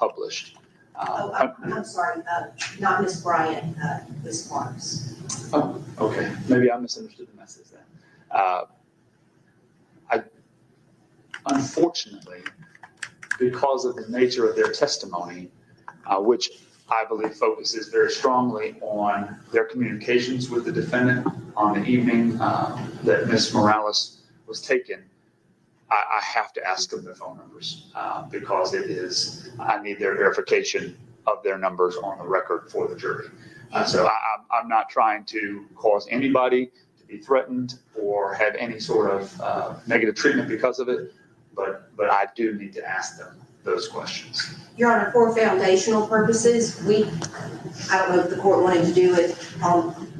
published. I'm sorry, not Ms. Bryant, Ms. Parks. Oh, okay. Maybe I misunderstood the message then. Unfortunately, because of the nature of their testimony, which I believe focuses very strongly on their communications with the defendant on the evening that Ms. Morales was taken, I have to ask them their phone numbers because I need their verification of their numbers on the record for the jury. So I'm not trying to cause anybody to be threatened or have any sort of negative treatment because of it, but I do need to ask them those questions. Your Honor, for foundational purposes, I don't know if the court wanted to do it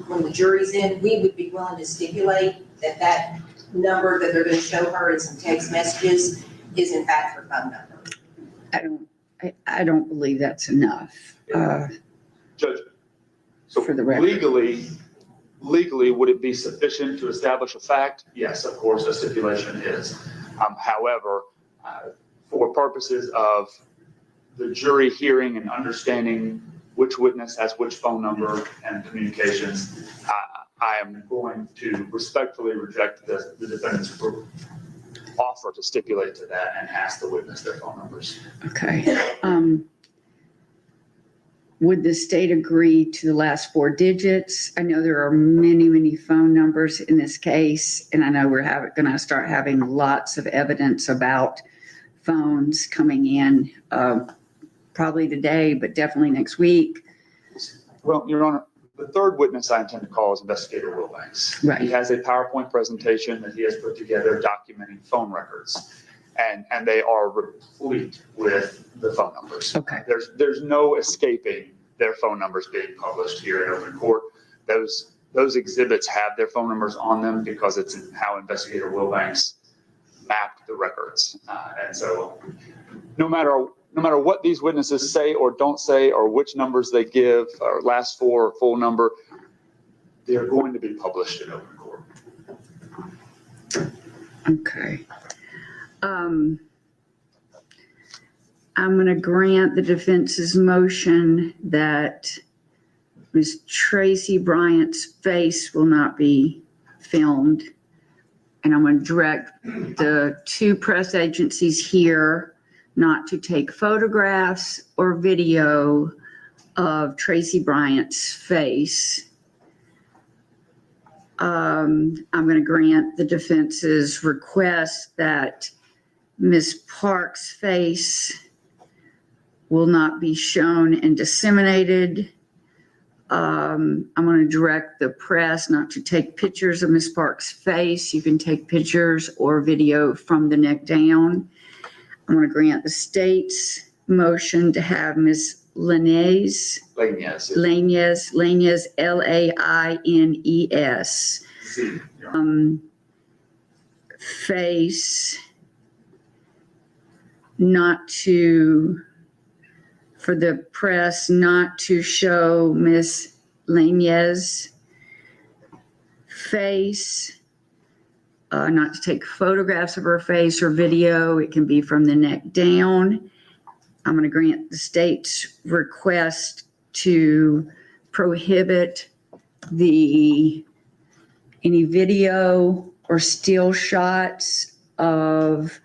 when the jury's in, we would be willing to stipulate that number that they're going to show her in some text messages is in fact her phone number. I don't believe that's enough. Judge, so for the record. Legally, would it be sufficient to establish a fact? Yes, of course, a stipulation is. However, for purposes of the jury hearing and understanding which witness has which phone number and communications, I am going to respectfully reject the defendant's offer to stipulate to that and ask the witness their phone numbers. Okay. Would the state agree to the last 4 digits? I know there are many, many phone numbers in this case, and I know we're going to start having lots of evidence about phones coming in, probably today, but definitely next week. Well, Your Honor, the third witness I intend to call is Investigator Willbanks. Right. He has a PowerPoint presentation that he has put together documenting phone records, and they are replete with the phone numbers. Okay. There's no escaping their phone numbers being published here in open court. Those exhibits have their phone numbers on them because it's how Investigator Willbanks mapped the records. And so no matter what these witnesses say or don't say, or which numbers they give, or last 4 or full number, they're going to be published in open court. Okay. I'm going to grant the defense's motion that Ms. Tracy Bryant's face will not be filmed. And I'm going to direct the 2 press agencies here not to take photographs or video of Tracy Bryant's face. I'm going to grant the defense's request that Ms. Park's face will not be shown and disseminated. I'm going to direct the press not to take pictures of Ms. Park's face. You can take pictures or video from the neck down. I'm going to grant the state's motion to have Ms. Lainez, Lainez, Laines, face not to, for the press not to show Ms. Lainez face, not to take photographs of her face or video. It can be from the neck down. I'm going to grant the state's request to prohibit any video or still shots of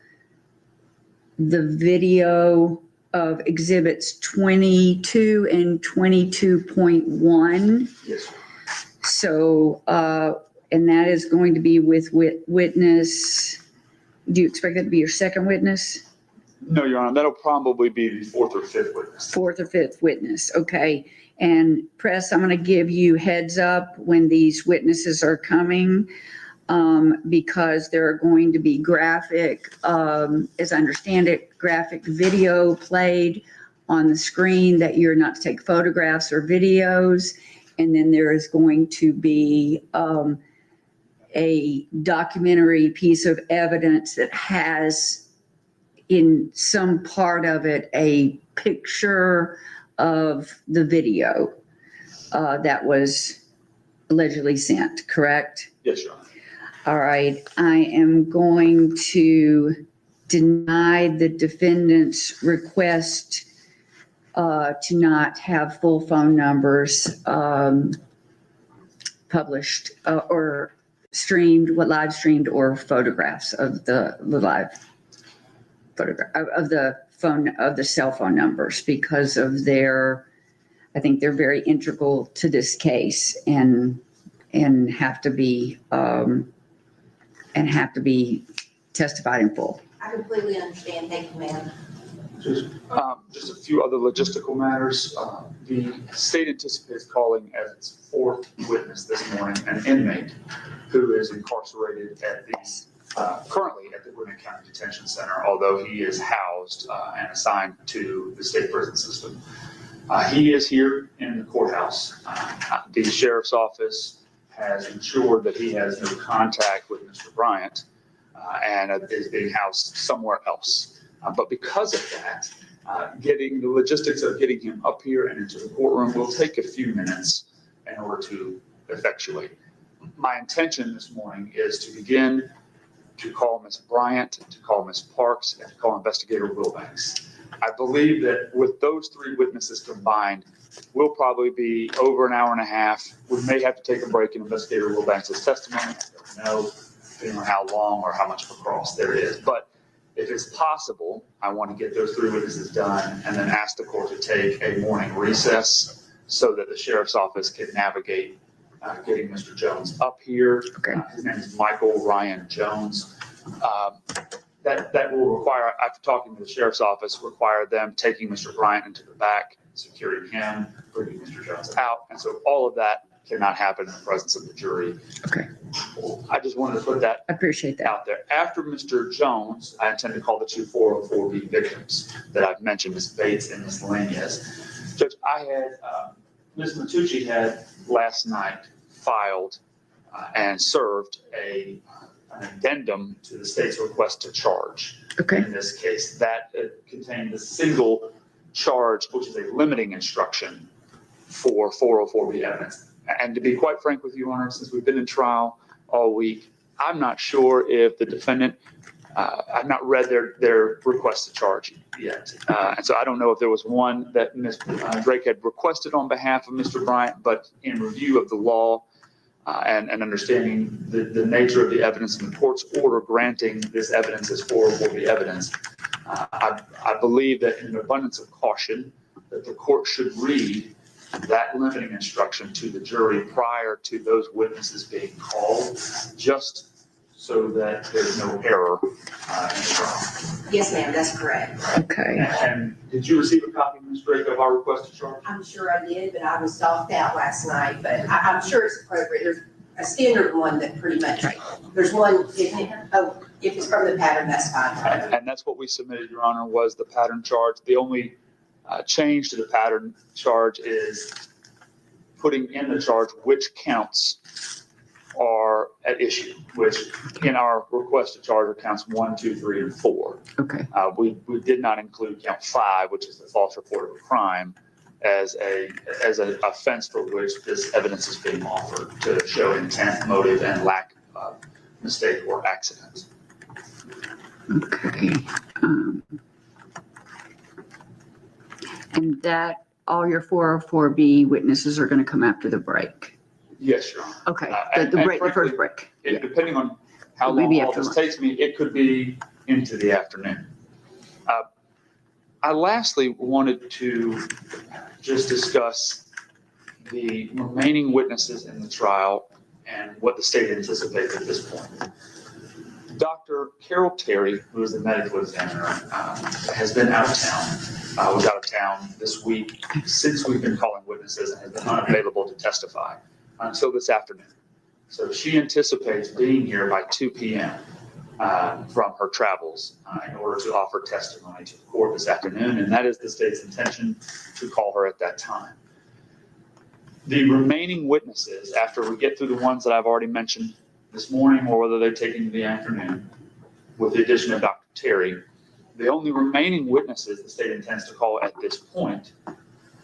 the video of exhibits 22 and 22.1. Yes. So, and that is going to be with witness. Do you expect that to be your second witness? No, Your Honor, that'll probably be the 4th or 5th witness. 4th or 5th witness. Okay. And press, I'm going to give you heads up when these witnesses are coming, because there are going to be graphic, as I understand it, graphic video played on the screen that you're not to take photographs or videos. And then there is going to be a documentary piece of evidence that has in some part of it a picture of the video that was allegedly sent, correct? Yes, Your Honor. All right, I am going to deny the defendant's request to not have full phone numbers published or streamed, live streamed, or photographs of the live photograph of the cell phone numbers because of I think they're very integral to this case and have to be testified in full. I completely understand. Thank you, ma'am. Just a few other logistical matters. The state anticipates calling as its fourth witness this morning an inmate who is incarcerated currently at the Gwinnett County Detention Center, although he is housed and assigned to the state prison system. He is here in the courthouse. The sheriff's office has ensured that he has no contact with Mr. Bryant and is being housed somewhere else. But because of that, getting the logistics of getting him up here and into the courtroom will take a few minutes in order to effectuate. My intention this morning is to begin to call Ms. Bryant, to call Ms. Parks, and to call Investigator Willbanks. I believe that with those three witnesses combined, we'll probably be over an hour and a half. We may have to take a break in Investigator Willbanks' testimony. I don't know, depending on how long or how much of a cross there is. But if it's possible, I want to get those three witnesses done and then ask the court to take a morning recess so that the sheriff's office can navigate getting Mr. Jones up here. Okay. His name is Michael Ryan Jones. That will require, after talking to the sheriff's office, require them taking Mr. Bryant into the back, securing him, bringing Mr. Jones out. And so all of that cannot happen in the presence of the jury. Okay. I just wanted to put that I appreciate that. out there. After Mr. Jones, I intend to call the two 404B victims that I've mentioned, Ms. Bates and Ms. Linas. Judge, Ms. Matucci had last night filed and served an addendum to the state's request to charge. Okay. In this case, that contained the single charge, which is a limiting instruction for 404B evidence. And to be quite frank with you, Your Honor, since we've been in trial all week, I'm not sure if the defendant, I've not read their request to charge yet. And so I don't know if there was one that Ms. Drake had requested on behalf of Mr. Bryant, but in review of the law and understanding the nature of the evidence and the court's order granting this evidence as 404B evidence, I believe that in an abundance of caution, that the court should read that limiting instruction to the jury prior to those witnesses being called, just so that there's no error in the trial. Yes, ma'am, that's correct. Okay. And did you receive a copy, Ms. Drake, of our request to charge? I'm sure I did, but I was docked out last night, but I'm sure it's appropriate. There's a standard one that pretty much, there's one, if it's from the pattern, that's fine. And that's what we submitted, Your Honor, was the pattern charge. The only change to the pattern charge is putting in the charge which counts are at issue, which in our request to charge are counts 1, 2, 3, and 4. Okay. We did not include count 5, which is the false report of a crime, as an offense for which this evidence is being offered to show intent, motive, and lack of mistake or accident. Okay. And that all your 404B witnesses are going to come after the break. Yes, Your Honor. Okay. And The break, the frankly, first break. Depending on how Maybe long all after this lunch. takes me, it could be into the afternoon. I lastly wanted to just discuss the remaining witnesses in the trial and what the state anticipates at this point. Dr. Carol Terry, who is the medical examiner, has been out of town. Was out of town this week since we've been calling witnesses and has been unavailable to testify until this afternoon. So she anticipates being here by 2 p.m. From her travels in order to offer testimony to the court this afternoon, and that is the state's intention to call her at that time. The remaining witnesses, after we get through the ones that I've already mentioned this morning or whether they're taken in the afternoon, with the addition of Dr. Terry, the only remaining witnesses the state intends to call at this point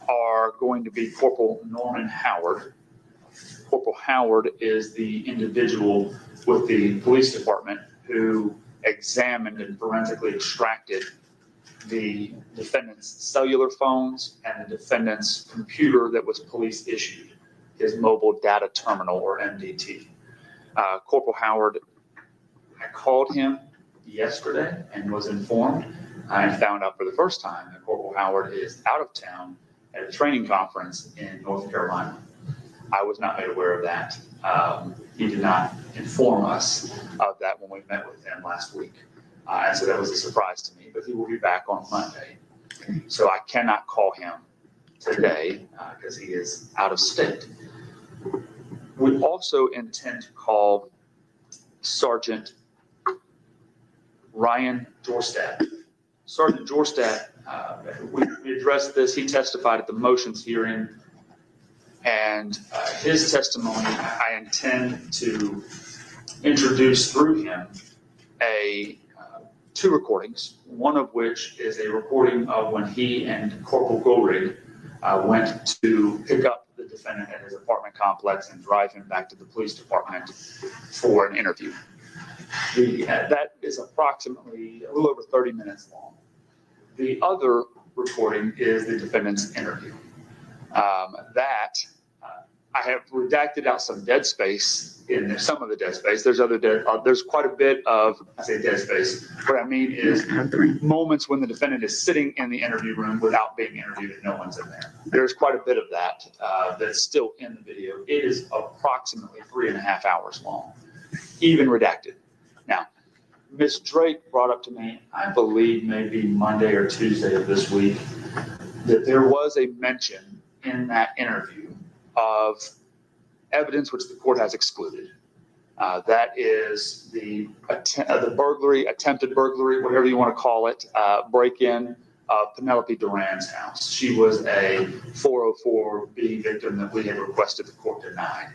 are going to be Corporal Norman Howard. Corporal Howard is the individual with the police department who examined and forensically extracted the defendant's cellular phones and the defendant's computer that was police issued, his mobile data terminal, or MDT. Corporal Howard, I called him yesterday and was informed and found out for the first time that Corporal Howard is out of town at a training conference in North Carolina. I was not made aware of that. He did not inform us of that when we met with him last week. And so that was a surprise to me, but he will be back on Monday. So I cannot call him today because he is out of state. We also intend to call Sergeant Ryan Jorstad. Sergeant Jorstad, we addressed this. He testified at the motions hearing, and his testimony, I intend to introduce through him two recordings, one of which is a recording of when he and Corporal Gorig went to pick up the defendant at his apartment complex and drive him back to the police department for an interview. That is approximately a little over 30 minutes long. The other recording is the defendant's interview. I have redacted out some dead space in there, some of the dead space. There's quite a bit of, I say dead space. What I mean is moments when the defendant is sitting in the interview room without being interviewed and no one's in there. There's quite a bit of that that's still in the video. It is approximately 3.5 hours long, even redacted. Now, Ms. Drake brought up to me, I believe maybe Monday or Tuesday of this week, that there was a mention in that interview of evidence which the court has excluded. That is the burglary, attempted burglary, whatever you want to call it, break-in of Penelope Duran's house. She was a 404B victim that we had requested the court denied.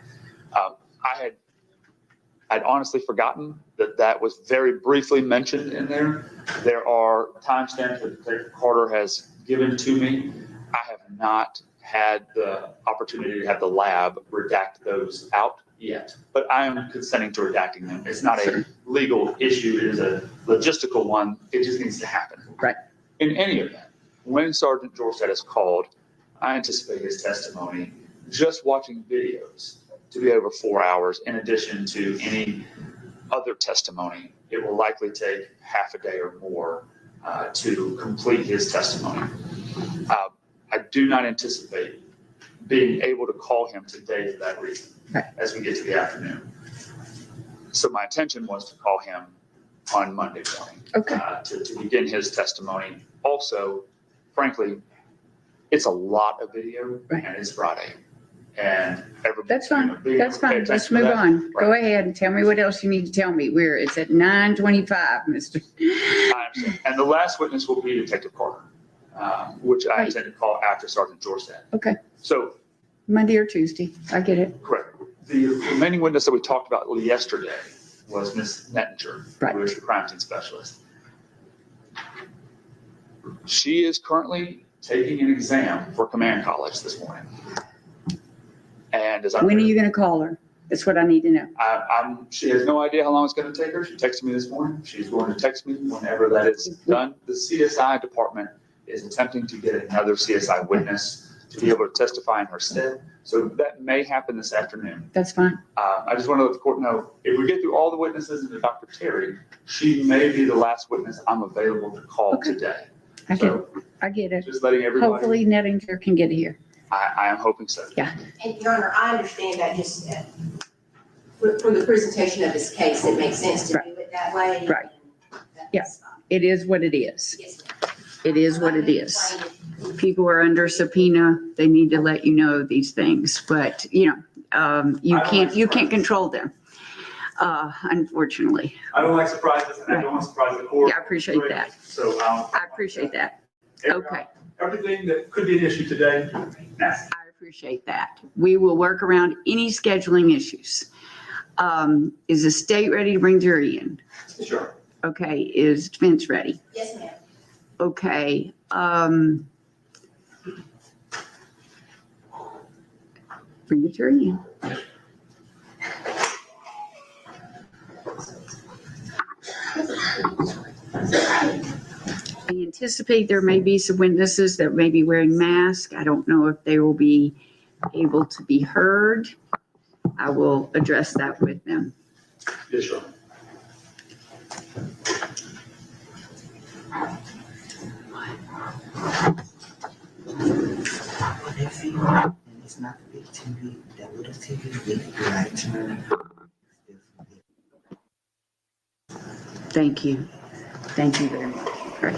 I'd honestly forgotten that was very briefly mentioned in there. There are timestamps that Detective Carter has given to me. I have not had the opportunity to have the lab redact those out yet, but I am consenting to redacting them. It's not a legal issue. It is a logistical one. It just needs to happen. Right. In any event, when Sergeant Jorstad is called, I anticipate his testimony, just watching videos, to be over 4 hours in addition to any other testimony. It will likely take half a day or more to complete his testimony. I do not anticipate being able to call him today for that reason, as we get to the afternoon. So my intention was to call him on Monday morning to begin his testimony. Also, frankly, it's a lot of video and it's Friday. And that's fine. That's fine. Let's move on. Go ahead and tell me what else you need to tell me. It's at 9:25, Mr. I understand. And the last witness will be Detective Carter, which I intend to call after Sergeant Jorstad. Okay. So Monday or Tuesday. I get it. Correct. The remaining witness that we talked about yesterday was Ms. Nettinger, who is the crime scene specialist. She is currently taking an exam for command college this morning. And when are you going to call her? That's what I need to know. She has no idea how long it's going to take her. She texted me this morning. She's going to text me whenever that is done. The CSI department is attempting to get another CSI witness to be able to testify in her stead. So that may happen this afternoon. That's fine. I just want to let the court know, if we get through all the witnesses and Dr. Terry, she may be the last witness I'm available to call today. I get it. Just letting everybody. Hopefully Nettinger can get here. I am hoping so. Yeah. And Your Honor, I understand that just from the presentation of this case, it makes sense to do it that way. Right. Yeah. It is what it is. Yes, It is what it is. People are under subpoena. They need to let you know these things, but you can't control them. Unfortunately. I don't like surprises, and I don't want to surprise the court. Yeah, I appreciate that. So I appreciate that. Okay. Everything that could be an issue today. I appreciate that. We will work around any scheduling issues. Is the state ready to bring jury in? Sure. Okay. Is defense ready? Yes, ma'am. Okay. Bring the jury in. I anticipate there may be some witnesses that may be wearing masks. I don't know if they will be able to be heard. I will address that with them. Yes, Your Honor. And it's not the big TV, that little TV with the right turn. Thank you. Thank you very much. Great.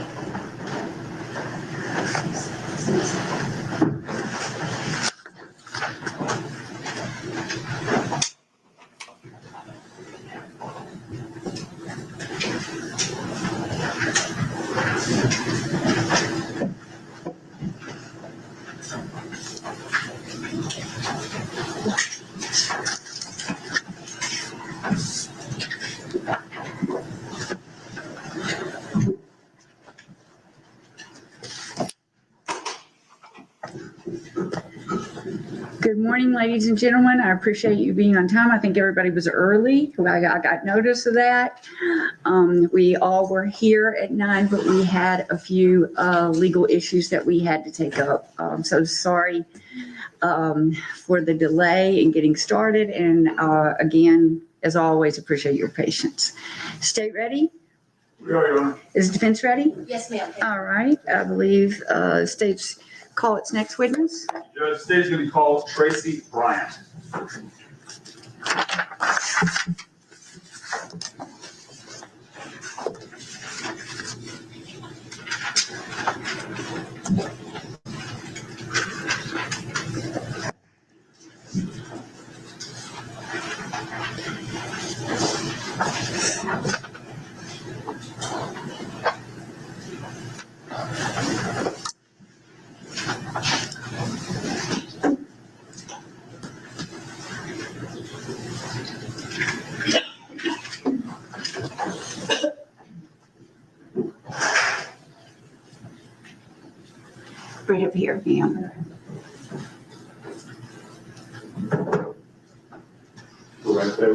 Good morning, ladies and gentlemen. I appreciate you being on time. I think everybody was early. I got notice of that. We all were here at 9, but we had a few legal issues that we had to take up. So sorry for the delay in getting started. And again, as always, appreciate your patience. State ready? We are, Your Honor. Is defense ready? Yes, ma'am. All right. I believe state's call its next witness. Judge, stage going to call Tracy Bryant. Right up here, ma'am. Right there.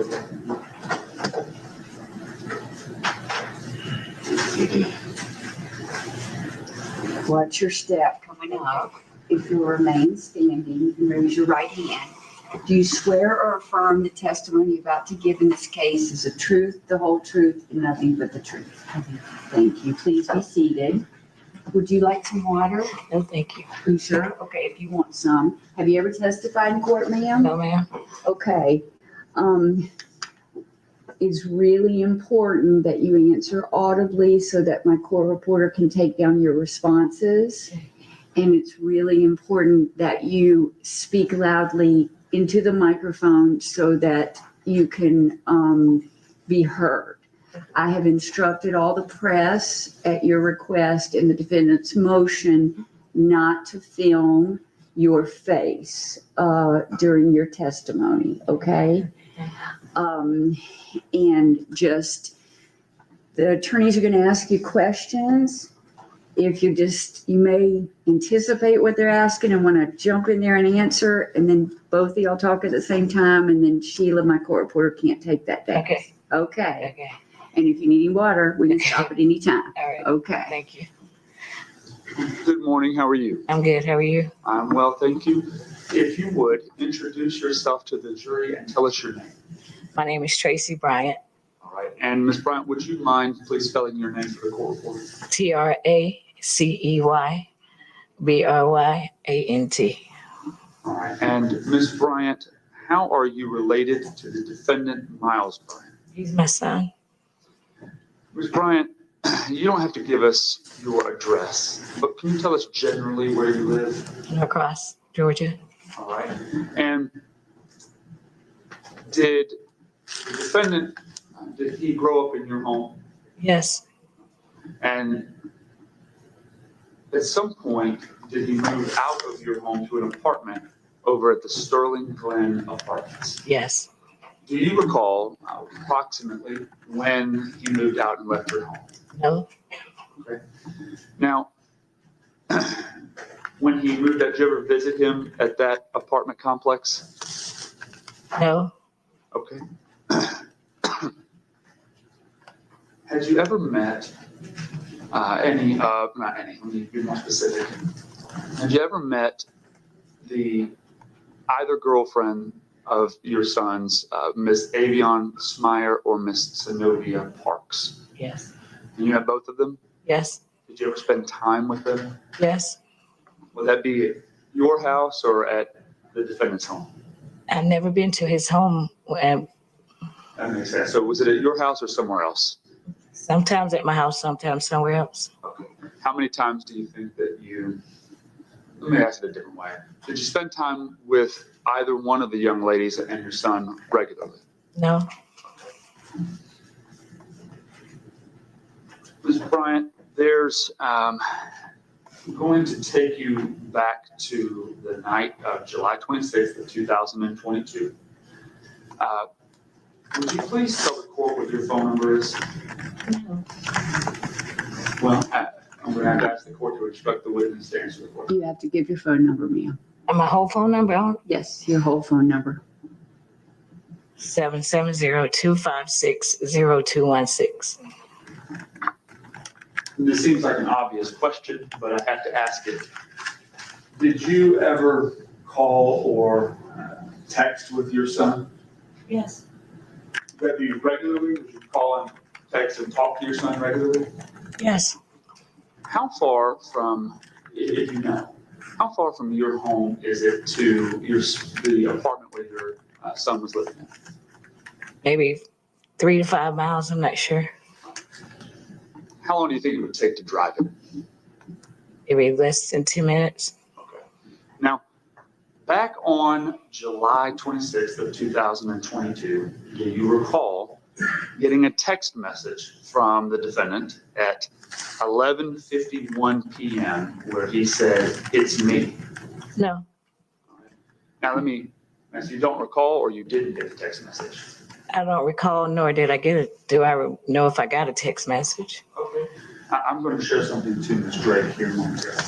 Watch your step coming up. If you remain standing, you can raise your right hand. Do you swear or affirm the testimony you're about to give in this case is the truth, the whole truth, and nothing but the truth? Thank you. Please be seated. Would you like some water? No, thank you. Are you sure? Okay, if you want some. Have you ever testified in court, ma'am? No, ma'am. Okay. It's really important that you answer audibly so that my court reporter can take down your responses. And it's really important that you speak loudly into the microphone so that you can be heard. I have instructed all the press at your request in the defendant's motion not to film your face during your testimony, okay? And just, the attorneys are going to ask you questions. If you may anticipate what they're asking and want to jump in there and answer, and then both of y'all talk at the same time, and then Sheila, my court reporter, can't take that down. Okay. Okay. Okay. And if you need any water, we can stop at any time. All right. Okay. Thank you. Good morning. How are you? I'm good. How are you? I'm well, thank you. If you would, introduce yourself to the jury and tell us your name. My name is Tracy Bryant. All right. And Ms. Bryant, would you mind please spelling your name for the court reporter? Traceybryant. All right. And Ms. Bryant, how are you related to the defendant, Miles Bryant? He's my son. Ms. Bryant, you don't have to give us your address, but can you tell us generally where you live? Across Georgia. All right. And did the defendant, did he grow up in your home? Yes. And at some point, did he move out of your home to an apartment over at the Sterling Glen Apartments? Yes. Do you recall approximately when he moved out and left your home? No. Okay. Now, when he moved out, did you ever visit him at that apartment complex? No. Okay. Had you ever met not any, let me be more specific. Have you ever met either girlfriend of your sons, Miss Avion Smyer or Miss Senovia Parks? Yes. And you met both of them? Yes. Did you ever spend time with them? Yes. Would that be at your house or at the defendant's home? I've never been to his home. That makes sense. So was it at your house or somewhere else? Sometimes at my house, sometimes somewhere else. Okay. How many times do you think that let me ask it a different way. Did you spend time with either one of the young ladies and your son regularly? No. Ms. Bryant, there's going to take you back to the night of July 26th of 2022. Would you please tell the court what your phone number is? No. Well, I'm going to have to ask the court to instruct the witness to answer the question. You have to give your phone number, ma'am. And my whole phone number on Yes, your whole phone number. 770-256-0216. This seems like an obvious question, but I have to ask it. Did you ever call or text with your son? Yes. That you regularly? Did you call and text and talk to your son regularly? Yes. How far from, if you know, how far from your home is it to the apartment where your son was living in? Maybe 3 to 5 miles. I'm not sure. How long do you think it would take to drive it? Maybe less than 2 minutes. Okay. Now, back on July 26th of 2022, do you recall getting a text message from the defendant at 11:51 p.m. where he said, "It's me"? No. Now, let me ask you, don't recall or you didn't get the text message? I don't recall, nor did I get it. Do I know if I got a text message? Okay. I'm going to share something to Ms. Drake here momentarily.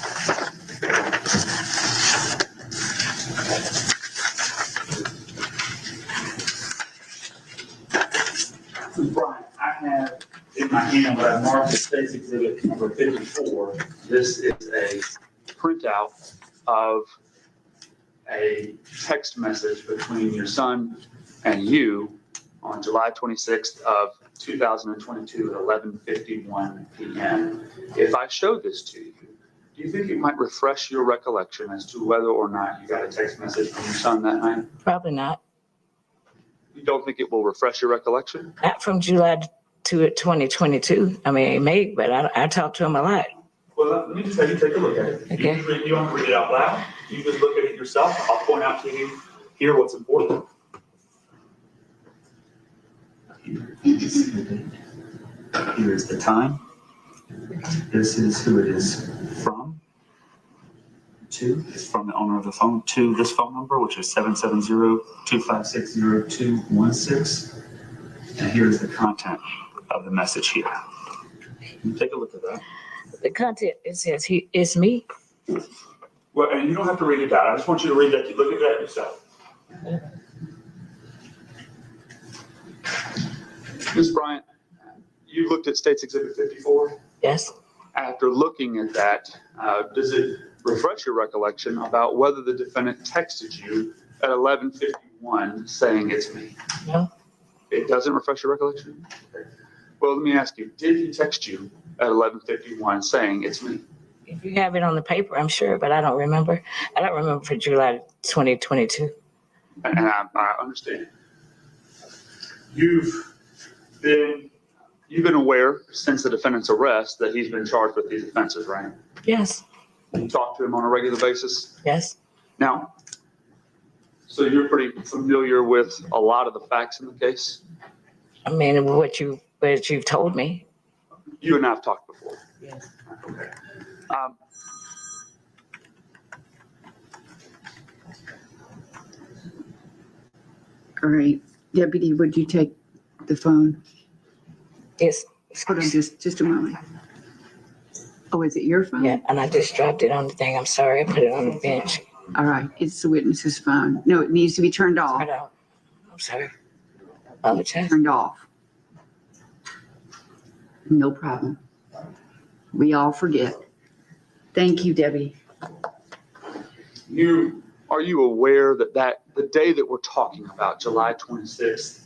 Ms. Bryant, I have in my hand what I marked as State's Exhibit number 54. This is a printout of a text message between your son and you on July 26th of 2022 at 11:51 p.m. If I showed this to you, do you think it might refresh your recollection as to whether or not you got a text message from your son that night? Probably not. You don't think it will refresh your recollection? Not from July to 2022. I mean, it may, but I talked to him a lot. Well, let me just have you take a look at it. Okay. You don't have to read it out loud. You just look at it yourself. I'll point out to you here what's important. Here is the time. This is who it is from. It's from the owner of the phone to this phone number, which is 770-256-0216. And here's the content of the message here. You take a look at that. The content, it says it's me. Well, and you don't have to read it out. I just want you to read that. Look at that yourself. Ms. Bryant, you looked at State's Exhibit 54. Yes. After looking at that, does it refresh your recollection about whether the defendant texted you at 11:51 saying it's me? No. It doesn't refresh your recollection? Okay. Well, let me ask you, did he text you at 11:51 saying it's me? If you have it on the paper, I'm sure, but I don't remember. I don't remember for July 2022. And I understand. You've been aware since the defendant's arrest that he's been charged with these offenses, right? Yes. You talk to him on a regular basis? Yes. Now, so you're pretty familiar with a lot of the facts in the case? I mean, what you've told me. You and I have talked before. Yes. Okay. All right, Deputy, would you take the phone? Yes. Hold on just a moment. Oh, is it your phone? Yeah, and I just dropped it on the thing. I'm sorry. I put it on the bench. All right, it's the witness's phone. No, it needs to be turned off. Right out. I'm sorry. Apologize. Turned off. No problem. We all forget. Thank you, Debbie. Are you aware that the day that we're talking about, July 26th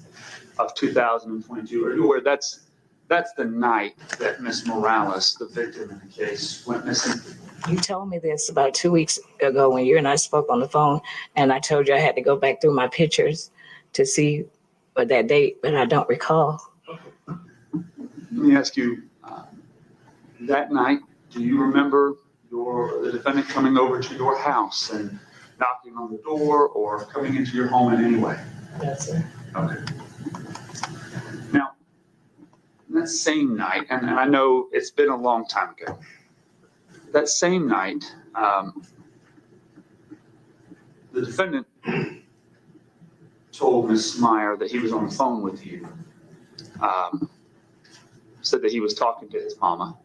of 2022, are you aware that's the night that Miss Morales, the victim in the case, went missing? You told me this about 2 weeks ago when you and I spoke on the phone, and I told you I had to go back through my pictures to see what that date, but I don't recall. Let me ask you, that night, do you remember the defendant coming over to your house and knocking on the door or coming into your home in any way? Yes, sir. Okay. Now, that same night, and I know it's been a long time ago, that same night, the defendant told Ms. Meyer that he was on the phone with you, said that he was talking to his mama,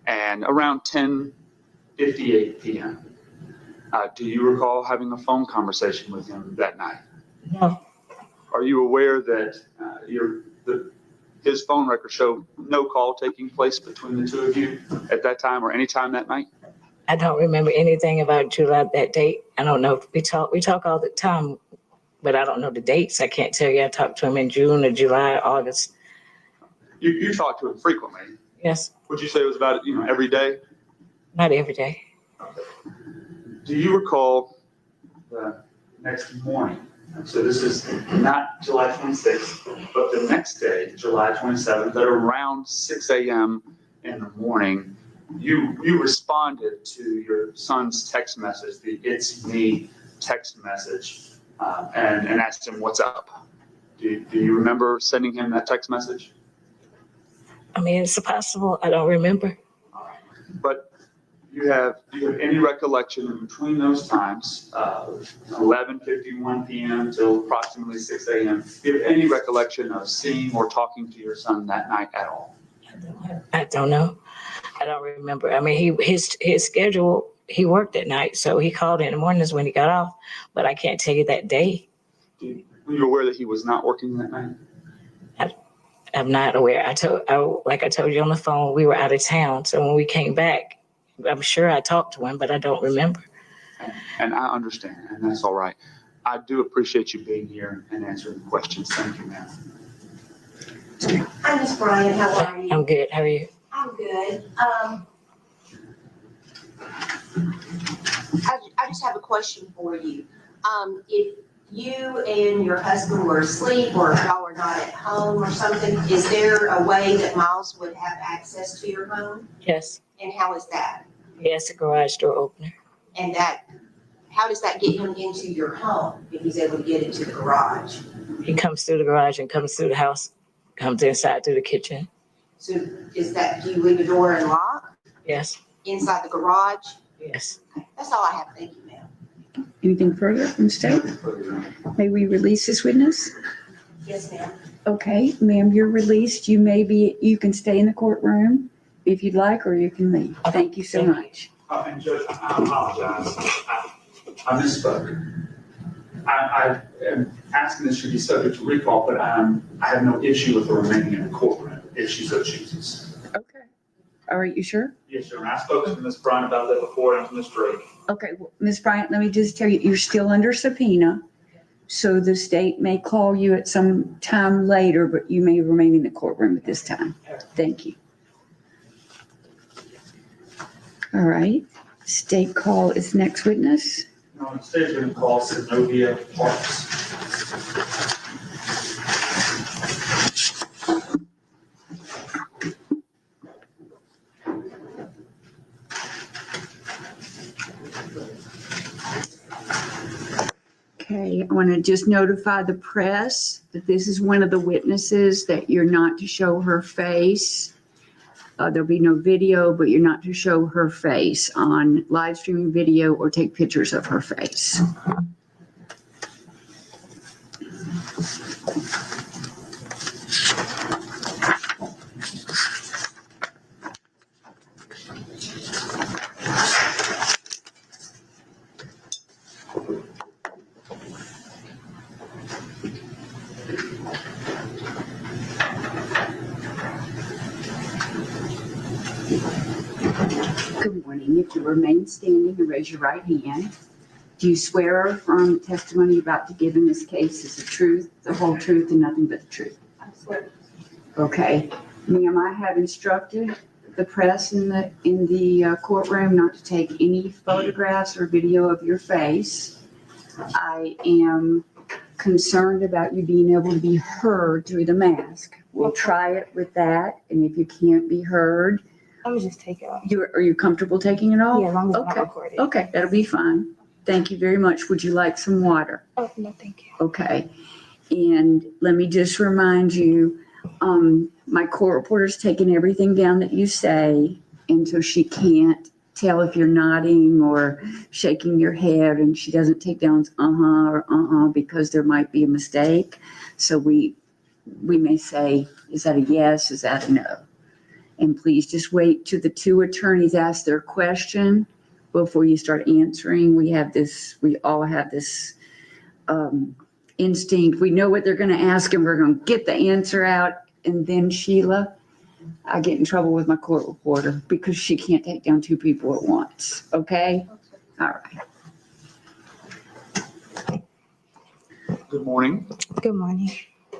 and around 10:58 p.m., do you recall having a phone conversation with him that night? No, Are you aware that his phone records show no call taking place between the two of you at that time or any time that night? I don't remember anything about July, that date. I don't know. We talk all the time, but I don't know the dates. I can't tell you. I talked to him in June or July, August. You talk to him frequently. Yes, Would you say it was about, every day? not every day. Do you recall the next morning? So this is not July 26th, but the next day, July 27th, at around 6 a.m. in the morning, you responded to your son's text message, the "It's me" text message, and asked him what's up. Do you remember sending him that text message? I mean, it's possible. I don't remember. But do you have any recollection in between those times, 11:51 p.m. till approximately 6 a.m.? Do you have any recollection of seeing or talking to your son that night at all? I don't know. I don't remember. I mean, his schedule, he worked at night, so he called in the mornings when he got off, but I can't tell you that day. Were you aware that he was not working that night? I'm not aware. Like I told you on the phone, we were out of town, so when we came back, I'm sure I talked to him, but I don't remember. And I understand, and that's all right. I do appreciate you being here and answering the questions. Thank you, ma'am. Hi, Miss Bryant, how are you? I'm good. How are you? I'm good. I just have a question for you. If you and your husband were asleep or if y'all were not at home or something, is there a way that Miles would have access to your home? Yes. And how is that? Yes, a garage door opener. And how does that get him into your home if he's able to get into the garage? He comes through the garage and comes through the house, comes inside through the kitchen. So do you leave the door unlocked Yes. inside the garage? Yes. That's all I have. Thank you, ma'am. Anything further from state? May we release this witness? Yes, ma'am. Okay, ma'am, you're released. You can stay in the courtroom if you'd like, or you can leave. Thank you so much. And Judge, I apologize. I misspoke. I am asking this should be subject to recall, but I have no issue with her remaining in the courtroom if she so chooses. Okay. All right, you sure? Yes, sir. And I spoke to Ms. Bryant about that before and to Ms. Drake. Okay, well, Ms. Bryant, let me just tell you, you're still under subpoena. So the state may call you at some time later, but you may remain in the courtroom at this time. Thank you. All right, state call is next witness. No, the state's going to call Senovia Parks. Okay, I want to just notify the press that this is one of the witnesses that you're not to show her face. There'll be no video, but you're not to show her face on live streaming video or take pictures of her face. writing. If you remain standing and raise your right hand, do you swear or affirm the testimony you're about to give in this case is the truth, the whole truth, and nothing but the truth? I swear. Okay. Ma'am, I have instructed the press in the courtroom not to take any photographs or video of your face. I am concerned about you being able to be heard through the mask. We'll try it with that, and if you can't be heard, Let me just take it off. are you comfortable taking it off? Yeah, as long as I'm not Okay. recording. Okay, that'll be fine. Thank you very much. Would you like some water? Oh, no, thank you. Okay. And let me just remind you, my court reporter's taking everything down that you say, and so she can't tell if you're nodding or shaking your head, and she doesn't take down or because there might be a mistake. So we may say, is that a yes? Is that a no? And please just wait till the two attorneys ask their question before you start answering. We all have this instinct. We know what they're going to ask, and we're going to get the answer out. And then Sheila, I get in trouble with my court reporter because she can't take down two people at once. Okay? All right. Good morning. Good morning.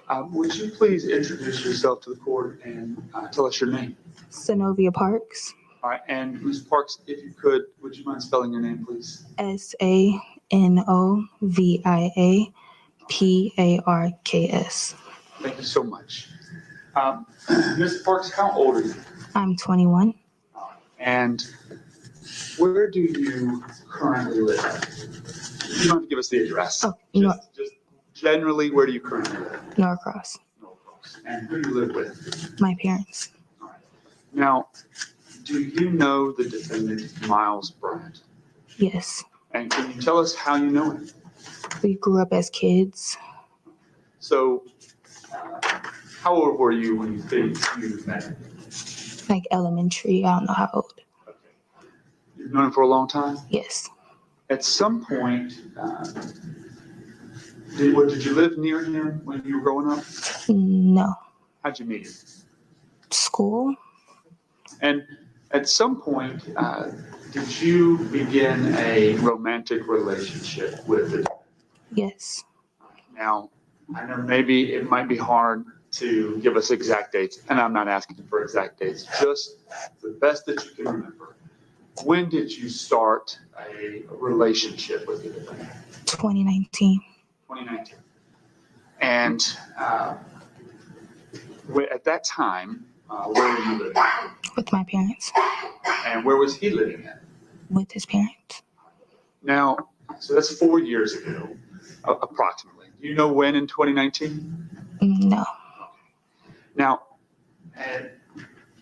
Would you please introduce yourself to the court and tell us your name? Senovia Parks. All right, and Ms. Parks, if you could, would you mind spelling your name, please? SANOVIAPARKS. Thank you so much. Ms. Parks, how old are you? I'm 21. And where do you currently live? You don't have to give us the address. Oh, Just generally, where do you currently live? Norcross. And who do you live with? My parents. All right. Now, do you know the defendant, Miles Bryant? Yes. And can you tell us how you know him? We grew up as kids. So, how old were you when you think you met him? Like elementary. I don't know how old. Okay. You've known him for a long time? Yes. At some point, did you live near him when you were growing up? No. How'd you meet him? School. And at some point, did you begin a romantic relationship with the? Yes. Now, I know maybe it might be hard to give us exact dates, and I'm not asking for exact dates, just the best that you can remember. When did you start a relationship with the defendant? 2019. 2019. And at that time, where were you living? With my parents. And where was he living at? With his parents. Now, so that's 4 years ago, approximately. Do you know when in 2019? No. Now,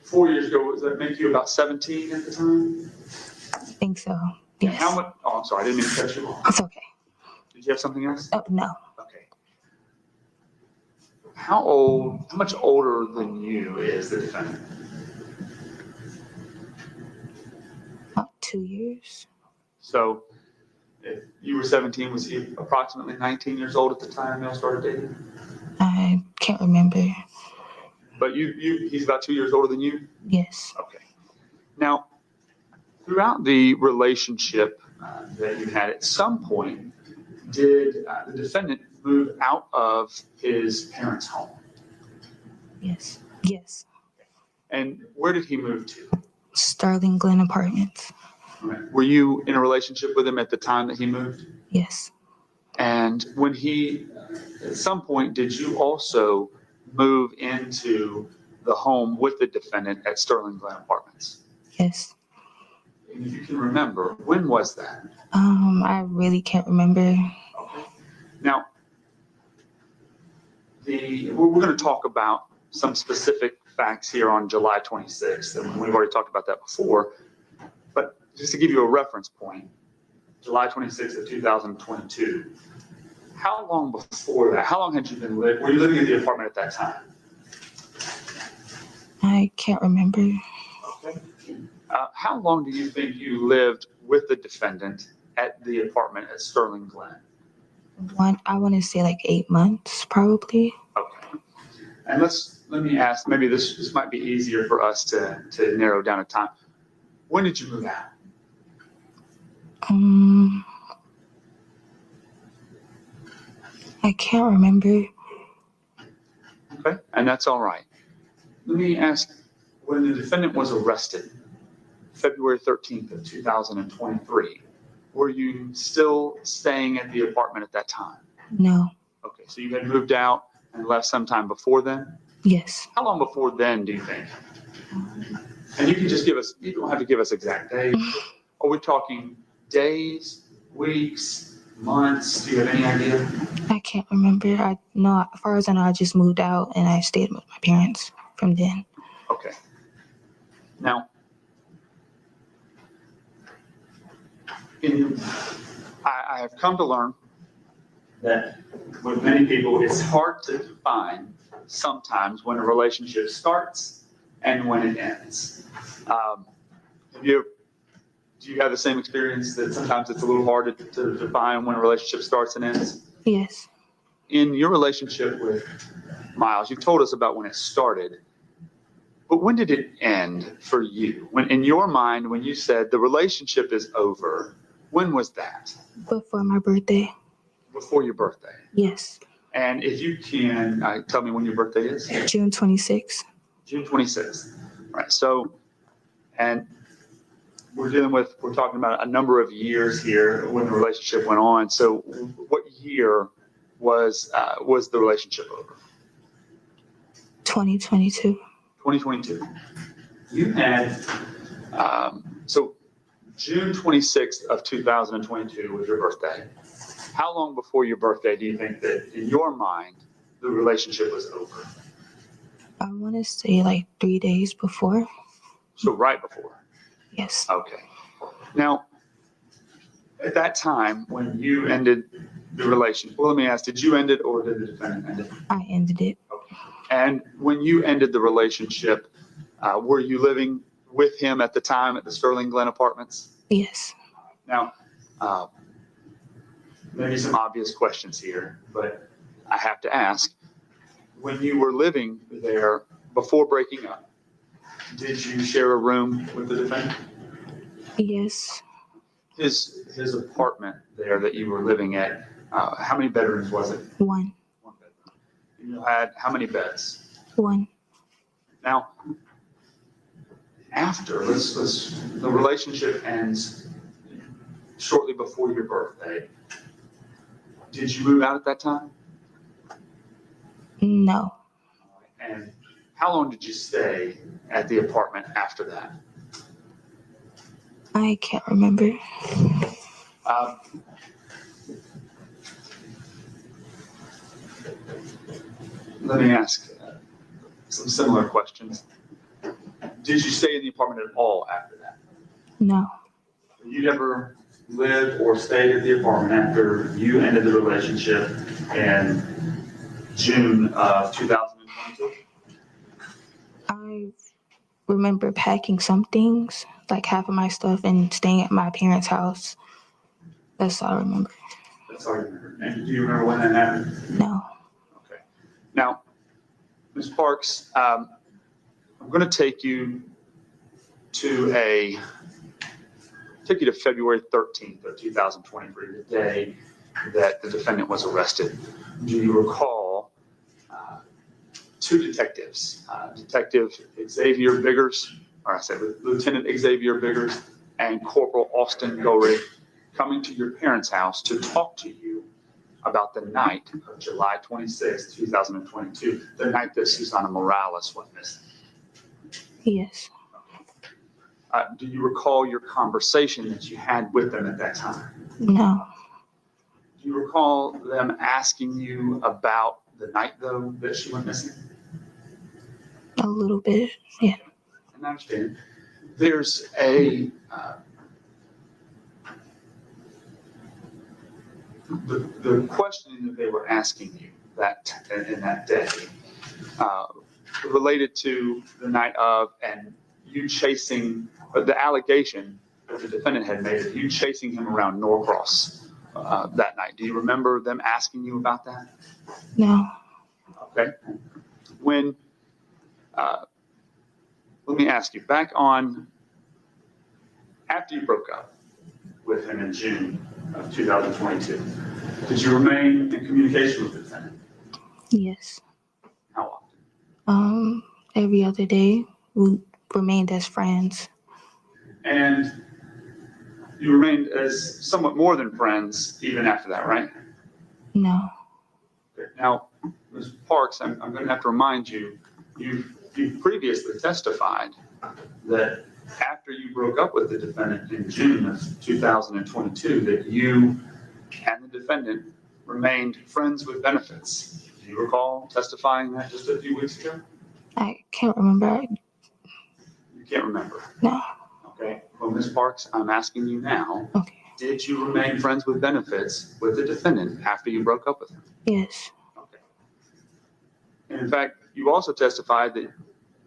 4 years ago, does that make you about 17 at the time? I think so. And Yes. how much? Oh, I'm sorry, I didn't mean to cut you off. It's okay. Did you have something else? Oh, no. Okay. How much older than you is the defendant? About 2 years. So if you were 17, was he approximately 19 years old at the time y'all started dating? I can't remember. But he's about 2 years older than you? Yes. Okay. Now, throughout the relationship that you had, at some point, did the defendant move out of his parents' home? Yes. Yes. And where did he move to? Sterling Glen Apartments. Were you in a relationship with him at the time that he moved? Yes. And when at some point, did you also move into the home with the defendant at Sterling Glen Apartments? Yes. And if you can remember, when was that? I really can't remember. Okay. Now, we're going to talk about some specific facts here on July 26th, and we've already talked about that before. But just to give you a reference point, July 26th of 2022. How long before that? How long had you been living? Were you living in the apartment at that time? I can't remember. Okay. How long do you think you lived with the defendant at the apartment at Sterling Glen? I want to say like 8 months, probably. Okay. And let me ask, maybe this might be easier for us to narrow down a time. When did you move out? I can't remember. Okay, and that's all right. Let me ask, when the defendant was arrested, February 13th of 2023, were you still staying at the apartment at that time? No. Okay, so you had moved out and left sometime before then? Yes. How long before then do you think? And you can just give us, you don't have to give us exact days. Are we talking days, weeks, months? Do you have any idea? I can't remember. I know, as far as I know, I just moved out and I stayed with my parents from then. Okay. Now, I have come to learn that with many people, it's hard to define sometimes when a relationship starts and when it ends. Do you have the same experience that sometimes it's a little hard to define when a relationship starts and ends? Yes. In your relationship with Miles, you've told us about when it started, but when did it end for you? When, in your mind, when you said the relationship is over, when was that? Before my birthday. Before your birthday. Yes. And if you can, tell me when your birthday is? June 26th. June 26th. Right. So, and we're talking about a number of years here when the relationship went on. So what year was the relationship over? 2022. 2022. You had, so June 26th of 2022 was your birthday. How long before your birthday do you think that, in your mind, the relationship was over? I want to say like 3 days before. So right before? Yes. Okay. Now, at that time, when you ended the relationship, well, let me ask, did you end it or did the defendant end it? I ended it. Okay. And when you ended the relationship, were you living with him at the time at the Sterling Glen Apartments? Yes. Now, maybe some obvious questions here, but I have to ask. When you were living there before breaking up, did you share a room with the defendant? Yes. His apartment there that you were living at, how many bedrooms was it? One. One bedroom. You had how many beds? One. Now, after the relationship ends shortly before your birthday, did you move out at that time? No. And how long did you stay at the apartment after that? I can't remember. Let me ask some similar questions. Did you stay in the apartment at all after that? No. You never lived or stayed at the apartment after you ended the relationship in June of 2022? I remember packing some things, like half of my stuff, and staying at my parents' house. That's all I remember. That's all you remember. And do you remember when that happened? No. Okay. Now, Ms. Parks, I'm going to take you to February 13th of 2023, the day that the defendant was arrested. Do you recall two detectives, Detective Xavier Biggers, or I said Lieutenant Xavier Biggers, and Corporal Austin Gorig coming to your parents' house to talk to you about the night of July 26, 2022, the night that Susana Morales went missing? Yes. Do you recall your conversation that you had with them at that time? No. Do you recall them asking you about the night, though, that she went missing? A little bit. Yeah. And I understand. There's the question that they were asking you in that day related to the night of, and you chasing, the allegation that the defendant had made of you chasing him around Norcross that night. Do you remember them asking you about that? No. Okay. When, let me ask you, back on, after you broke up with him in June of 2022. Did you remain in communication with the defendant? Yes. How often? Every other day, we remained as friends. And you remained as somewhat more than friends even after that, right? No. Okay. Now, Ms. Parks, I'm going to have to remind you, you previously testified that after you broke up with the defendant in June of 2022, that you and the defendant remained friends with benefits. Do you recall testifying that just a few weeks ago? I can't remember. You can't remember. No. Okay. Well, Ms. Parks, I'm asking you now, Okay. did you remain friends with benefits with the defendant after you broke up with him? Yes. Okay. And in fact, you also testified that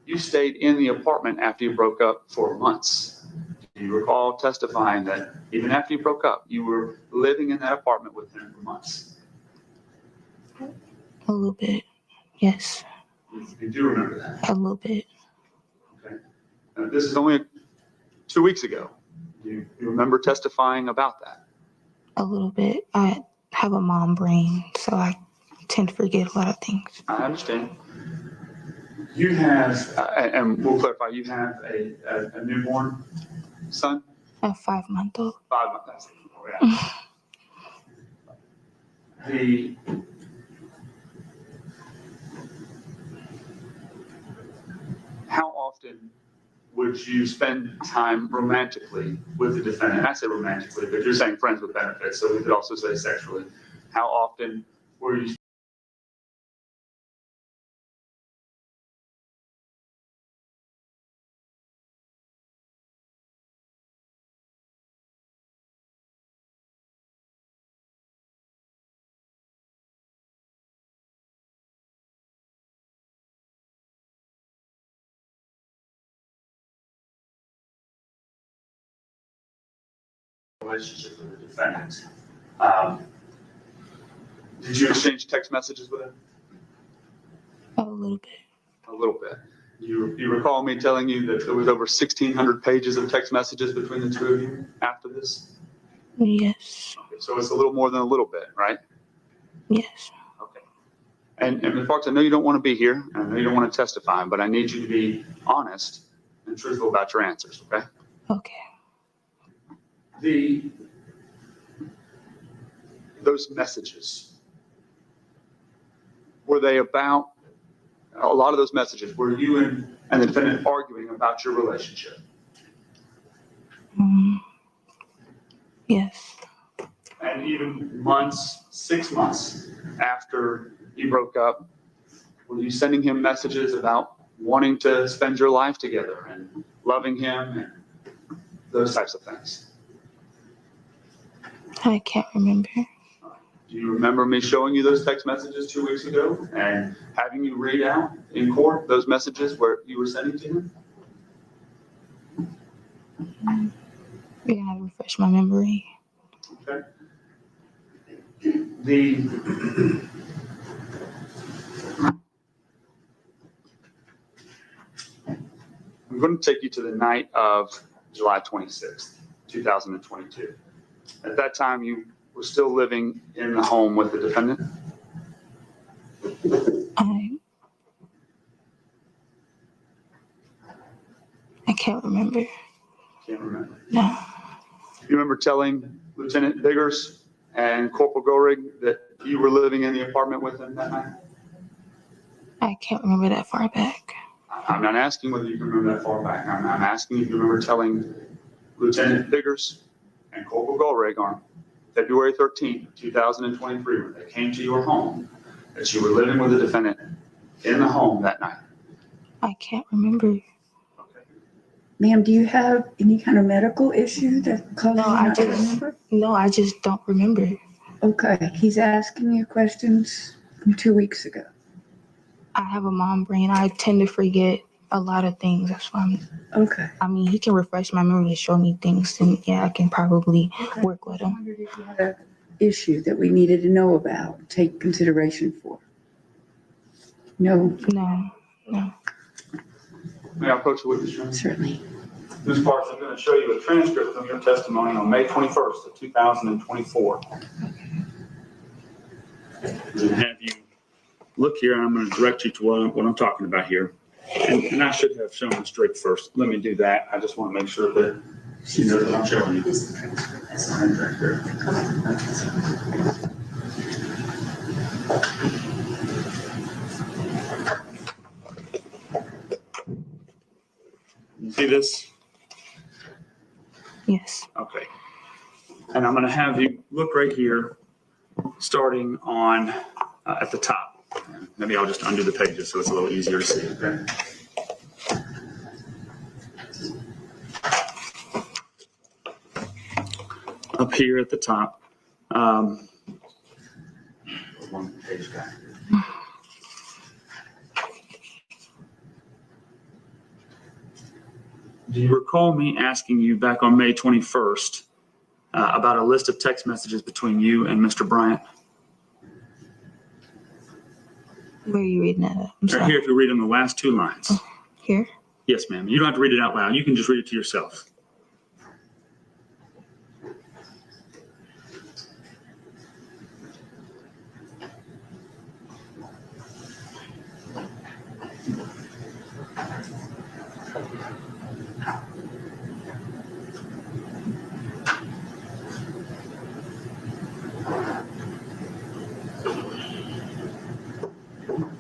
you stayed in the apartment after you broke up for months. Do you recall testifying that even after you broke up, you were living in that apartment with him for months? A little bit. Yes. You do remember that? A little bit. Okay. This is only 2 weeks ago. You remember testifying about that? A little bit. I have a mom brain, so I tend to forget a lot of things. I understand. You have, and we'll clarify, you have a newborn son? A 5-month-old. 5 months. Yeah. How often would you spend time romantically with the defendant? I say romantically, but you're saying friends with benefits, so we could also say sexually. How often were you? Relationship with the defendant. Did you exchange text messages with him? A little bit. A little bit. You recall me telling you that there was over 1,600 pages of text messages between the two of you after this? Yes. Okay, so it's a little more than a little bit, right? Yes. Okay. And Ms. Parks, I know you don't want to be here, and I know you don't want to testify, but I need you to be honest and truthful about your answers, okay? Okay. Those messages, were they about, a lot of those messages, were you and the defendant arguing about your relationship? Yes. And even months, 6 months after you broke up, were you sending him messages about wanting to spend your life together and loving him and those types of things? I can't remember. Do you remember me showing you those text messages 2 weeks ago and having you read out in court those messages where you were sending to him? You're gonna have to refresh my memory. Okay. I'm going to take you to the night of July 26th, 2022. At that time, you were still living in the home with the defendant? I can't remember. Can't remember. No. You remember telling Lieutenant Biggers and Corporal Gorig that you were living in the apartment with them that night? I can't remember that far back. I'm not asking whether you can remember that far back. I'm asking if you remember telling Lieutenant Biggers and Corporal Gorig on February 13th, 2023, when they came to your home, that you were living with the defendant in the home that night. I can't remember. Okay. Ma'am, do you have any kind of medical issue that causes you not to remember? No, I just don't remember. Okay, he's asking you questions from 2 weeks ago. I have a mom brain. I tend to forget a lot of things. That's why Okay. he can refresh my memory and show me things, and yeah, I can probably work with I him. wondered if you had an issue that we needed to know about, take consideration for. No, No. May I approach the witness room? certainly. Ms. Parks, I'm going to show you a transcript from your testimony on May 21st of 2024. I'm going to have you look here, and I'm going to direct you to what I'm talking about here. And I should have shown the straight first. Let me do that. I just want to make sure that she knows what I'm showing you. This is the transcript. That's All right, transcript. You see this? Yes. Okay. And I'm going to have you look right here, starting on at the top. Maybe I'll just undo the pages so it's a little easier to see. Okay. Up here at the top. One page back. Do you recall me asking you back on May 21st about a list of text messages between you and Mr. Bryant? Where are you reading that at? I'm Right sorry. here, if you read on the last two lines. Here? Yes, ma'am. You don't have to read it out loud. You can just read it to yourself.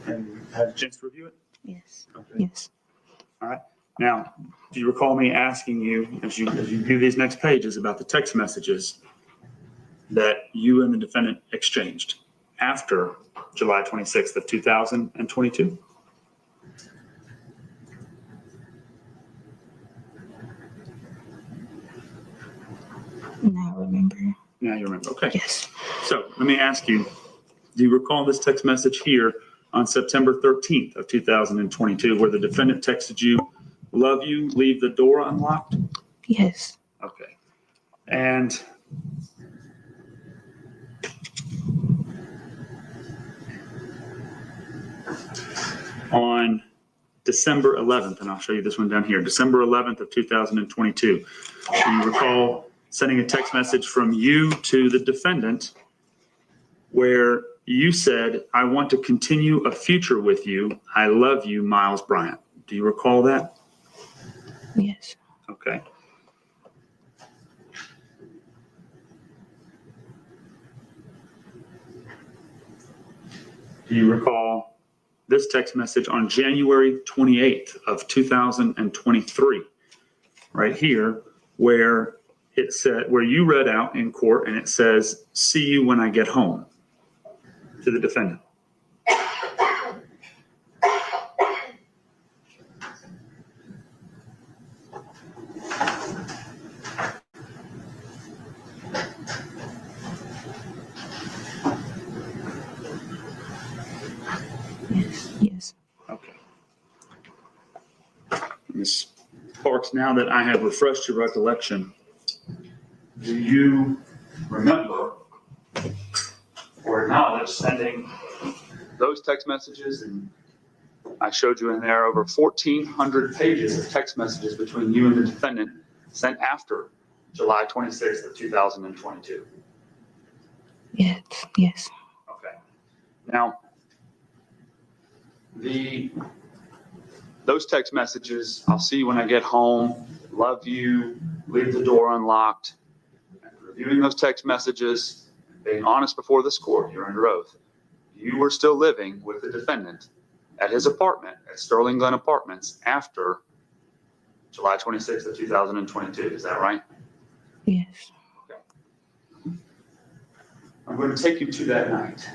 And you had a chance to review it? Yes. Okay. Yes. Now, do you recall me asking you, as you view these next pages, about the text messages that you and the defendant exchanged after July 26th of 2022? Now I remember. Now you remember. Okay. Yes. So let me ask you, do you recall this text message here on September 13th of 2022 where the defendant texted you, "Love you, leave the door unlocked"? Yes. Okay. And on December 11th, and I'll show you this one down here, December 11th of 2022, do you recall sending a text message from you to the defendant where you said, "I want to continue a future with you. I love you, Miles Bryant"? Do you recall that? Yes. Okay. Do you recall this text message on January 28th of 2023, right here, where it said, where you read out in court and it says, "See you when I get home," to the defendant? Yes. Yes. Okay. Ms. Parks, now that I have refreshed your recollection, do you remember or acknowledge sending those text messages? And I showed you in there over 1,400 pages of text messages between you and the defendant sent after July 26th of 2022. Yes. Yes. Okay. Now, those text messages, "I'll see you when I get home," "Love you," "Leave the door unlocked," and reviewing those text messages, being honest before this court, you're under oath, you were still living with the defendant at his apartment at Sterling Glen Apartments after July 26th of 2022. Is that right? Yes. I'm going to take you to that night.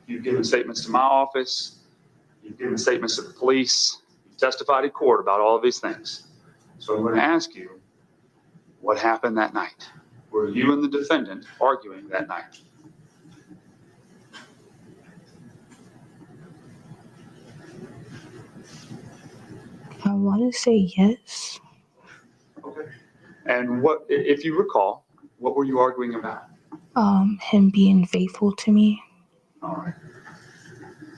You've given statements to my office. You've given statements to the police. You've testified in court about all of these things. So I'm going to ask you, what happened that night? Were you and the defendant arguing that night? I want to say yes. Okay. And what, if you recall, what were you arguing about? Him being faithful to me. All right.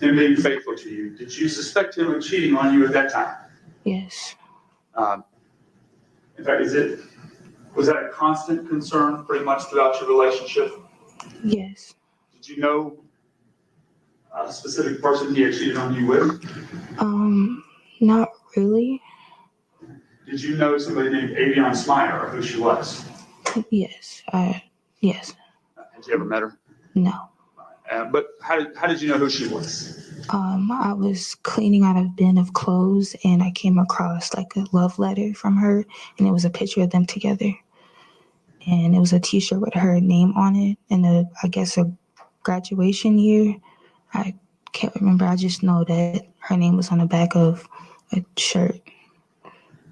Him being faithful to you. Did you suspect him of cheating on you at that time? Yes. In fact, was that a constant concern pretty much throughout your relationship? Yes. Did you know a specific person he had cheated on you with? Not really. Did you know somebody named Avion Smyer or who she was? Yes. Yes. Had you ever met her? No. But how did you know who she was? I was cleaning out a bin of clothes and I came across like a love letter from her, and it was a picture of them together. And it was a t-shirt with her name on it and I guess a graduation year. I can't remember. I just know that her name was on the back of a shirt.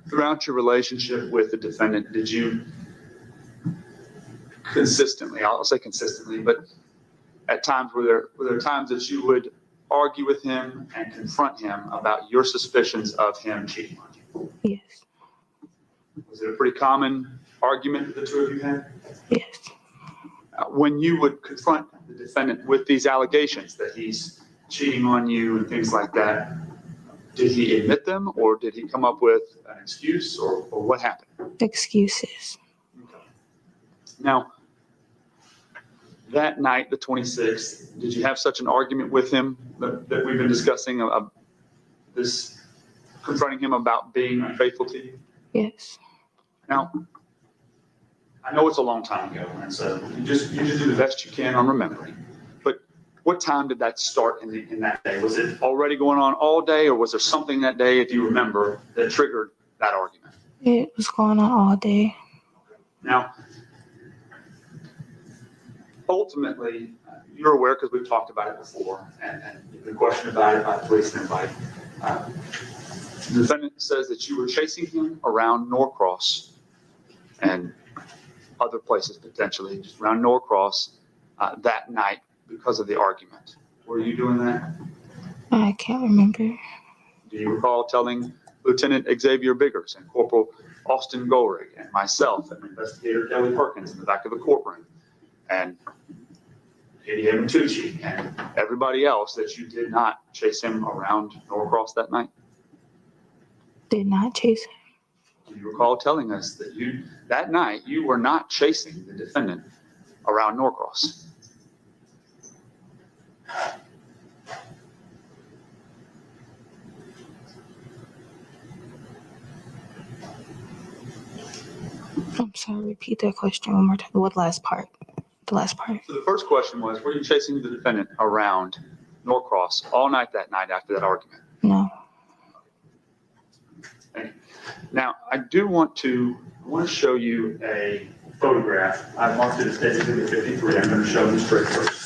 Throughout your relationship with the defendant, did you consistently, I'll say consistently, but at times were there times that you would argue with him and confront him about your suspicions of him cheating on you? Yes. Was it a pretty common argument that the two of you had? Yes. When you would confront the defendant with these allegations that he's cheating on you and things like that, did he admit them or did he come up with an excuse or what happened? Excuses. Okay. Now, that night, the 26th, did you have such an argument with him that we've been discussing this confronting him about being unfaithful to you? Yes. Now, I know it's a long time ago, and so you just do the best you can on remembering. But what time did that start in that day? Was it already going on all day, or was there something that day, if you remember, that triggered that argument? It was going on all day. Now, ultimately, you're aware because we've talked about it before, and you've been questioned about it by the police and everybody. The defendant says that you were chasing him around Norcross and other places potentially, just around Norcross that night because of the argument. Were you doing that? I can't remember. Do you recall telling Lieutenant Xavier Biggers and Corporal Austin Goldrick and myself and Investigator Kelly Perkins in the back of the courtroom and Eddie Tucci and everybody else that you did not chase him around Norcross that night? Did not chase him. Do you recall telling us that that night you were not chasing the defendant around Norcross? I'm sorry, repeat that question one more time. What last part? The last part. So the first question was, were you chasing the defendant around Norcross all night that night after that argument? No. Thank you. Now, I want to show you a photograph. I've marked it as State's Exhibit 53. I'm going to show them straight first.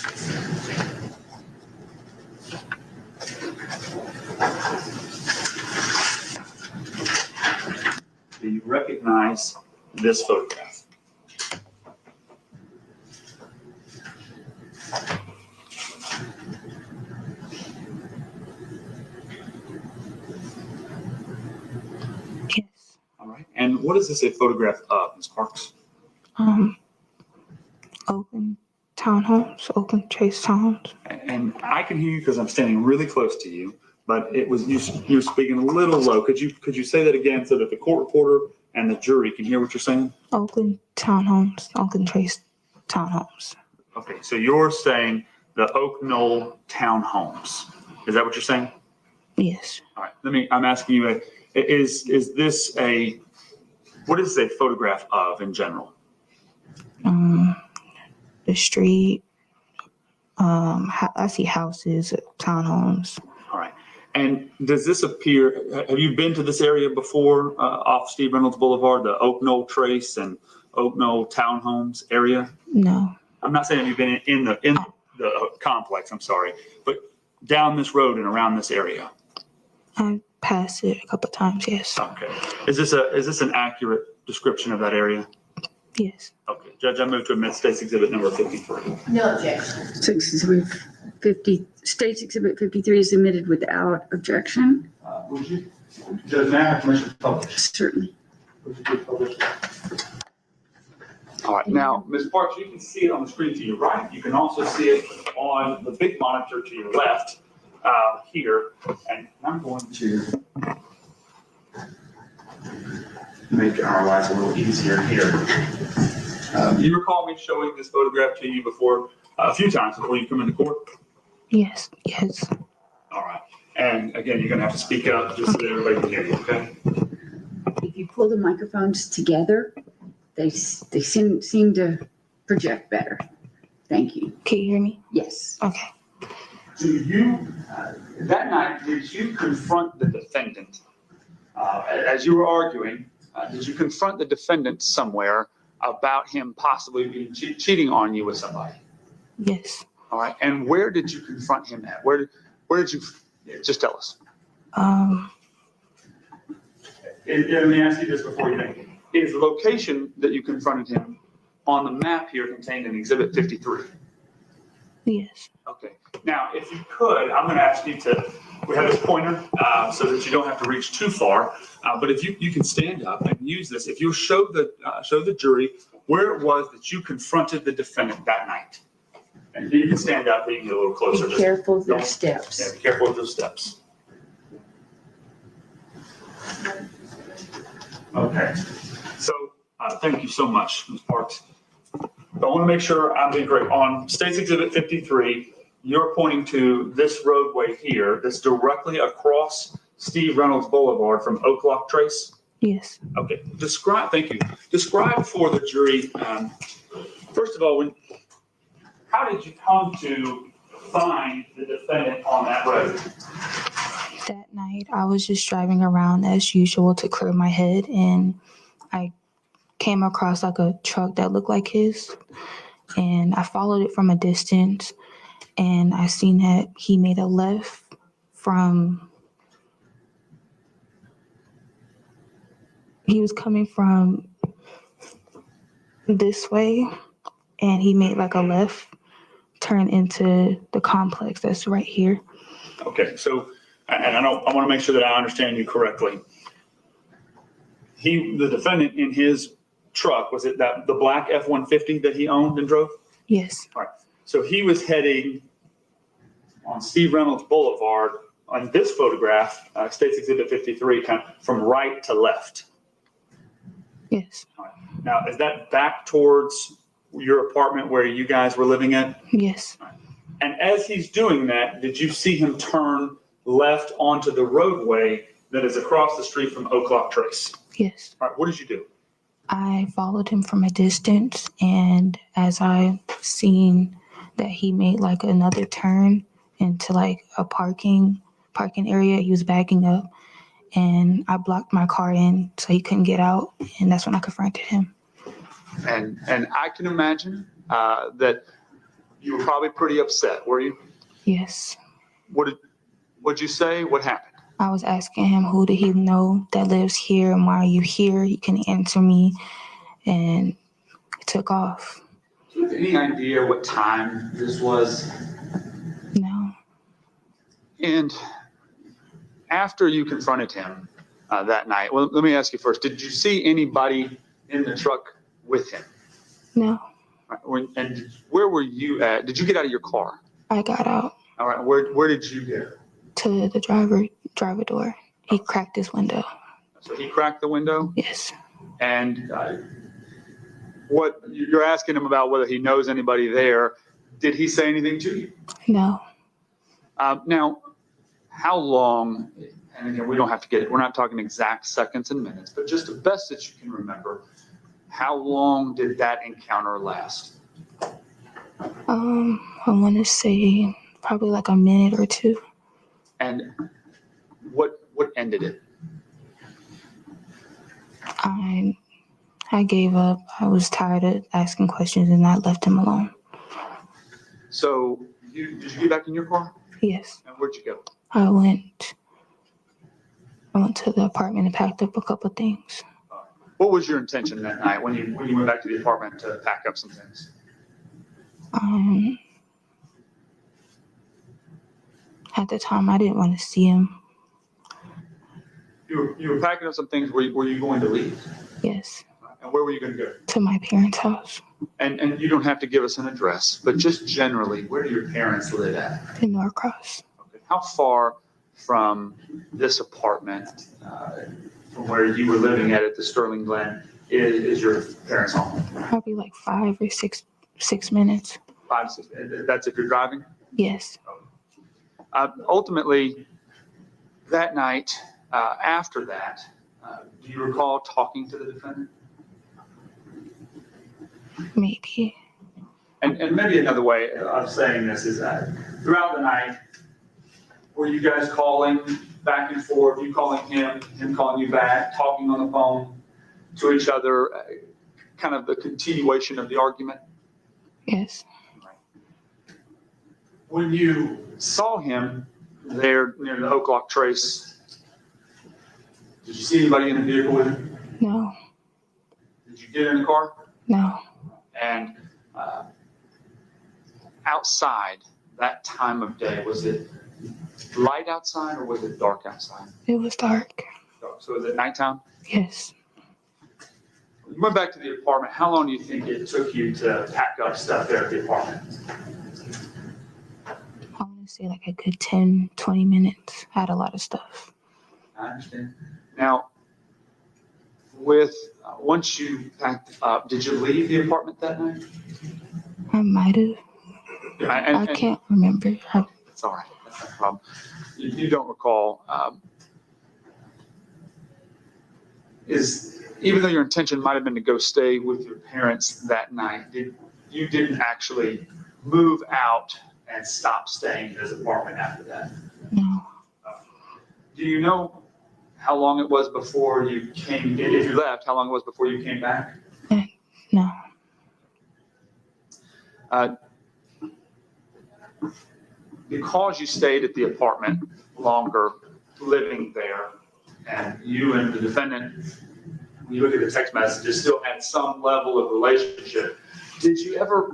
Do you recognize this photograph? Yes. All right. And what is this a photograph of, Ms. Parks? Oakland townhomes, Oakland Trace townhomes. And I can hear you because I'm standing really close to you, but it was you're speaking a little low. Could you say that again so that the court reporter and the jury can hear what you're saying? Oakland townhomes, Oakland Trace townhomes. Okay, so you're saying the Oak Knoll townhomes. Is that what you're saying? Yes. All right. I'm asking you, is this what is a photograph of in general? The street. I see houses, townhomes. All right. And does this appear, have you been to this area before off Steve Reynolds Boulevard, the Oak Knoll Trace and Oak Knoll townhomes area? No. I'm not saying you've been in the complex, I'm sorry, but down this road and around this area. I passed it a couple of times, yes. Okay. Is this an accurate description of that area? Yes. Okay. Judge, I move to admit State's Exhibit number 53. No objection. State's Exhibit 53 is admitted without objection. Would you, Judge, may I have permission to publish? Certainly. Would you please publish? All right. Now, Ms. Parks, you can see it on the screen to your right. You can also see it on the big monitor to your left here. And I'm going to make our lives a little easier here. You recall me showing this photograph to you before, a few times before you come into court? Yes. All right. And again, you're going to have to speak up just so that everybody can hear you, okay? If you pull the microphones together, they seem to project better. Thank you. Can you hear me? Yes. Okay. So that night, did you confront the defendant? As you were arguing, did you confront the defendant somewhere about him possibly being cheating on you with somebody? Yes. All right. And where did you confront him at? Where did you, just tell us. Let me ask you this before you think. Is the location that you confronted him on the map here contained in Exhibit 53? Yes. Okay. Now, if you could, I'm going to ask you to, we have this pointer so that you don't have to reach too far. But if you can stand up and use this, if you'll show the jury where it was that you confronted the defendant that night. And you can stand up, you can get a little closer. Be careful of your Yeah, steps. be careful of those steps. Okay. So thank you so much, Ms. Parks. I want to make sure I'm being correct. On State's Exhibit 53, you're pointing to this roadway here that's directly across Steve Reynolds Boulevard from Oak Lock Trace? Yes. Okay. Thank you. Describe for the jury, first of all, how did you come to find the defendant on that road? That night, I was just driving around as usual to clear my head, and I came across like a truck that looked like his, and I followed it from a distance, and I seen that he made a left from, he was coming from this way, and he made like a left turn into the complex that's right here. Okay. So, and I want to make sure that I understand you correctly. The defendant in his truck, was it the black F-150 that he owned and drove? Yes. All right. So he was heading on Steve Reynolds Boulevard on this photograph, State's Exhibit 53, kind of from right to left. Yes. All right. Now, is that back towards your apartment where you guys were living at? Yes. All right. And as he's doing that, did you see him turn left onto the roadway that is across the street from Oak Lock Trace? Yes. All right. What did you do? I followed him from a distance, and as I seen that he made like another turn into like a parking area, he was backing up, and I blocked my car in so he couldn't get out, and that's when I confronted him. And I can imagine that you were probably pretty upset, were you? Yes. What'd you say? What happened? I was asking him, who did he know that lives here, and why are you here? He couldn't answer me, and he took off. Do you have any idea what time this was? No. And after you confronted him that night, well, let me ask you first, did you see anybody in the truck with him? No. And where were you at? Did you get out of your car? I got out. All right. Where did you get? To the driver door. He cracked his window. So he cracked the window? Yes. And what you're asking him about whether he knows anybody there, did he say anything to you? No. Now, how long, and again, we don't have to get it, we're not talking exact seconds and minutes, but just the best that you can remember, how long did that encounter last? I want to say probably like a minute or two. And what ended it? I gave up. I was tired of asking questions, and I left him alone. So did you get back in your car? Yes. And where'd you go? I went to the apartment and packed up a couple things. What was your intention that night when you went back to the apartment to pack up some things? At the time, I didn't want to see him. You were packing up some things. Were you going to leave? Yes. And where were you going to go? To my parents' house. And you don't have to give us an address, but just generally, where do your parents live at? In Norcross. Okay. How far from this apartment from where you were living at the Sterling Glen is your parents' home? Probably like 5 or 6 minutes. 5 to 6, that's if you're driving? Yes. Ultimately, that night, after that, do you recall talking to the defendant? Maybe. And maybe another way of saying this is that throughout the night, were you guys calling back and forth, you calling him calling you back, talking on the phone to each other, kind of the continuation of the argument? Yes. When you saw him there near the Oak Lock Trace, did you see anybody in the vehicle with him? No. Did you get in the car? No. And outside that time of day, was it light outside or was it dark outside? It was dark. Dark. So was it nighttime? Yes. When you went back to the apartment, how long do you think it took you to pack up stuff there at the apartment? I want to say like a good 10, 20 minutes. I had a lot of stuff. I understand. Now, once you packed up, did you leave the apartment that night? I might have. I And can't remember. it's all right. That's no problem. You don't recall. Even though your intention might have been to go stay with your parents that night, you didn't actually move out and stop staying in his apartment after that? No. Do you know how long it was before you came, if you left, how long it was before you came back? No. Because you stayed at the apartment longer, living there, and you and the defendant, when you look at the text messages, still had some level of relationship, did you ever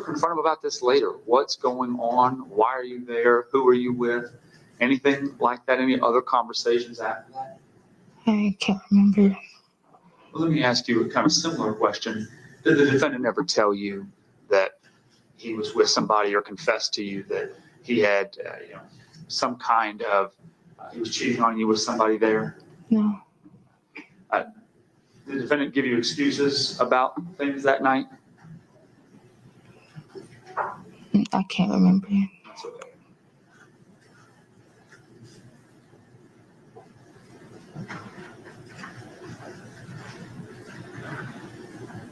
confront him about this later? What's going on? Why are you there? Who are you with? Anything like that? Any other conversations after that? I can't remember. Well, let me ask you a kind of similar question. Did the defendant ever tell you that he was with somebody or confess to you that he had, some kind of, he was cheating on you with somebody there? No. Did the defendant give you excuses about things that night? I can't remember. That's okay.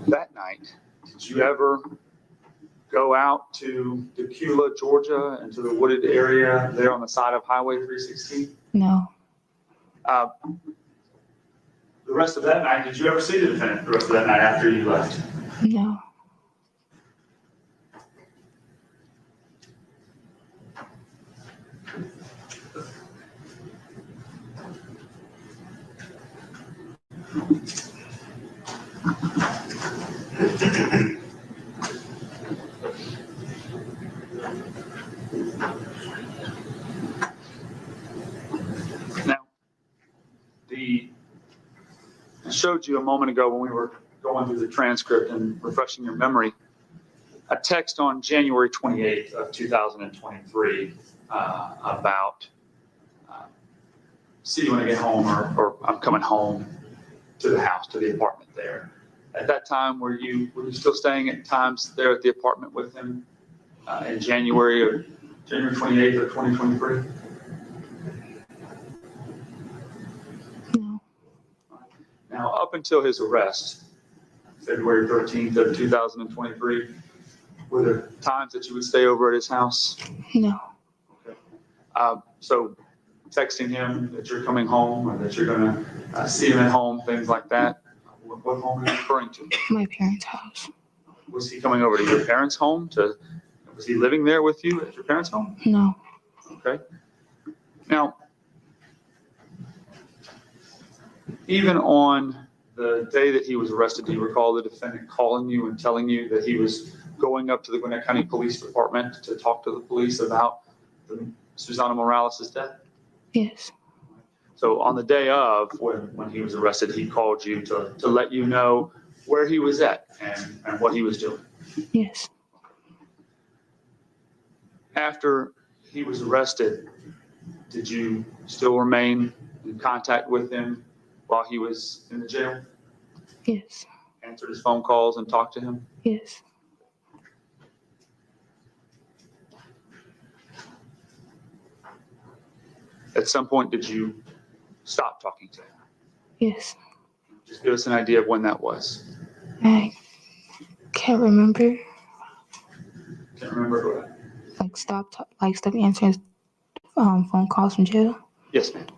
That night, did you ever go out to Decula, Georgia, into the wooded area there on the side of Highway 316? No. The rest of that night, did you ever see the defendant the rest of that night after you left? No. Now, I showed you a moment ago when we were going through the transcript and refreshing your memory, a text on January 28th of 2023 about see you when I get home, or I'm coming home to the house, to the apartment there. At that time, were you still staying at times there at the apartment with him in January 28th of 2023? No. Now, up until his arrest, February 13th of 2023, were there times that you would stay over at his house? No. Okay. So texting him that you're coming home or that you're going to see him at home, things like that, what home are you referring to? My parents' house. Was he coming over to your parents' home? Was he living there with you at your parents' home? No. Okay. Now, even on the day that he was arrested, do you recall the defendant calling you and telling you that he was going up to the Gwinnett County Police Department to talk to the police about Susana Morales' death? Yes. So on the day of when he was arrested, he called you to let you know where he was at and what he was doing. Yes. After he was arrested, did you still remain in contact with him while he was in the jail? Yes. Answered his phone calls and talked to him? Yes. At some point, did you stop talking to him? Yes. Just give us an idea of when that was. I can't remember. Can't remember. Stop answering his, phone calls from jail. Yes, ma'am.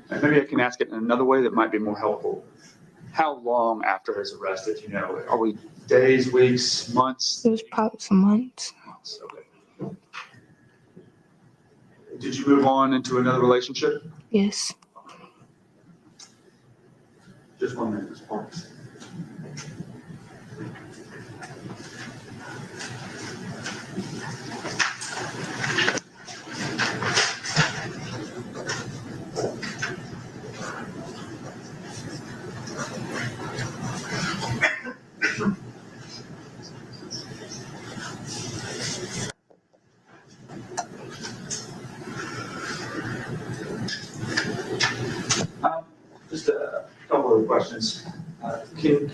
And maybe I can ask it in another way that might be more helpful. How long after his arrest did you know? Are we days, weeks, months? It was probably some months. Months, okay. Did you move on into another relationship? Yes. Just 1 minute, Ms. Parks. Just a couple of questions. Do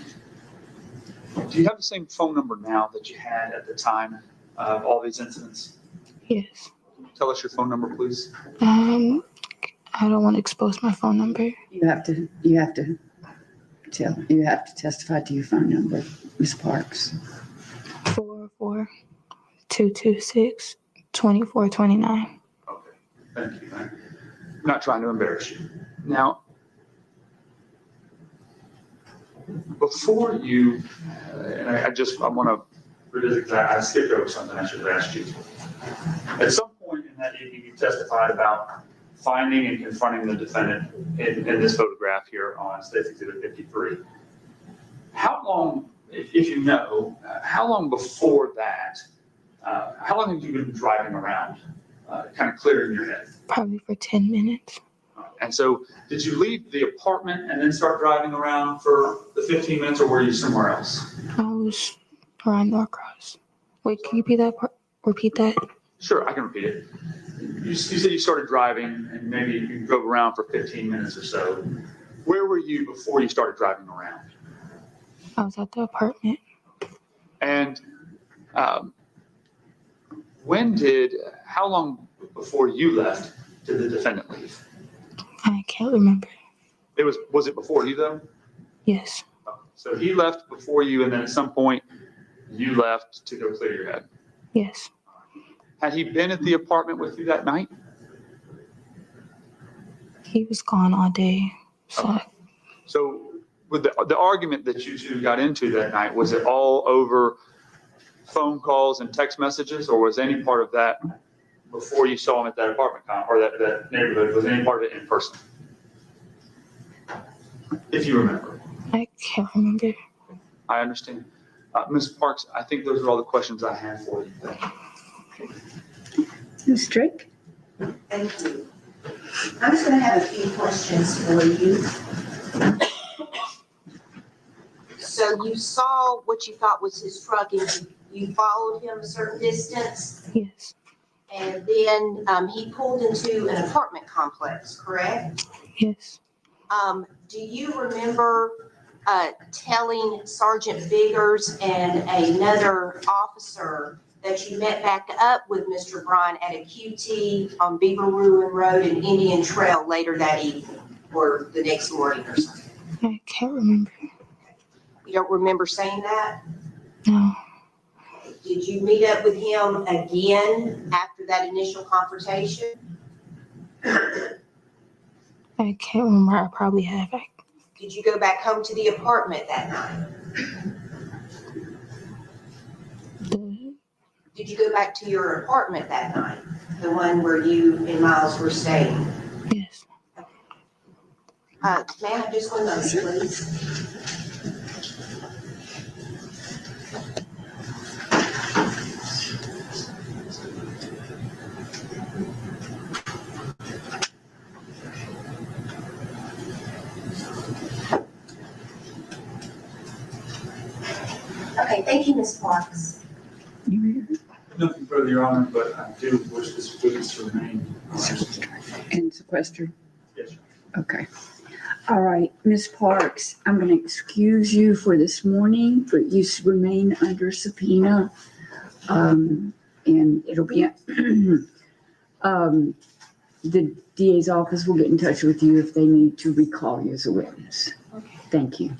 you have the same phone number now that you had at the time of all these incidents? Yes. Can you tell us your phone number, please? I don't want to expose my phone number. You have to testify to your phone number, Ms. Parks. 404-226-2429. Okay, thank you. I'm not trying to embarrass you. Now, before you, and I want to revisit that. I skipped over something I should have asked you. At some point in that evening, you testified about finding and confronting the defendant in this photograph here on State's Exhibit 53. How long, if you know, how long before that, how long have you been driving around, kind of clearing your head? Probably for 10 minutes. And so did you leave the apartment and then start driving around for the 15 minutes, or were you somewhere else? I was around Norcross. Wait, can you repeat that? Sure, I can repeat it. You said you started driving and maybe you drove around for 15 minutes or so. Where were you before you started driving around? I was at the apartment. And how long before you left did the defendant leave? I can't remember. Was it before you though? Yes. So he left before you, and then at some point you left to go clear your head. Yes. Had he been at the apartment with you that night? He was gone all day. So Okay. So with the argument that you two got into that night, was it all over phone calls and text messages, or was any part of that before you saw him at that apartment or that neighborhood? Was any part of it in person? If you remember. I can't remember. I understand. Ms. Parks, I think those are all the questions I have for you. Thank you. Ms. Drake? Thank you. I'm just going to have a few questions for you. So you saw what you thought was his truck and you followed him a certain distance, Yes. and then he pulled into an apartment complex, correct? Yes. Do you remember telling Sergeant Biggers and another officer that you met back up with Mr. Bryant at a QT on Beaver Ruin Road and Indian Trail later that evening or the next morning or something? I can't remember. You don't remember saying that? No. Did you meet up with him again after that initial confrontation? I can't remember. I probably have. Did you go back home to the apartment that night? Did you go back to your apartment that night? The one where you and Miles were staying? Yes. May I have just one moment, please? Okay, thank you, Ms. Parks. Nothing further, Your Honor, but I do wish this witness to remain. And sequestered? Yes, sir. Okay. All right, Ms. Parks, I'm going to excuse you for this morning, but you remain under subpoena. And it'll be, the DA's office will get in touch with you if they need to recall you as a witness. Thank you.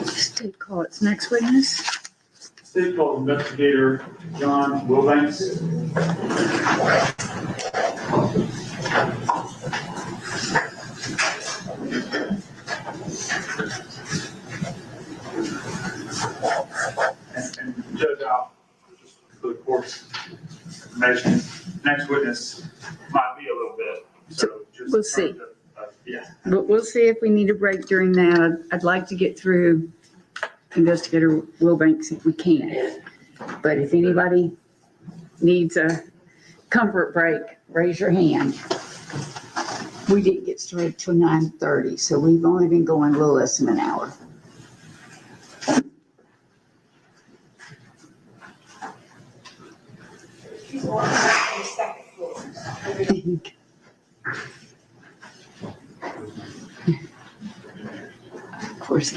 State call its next witness. State called Investigator John Willbanks. And Judge, just for the court's information, next witness might be a little bit, so just. We'll see. Yeah. But we'll see if we need a break during that. I'd like to get through Investigator Willbanks if we can. But if anybody needs a comfort break, raise your hand. We didn't get started till 9:30, so we've only been going a little less than an hour. She's walking up on the second floor. Of course.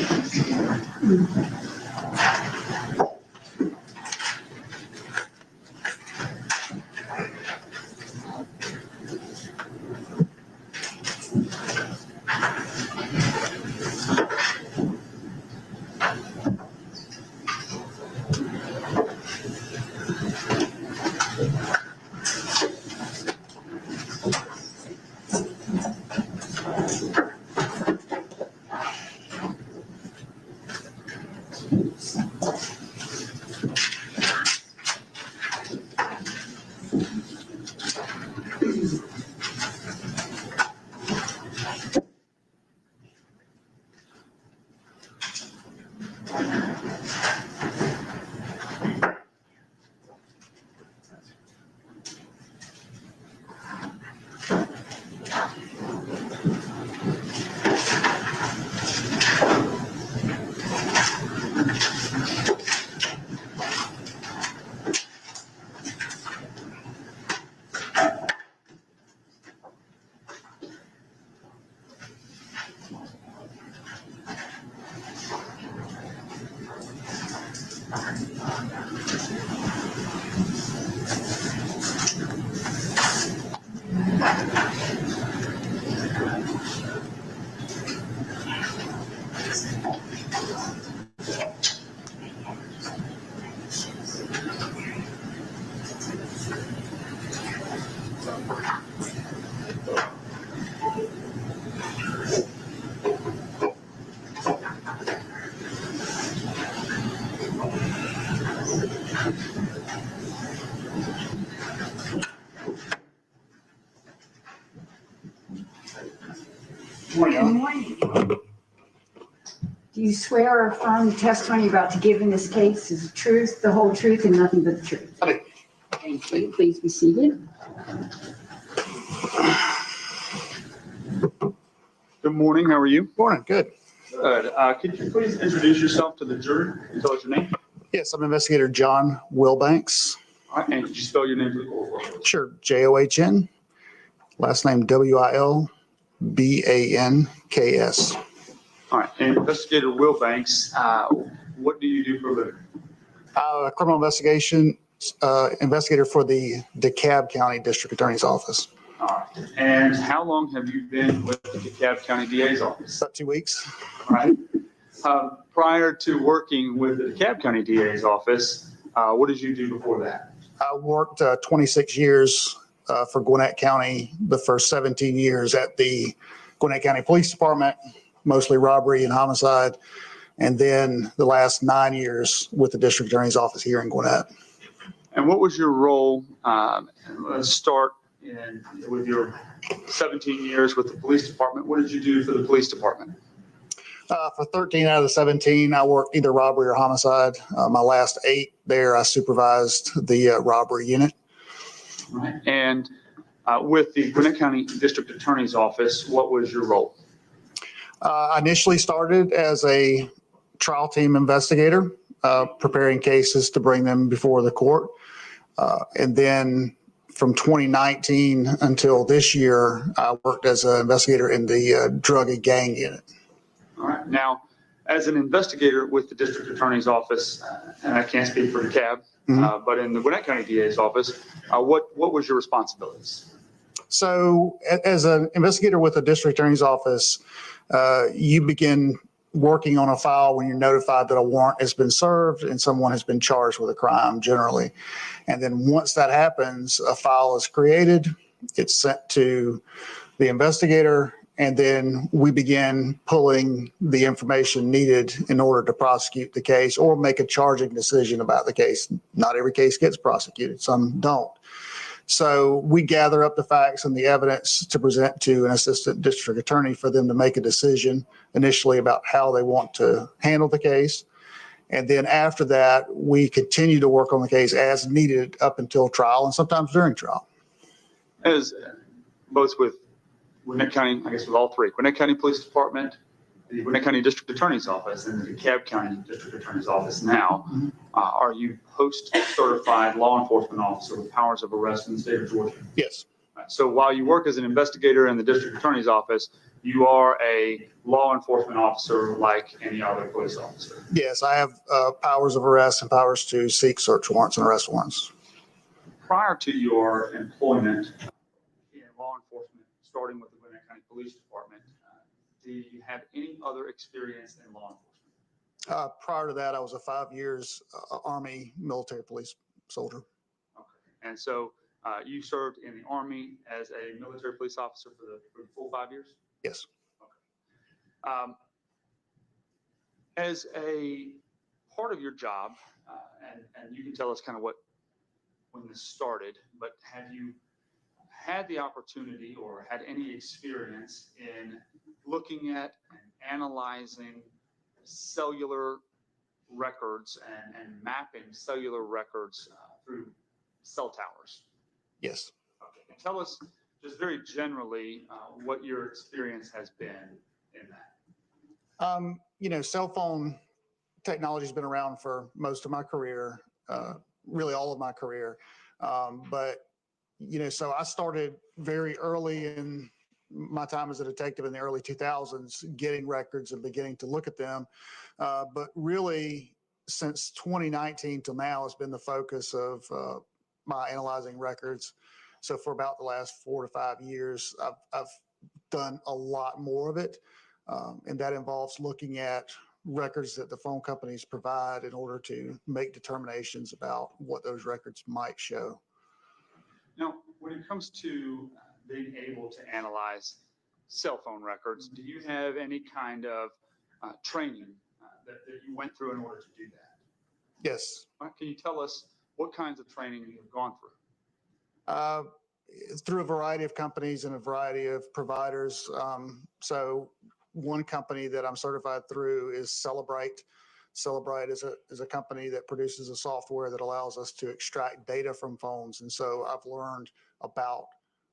Good morning. Do you swear or affirm the testimony you're about to give in this case is the truth, the whole truth, and nothing but the truth? I do. Thank you. Please be seated. Good morning, how are you? Morning, good. Good. Could you please introduce yourself to the jury and tell us your name? Yes, I'm Investigator John Willbanks. All right, and could you spell your name for the court? Sure, John. Last name Wilbanks. All right, and Investigator Willbanks, what do you do for a living? Criminal investigation investigator for the DeKalb County District Attorney's Office. All right, and how long have you been with the DeKalb County DA's office? About 2 weeks. All right. Prior to working with the DeKalb County DA's office, what did you do before that? I worked 26 years for Gwinnett County, the first 17 years at the Gwinnett County Police Department, mostly robbery and homicide, and then the last 9 years with the District Attorney's Office here in Gwinnett. And what was your role, let's start with your 17 years with the police department. What did you do for the police department? For 13 out of the 17, I worked either robbery or homicide. My last 8 there, I supervised the robbery unit. Right. And with the Gwinnett County District Attorney's Office, what was your role? I initially started as a trial team investigator, preparing cases to bring them before the court. And then from 2019 until this year, I worked as an investigator in the drug and gang unit. All right. Now, as an investigator with the district attorney's office, and I can't speak for the CAB, but in the Gwinnett County DA's office, what was your responsibilities? So as an investigator with the district attorney's office, you begin working on a file when you're notified that a warrant has been served and someone has been charged with a crime generally. And then once that happens, a file is created, it's sent to the investigator, and then we begin pulling the information needed in order to prosecute the case or make a charging decision about the case. Not every case gets prosecuted, some don't. So we gather up the facts and the evidence to present to an assistant district attorney for them to make a decision initially about how they want to handle the case. And then after that, we continue to work on the case as needed up until trial and sometimes during trial. As both with Gwinnett County, I guess with all three, Gwinnett County Police Department, the Gwinnett County District Attorney's Office, and the DeKalb County District Attorney's Office now, are you post-certified law enforcement officer with powers of arrest in the state of Georgia? Yes. So while you work as an investigator in the District Attorney's Office, you are a law enforcement officer like any other police officer? Yes, I have powers of arrest and powers to seek search warrants and arrest warrants. Prior to your employment in law enforcement, starting with the Gwinnett County Police Department, do you have any other experience in law enforcement? Prior to that, I was a 5 years Army military police soldier. Okay. And so you served in the Army as a military police officer for the full 5 years? Yes. Okay. As a part of your job, and you can tell us kind of when this started, but have you had the opportunity or had any experience in looking at and analyzing cellular records and mapping cellular records through cell towers? Yes. Okay. And tell us just very generally what your experience has been in that. Cell phone technology has been around for most of my career, really all of my career. So I started very early in my time as a detective in the early 2000s, getting records and beginning to look at them. But really, since 2019 till now has been the focus of my analyzing records. So for about the last 4 to 5 years, I've done a lot more of it. And that involves looking at records that the phone companies provide in order to make determinations about what those records might show. Now, when it comes to being able to analyze cell phone records, do you have any kind of training that you went through in order to do that? Yes. Can you tell us what kinds of training you have gone through? Through a variety of companies and a variety of providers. So one company that I'm certified through is Celebrite. Celebrite is a company that produces a software that allows us to extract data from phones. And so I've learned about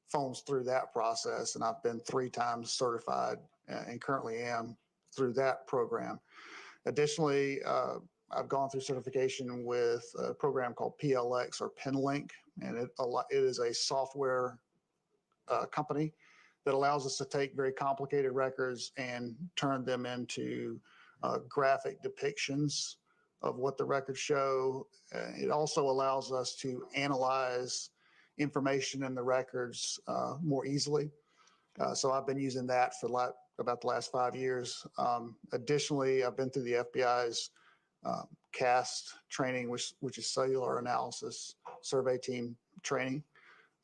phones through that process, and I've been 3 times certified and currently am through that program. Additionally, I've gone through certification with a program called PLX or PinLink, and it is a software company that allows us to take very complicated records and turn them into graphic depictions of what the records show. It also allows us to analyze information in the records more easily. So I've been using that for about the last 5 years. Additionally, I've been through the FBI's CAST training, which is cellular analysis survey team training.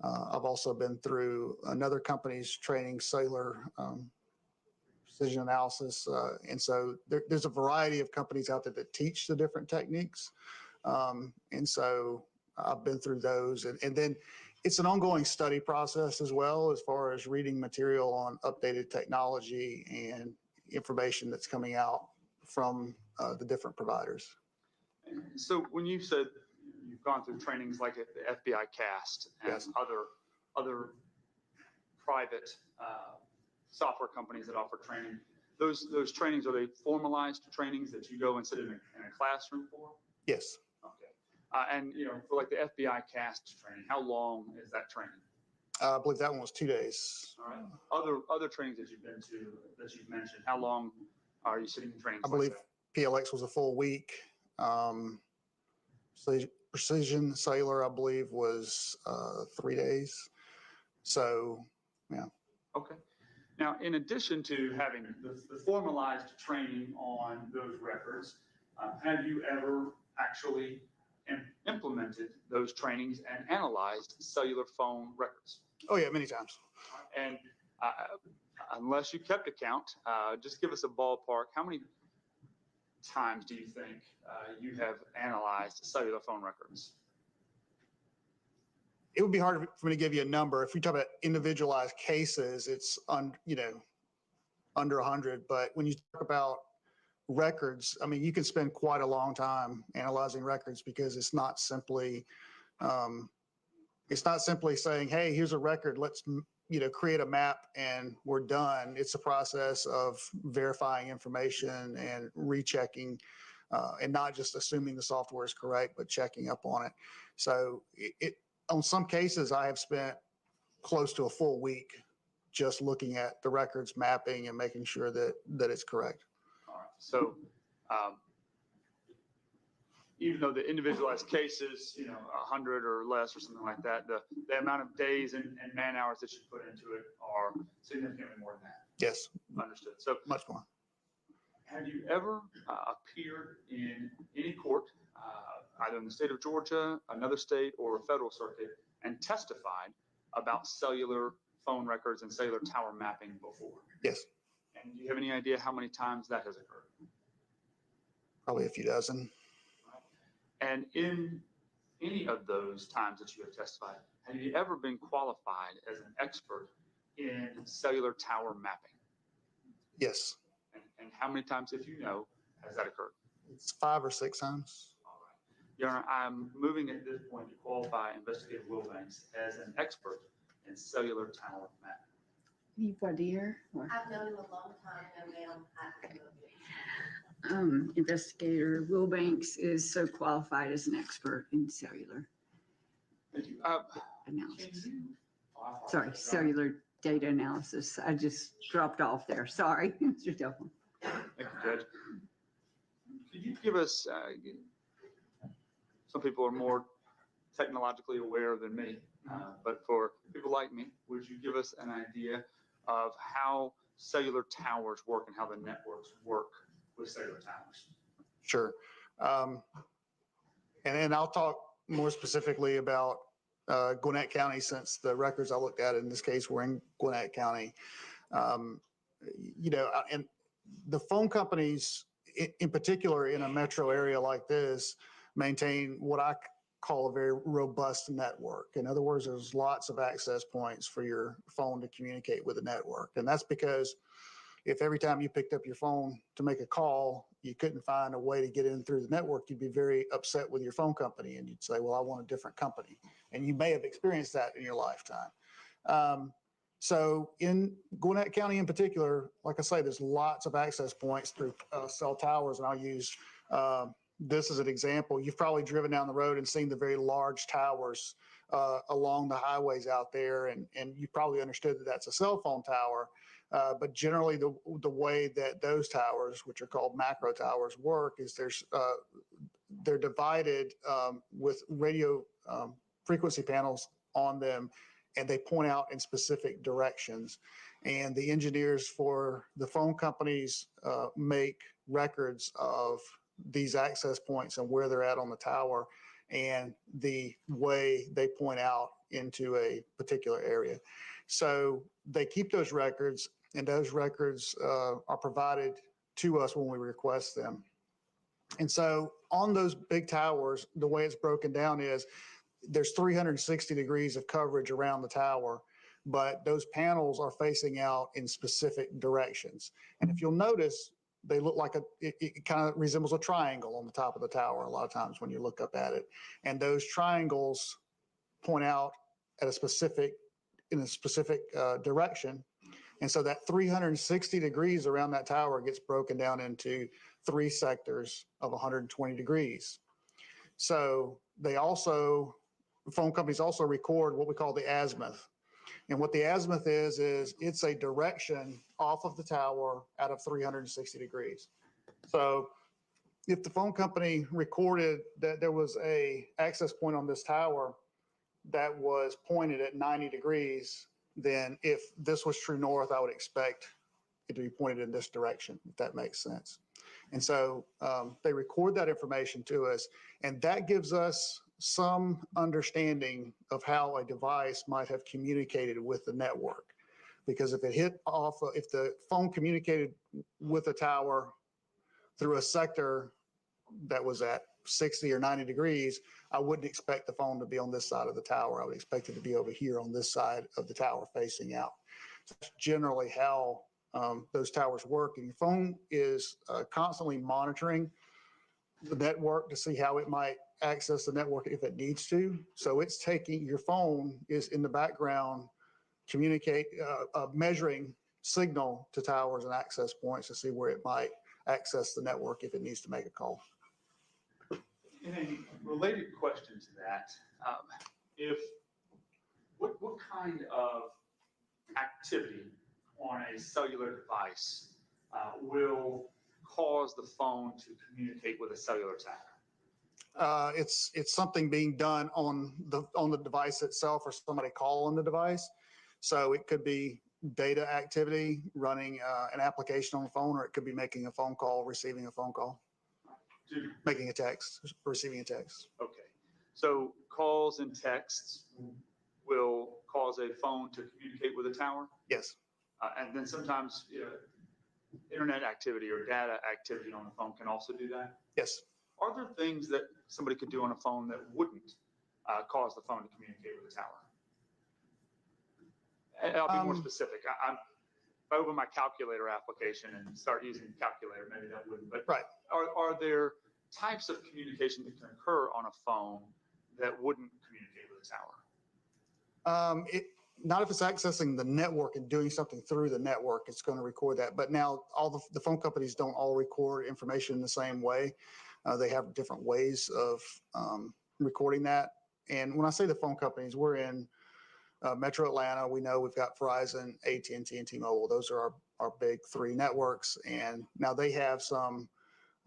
I've also been through another company's training, cellular precision analysis. And so there's a variety of companies out there that teach the different techniques. And so I've been through those. And then it's an ongoing study process as well, as far as reading material on updated technology and information that's coming out from the different providers. So when you said you've gone through trainings like at the FBI CAST and Yes. other private software companies that offer training, Those trainings, are they formalized trainings that you go and sit in a classroom for? Yes. Okay. And, for like the FBI CAST training, how long is that training? I believe that one was 2 days. All right. Other trainings that you've been to, that you've mentioned, how long are you sitting in trainings? I believe PLX was a full week. Precision Cellular, I believe, was 3 days. So, yeah. Okay. Now, in addition to having the formalized training on those records, have you ever actually implemented those trainings and analyzed cellular phone records? Oh, yeah, many times. And unless you kept a count, just give us a ballpark. How many times do you think you have analyzed cellular phone records? It would be hard for me to give you a number. If you talk about individualized cases, it's under 100. But when you talk about records, I mean, you can spend quite a long time analyzing records because it's not simply saying, hey, here's a record, let's create a map and we're done. It's a process of verifying information and rechecking, and not just assuming the software is correct, but checking up on it. So on some cases, I have spent close to a full week just looking at the records, mapping, and making sure that it's correct. All right. So even though the individualized cases, 100 or less or something like that, the amount of days and man hours that you put into it are significantly more than that. Yes. Understood. So Much more. have you ever appeared in any court, either in the state of Georgia, another state, or a federal circuit, and testified about cellular phone records and cellular tower mapping before? Yes. And do you have any idea how many times that has occurred? Probably a few dozen. And in any of those times that you have testified, have you ever been qualified as an expert in cellular tower mapping? Yes. And how many times, if you know, has that occurred? It's 5 or 6 times. All right. Your Honor, I'm moving at this point to qualify Investigative Willbanks as an expert in cellular tower mapping. Any voir dire? I've known him a long time, no ma'am, I don't know. Investigator Willbanks is so qualified as an expert in cellular Thank you. analysis. Sorry, cellular data analysis. I just dropped off there. Sorry, Mr. Dublin. Thank you, Judge. Could you give us, some people are more technologically aware than me, but for people like me, would you give us an idea of how cellular towers work and how the networks work with cellular towers? Sure. And I'll talk more specifically about Gwinnett County, since the records I looked at in this case were in Gwinnett County. And the phone companies in particular in a metro area like this maintain what I call a very robust network. In other words, there's lots of access points for your phone to communicate with the network. And that's because if every time you picked up your phone to make a call, you couldn't find a way to get in through the network, you'd be very upset with your phone company and you'd say, well, I want a different company. And you may have experienced that in your lifetime. So in Gwinnett County in particular, like I say, there's lots of access points through cell towers. And I'll use this as an example. You've probably driven down the road and seen the very large towers along the highways out there. And you probably understood that that's a cell phone tower. But generally the way that those towers, which are called macro towers, work is they're divided with radio frequency panels on them, and they point out in specific directions. And the engineers for the phone companies make records of these access points and where they're at on the tower and the way they point out into a particular area. So they keep those records, and those records are provided to us when we request them. And so on those big towers, the way it's broken down is there's 360 degrees of coverage around the tower, but those panels are facing out in specific directions. And if you'll notice, they look like it kind of resembles a triangle on the top of the tower a lot of times when you look up at it. And those triangles point out at in a specific direction. And so that 360 degrees around that tower gets broken down into 3 sectors of 120 degrees. So phone companies also record what we call the azimuth. And what the azimuth is it's a direction off of the tower out of 360 degrees. So if the phone company recorded that there was a access point on this tower that was pointed at 90 degrees, then if this was true north, I would expect it to be pointed in this direction, if that makes sense. And so they record that information to us, and that gives us some understanding of how a device might have communicated with the network. Because if the phone communicated with a tower through a sector that was at 60 or 90 degrees, I wouldn't expect the phone to be on this side of the tower. I would expect it to be over here on this side of the tower facing out. So that's generally how those towers work. And your phone is constantly monitoring the network to see how it might access the network if it needs to. So your phone is in the background measuring signal to towers and access points to see where it might access the network if it needs to make a call. In a related question to that, what kind of activity on a cellular device will cause the phone to communicate with a cellular tower? It's something being done on the device itself, or somebody calling the device. So it could be data activity, running an application on the phone, or it could be making a phone call, receiving a phone call, making a text, receiving a text. Okay, so calls and texts will cause a phone to communicate with a tower? Yes. And then sometimes internet activity or data activity on the phone can also do that? Yes. Are there things that somebody could do on a phone that wouldn't cause the phone to communicate with a tower? And I'll be more specific. If I open my calculator application and start using the calculator, maybe that wouldn't. But right. Are there types of communication that can occur on a phone that wouldn't communicate with a tower? Not if it's accessing the network and doing something through the network, it's going to record that. But now all the phone companies don't all record information in the same way. They have different ways of recording that. And when I say the phone companies, we're in Metro Atlanta. We know we've got Verizon, AT&T, and T-Mobile. Those are our big 3 networks. And now they have some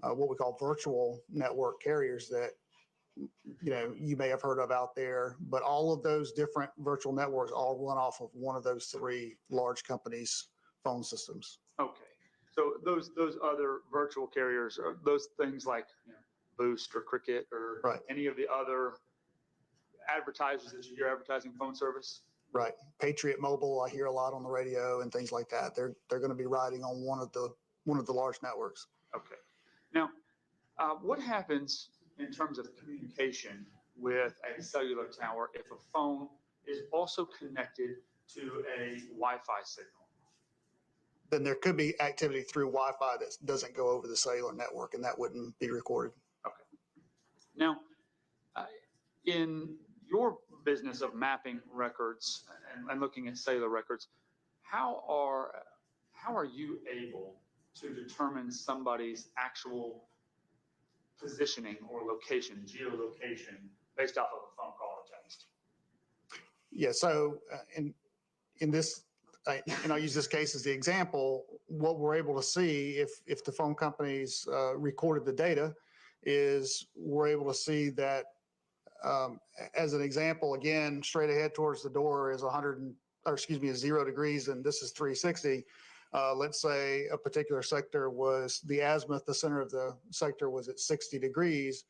what we call virtual network carriers that you may have heard of out there, but all of those different virtual networks all run off of one of those 3 large companies' phone systems. Okay, so those other virtual carriers are those things like Boost or Cricket or right. Any of the other advertisers that you hear advertising phone service? Right. Patriot Mobile, I hear a lot on the radio and things like that. They're going to be riding on one of the large networks. Okay. Now, what happens in terms of communication with a cellular tower if a phone is also connected to a Wi-Fi signal? Then there could be activity through Wi-Fi that doesn't go over the cellular network, and that wouldn't be recorded. Okay. Now, in your business of mapping records and looking at cellular records, how are you able to determine somebody's actual positioning or location, geolocation, based off of a phone call or text? Yeah. So in this, and I'll use this case as the example, what we're able to see if the phone companies recorded the data is we're able to see that, as an example, again, straight ahead towards the door is 0 degrees, and this is 360. Let's say a particular sector was the azimuth, the center of the sector was at 60 degrees,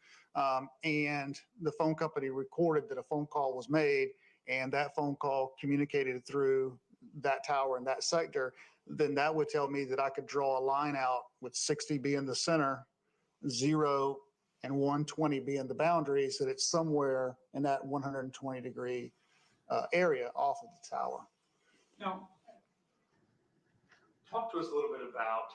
and the phone company recorded that a phone call was made, and that phone call communicated through that tower in that sector, then that would tell me that I could draw a line out with 60 being the center, 0 and 120 being the boundaries, that it's somewhere in that 120 degree area off of the tower. Now, talk to us a little bit about,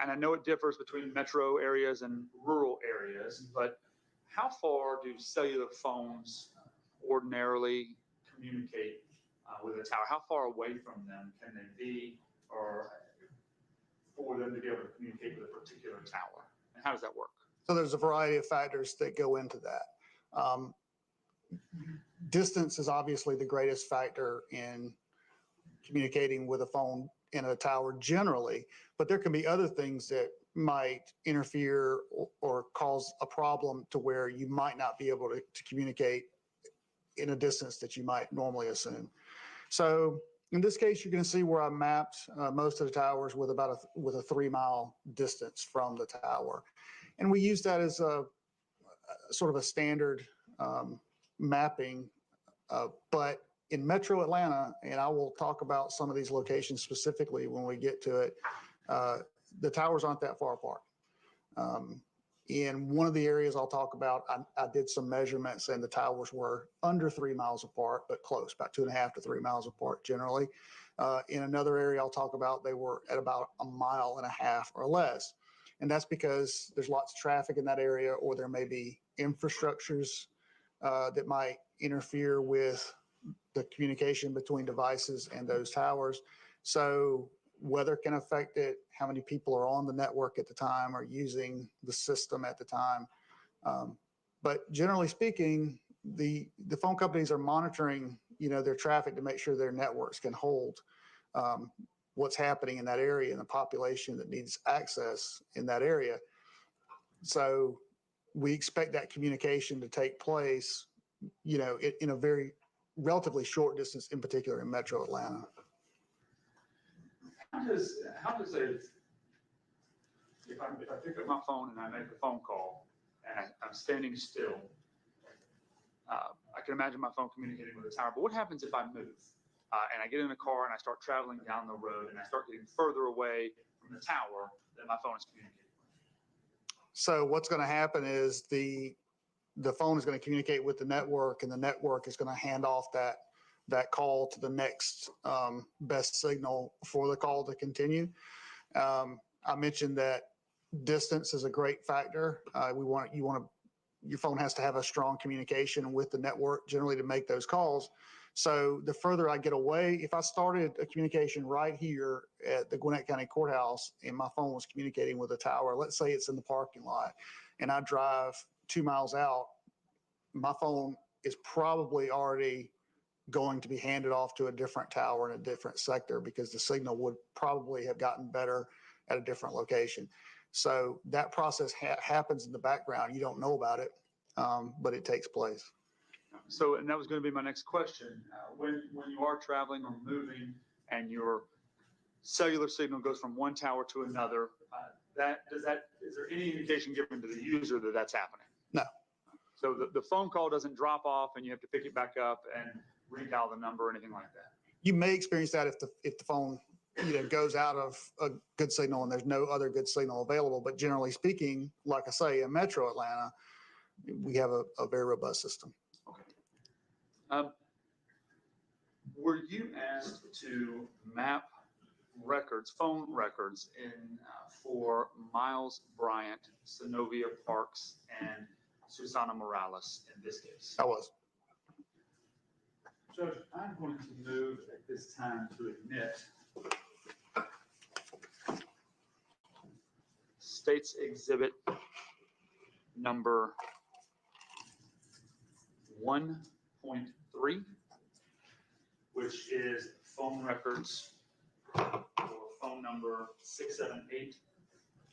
and I know it differs between metro areas and rural areas, but how far do cellular phones ordinarily communicate with a tower? How far away from them can they be, or for them to be able to communicate with a particular tower? And how does that work? So there's a variety of factors that go into that. Distance is obviously the greatest factor in communicating with a phone in a tower generally, but there can be other things that might interfere or cause a problem to where you might not be able to communicate in a distance that you might normally assume. So in this case, you're going to see where I mapped most of the towers with with a 3-mile distance from the tower. And we use that as a sort of a standard mapping, but in Metro Atlanta, and I will talk about some of these locations specifically when we get to it, the towers aren't that far apart. In one of the areas I'll talk about, I did some measurements and the towers were under 3 miles apart, but close, about 2.5 to 3 miles apart generally. In another area I'll talk about, they were at about 1.5 miles or less. And that's because there's lots of traffic in that area, or there may be infrastructures that might interfere with the communication between devices and those towers. So weather can affect it, how many people are on the network at the time or using the system at the time. But generally speaking, the phone companies are monitoring, their traffic to make sure their networks can hold what's happening in that area and the population that needs access in that area. So we expect that communication to take place, in a very relatively short distance, in particular in Metro Atlanta. How does if I pick up my phone and I make a phone call and I'm standing still, I can imagine my phone communicating with a tower, but what happens if I move and I get in a car and I start traveling down the road and I start getting further away from the tower that my phone is communicating with? So what's going to happen is the phone is going to communicate with the network, and the network is going to hand off that call to the next best signal for the call to continue. I mentioned that distance is a great factor. Your phone has to have a strong communication with the network generally to make those calls. So the further I get away, if I started a communication right here at the Gwinnett County Courthouse and my phone was communicating with a tower, let's say it's in the parking lot, and I drive 2 miles out, my phone is probably already going to be handed off to a different tower in a different sector because the signal would probably have gotten better at a different location. So that process happens in the background. You don't know about it, but it takes place. So, and that was going to be my next question. When you are traveling or moving and your cellular signal goes from one tower to another, is there any indication given to the user that that's happening? No. So the phone call doesn't drop off and you have to pick it back up and redial the number or anything like that? You may experience that if the phone goes out of a good signal and there's no other good signal available. But generally speaking, like I say, in Metro Atlanta, we have a very robust system. Okay. Were you asked to map phone records for Miles Bryant, Senovia Parks, and Susana Morales in this case? I was. Judge, I'm going to move at this time to admit State's Exhibit number 1.3, which is phone records for phone number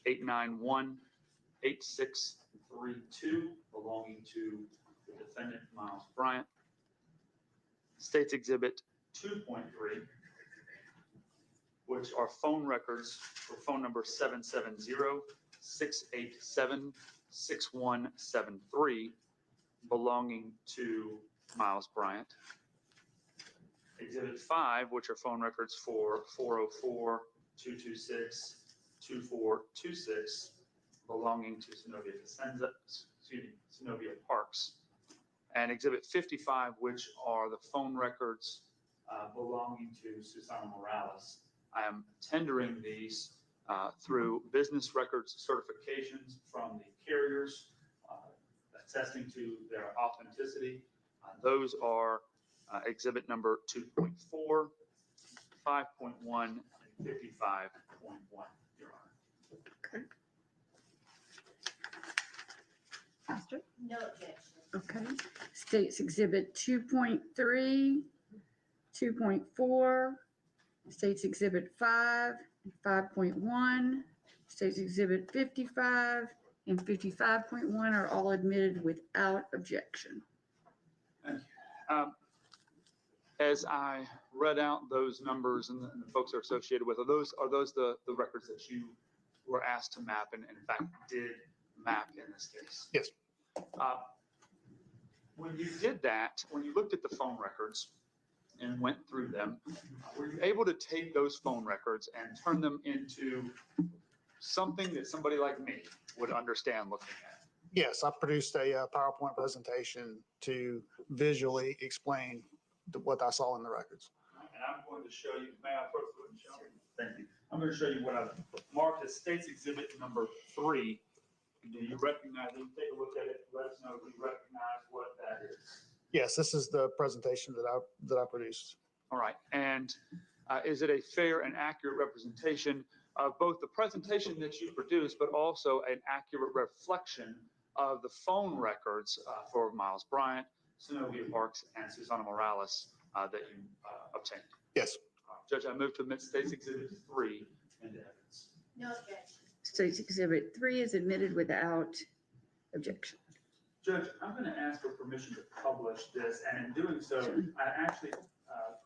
678-891-8632 belonging to the defendant Miles Bryant. State's Exhibit 2.3, which are phone records for phone number 770-687-6173 belonging to Miles Bryant. Exhibit 5, which are phone records for 404-226-2426 belonging to Senovia Parks. And Exhibit 55, which are the phone records belonging to Susana Morales. I am tendering these through business records certifications from the carriers attesting to their authenticity. Those are exhibit number 2.4, 5.1, and 55.1, Your Honor. Pastor? No objection. Okay. States Exhibit 2.3, 2.4, States Exhibit 5, and 5.1, States Exhibit 55, and 55.1 are all admitted without objection. As I read out those numbers and the folks are associated with, are those the records that you were asked to map and in fact did map in this case? Yes. When you did that, when you looked at the phone records and went through them, were you able to take those phone records and turn them into something that somebody like me would understand looking at? Yes, I produced a PowerPoint presentation to visually explain what I saw in the records. And I'm going to show you, may I approach the show? Thank you. I'm going to show you what I've marked as States Exhibit number 3. Do you recognize it? Take a look at it. Let us know if you recognize what that is. Yes, this is the presentation that I produced. All right. And is it a fair and accurate representation of both the presentation that you produced, but also an accurate reflection of the phone records for Miles Bryant, Senovia Parks, and Susana Morales that you obtained? Yes. Judge, I move to admit States Exhibit 3 into evidence. No objection. States Exhibit 3 is admitted without objection. Judge, I'm going to ask for permission to publish this, and in doing so, I actually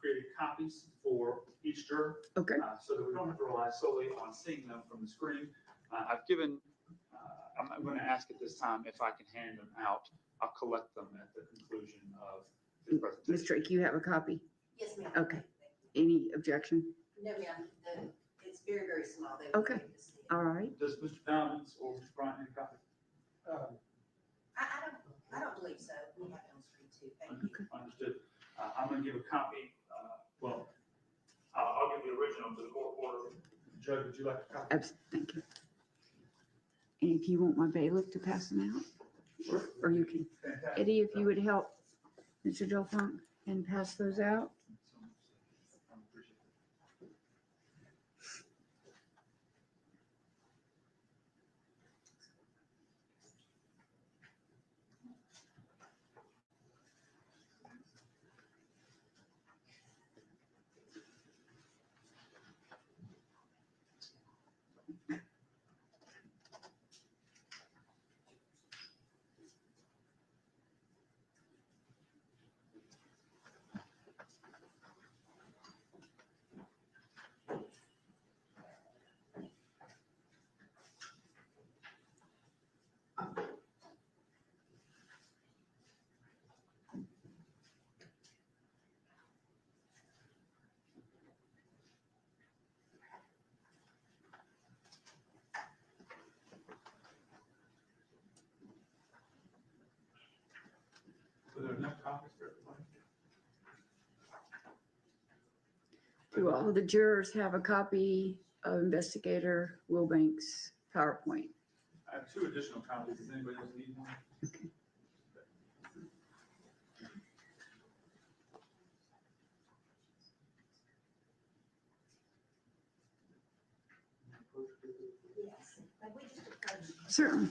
created copies for each juror. Okay. So that we don't have to rely solely on seeing them from the screen. I'm going to ask at this time if I can hand them out. I'll collect them at the conclusion of the Ms. presentation. Drake, you have a copy? Yes, ma'am. Okay. Any objection? No, ma'am. It's very, very small. They Okay. won't be able to see it. All right. Does Mr. Downs or Mr. Bryant need a copy? I don't believe so. We have it on screen too. Thank you. Understood. I'm going to give a copy. I'll give the original to the court reporter. Judge, would you like a copy? Thank you. And if you want my bailiff to pass them out, or you can, Fantastic. Eddie, if you would help Mr. Delphont and pass those out. I appreciate it. So there are enough copies for everybody? Do all of the jurors have a copy of Investigator Willbanks' PowerPoint? I have 2 additional copies. Does anybody else need one? Yes. Like we just approached. Certainly.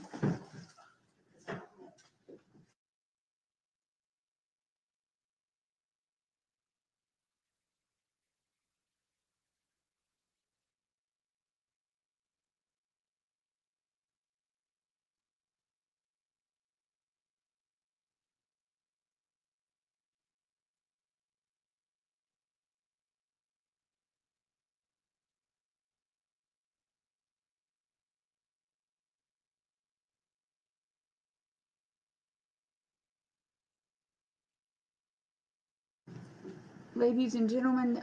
Ladies and gentlemen,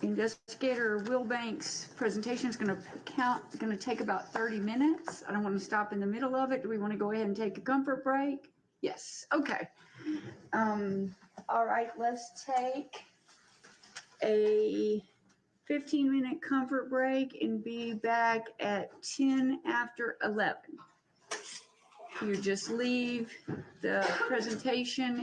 Investigator Willbanks' presentation is going to take about 30 minutes. I don't want to stop in the middle of it. Do we want to go ahead and take a comfort break? Yes. Okay. All right. Let's take a 15-minute comfort break and be back at 10 after 11. You just leave the presentation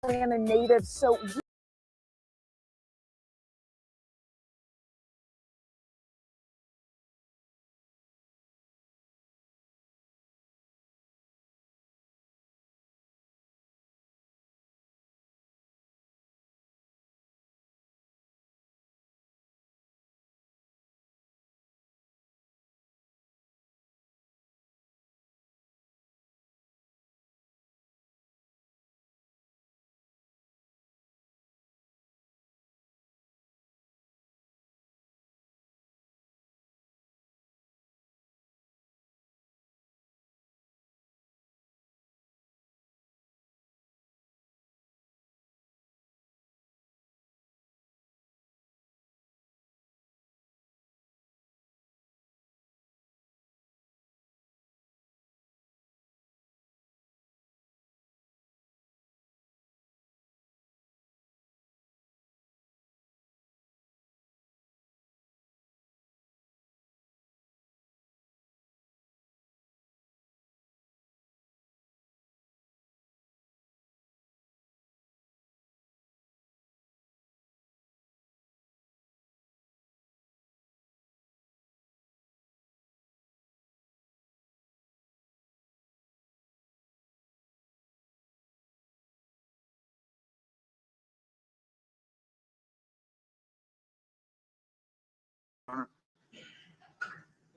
Atlanta native, so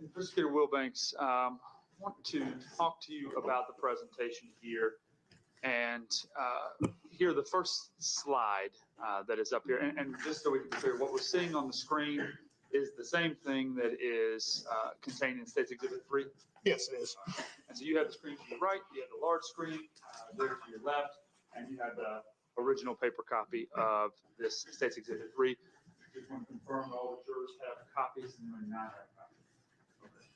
Investigator Willbanks, I want to talk to you about the presentation here. And here, the first slide that is up here, and just so we can be clear, what we're seeing on the screen is the same thing that is contained in State's Exhibit 3. Yes, it is. And so you have the screen to your right, you have the large screen there to your left, and you have the original paper copy of this State's Exhibit 3. Just want to confirm that all the jurors have copies and then not have copies. Okay.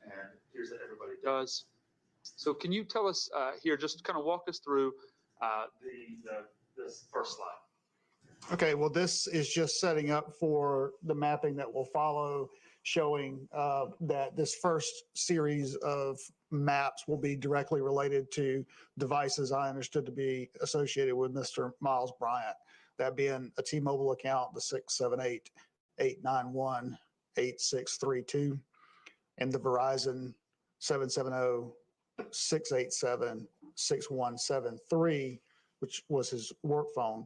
And here's that everybody does. So can you tell us here, just kind of walk us through this first slide? Okay, well, this is just setting up for the mapping that will follow, showing that this first series of maps will be directly related to devices I understood to be associated with Mr. Miles Bryant, that being a T-Mobile account, the 678-891-8632, and the Verizon 770-687-6173, which was his work phone.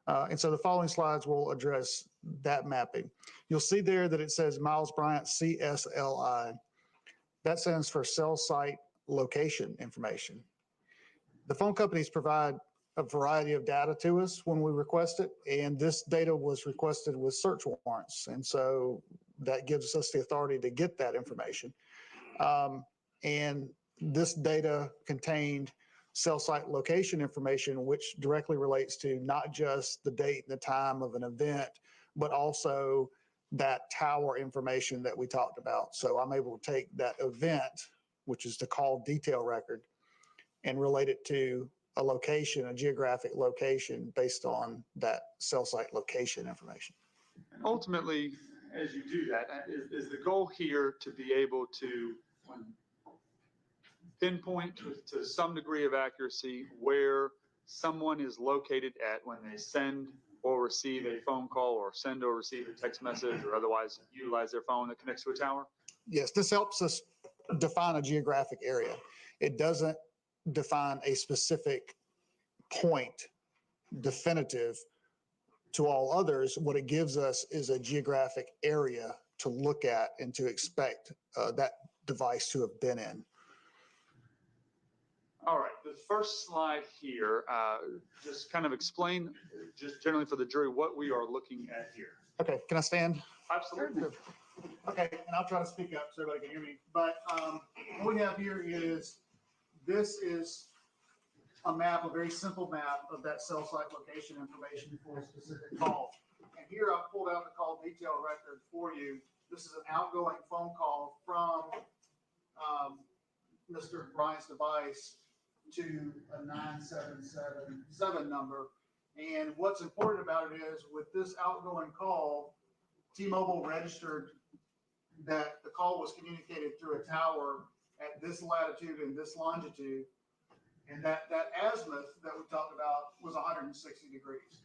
And so the following slides will address that mapping. You'll see there that it says Miles Bryant CSLI. That stands for cell site location information. The phone companies provide a variety of data to us when we request it, and this data was requested with search warrants. And so that gives us the authority to get that information. And this data contained cell site location information, which directly relates to not just the date and the time of an event, but also that tower information that we talked about. So I'm able to take that event, which is the call detail record, and relate it to a location, a geographic location based on that cell site location information. And ultimately, as you do that, is the goal here to be able to pinpoint to some degree of accuracy where someone is located at when they send or receive a phone call or send or receive a text message or otherwise utilize their phone that connects to a tower? Yes, this helps us define a geographic area. It doesn't define a specific point definitive to all others. What it gives us is a geographic area to look at and to expect that device to have been in. All right, the first slide here, just kind of explain, just generally for the jury, what we are looking at here. Okay, can I stand? Absolutely. Okay, and I'll try to speak up so everybody can hear me. But what we have here is, this is a map, a very simple map of that cell site location information for a specific call. And here I've pulled out the call detail record for you. This is an outgoing phone call from Mr. Bryant's device to a 9777 number. And what's important about it is, with this outgoing call, T-Mobile registered that the call was communicated through a tower at this latitude and this longitude. And that azimuth that we talked about was 160 degrees.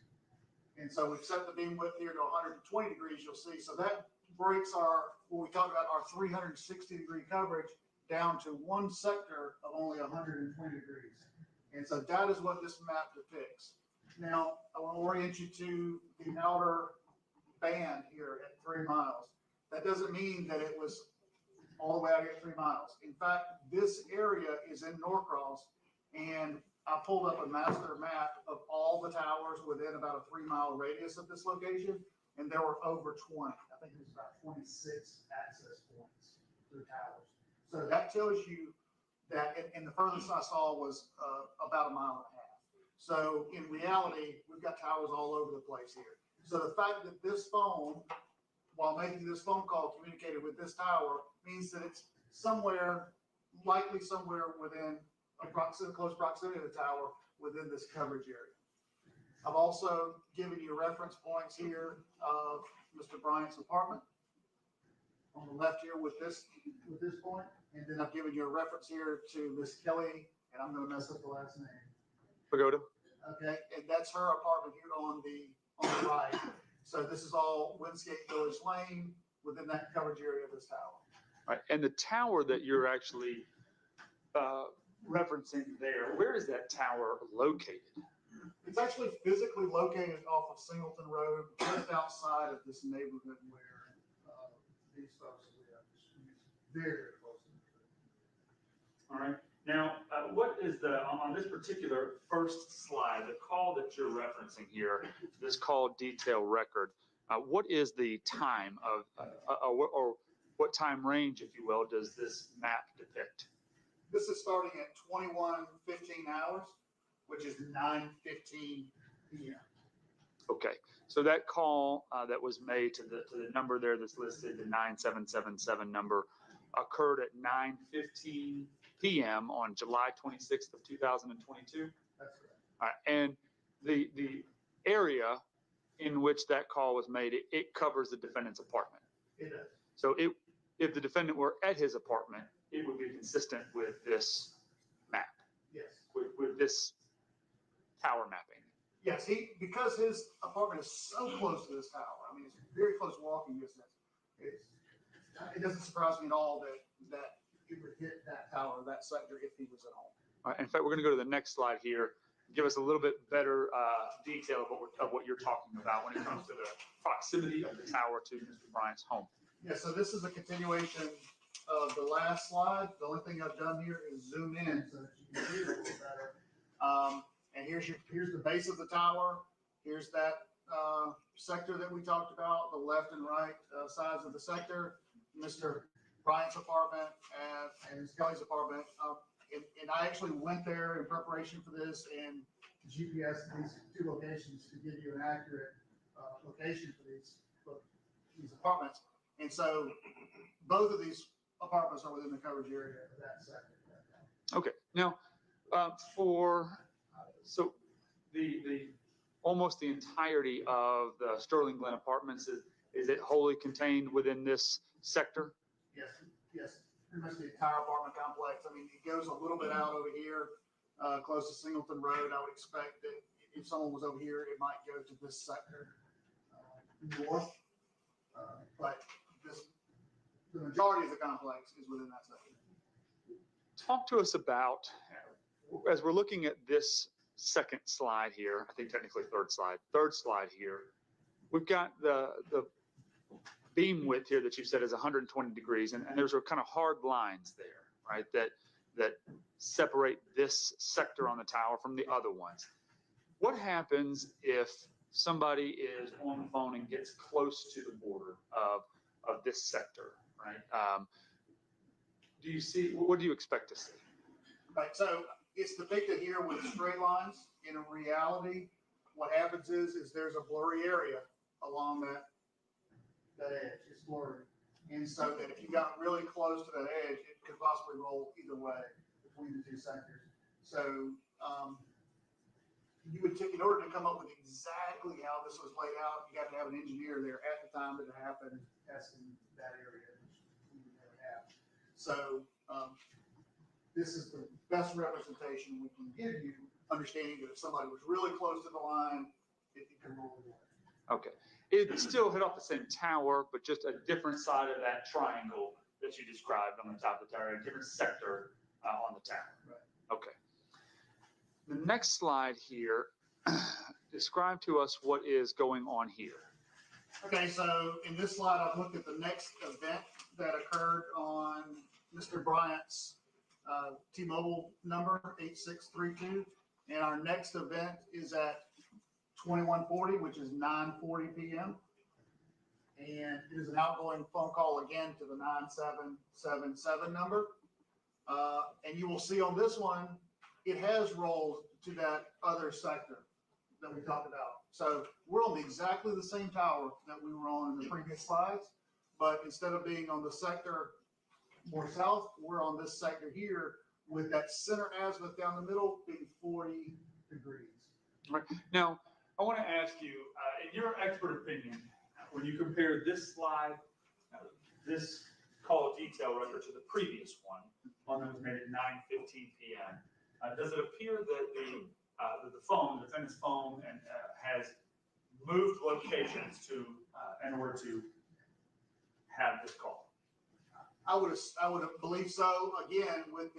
And so we've set the beam width here to 120 degrees, you'll see. So that breaks what we talked about, our 360 degree coverage down to one sector of only 120 degrees. And so that is what this map depicts. Now, I want to orient you to the outer band here at 3 miles. That doesn't mean that it was all the way out here at 3 miles. In fact, this area is in Norcross, and I pulled up a master map of all the towers within about a 3 mile radius of this location, and there were over 20. I think it was about 26 access points through towers. So that tells you that, and the furthest I saw was about 1.5 miles. So in reality, we've got towers all over the place here. So the fact that this phone, while making this phone call, communicated with this tower means that it's likely somewhere within close proximity to the tower within this coverage area. I've also given you reference points here of Mr. Bryant's apartment on the left here with this point, and then I've given you a reference here to Miss Kelly, and I'm going to mess up the last name. Pagoda. Okay, and that's her apartment here on the right. So this is all Windscape Village Lane within that coverage area of this tower. Right, and the tower that you're actually referencing there, where is that tower located? It's actually physically located off of Singleton Road, just outside of this neighborhood where these folks live. It's very, very close to the All right. Now, what is on this particular first slide, the call that you're referencing here, this call detail record, what is the time of, or what time range, if you will, does this map depict? This is starting at 21:15 hours, which is 9:15 p.m. Okay, so that call that was made to the number there that's listed, the 9777 number, occurred at 9:15 p.m. on July 26th of 2022. That's correct. All right, and the area in which that call was made, it covers the defendant's apartment. It does. So if the defendant were at his apartment, it would be consistent with this map, Yes. with this tower mapping. Yes, because his apartment is so close to this tower. I mean, it's very close walking distance. It doesn't surprise me at all that he would hit that tower, that sector, if he was at home. All right, in fact, we're going to go to the next slide here, give us a little bit better detail of what you're talking about when it comes to the proximity of the tower to Mr. Bryant's home. Yeah, so this is a continuation of the last slide. The only thing I've done here is zoom in so that you can see it a little better. And here's the base of the tower. Here's that sector that we talked about, the left and right sides of the sector, Mr. Bryant's apartment and Ms. Kelly's apartment. And I actually went there in preparation for this and GPS these two locations to give you an accurate location for these apartments. And so both of these apartments are within the coverage area of that sector. Okay, now so the almost the entirety of the Sterling Glen Apartments, is it wholly contained within this sector? Yes, pretty much the entire apartment complex. I mean, it goes a little bit out over here, close to Singleton Road. I would expect that if someone was over here, it might go to this sector north. But the majority of the complex is within that sector. Talk to us about, as we're looking at this second slide here, I think technically third slide here, we've got the beam width here that you said is 120 degrees, and there's a kind of hard lines there, right, that separate this sector on the tower from the other ones. What happens if somebody is on the phone and gets close to the border of this sector, right? What do you expect to see? Right, so it's depicted here with straight lines. In reality, what happens is there's a blurry area along that edge. It's blurry. And so that if you got really close to that edge, it could possibly roll either way between the two sectors. So you would take, in order to come up with exactly how this was laid out, you have to have an engineer there at the time that it happened testing that area, which we would never have. So this is the best representation we can give you, understanding that if somebody was really close to the line, it could roll away. Okay. It still hit off the same tower, but just a different side of that triangle that you described on the top of the tower, a different sector on the tower. Right. Okay. The next slide here, describe to us what is going on here. Okay, so in this slide, I've looked at the next event that occurred on Mr. Bryant's T-Mobile number 8632. And our next event is at 2140, which is 9:40 p.m. And it is an outgoing phone call again to the 9777 number. And you will see on this one, it has rolled to that other sector that we talked about. So we're on exactly the same tower that we were on in the previous slides, but instead of being on the sector more south, we're on this sector here with that center azimuth down the middle being 40 degrees. Right. Now, I want to ask you, in your expert opinion, when you compare this slide, this call detail record to the previous one that was made at 9:15 p.m., does it appear that the phone, the defendant's phone, has moved locations in order to have this call? I would believe so. Again, with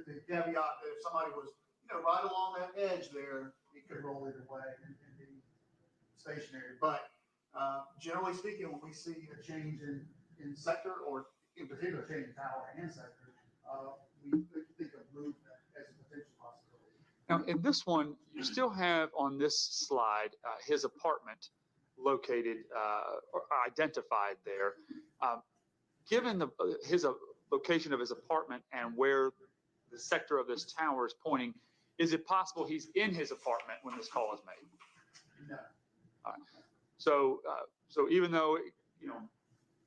the caveat that if somebody was, right along that edge there, it could roll either way and be stationary. But generally speaking, when we see a change in sector, or in particular change in tower and sector, we think of movement as a potential possibility. Now, in this one, you still have on this slide his apartment located or identified there. Given his location of his apartment and where the sector of this tower is pointing, is it possible he's in his apartment when this call is made? No. All right. So even though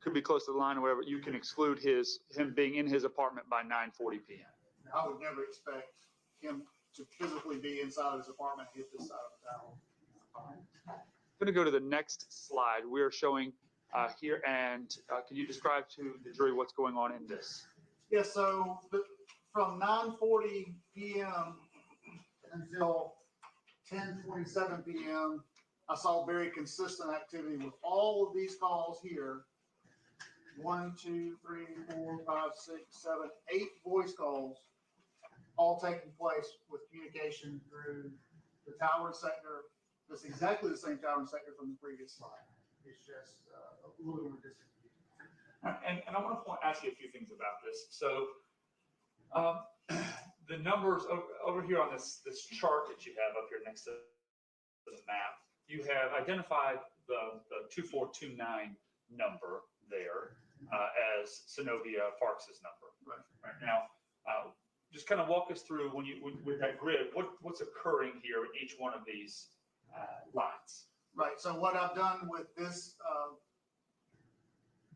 could be close to the line or whatever, you can exclude him being in his apartment by 9:40 p.m. I would never expect him to physically be inside of his apartment and hit this side of the tower. I'm going to go to the next slide. We're showing here, and can you describe to the jury what's going on in this? Yeah, so from 9:40 p.m. until 10:27 p.m., I saw very consistent activity with all of these calls here. 1, 2, 3, 4, 5, 6, 7, 8 voice calls, all taking place with communication through the tower sector. That's exactly the same tower sector from the previous slide. It's just a little more distant. And I want to ask you a few things about this. So the numbers over here on this chart that you have up here next to the map, you have identified the 2429 number there as Senovia Parks's number. Right now, just kind of walk us through with that grid, what's occurring here in each one of these lines. Right. So what I've done with this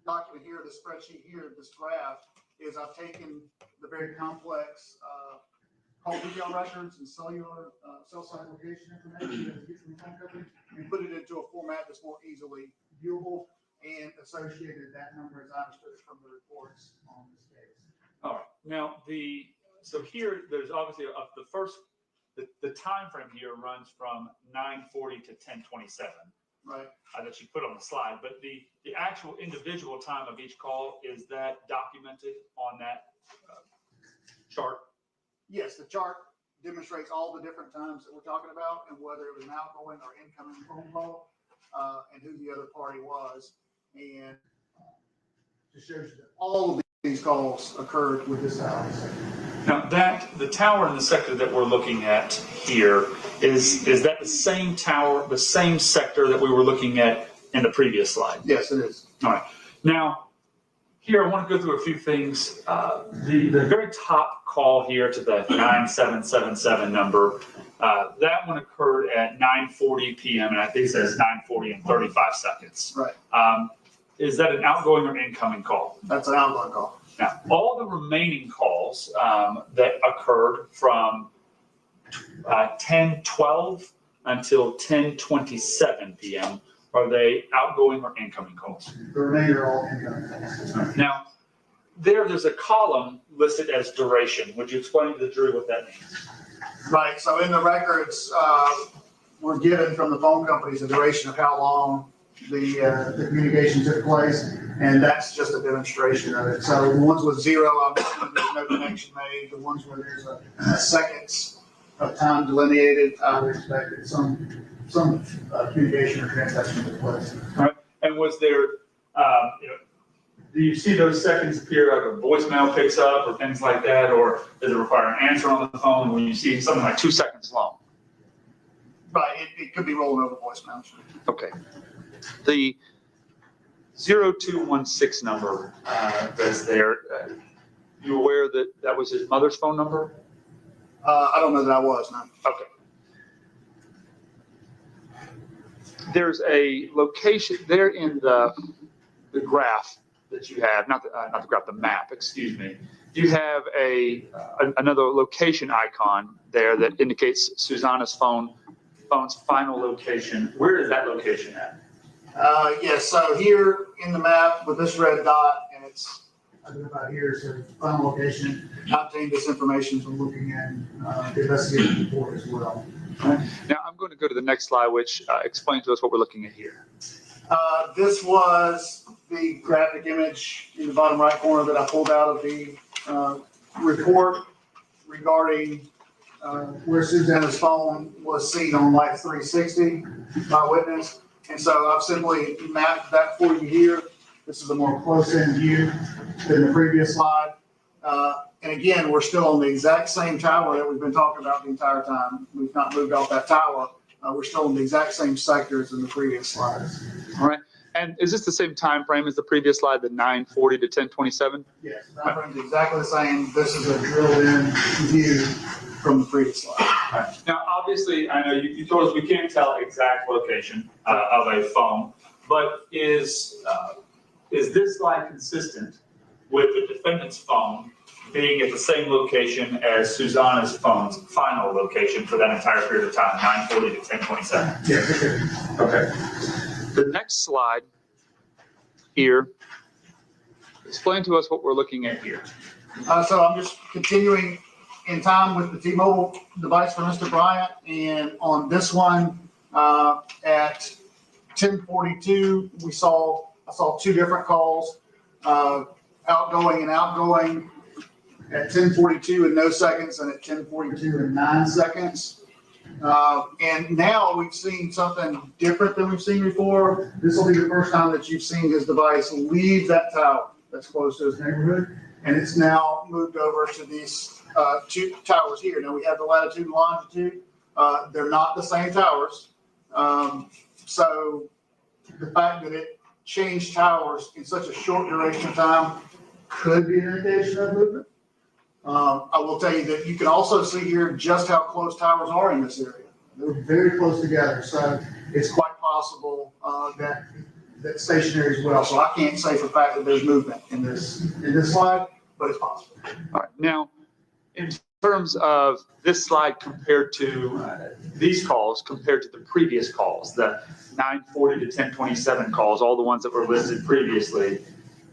document here, the spreadsheet here, this graph, is I've taken the very complex call detail records and cell site location information that we get from the phone company and put it into a format that's more easily viewable, and associated that number as I understood it from the reports on this case. All right. Now so here there's obviously the time frame here runs from 9:40 to 10:27. Right. That you put on the slide, but the actual individual time of each call, is that documented on that chart? Yes, the chart demonstrates all the different times that we're talking about and whether it was an outgoing or incoming phone call, and who the other party was, and just shows you that all of these calls occurred with this tower sector. Now the tower in the sector that we're looking at here, is that the same tower, the same sector that we were looking at in the previous slide? Yes, it is. All right. Now, here I want to go through a few things. The very top call here to the 9777 number, that one occurred at 9:40 p.m. and I think it says 9:40 and 35 seconds. Right. Is that an outgoing or incoming call? That's an outgoing call. Now, all the remaining calls that occurred from 10:12 until 10:27 p.m., are they outgoing or incoming calls? The remainder are all incoming calls. Now, there's a column listed as duration. Would you explain to the jury what that means? Right, so in the records, we're given from the phone companies the duration of how long the communication took place, and that's just a demonstration of it. So the ones with zero, obviously, there's no connection made. The ones where there's a seconds of time delineated, I would expect that some communication or transaction took place. All right. And was there, do you see those seconds appear like a voicemail picks up or things like that? Or does it require an answer on the phone when you see something like 2 seconds long? Right, it could be rolling over voicemail. Okay. The 0216 number that's there, you aware that that was his mother's phone number? I don't know that I was, no. Okay. There's a location there in the graph that you have, not the graph, the map, excuse me. You have another location icon there that indicates Susana's phone's final location. Where is that location at? Yes, so here in the map with this red dot, and it's about here, so the final location. I obtained this information from looking at the investigative report as well. Now, I'm going to go to the next slide, which explains to us what we're looking at here. This was the graphic image in the bottom right corner that I pulled out of the report regarding where Susana's phone was seen on Life 360 by witness. And so I've simply mapped that for you here. This is a more close-in view than the previous slide. And again, we're still on the exact same tower that we've been talking about the entire time. We've not moved off that tower. We're still in the exact same sectors in the previous slides. All right. And is this the same time frame as the previous slide, the 9:40 to 10:27? Yes, that frame's exactly the same. This is a drilled-in view from the previous slide. All right. Now, obviously, I know you told us we can't tell exact location of a phone, but is this slide consistent with the defendant's phone being at the same location as Susana's phone's final location for that entire period of time, 9:40 to 10:27? Yes. Okay. The next slide here, explain to us what we're looking at here. So I'm just continuing in time with the T-Mobile device for Mr. Bryant, and on this one at 10:42, I saw two different calls, outgoing and outgoing at 10:42 and no seconds, and at 10:42 and 9 seconds. And now we've seen something different than we've seen before. This will be the first time that you've seen his device leave that tower that's close to his neighborhood, and it's now moved over to these two towers here. Now we have the latitude and longitude. They're not the same towers. So the fact that it changed towers in such a short duration of time could be an indication of movement. I will tell you that you can also see here just how close towers are in this area. They're very close together, so it's quite possible that stationary as well. So I can't say for a fact that there's movement in this slide, but it's possible. All right. Now, in terms of this slide compared to these calls, compared to the previous calls, the 9:40 to 10:27 calls, all the ones that were listed previously,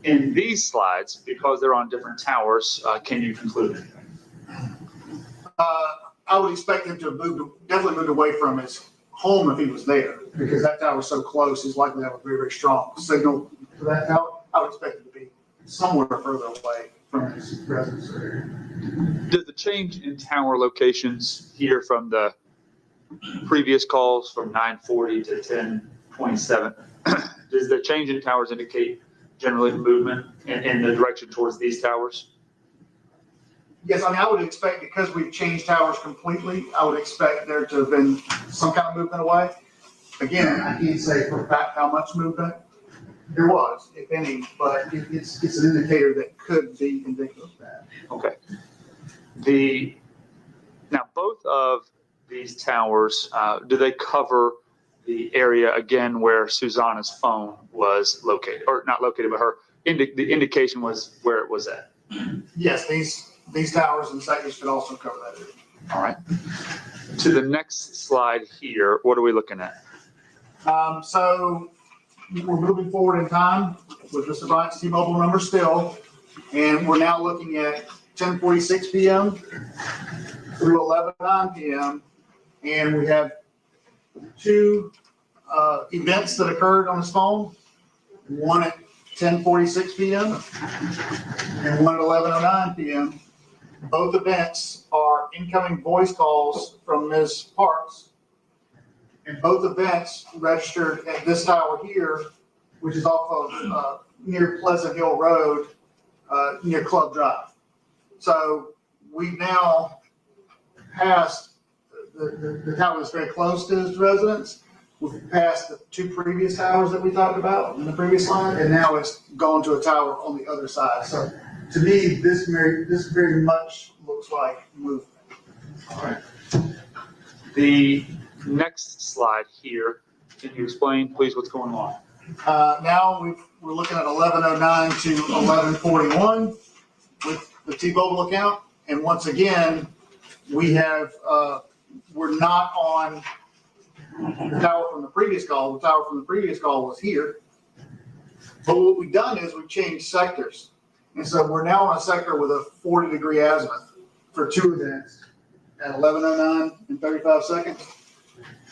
in these slides, because they're on different towers, can you conclude anything? I would expect him to have definitely moved away from his home if he was there, because that tower is so close, he's likely to have a very, very strong signal to that tower. I would expect it to be somewhere further away from his residence area. Does the change in tower locations here from the previous calls from 9:40 to 10:27, does the change in towers indicate generally movement in the direction towards these towers? Yes, I mean, I would expect, because we've changed towers completely, I would expect there to have been some kind of movement away. Again, I can't say for a fact how much movement there was, if any, but it's an indicator that could be indicative of that. Okay. Now, both of these towers, do they cover the area again where Susana's phone was located, or not located, but the indication was where it was at? Yes, these towers and sectors could also cover that area. All right. To the next slide here, what are we looking at? So we're moving forward in time with Mr. Bryant's T-Mobile number still. And we're now looking at 10:46 p.m. through 11:09 p.m. And we have two events that occurred on his phone. One at 10:46 p.m. and one at 11:09 p.m. Both events are incoming voice calls from Ms. Parks. And both events registered at this tower here, which is off of near Pleasant Hill Road, near Club Drive. So we now passed the tower that's very close to his residence. We've passed the two previous towers that we talked about in the previous slide, and now it's gone to a tower on the other side. So to me, this very much looks like movement. All right. The next slide here, can you explain, please, what's going on? Now we're looking at 11:09 to 11:41 with the T-Mobile account. And once again, we have, we're not on the tower from the previous call. The tower from the previous call was here. But what we've done is we've changed sectors. And so we're now on a sector with a 40-degree azimuth for two events at 11:09 and 35 seconds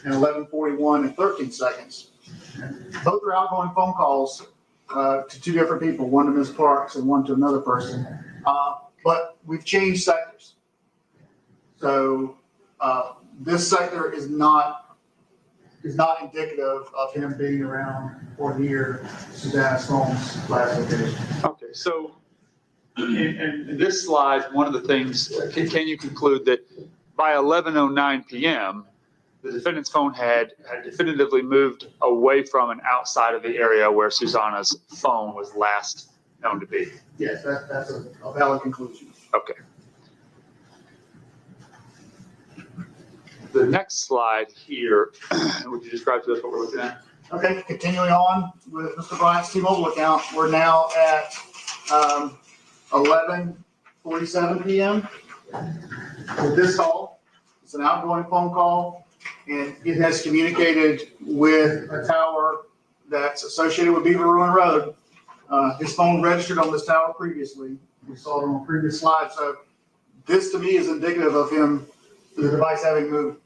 and 11:41 and 13 seconds. Both are outgoing phone calls to two different people, one to Ms. Parks and one to another person. But we've changed sectors. So this sector is not indicative of him being around or near Susana's phone's last location. Okay, so in this slide, one of the things, can you conclude that by 11:09 p.m., the defendant's phone had definitively moved away from and outside of the area where Susana's phone was last known to be? Yes, that's a valid conclusion. Okay. The next slide here, would you describe to us what we're looking at? Okay, continuing on with Mr. Bryant's T-Mobile account, we're now at 11:47 p.m. with this call. It's an outgoing phone call, and it has communicated with a tower that's associated with Beaver Ruin Road. His phone registered on this tower previously. We saw it on a previous slide. So this to me is indicative of him, the device having moved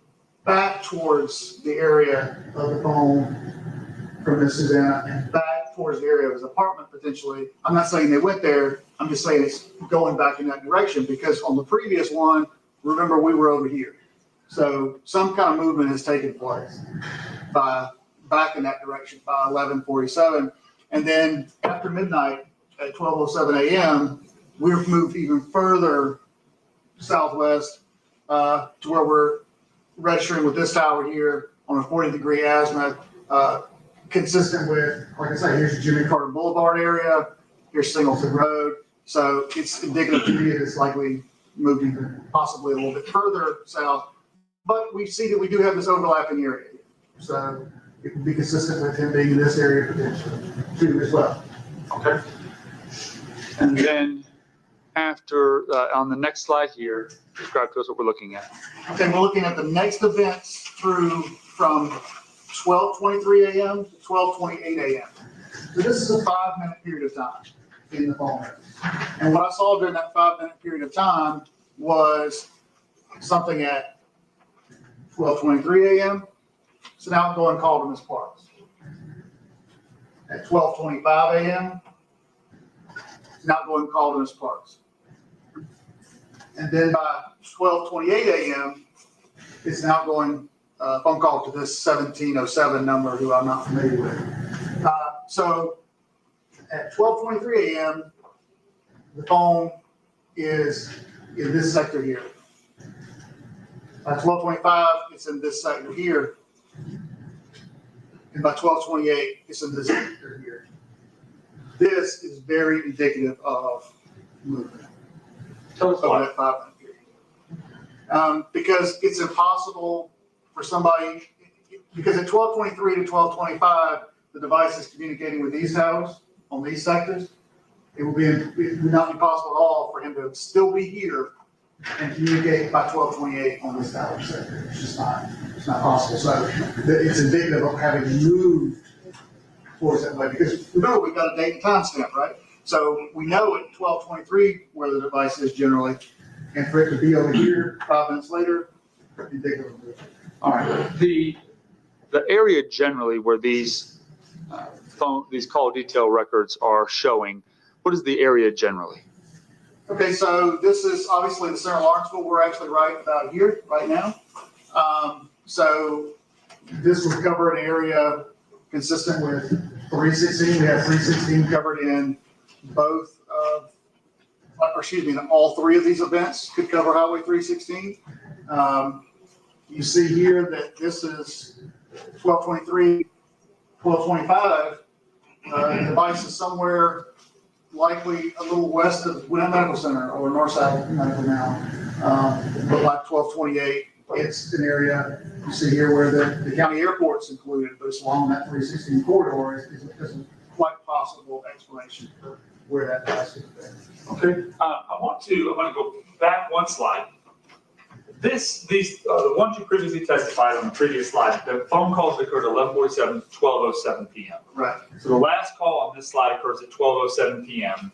back towards the area of the phone from Miss Susana and back towards the area of his apartment potentially. I'm not saying they went there. I'm just saying it's going back in that direction because on the previous one, remember we were over here. So some kind of movement has taken place back in that direction by 11:47. And then after midnight at 12:07 a.m., we've moved even further southwest to where we're registering with this tower here on a 40-degree azimuth, consistent with, like I say, here's Jimmy Carter Boulevard area, here's Singleton Road. So it's indicative to me that it's likely moved even possibly a little bit further south. But we see that we do have this overlapping area. So it would be consistent with him being in this area potentially too as well. Okay. And then after, on the next slide here, describe to us what we're looking at. Okay, we're looking at the next events through from 12:23 a.m. to 12:28 a.m. So this is a 5-minute period of time in the phone records. And what I saw during that 5-minute period of time was something at 12:23 a.m. It's an outgoing call to Ms. Parks. At 12:25 a.m., it's an outgoing call to Ms. Parks. And then by 12:28 a.m., it's an outgoing phone call to this 1707 number who I'm not familiar with. So at 12:23 a.m., the phone is in this sector here. By 12:25, it's in this sector here. And by 12:28, it's in this sector here. This is very indicative of movement. Tell us Over why. that 5-minute period. Because it's impossible for somebody, because at 12:23 to 12:25, the device is communicating with these towers on these sectors. It would not be possible at all for him to still be here and communicate by 12:28 on this tower sector. It's not possible. So it's indicative of having moved towards that way. Because remember, we've got a date and time stamp, right? So we know at 12:23 where the device is generally, and for it to be over here 5 minutes later, you think of it. All right. The area generally where these these call detail records are showing, what is the area generally? Okay, so this is obviously the center of Lawrenceville. We're actually right about here, right now. So this would cover an area consistent with 316. We have 316 covered in both of, or excuse me, all three of these events could cover Highway 316. You see here that this is 12:23, 12:25. The device is somewhere likely a little west of Gwinnett Medical Center or Northside Medical now, but like 12:28, it's an area you see here where the county airport's included, but it's along that 316 corridor is a quite possible explanation for where that device is. Okay. I want to go back one slide. The ones you previously testified on the previous slide, the phone calls occurred at 11:47, 12:07 p.m. Right. So the last call on this slide occurs at 12:07 p.m.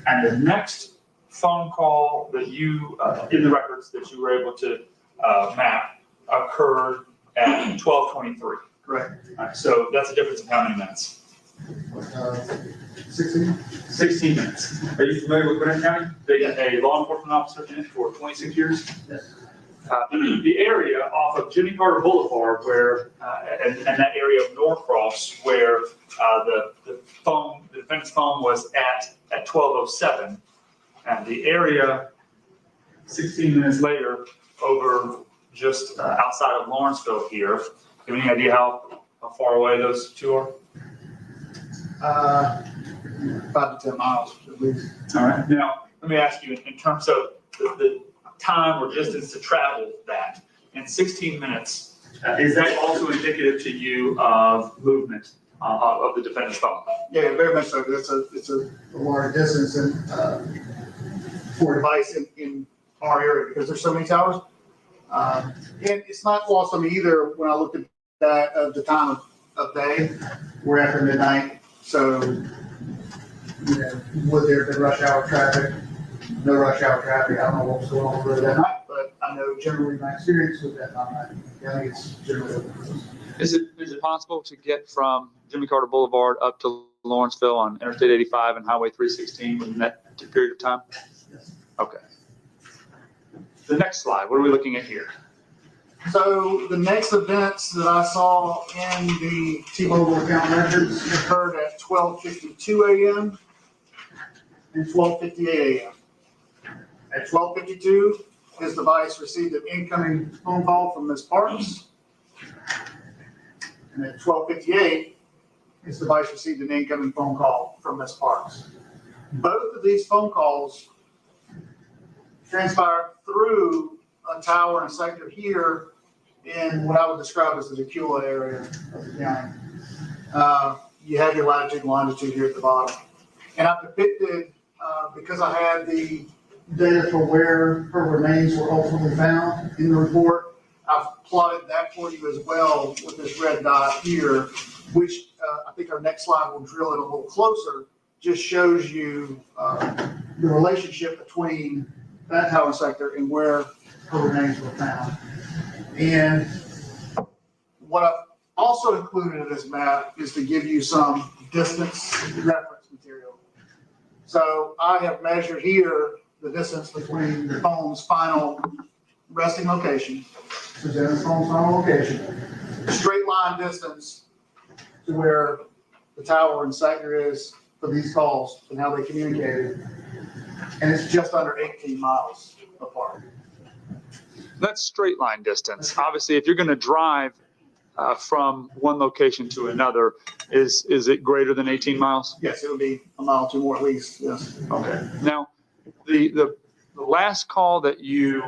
And the next phone call that you, in the records that you were able to map occurred at 12:23. Correct. All right, so that's a difference of how many minutes? 16? 16 minutes. Are you familiar with Gwinnett County? Being a law enforcement officer in it for 26 years? Yes. The area off of Jimmy Carter Boulevard where, and that area of Norcross where the defendant's phone was at 12:07. And the area 16 minutes later over just outside of Lawrenceville here. Do you have any idea how far away those two are? 5 to 10 miles at least. All right. Now, let me ask you in terms of the time or distance to travel that in 16 minutes, is that also indicative to you of movement of the defendant's phone? Yeah, very much so. It's a large distance and for a device in our area because there's so many towers. And it's not lost on me either when I looked at that of the time of day. We're after midnight, so would there have been rush hour traffic? No rush hour traffic. I don't know what was going on over that night, but I know generally my experience with that time, I think it's generally. Is it possible to get from Jimmy Carter Boulevard up to Lawrenceville on Interstate 85 and Highway 316 within that period of time? Yes. Okay. The next slide, what are we looking at here? So the next events that I saw in the T-Mobile account records occurred at 12:52 a.m. and 12:58 a.m. At 12:52, his device received an incoming phone call from Ms. Parks. And at 12:58, his device received an incoming phone call from Ms. Parks. Both of these phone calls transpired through a tower and sector here in what I would describe as the Decula area of the county. You have your latitude and longitude here at the bottom. And I've depicted, because I had the data for where her remains were ultimately found in the report, I've plotted that for you as well with this red dot here, which I think our next slide will drill it a little closer, just shows you the relationship between that tower sector and where her remains were found. And what I've also included in this map is to give you some distance reference material. So I have measured here the distance between the phone's final resting location, Susana's phone's final location, straight line distance to where the tower and sector is for these calls and how they communicated. And it's just under 18 miles apart. That's straight line distance. Obviously, if you're going to drive from one location to another, is it greater than 18 miles? Yes, it would be a mile or two more at least, yes. Okay. Now, the last call that you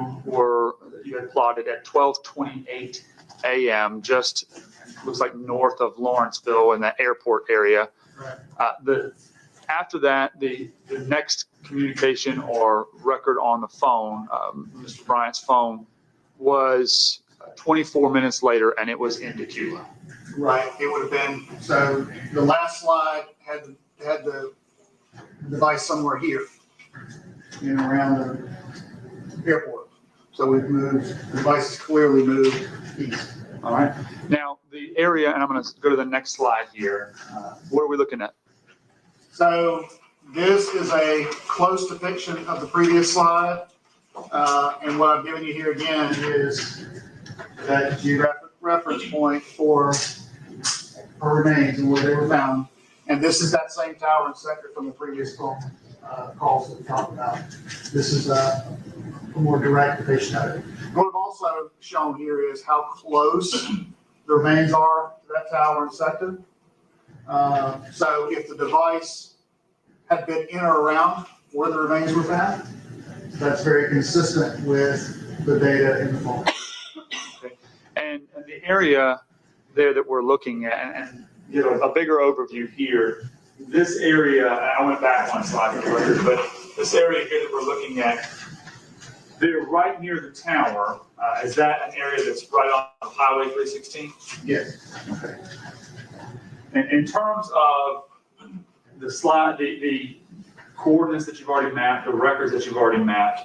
had plotted at 12:28 a.m., just looks like north of Lawrenceville in that airport area. Right. After that, the next communication or record on the phone, Mr. Bryant's phone, was 24 minutes later, and it was in Decula. Right, it would have been, so the last slide had the device somewhere here, in and around the airport. So we've moved, the device is clearly moved east. All right. Now, the area, and I'm going to go to the next slide here. What are we looking at? So this is a close depiction of the previous slide. And what I've given you here again is that geographic reference point for remains and where they were found. And this is that same tower and sector from the previous calls that we talked about. This is a more direct depiction of it. What I've also shown here is how close the remains are to that tower and sector. So if the device had been in or around where the remains were found, that's very consistent with the data in the phone. Okay. And the area there that we're looking at, and give a bigger overview here, this area, I went back one slide, but this area here that we're looking at, they're right near the tower. Is that an area that's right on Highway 316? Yes. Okay. And in terms of the slide, the coordinates that you've already mapped, the records that you've already mapped,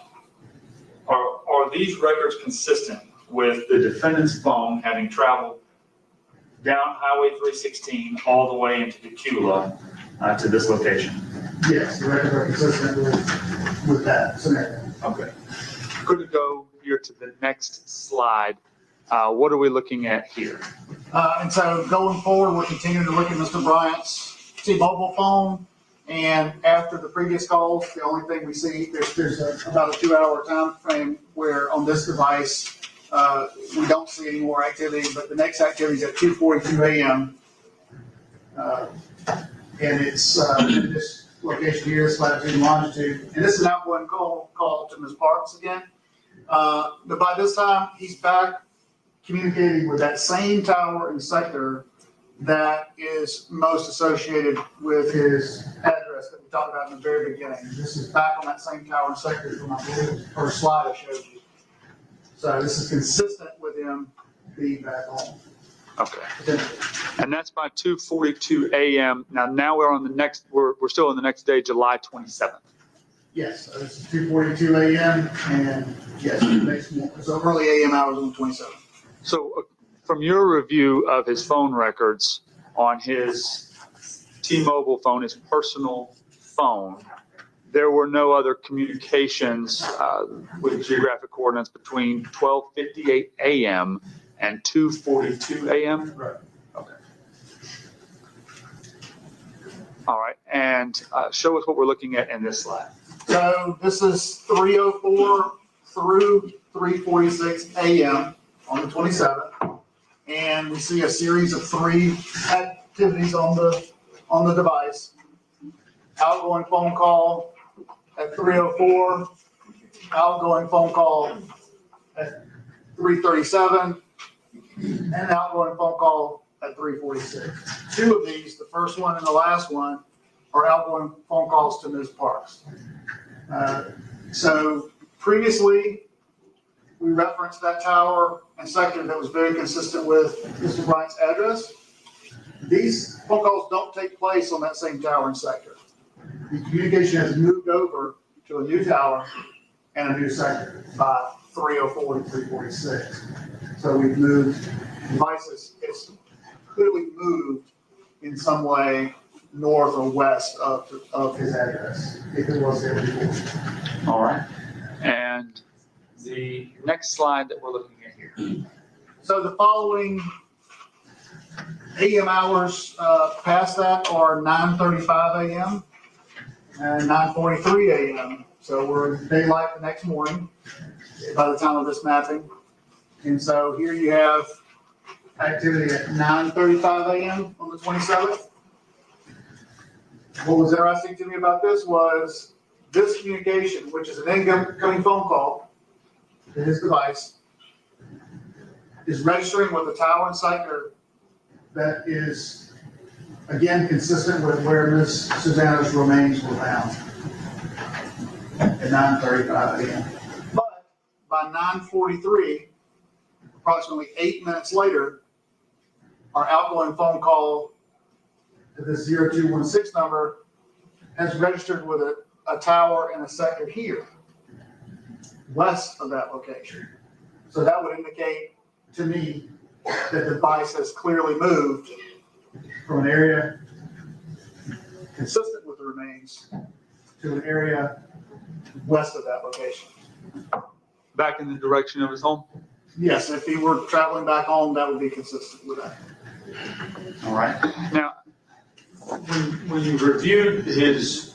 are these records consistent with the defendant's phone having traveled down Highway 316 all the way into Tequila to this location? Yes, the records are consistent with that scenario. Okay. Could we go here to the next slide? What are we looking at here? And so going forward, we're continuing to look at Mr. Bryant's T-Mobile phone. And after the previous calls, the only thing we see, there's about a 2-hour time frame where on this device, we don't see any more activity, but the next activity is at 2:42 a.m. And it's in this location here, it's latitude and longitude. And this is an outgoing call to Ms. Parks again. But by this time, he's back communicating with that same tower and sector that is most associated with his address that we talked about in the very beginning. This is back on that same tower and sector from, I believe, the first slide I showed you. So this is consistent with him being back home. Okay. And that's by 2:42 a.m. Now we're on the next, we're still on the next day, July 27th. Yes, so this is 2:42 a.m. and yes, next morning. So early a.m. hours on the 27th. So from your review of his phone records on his T-Mobile phone, his personal phone, there were no other communications with geographic coordinates between 12:58 a.m. and 2:42 a.m.? Right. Okay. All right, and show us what we're looking at in this slide. So this is 3:04 through 3:46 a.m. on the 27th. And we see a series of 3 activities on the device. Outgoing phone call at 3:04, outgoing phone call at 3:37, and outgoing phone call at 3:46. 2 of these, the first one and the last one, are outgoing phone calls to Ms. Parks. So previously, we referenced that tower and sector that was very consistent with Mr. Bryant's address. These phone calls don't take place on that same tower and sector. The communication has moved over to a new tower and a new sector by 3:04 to 3:46. So we've moved devices. It's clearly moved in some way north or west of his address, if it was there before. All right. And the next slide that we're looking at here. So the following AM hours past that are 9:35 a.m. and 9:43 a.m. So we're in daylight the next morning by the time of this mapping. And so here you have activity at 9:35 a.m. on the 27th. What was interesting to me about this was this communication, which is an incoming phone call to his device, is registering with the tower and sector that is, again, consistent with where Ms. Susana's remains were found at 9:35 a.m. But by 9:43, approximately 8 minutes later, our outgoing phone call to this 0216 number has registered with a tower in a sector here, west of that location. So that would indicate to me that the device has clearly moved from an area consistent with the remains to an area west of that location. Back in the direction of his home? Yes, if he were traveling back home, that would be consistent with that. All right. Now, when you reviewed his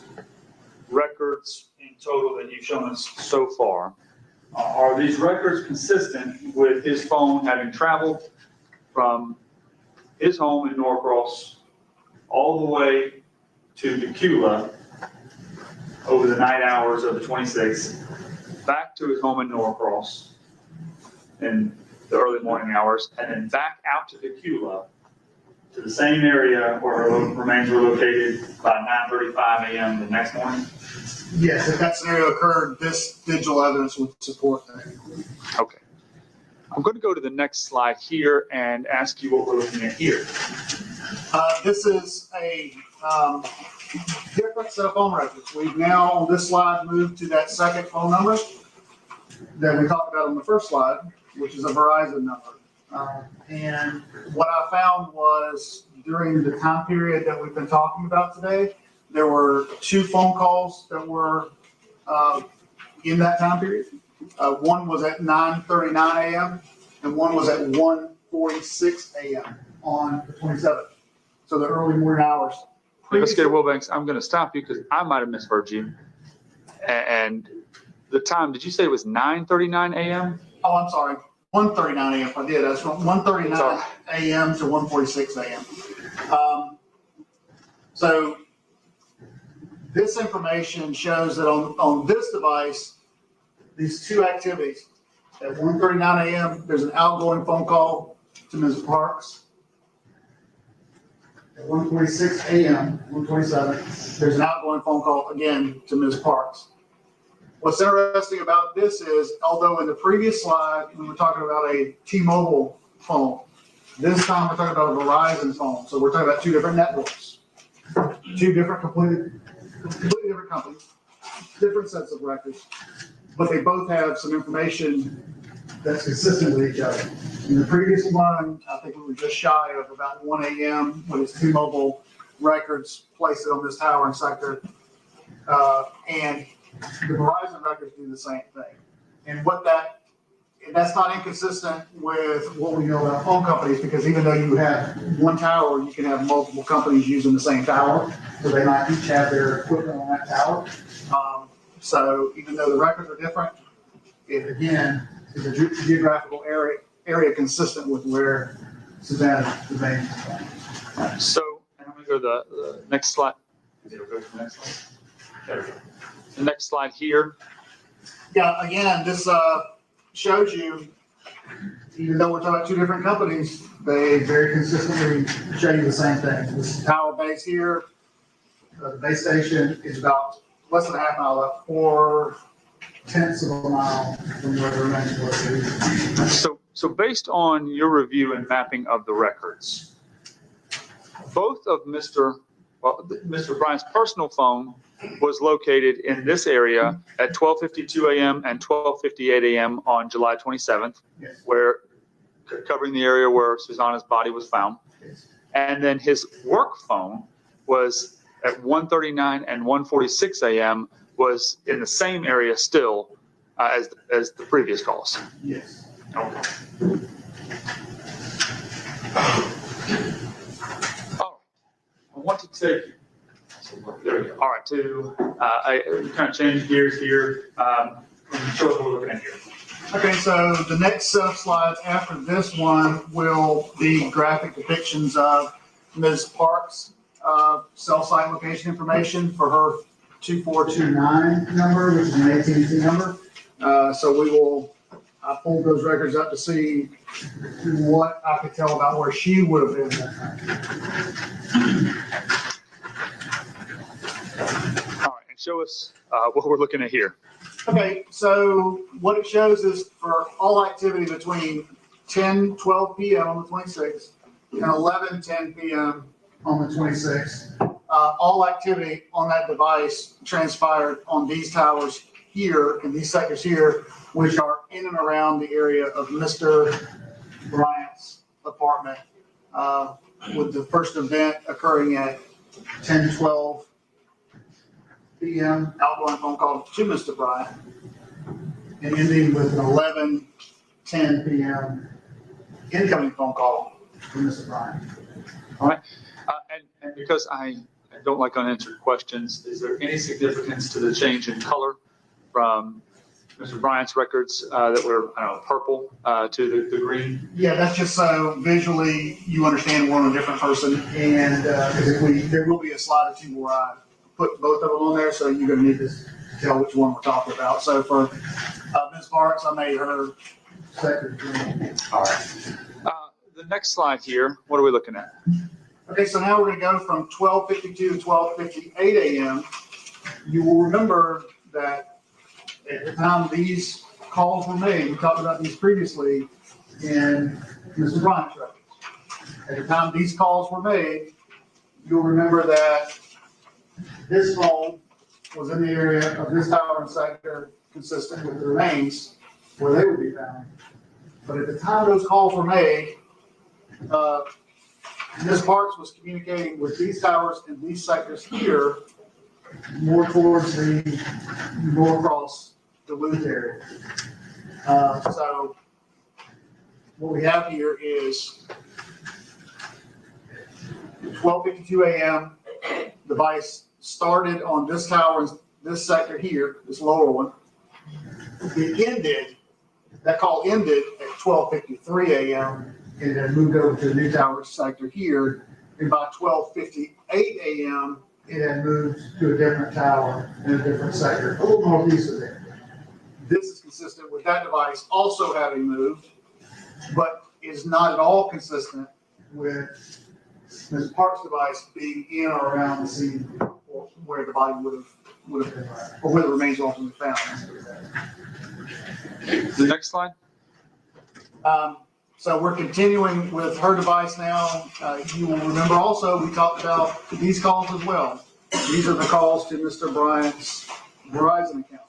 records in total that you've shown us so far, are these records consistent with his phone having traveled from his home in Norcross all the way to Decula over the night hours of the 26th, back to his home in Norcross in the early morning hours, and then back out to Decula to the same area where her remains were located by 9:35 a.m. the next morning? Yes, if that scenario occurred, this digital evidence would support that. Okay. I'm going to go to the next slide here and ask you what we're looking at here. This is a different set of phone records. We've now, on this slide, moved to that second phone number that we talked about on the first slide, which is a Verizon number. And what I found was during the time period that we've been talking about today, there were 2 phone calls that were in that time period. One was at 9:39 a.m. and one was at 1:46 a.m. on the 27th. So the early morning hours. Investigator Willbanks, I'm going to stop you because I might have misheard you. And the time, did you say it was 9:39 a.m.? Oh, I'm sorry. 1:39 a.m. I did. That's from 1:39 a.m. to 1:46 a.m. So this information shows that on this device, these 2 activities, at 1:39 a.m., there's an outgoing phone call to Ms. Parks. At 1:46 a.m., 1:27, there's an outgoing phone call again to Ms. Parks. What's interesting about this is, although in the previous slide, we were talking about a T-Mobile phone, this time we're talking about a Verizon phone. So we're talking about 2 different networks, 2 different completely different companies, different sets of records, but they both have some information that's consistent with each other. In the previous one, I think we were just shy of about 1 a.m. when his T-Mobile records placed it on this tower and sector. And the Verizon records do the same thing. And that's not inconsistent with what we know about phone companies, because even though you have one tower, you can have multiple companies using the same tower. So they might each have their equipment on that tower. So even though the records are different, it again is a geographical area consistent with where Susana's remains is from. So, and I'm going to go to the next slide. Go to the next slide. There we go. The next slide here. Yeah, again, this shows you, even though we're talking about 2 different companies, they very consistently show you the same thing. This tower base here, the base station is about less than a half mile up, 4/10 of a mile from where the remains was. So based on your review and mapping of the records, both of Mr. Bryant's personal phone was located in this area at 12:52 a.m. and 12:58 a.m. on July 27th, Yes. where covering the area where Susana's body was found. Yes. And then his work phone was at 1:39 and 1:46 a.m. was in the same area still as the previous calls. Yes. Okay. Oh, I want to take you. There we go. All right, I kind of change gears here. Show us what we're looking at here. Okay, so the next set of slides after this one will be graphic depictions of Ms. Parks' cell site location information for her 2429 number, which is an AT&T number. So I pulled those records up to see what I could tell about where she would have been that time. All right, and show us what we're looking at here. Okay, so what it shows is for all activity between 10:12 p.m. on the 26th and 11:10 p.m. on the 26th, All activity on that device transpired on these towers here, in these sectors here, which are in and around the area of Mr. Bryant's apartment, with the first event occurring at 10:12 p.m., outgoing phone call to Mr. Bryant, and ending with an 11:10 p.m. incoming phone call from Mr. Bryant. All right. And because I don't like unanswered questions, is there any significance to the change in color from Mr. Bryant's records that were, I don't know, purple to the green? Yeah, that's just so visually you understand we're a different person, and because there will be a slide or two where I put both of them on there, so you're going to need to tell which one we're talking about. So for Ms. Barnes, I made her second green. All right. The next slide here, what are we looking at? Okay, so now we're going to go from 12:52 to 12:58 a.m. You will remember that at the time these calls were made, we talked about these previously in Mr. Bryant's records. At the time these calls were made, you'll remember that this phone was in the area of this tower and sector consistent with the remains where they would be found. But at the time those calls were made, Ms. Parks was communicating with these towers and these sectors here, more towards the Norcross Duluth area. So what we have here is 12:52 a.m. Device started on this tower, this sector here, this lower one. It ended, that call ended at 12:53 a.m. and then moved over to the new tower sector here. And by 12:58 a.m., it had moved to a different tower in a different sector, a little northeast of there. This is consistent with that device also having moved, but is not at all consistent with Ms. Park's device being in or around the scene where the body would have been, or where the remains ultimately found. The next slide. So we're continuing with her device now. You will remember also, we talked about these calls as well. These are the calls to Mr. Bryant's Verizon account.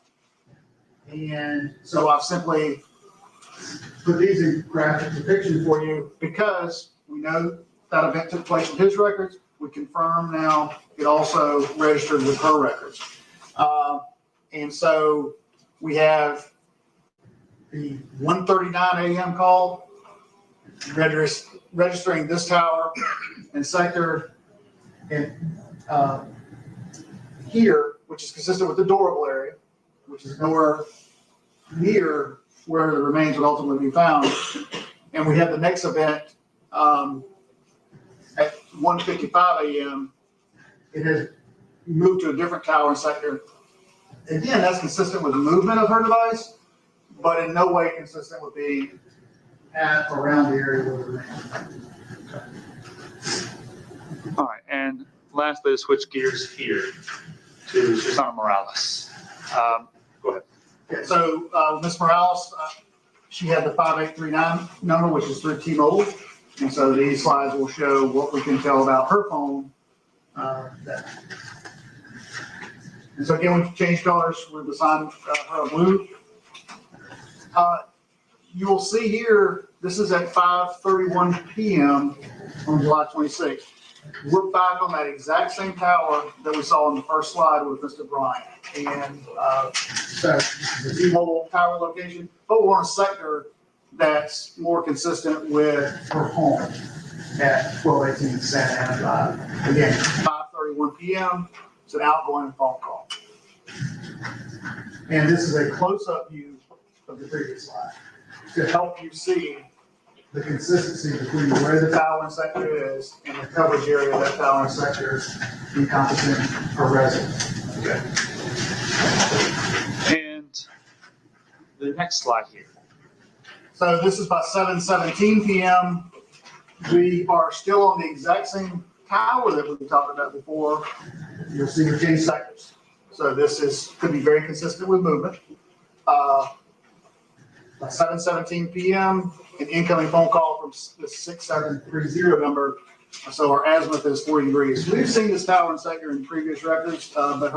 And so I've simply put these in graphic depiction for you because we know that event took place in his records. We confirm now it also registered with her records. And so we have the 1:39 a.m. call, registering this tower and sector and here, which is consistent with the Doraville area, which is nowhere near where the remains would ultimately be found. And we have the next event at 1:55 a.m. It has moved to a different tower and sector. Again, that's consistent with the movement of her device, but in no way consistent with being at or around the area where the remains. All right. And lastly, to switch gears here to Susana Morales. Go ahead. Okay, so Ms. Morales, she had the 5839 number, which is through T-Mobile. And so these slides will show what we can tell about her phone. And so again, we've changed colors. We've assigned her a blue. You will see here, this is at 5:31 p.m. on July 26th. We're back on that exact same tower that we saw in the first slide with Mr. Bryant. And so the T-Mobile tower location, but we're on a sector that's more consistent with her home at 1218 Santa Ana Drive. Again, 5:31 p.m. It's an outgoing phone call. And this is a close-up view of the previous slide to help you see the consistency between where the tower and sector is and the coverage area of that tower and sector encompassing her residence. Okay. And the next slide here. So this is by 7:17 p.m. We are still on the exact same tower that we talked about before. You'll see the change sectors. So this could be very consistent with movement. By 7:17 p.m., an incoming phone call from the 6730 number So our azimuth is 40 degrees. We've seen this tower in sector in previous records, but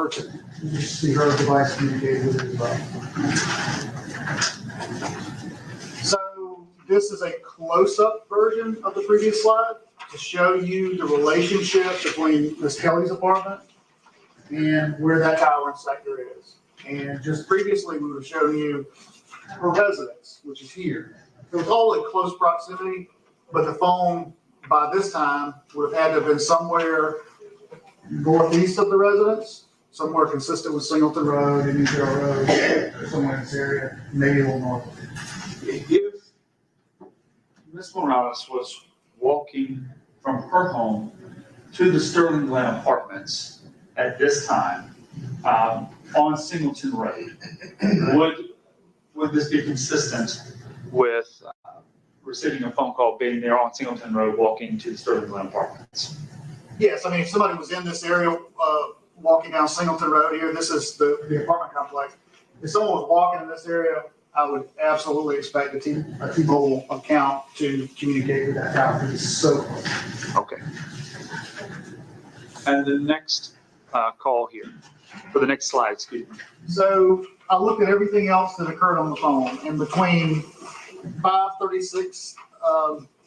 you see her device communicated with it as well. So this is a close-up version of the previous slide to show you the relationship between Miss Kelly's apartment and where that tower in sector is. And just previously, we would have shown you her residence, which is here. It was all in close proximity, but the phone by this time would have had to have been somewhere northeast of the residence, somewhere consistent with Singleton Road, Indian Road, or somewhere in this area, maybe a little north. If Ms. Morales was walking from her home to the Sterling Glen Apartments at this time, on Singleton Road, would this be consistent with receiving a phone call, being there on Singleton Road, walking to the Sterling Glen Apartments? Yes, I mean, if somebody was in this area, walking down Singleton Road here, this is the apartment complex. If someone was walking in this area, I would absolutely expect a T-Mobile account to communicate with that tower because it's so close. Okay. And the next call here, for the next slide, excuse me. So I looked at everything else that occurred on the phone, and between 5:36,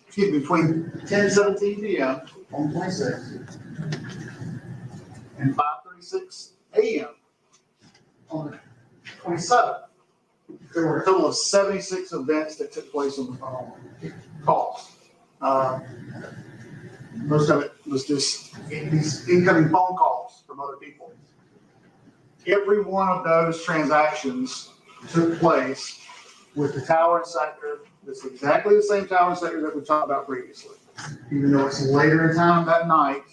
between 10:17 p.m. on the 26th and 5:36 a.m. on the 27th, there were a total of 76 events that took place on the phone calls. Most of it was just these incoming phone calls from other people. Every one of those transactions took place with the tower and sector. It's exactly the same tower and sector that we talked about previously, even though it's later in time that night,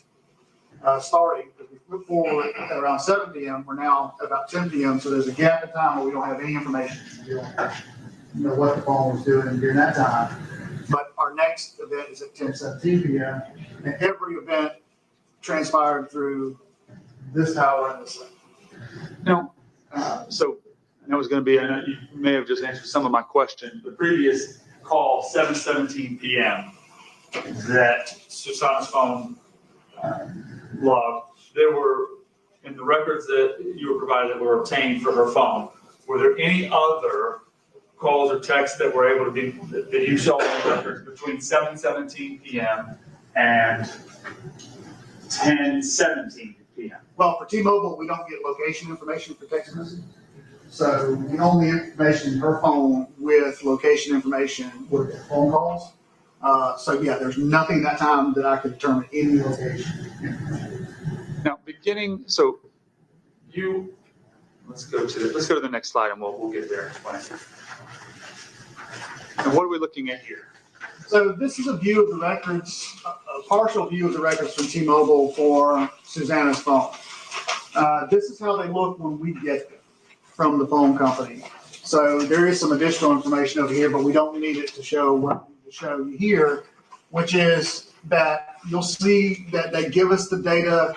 starting, because we flipped forward at around 7 p.m. We're now at about 10 p.m. So there's a gap in time where we don't have any information. We don't know what the phone was doing during that time. But our next event is at 10:17 p.m. And every event transpired through this tower and this thing. Now, so that was going to be, I know you may have just answered some of my question. The previous call, 7:17 p.m., that Susana's phone logged, there were, in the records that you were provided that were obtained for her phone, were there any other calls or texts that were able to be, that you saw in the records between 7:17 p.m. and 10:17 p.m.? Well, for T-Mobile, we don't get location information for text messaging. So the only information in her phone with location information would have been phone calls. So yeah, there's nothing that time that I could determine any location information. Now, so let's go to the next slide and we'll get there. And what are we looking at here? So this is a view of the records, a partial view of the records from T-Mobile for Susana's phone. This is how they look when we get them from the phone company. So there is some additional information over here, but we don't need it to show what we show you here, which is that you'll see that they give us the data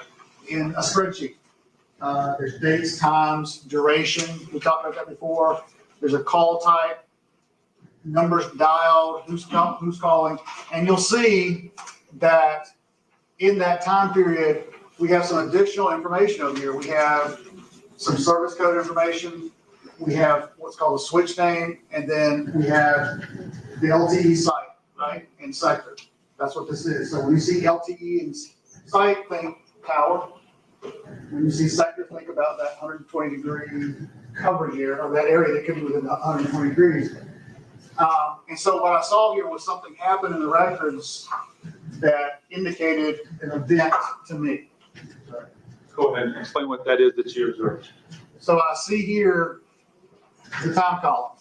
in a spreadsheet. There's dates, times, duration. We talked about that before. There's a call type, numbers dialed, who's calling, and you'll see that in that time period, we have some additional information over here. We have some service code information. We have what's called a switch name, and then we have the LTE site, right, and sector. That's what this is. So when you see LTE and site, think tower. When you see sector, think about that 120-degree coverage area, or that area that could be within 120 degrees. And so what I saw here was something happened in the records that indicated an event to me. Go ahead and explain what that is that you observed. So I see here the time column.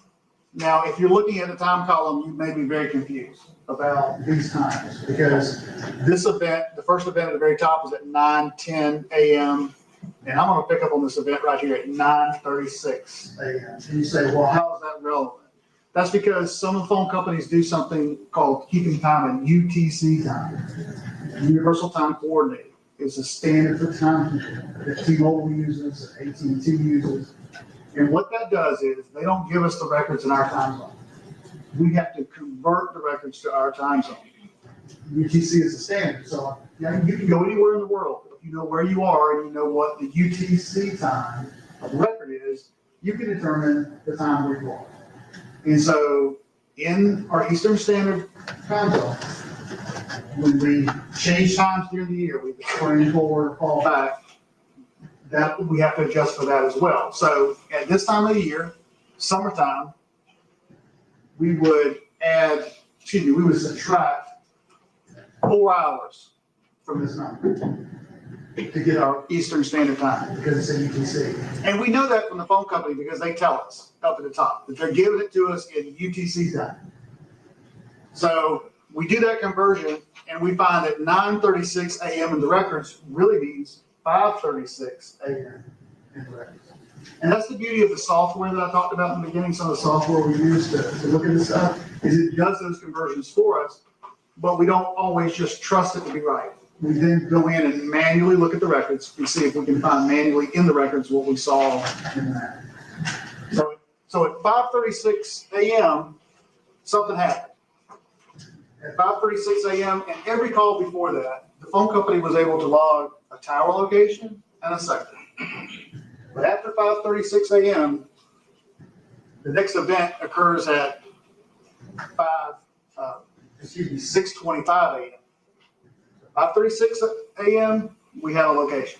Now, if you're looking at the time column, you may be very confused about these times because this event, the first event at the very top is at 9:10 a.m. And I'm going to pick up on this event right here at 9:36 a.m. And you say, well, how is that relevant? That's because some phone companies do something called keeping time in UTC time, Universal Time Coordinated. It's a standard for time that T-Mobile uses, AT&T uses. And what that does is they don't give us the records in our time zone. We have to convert the records to our time zone. UTC is the standard. So yeah, you can go anywhere in the world. If you know where you are and you know what the UTC time of the record is, you can determine the time where you are. And so in our Eastern Standard Time Zone, when we change times during the year, we spring forward, fall back, that we have to adjust for that as well. So at this time of the year, summertime, we would subtract 4 hours from this number to get our Eastern Standard Time because it's in UTC. And we know that from the phone company because they tell us up at the top that they're giving it to us in UTC time. So we do that conversion and we find that 9:36 a.m. in the records really means 5:36 a.m. in the records. And that's the beauty of the software that I talked about in the beginning. Some of the software we use to look at this stuff is it does those conversions for us, but we don't always just trust it to be right. We then go in and manually look at the records and see if we can find manually in the records what we saw in that. So at 5:36 a.m., something happened. At 5:36 a.m. and every call before that, the phone company was able to log a tower location and a sector. But after 5:36 a.m., the next event occurs at 6:25 a.m. 5:36 a.m., we have a location.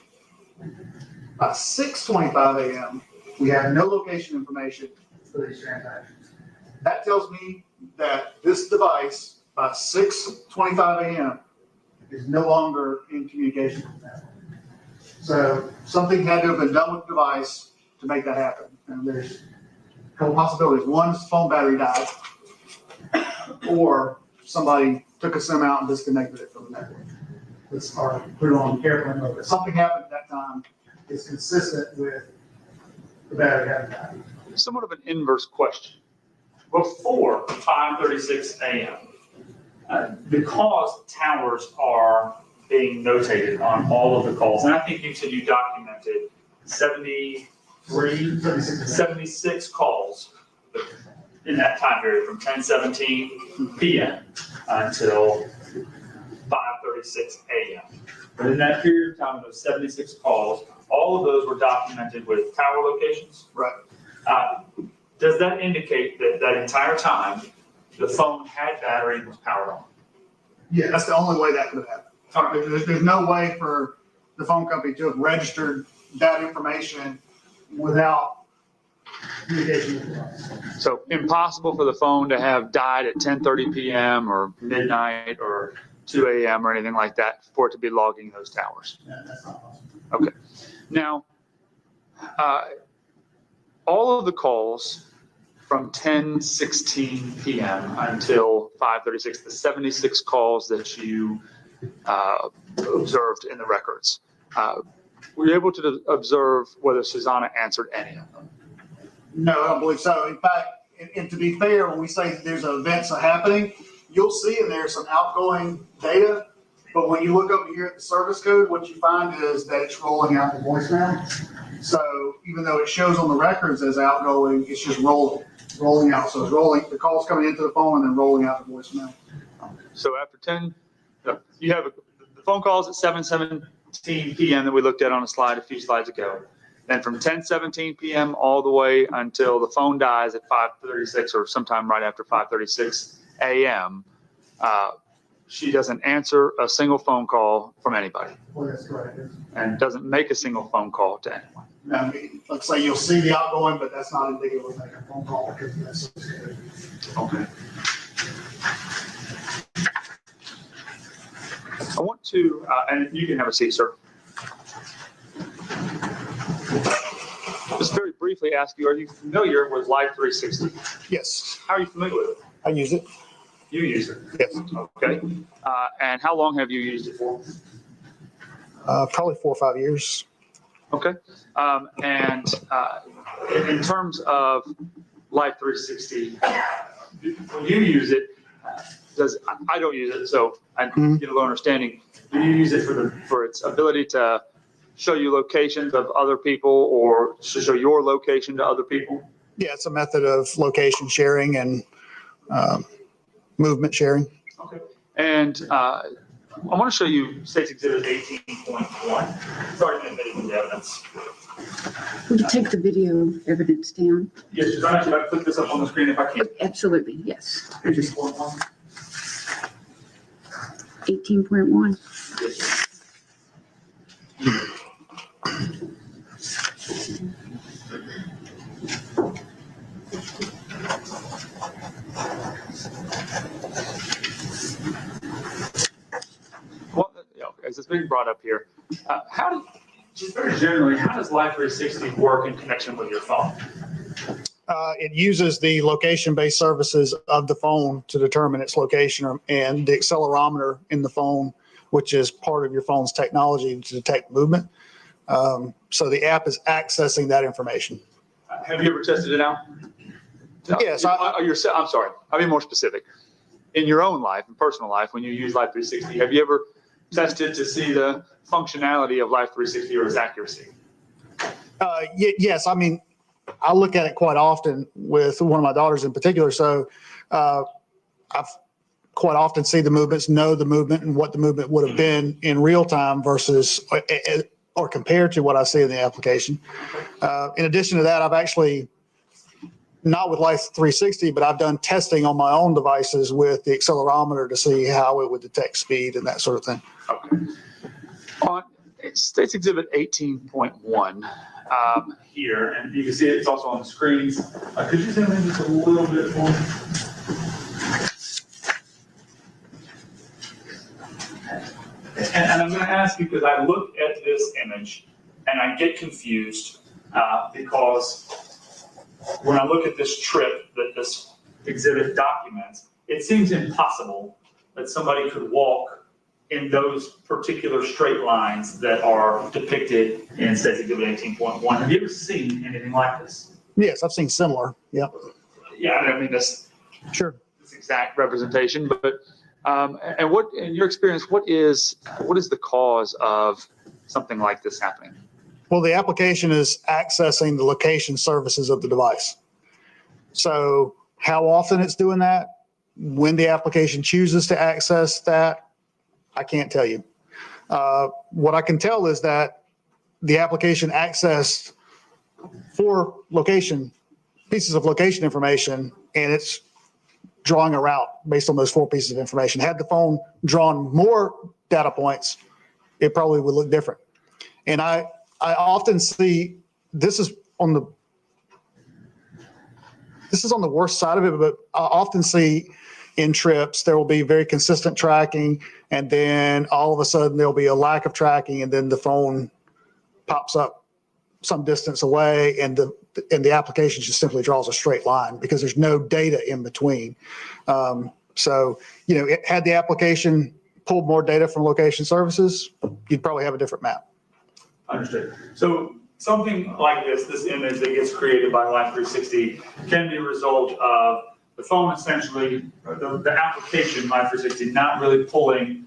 By 6:25 a.m., we have no location information for these transactions. That tells me that this device, by 6:25 a.m., is no longer in communication with that. So something had to have been done with the device to make that happen. And there's a couple possibilities. One is the phone battery died, or somebody took a SIM out and disconnected it from the network. Or put it on airplane mode. If something happened at that time, it's consistent with the battery having died. Somewhat of an inverse question. Before 5:36 a.m., because towers are being notated on all of the calls, and I think you said you documented 76 calls in that time period from 10:17 p.m. until 5:36 a.m. But in that period of time, those 76 calls, all of those were documented with tower locations. Right. Does that indicate that that entire time, the phone had battery and was powered on? Yeah, that's the only way that could have happened. There's no way for the phone company to have registered that information without communication with us. So impossible for the phone to have died at 10:30 p.m. or midnight or 2 a.m. or anything like that for it to be logging those towers. Yeah, that's not possible. Okay. Now, all of the calls from 10:16 p.m. until 5:36, the 76 calls that you observed in the records, were you able to observe whether Susana answered any of them? No, I don't believe so. In fact, and to be fair, when we say that there's events happening, you'll see in there some outgoing data, but when you look over here at the service code, what you find is that it's rolling out the voicemail. So even though it shows on the records as outgoing, it's just rolling out. So it's rolling, the call's coming into the phone and then rolling out the voicemail. So after 10, you have the phone calls at 7:17 p.m. that we looked at on a slide a few slides ago. Then from 10:17 p.m. all the way until the phone dies at 5:36 or sometime right after 5:36 a.m., she doesn't answer a single phone call from anybody Well, that's correct. and doesn't make a single phone call to anyone. I mean, let's say you'll see the outgoing, but that's not indicative of making a phone call because that's good. Okay. I want to, and you can have a seat, sir. Just very briefly ask you, are you familiar with Life 360? Yes, How are you familiar with it? I use it. You use it? Yes. Okay. And how long have you used it for? Probably 4 or 5 years. Okay. And in terms of Life 360, when you use it, I don't use it, so I get a little understanding. Do you use it for its ability to show you locations of other people or to show your location to other people? Yeah, it's a method of location sharing and movement sharing. Okay. And I want to show you State's Exhibit 18.1. It's already been admitted into evidence. Would you take the video evidence down? Yes, Susanna, should I put this up on the screen if I can? Absolutely, yes. 18.1. 18.1. Yes. Well, as it's being brought up here, just very generally, how does Life 360 work in connection with your phone? It uses the location-based services of the phone to determine its location, and the accelerometer in the phone, which is part of your phone's technology to detect movement. So the app is accessing that information. Have you ever tested it out? Yes. I'm sorry. I'll be more specific. In your own life, in personal life, when you use Life 360, have you ever tested to see the functionality of Life 360 or its accuracy? Yes. I mean, I look at it quite often with one of my daughters in particular. So I've quite often see the movements, know the movement and what the movement would have been in real time versus or compared to what I see in the application. In addition to that, I've actually, not with Life 360, but I've done testing on my own devices with the accelerometer to see how it would detect speed and that sort of thing. Okay. On State's Exhibit 18.1 here, and you can see it's also on the screens. Could you zoom in just a little bit for me? And I'm going to ask you, because I look at this image and I get confused because when I look at this trip that this exhibit documents, it seems impossible that somebody could walk in those particular straight lines that are depicted in State's Exhibit 18.1. Have you ever seen anything like this? Yes, I've seen similar. Yeah. Yeah, I mean, this exact representation, but and what, in your experience, what is the cause of something like this happening? Well, the application is accessing the location services of the device. So how often it's doing that, when the application chooses to access that, I can't tell you. What I can tell is that the application accessed 4 pieces of location information, and it's drawing a route based on those 4 pieces of information. Had the phone drawn more data points, it probably would look different. And I often see, this is on the worst side of it, but I often see in trips, there will be very consistent tracking, and then all of a sudden there'll be a lack of tracking, and then the phone pops up some distance away, and the application just simply draws a straight line because there's no data in between. So, had the application pulled more data from location services, you'd probably have a different map. Understood. So something like this image that gets created by Life 360 can be a result of the phone essentially, the application Life 360 not really pulling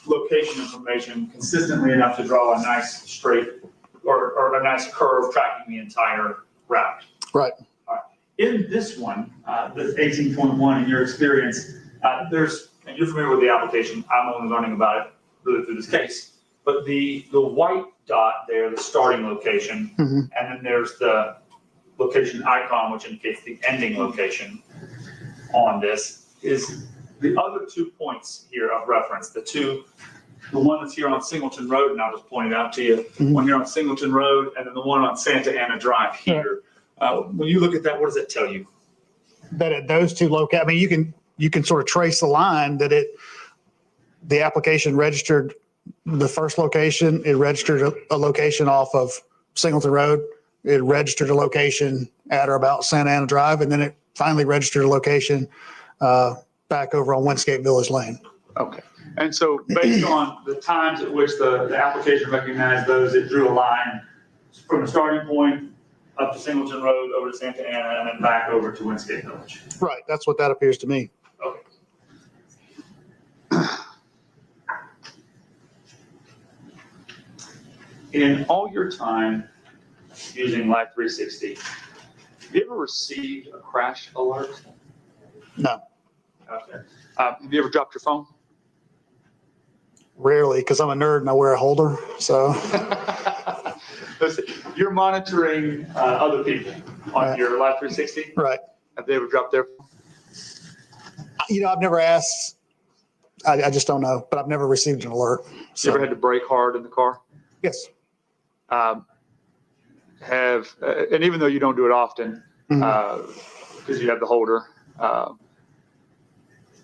location information consistently enough to draw a nice straight or a nice curve tracking the entire route. Right. All right. In this one, this 18.1, in your experience, and you're familiar with the application, I'm only learning about it really through this case, but the white dot there, the starting location, and then there's the location icon, which indicates the ending location on this, is the other 2 points here of reference, the one that's here on Singleton Road, and I'll just point it out to you, one here on Singleton Road, and then the one on Santa Ana Drive here. When you look at that, what does it tell you? That at those 2 I mean, you can sort of trace the line that the application registered the first location, it registered a location off of Singleton Road, it registered a location at or about Santa Ana Drive, and then it finally registered a location back over on Windscape Village Lane. Okay. And so based on the times at which the application recognized those, it drew a line from the starting point up to Singleton Road, over to Santa Ana, and then back over to Windscape Village. Right. That's what that appears to me. Okay. In all your time using Life 360, have you ever received a crash alert? No. Okay. Have you ever dropped your phone? Rarely, because I'm a nerd and I wear a holder. So Listen, you're monitoring other people on your Life 360. right. Have they ever dropped their phone? I've never asked. I just don't know, but I've never received an alert. You ever had to brake hard in the car? Yes. And even though you don't do it often, because you have the holder,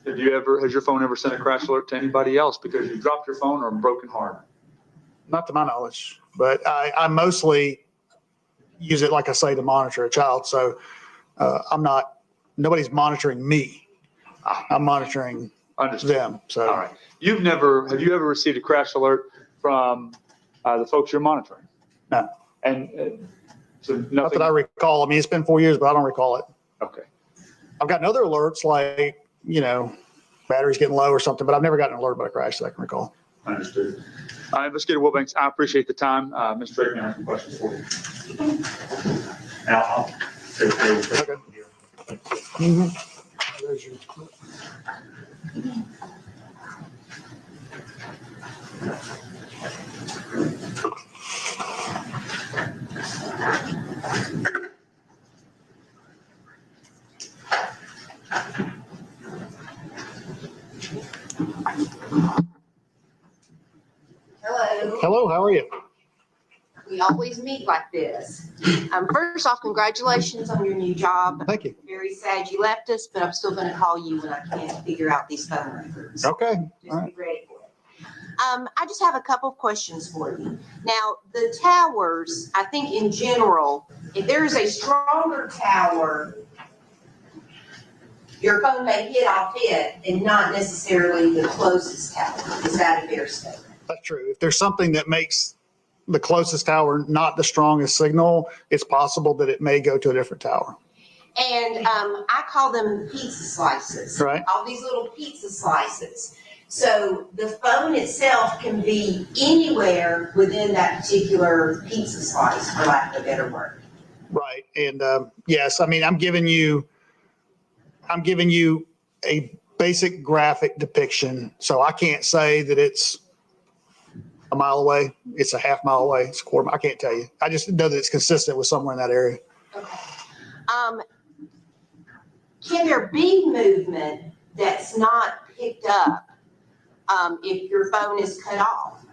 has your phone ever sent a crash alert to anybody else because you dropped your phone or broken hard? Not to my knowledge, but I mostly use it, like I say, to monitor a child. So nobody's monitoring me. I'm monitoring Understood. them. So All right. Have you ever received a crash alert from the folks you're monitoring? No. And so not nothing. that I recall. I mean, it's been 4 years, but I don't recall it. Okay. I've gotten other alerts like, battery's getting low or something, but I've never gotten an alert about a crash that I can recall. Understood. Investigator Willbanks, I appreciate the time. Mr. Drake, I have some questions for you. And I'll take care of it. Okay. There's your clip. Hello. Hello, how are you? We always meet like this. First off, congratulations on your new job. Thank you. Very sad you left us, but I'm still gonna call you when I can't figure out these phone records. Okay. All Just right. be ready for it. I just have a couple of questions for you. Now, the towers, I think in general, if there is a stronger tower, your phone may hit off it and not necessarily the closest tower. Is that a fair statement? That's true. If there's something that makes the closest tower not the strongest signal, it's possible that it may go to a different tower. And I call them pizza slices. Right. All these little pizza slices. So the phone itself can be anywhere within that particular pizza slice, for lack of a better word. Right. And yes, I mean, I'm giving you a basic graphic depiction. So I can't say that it's a mile away, it's a half mile away, it's a quarter mile. I can't tell you. I just know that it's consistent with somewhere in that area. Okay. Can there be movement that's not picked up if your phone is cut off?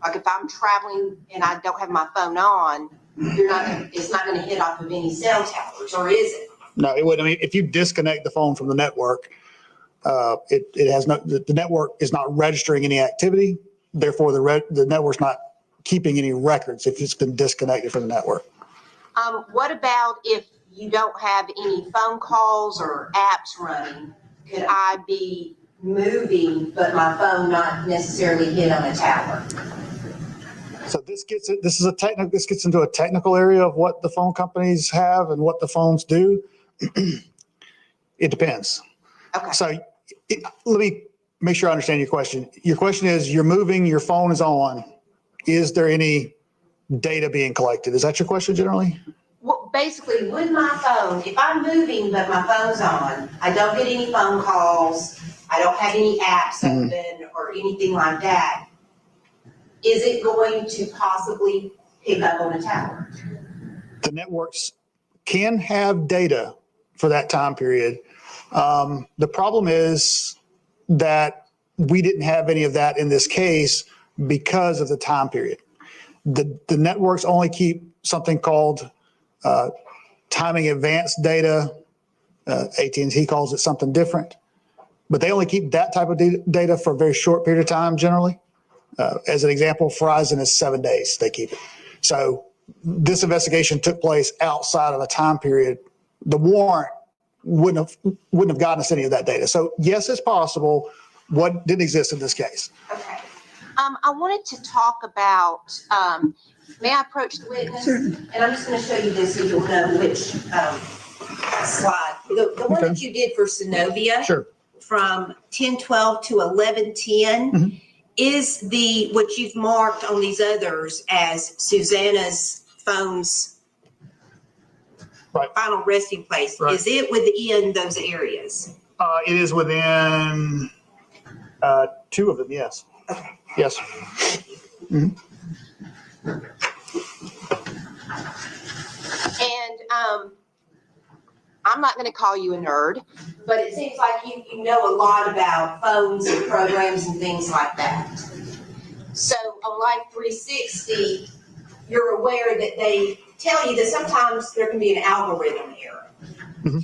Like if I'm traveling and I don't have my phone on, it's not gonna hit off of any cell towers, or is it? No, it wouldn't. I mean, if you disconnect the phone from the network, it has the network is not registering any activity. Therefore, the network's not keeping any records if it's been disconnected from the network. What about if you don't have any phone calls or apps running? Could I be moving, but my phone not necessarily hit on a tower? So this gets into a technical area of what the phone companies have and what the phones do. It depends. Okay. So let me make sure I understand your question. Your question is, you're moving, your phone is on. Is there any data being collected? Is that your question generally? Well, basically, with my phone, if I'm moving but my phone's on, I don't get any phone calls, I don't have any apps open or anything like that, is it going to possibly pick up on a tower? The networks can have data for that time period. The problem is that we didn't have any of that in this case because of the time period. The networks only keep something called timing advanced data. AT&T calls it something different, but they only keep that type of data for a very short period of time generally. As an example, Verizon is 7 days they keep it. So this investigation took place outside of a time period. The warrant wouldn't have gotten us any of that data. So yes, it's possible. What didn't exist in this case? Okay. I wanted to talk about, may I approach the witness? Certainly. And I'm just going to show you this so you'll know which slide. The one that you did for Senovia. Sure. From 10:12 to 11:10 is what you've marked on these others as Susana's phone's final resting place. Right. Is it within those areas? It is within 2 of them, yes. Yes. And I'm not going to call you a nerd, but it seems like you know a lot about phones and programs and things like that. So on Life 360, you're aware that they tell you that sometimes there can be an algorithm error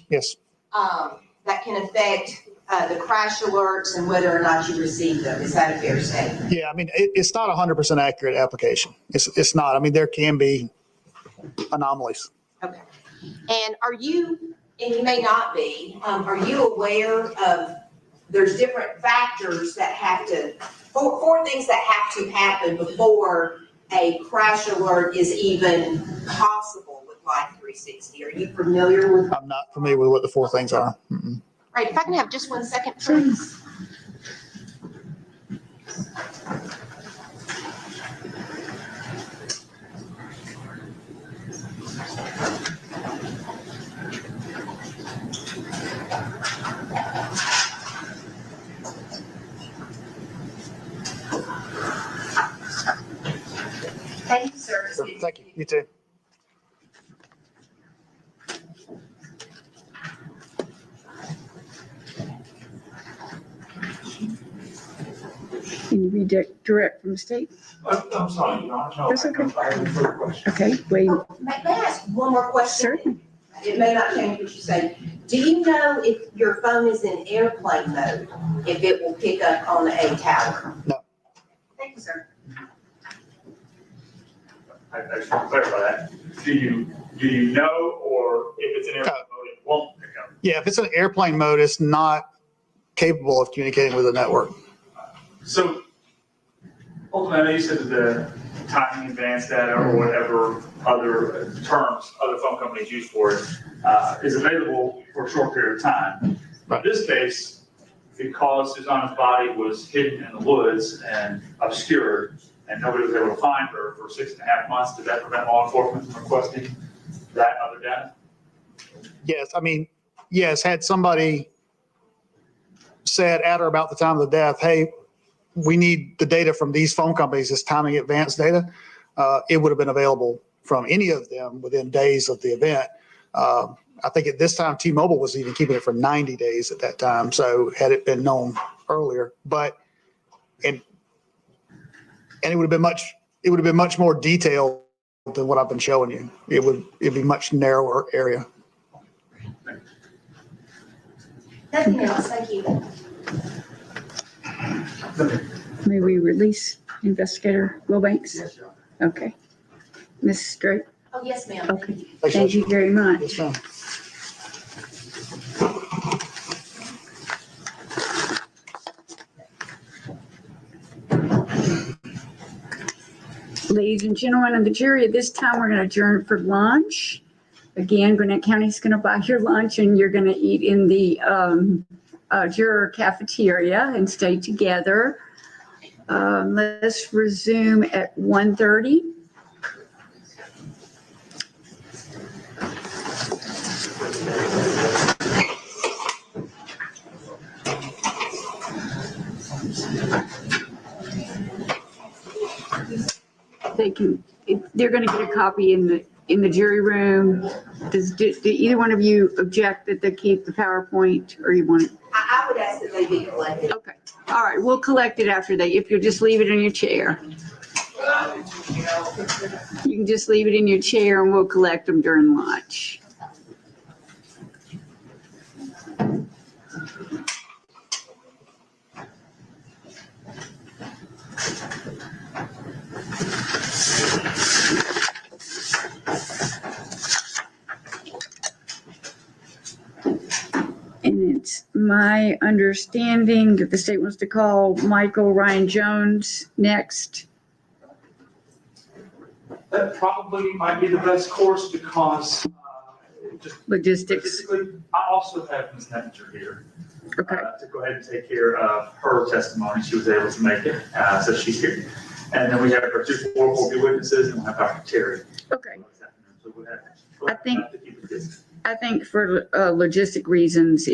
Yes. that can affect the crash alerts and whether or not you receive them. Is that a fair statement? Yeah, I mean, it's not a 100% accurate application. It's not. I mean, there can be anomalies. Okay. And are you, and you may not be, are you aware of, there's different factors that have to, four things that have to happen before a crash alert is even possible with Life 360? Are you familiar with? I'm not familiar with what the 4 things are. Mm-mm. Right, if I can have just 1 second, please. Thank you, sir. Thank you. You too. Can you read it direct from the state? I'm sorry, Your Honor. No, That's okay. I have no further questions. Okay, wait, May I ask one more question? certainly. It may not change what you say. Do you know if your phone is in airplane mode, if it will pick up on a tower? No. Thank you, sir. I just want to clarify that. Do you know, or if it's an airplane mode, it won't pick up? Yeah, if it's an airplane mode, it's not capable of communicating with the network. So ultimately, I know you said that the timing advanced data or whatever other terms other phone companies use for it is available for a short period of time. Right. In this case, because Susana's body was hidden in the woods and obscured, and nobody was able to find her for 6.5 months, did that prevent law enforcement from requesting that other data? Yes, I mean, yes, had somebody said at or about the time of the death, hey, we need the data from these phone companies, this timing advanced data, it would have been available from any of them within days of the event. I think at this time, T-Mobile was even keeping it for 90 days at that time. So had it been known earlier, and it would have been much more detailed than what I've been showing you. It'd be much narrower area. Nothing else, thank you. May we release Investigator Willbanks? Yes, Your Honor. Okay. Ms. Drake? Oh, yes, ma'am. Okay, thank you very much. Yes, ma'am. Ladies and gentlemen of the jury, at this time, we're going to adjourn for lunch. Again, Gwinnett County's going to buy your lunch and you're going to eat in the juror cafeteria and stay together. Let's resume at 1:30. They're going to get a copy in the jury room. Do either one of you object that they keep the PowerPoint, or you want it? I would ask that they be collected. Okay, all right, we'll collect it after that, if you'll just leave it in your chair. You can just leave it in your chair and we'll collect them during lunch. And it's my understanding that the state wants to call Michael Ryan Jones next. That probably might be the best course because just Logistics. logistically, I also have Ms. Nettinger here Okay, to go ahead and take care of her testimony. She was able to make it, so she's here. And then we have our 2 will be witnesses, and we'll have Dr. Terry. okay. So we'll have- I think for logistic reasons,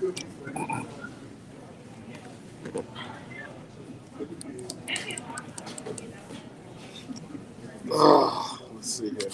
Let's see here.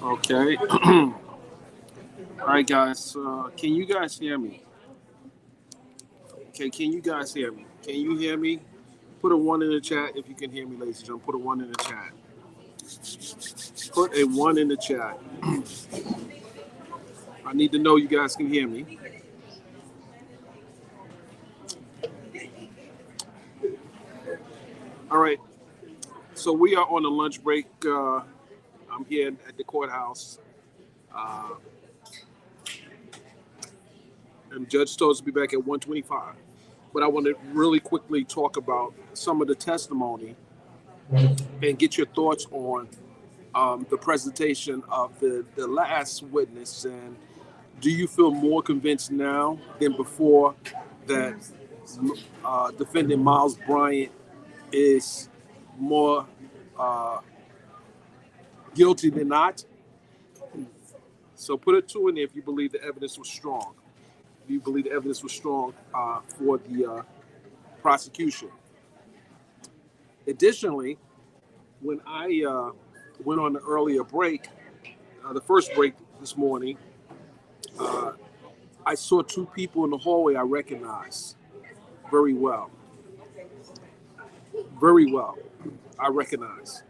Okay. All right, guys. Can you guys hear me? Okay, can you guys hear me? Can you hear me? Put a 1 in the chat if you can hear me, ladies and gentlemen. Put a 1 in the chat. Put a 1 in the chat. I need to know you guys can hear me. All right. So we are on a lunch break. I'm here at the courthouse. And Judge told us to be back at 1:25. But I want to really quickly talk about some of the testimony and get your thoughts on the presentation of the last witness. And do you feel more convinced now than before that defendant Miles Bryant is more guilty than not? So put a 2 in there if you believe the evidence was strong. If you believe the evidence was strong for the prosecution. Additionally, when I went on the earlier break, the first break this morning, I saw 2 people in the hallway I recognized very well. Very well, I recognize.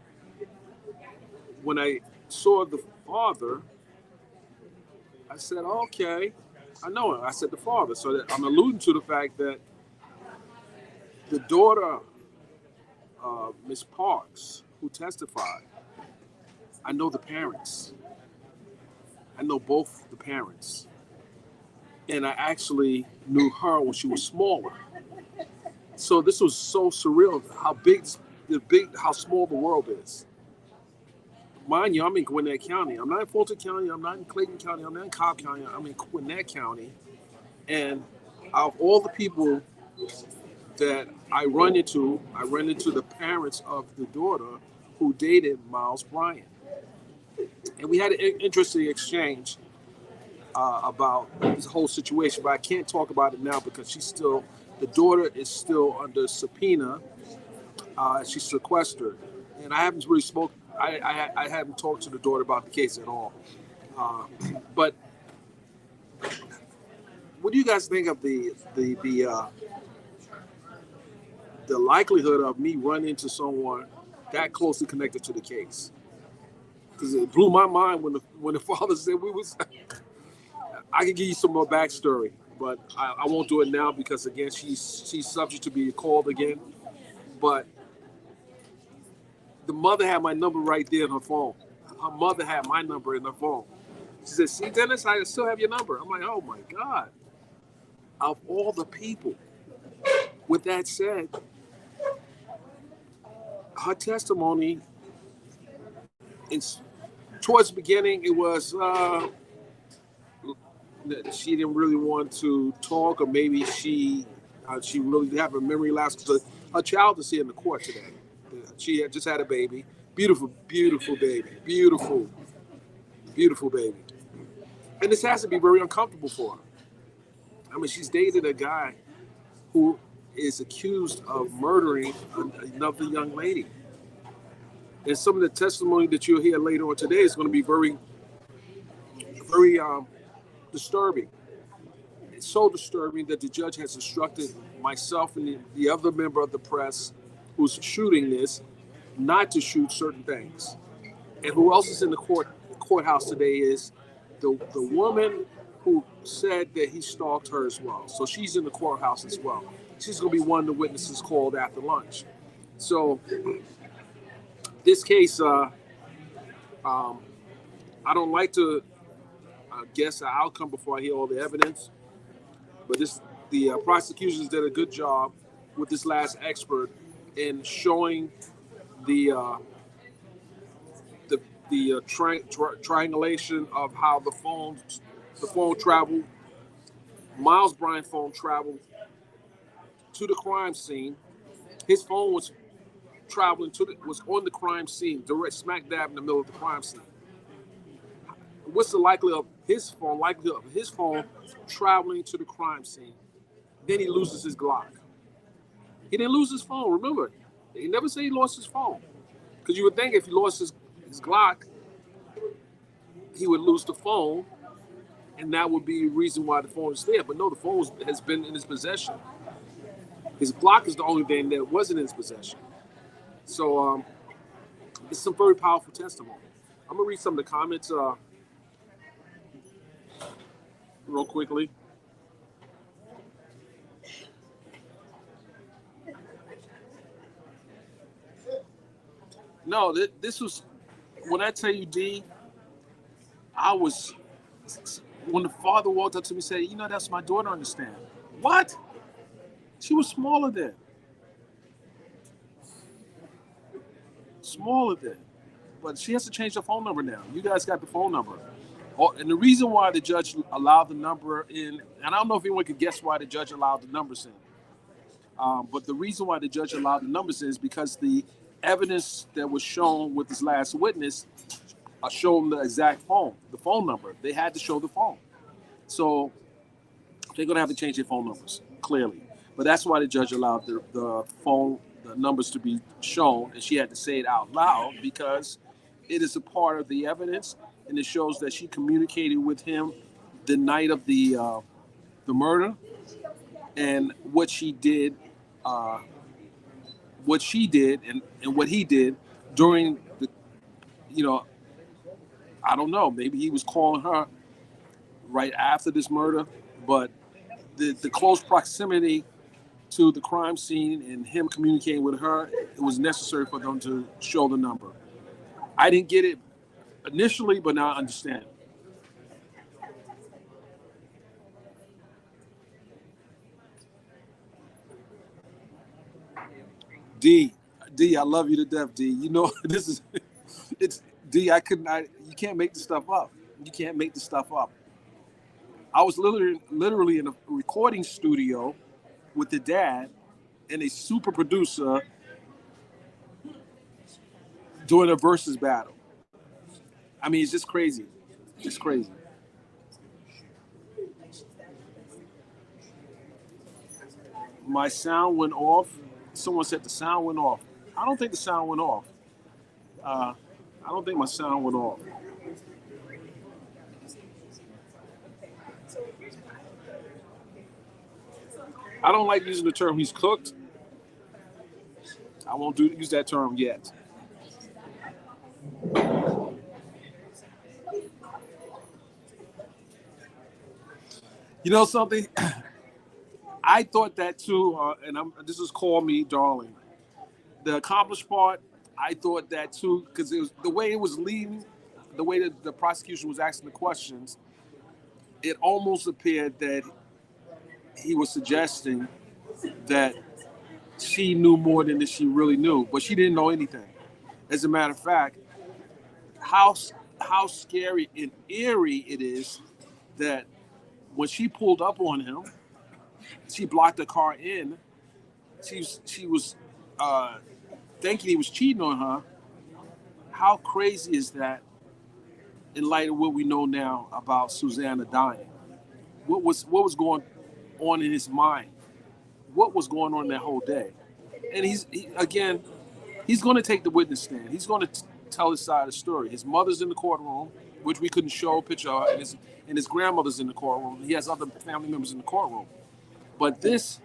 When I saw the father, I said, okay, I know him. I said the father. So that I'm alluding to the fact that the daughter of Ms. Parks, who testified, I know the parents. I know both the parents. And I actually knew her when she was smaller. So this was so surreal how small the world is. Mind you, I'm in Gwinnett County. I'm not in Fulton County. I'm not in Clayton County. I'm not in Cobb County. I'm in Gwinnett County. And of all the people that I run into the parents of the daughter who dated Miles Bryant. And we had an interesting exchange about this whole situation, but I can't talk about it now because the daughter is still under subpoena. She's sequestered. And I haven't really spoken. I haven't talked to the daughter about the case at all. But what do you guys think of the likelihood of me running into someone that closely connected to the case? Because it blew my mind when the father said we was. I could give you some more backstory, but I won't do it now because again she's subject to be called again. But the mother had my number right there in her phone. Her mother had my number in her phone. She said, see, Dennis, I still have your number. I'm like, oh, my God. Of all the people. With that said, her testimony, towards the beginning, it was she didn't really want to talk, or maybe she really didn't have a memory lapse because her child is here in the court today. She had just had a baby. Beautiful, beautiful baby. Beautiful, beautiful baby. And this has to be very uncomfortable for her. I mean, she's dated a guy who is accused of murdering another young lady. And some of the testimony that you'll hear later on today is going to be very, very disturbing. It's so disturbing that the judge has instructed myself and the other member of the press who's shooting this not to shoot certain things. And who else is in the courthouse today is the woman who said that he stalked her as well. So she's in the courthouse as well. She's going to be one of the witnesses called after lunch. So this case, I don't like to guess the outcome before I hear all the evidence, but the prosecutions did a good job with this last expert in showing the triangulation of how the phone traveled. Miles Bryant phone traveled to the crime scene. His phone was traveling was on the crime scene, direct smack dab in the middle of the crime scene. What's the likelihood of his phone traveling to the crime scene? Then he loses his Glock. He didn't lose his phone. Remember, he never said he lost his phone, because you would think if he lost his Glock, he would lose the phone, and that would be the reason why the phone is there. But no, the phone has been in his possession. His Glock is the only thing that wasn't in his possession. So it's some very powerful testimony. I'm gonna read some of the comments real quickly. No, this was, when I tell you, D, when the father walked up to me and said, that's my daughter on the stand. What? She was smaller then. But she has to change her phone number now. You guys got the phone number. And the reason why the judge allowed the number in, and I don't know if anyone could guess why the judge allowed the numbers in, but the reason why the judge allowed the numbers in is because the evidence that was shown with this last witness showed the exact phone, the phone number. They had to show the phone. So they're going to have to change their phone numbers, clearly. But that's why the judge allowed the numbers to be shown, and she had to say it out loud because it is a part of the evidence, and it shows that she communicated with him the night of the murder, and what she did and what he did during the, I don't know, maybe he was calling her right after this murder, but the close proximity to the crime scene and him communicating with her, it was necessary for them to show the number. I didn't get it initially, but now I understand. D, I love you to death, D. It's D. You can't make this stuff up. You can't make this stuff up. I was literally in a recording studio with the dad and a super producer doing a versus battle. I mean, it's just crazy. It's crazy. My sound went off. Someone said the sound went off. I don't think the sound went off. I don't think my sound went off. I don't like using the term "he's cooked." I won't use that term yet. You know something? I thought that too, and this is call me darling. The accomplished part, I thought that too, because it was the way it was leading, the way that the prosecution was asking the questions. It almost appeared that he was suggesting that she knew more than she really knew, but she didn't know anything. As a matter of fact, how scary and eerie it is that when she pulled up on him, she blocked the car in. She was thinking he was cheating on her. How crazy is that in light of what we know now about Susana dying? What was going on in his mind what was going on that whole day. And he's going to take the witness stand. He's going to tell his side of the story. His mother's in the courtroom, which we couldn't show a picture of, and his grandmother's in the courtroom. He has other family members in the courtroom. But this,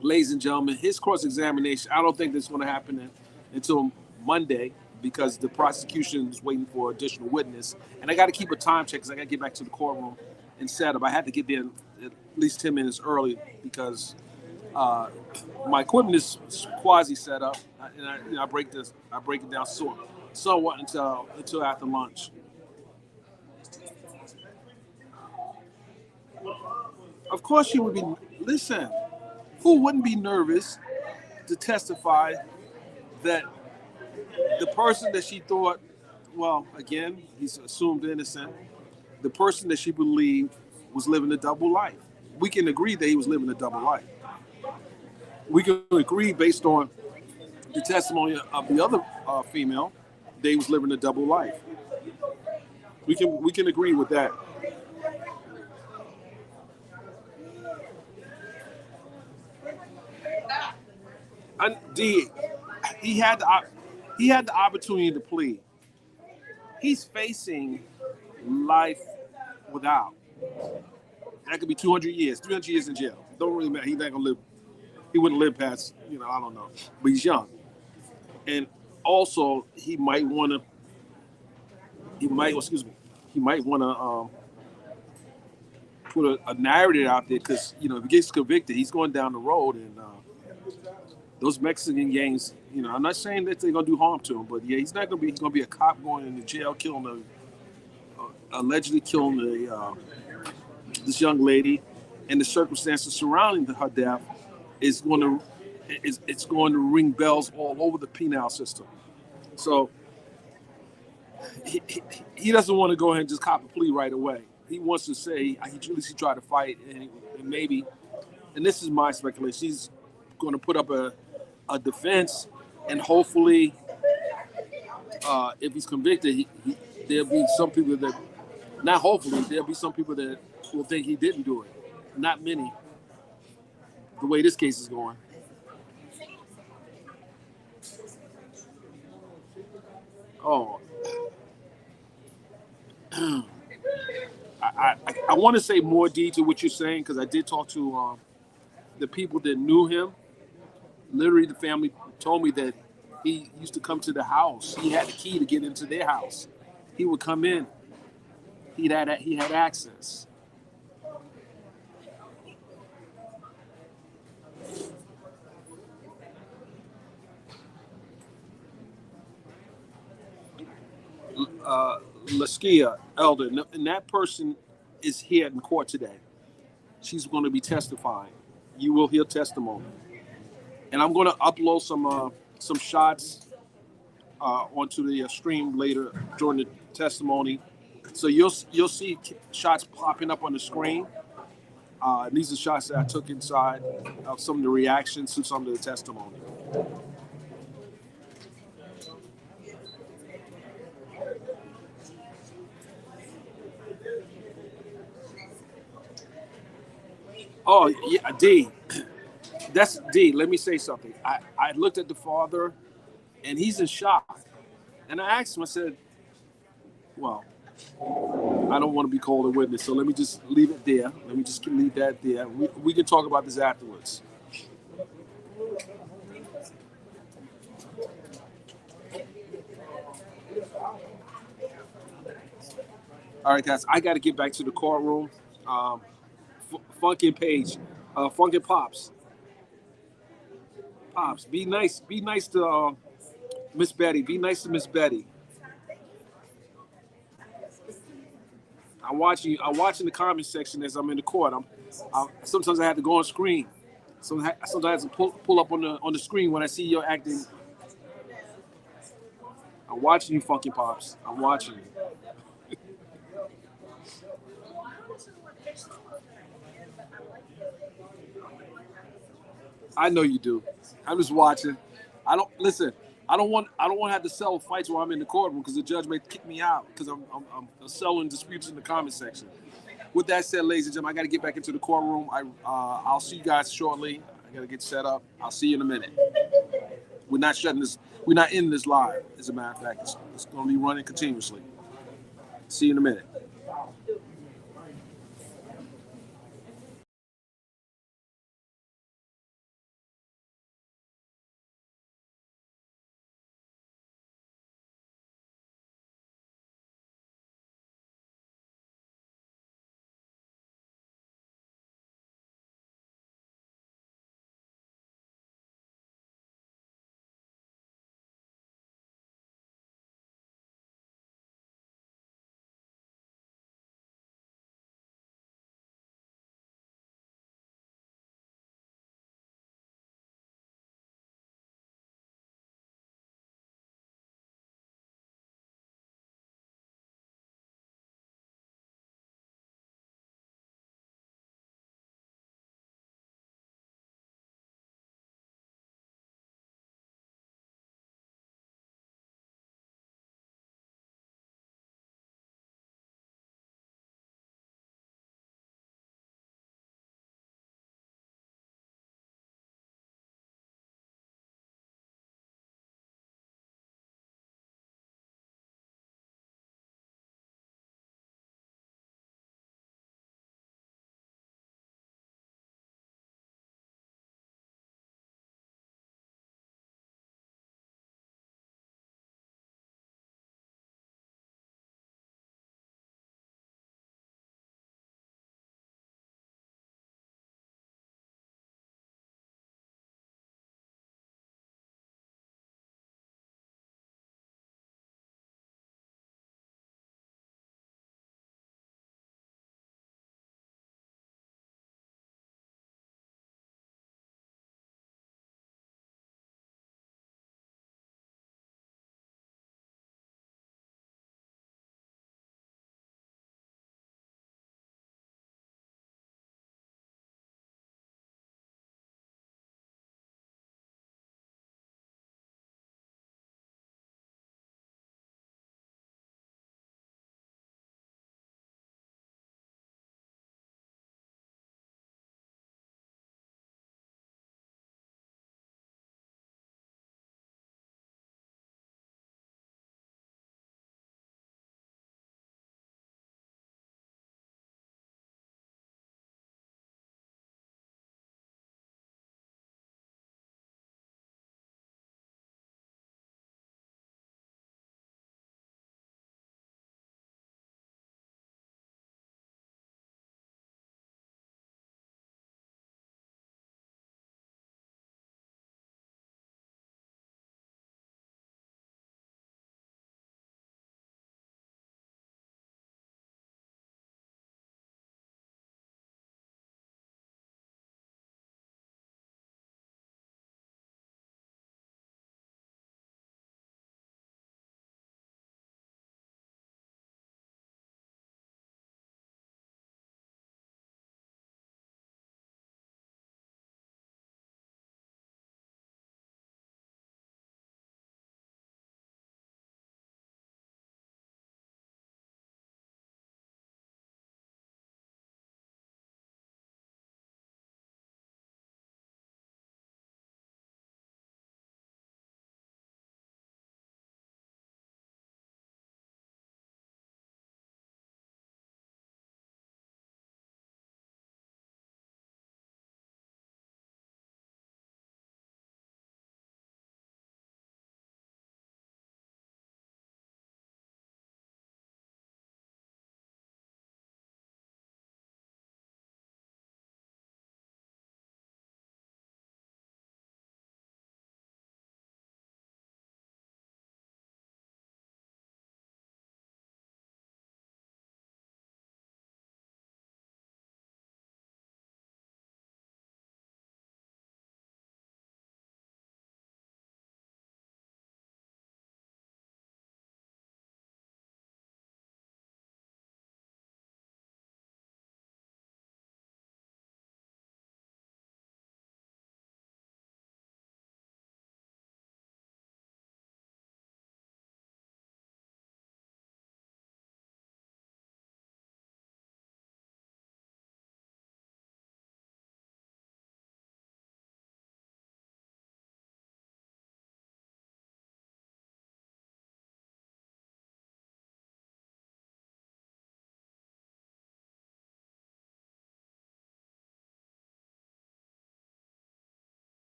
ladies and gentlemen, his cross-examination, I don't think this is going to happen until Monday, because the prosecution is waiting for additional witness. And I got to keep a time check because I got to get back to the courtroom and set up. I had to get there at least 10 minutes early because my equipment is quasi set up, and I break it down somewhat until after lunch. Of course she would be. Listen, who wouldn't be nervous to testify that the person that she thought, well, again, he's assumed innocent, the person that she believed was living a double life. We can agree that he was living a double life. We can agree based on the testimony of the other female that he was living a double life. We can agree with that. And he had the opportunity to plead. He's facing life without. That could be 200 years, 300 years in jail. Don't really matter. He's not gonna live. He wouldn't live past, I don't know. But he's young, and also he might want to put a narrative out there because if he gets convicted, he's going down the road, and those Mexican gangs. I'm not saying that they're gonna do harm to him, but yeah, he's not gonna be. He's gonna be a cop going into jail, allegedly killing this young lady, and the circumstances surrounding her death it's going to ring bells all over the penal system. So he doesn't want to go ahead and just cop a plea right away. He wants to say he tried to fight, and maybe, and this is my speculation, he's going to put up a defense, and hopefully, if he's convicted, there'll be some people that, not hopefully, there'll be some people that will think he didn't do it. Not many, the way this case is going. Oh, I want to say more to what you're saying, because I did talk to the people that knew him. Literally, the family told me that he used to come to the house. He had the key to get into their house. He would come in. He had access. Laskia Elder, and that person is here in court today. She's going to be testifying. You will hear testimony, and I'm going to upload some shots onto the stream later during the testimony. So you'll see shots popping up on the screen. And these are shots that I took inside of some of the reactions to some of the testimony. Oh, yeah, D. That's D. Let me say something. I looked at the father, and he's in shock. And I asked him, I said, well, I don't want to be called a witness, so let me just leave it there. Let me just leave that there. We can talk about this afterwards. All right, guys, I got to get back to the courtroom. Funkin' Page, Funkin' Pops. Pops, be nice to Miss Betty. Be nice to Miss Betty. I'm watching the comment section as I'm in the court. Sometimes I have to go on screen. Sometimes I have to pull up on the screen when I see you're acting. I'm watching you, Funkin' Pops. I'm watching you. I know you do. I'm just watching. I don't want to have to settle fights while I'm in the courtroom because the judge may kick me out because I'm settling disputes in the comment section. With that said, ladies and gentlemen, I got to get back into the courtroom. I'll see you guys shortly. I gotta get set up. I'll see you in a minute. We're not shutting this. We're not in this live. As a matter of fact, it's going to be running continuously. See you in a minute.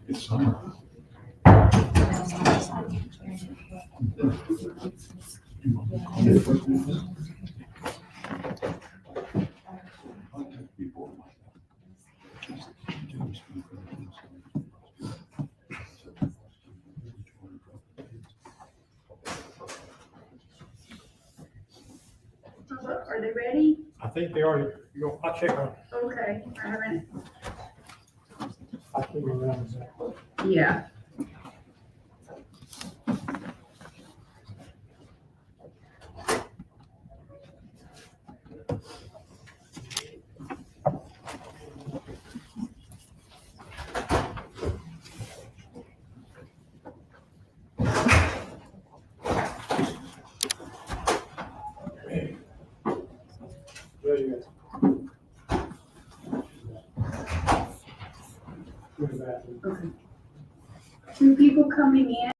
It's summer. Are they ready? I think they are, I'll check on, Okay, I haven't, I'll keep them around exactly. yeah. Yeah, you got it. Two people coming in.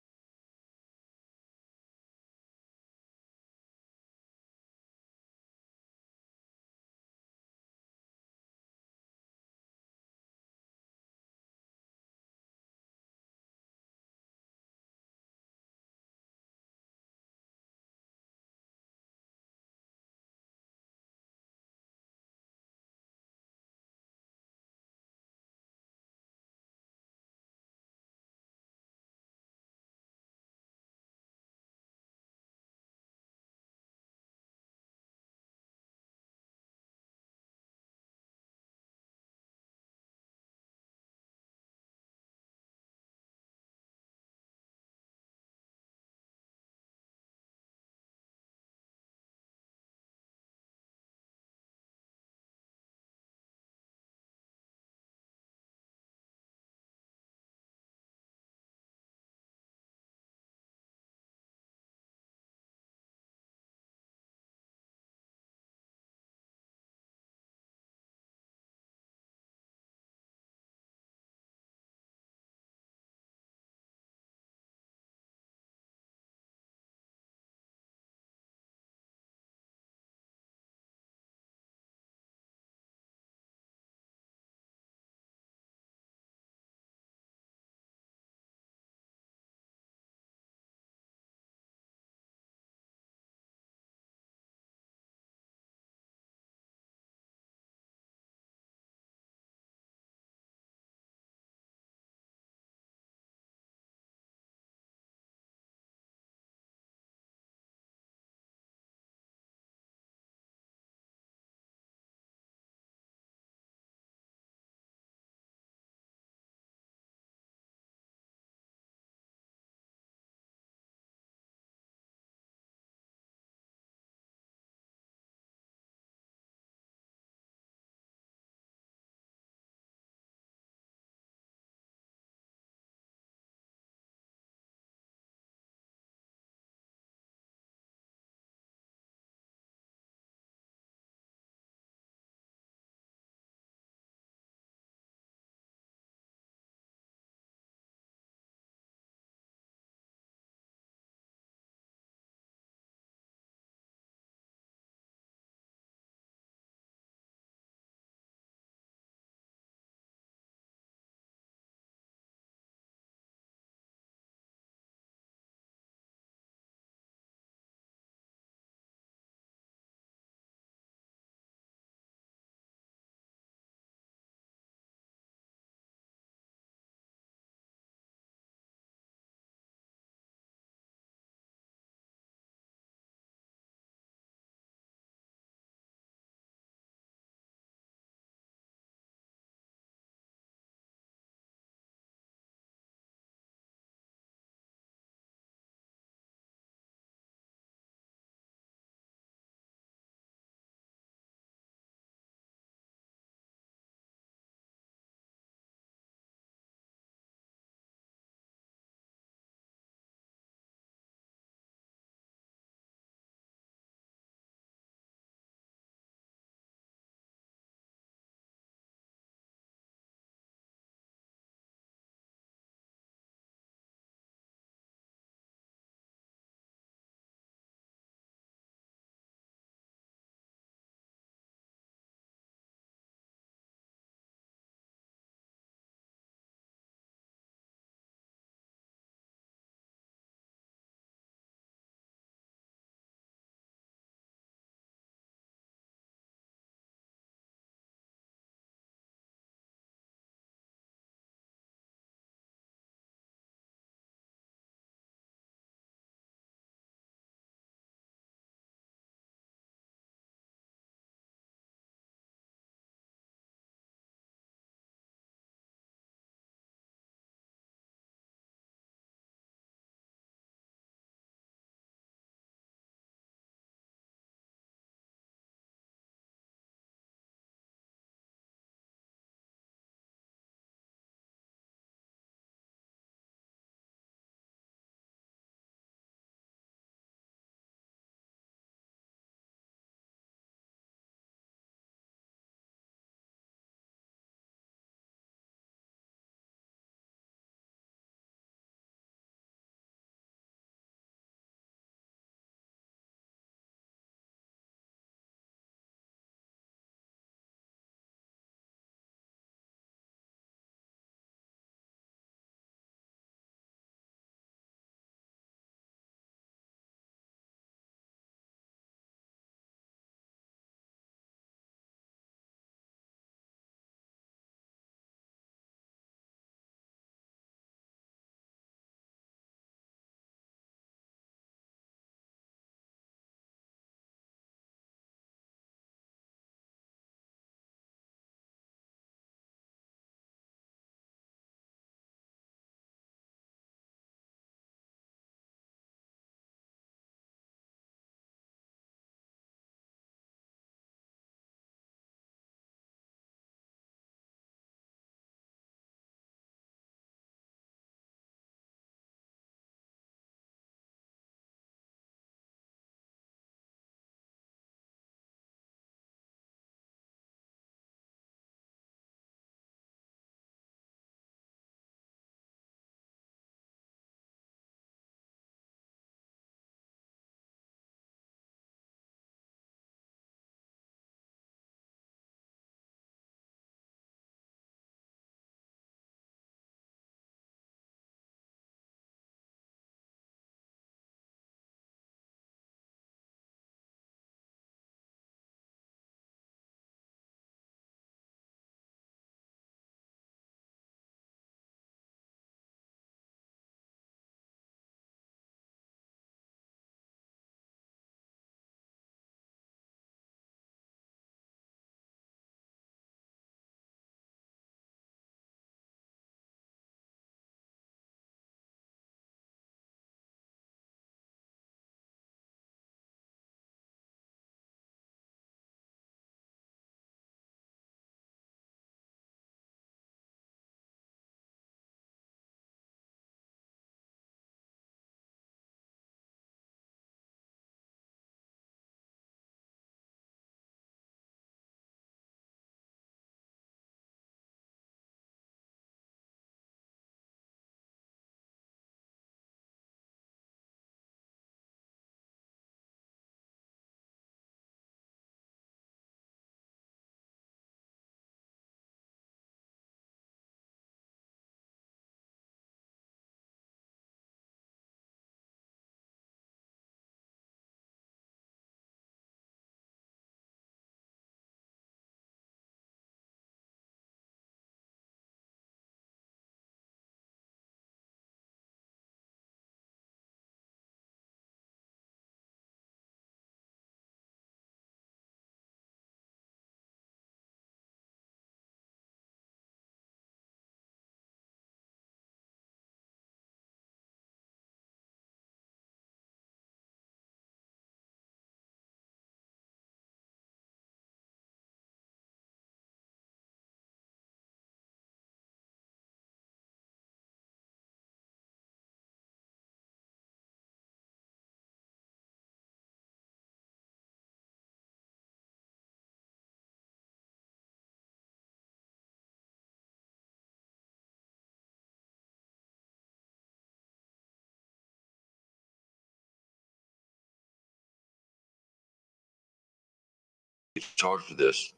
charged for this.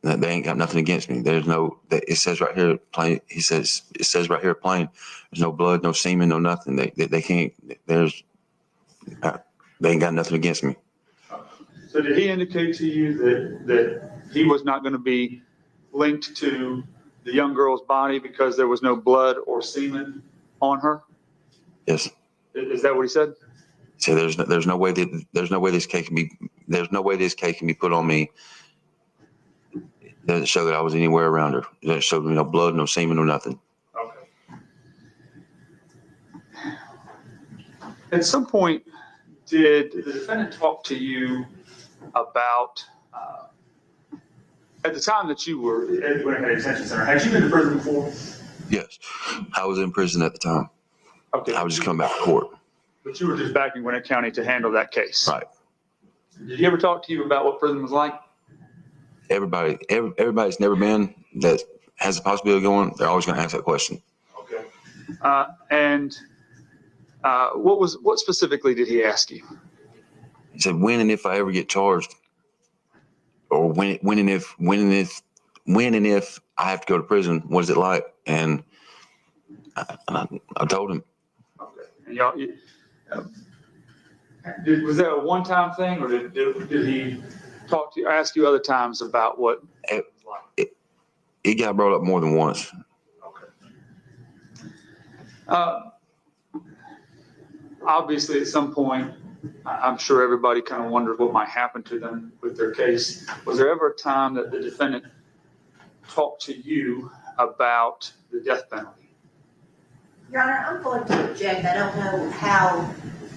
They ain't got nothing against me. There's no, it says right here, plain, it says right here, plain, there's no blood, no semen, no nothing. They can't, they ain't got nothing against me. So did he indicate to you that he was not going to be linked to the young girl's body because there was no blood or semen on her? Yes. Is that what he said? So there's no way this case can be put on me. It doesn't show that I was anywhere around her. It doesn't show me no blood, no semen, no nothing. Okay. At some point, did the defendant talk to you about, at the time that you were at the Gwinnett County Detention Center, had you been in prison before? Yes. I was in prison at the time. Okay. I was just coming back from court. But you were just back in Gwinnett County to handle that case? Right. Did he ever talk to you about what prison was like? Everybody's never been that has the possibility of going, they're always going to ask that question. Okay. What specifically did he ask you? He said, when and if I ever get charged, or when and if I have to go to prison, what is it like? And I told him. Okay. And y'all, was that a one-time thing, or did he talk to you, ask you other times about what it was like? It got brought up more than once. Okay. Obviously, at some point, I'm sure everybody kind of wondered what might happen to them with their case. Was there ever a time that the defendant talked to you about the death penalty? Your Honor, I'm going to object. I don't know how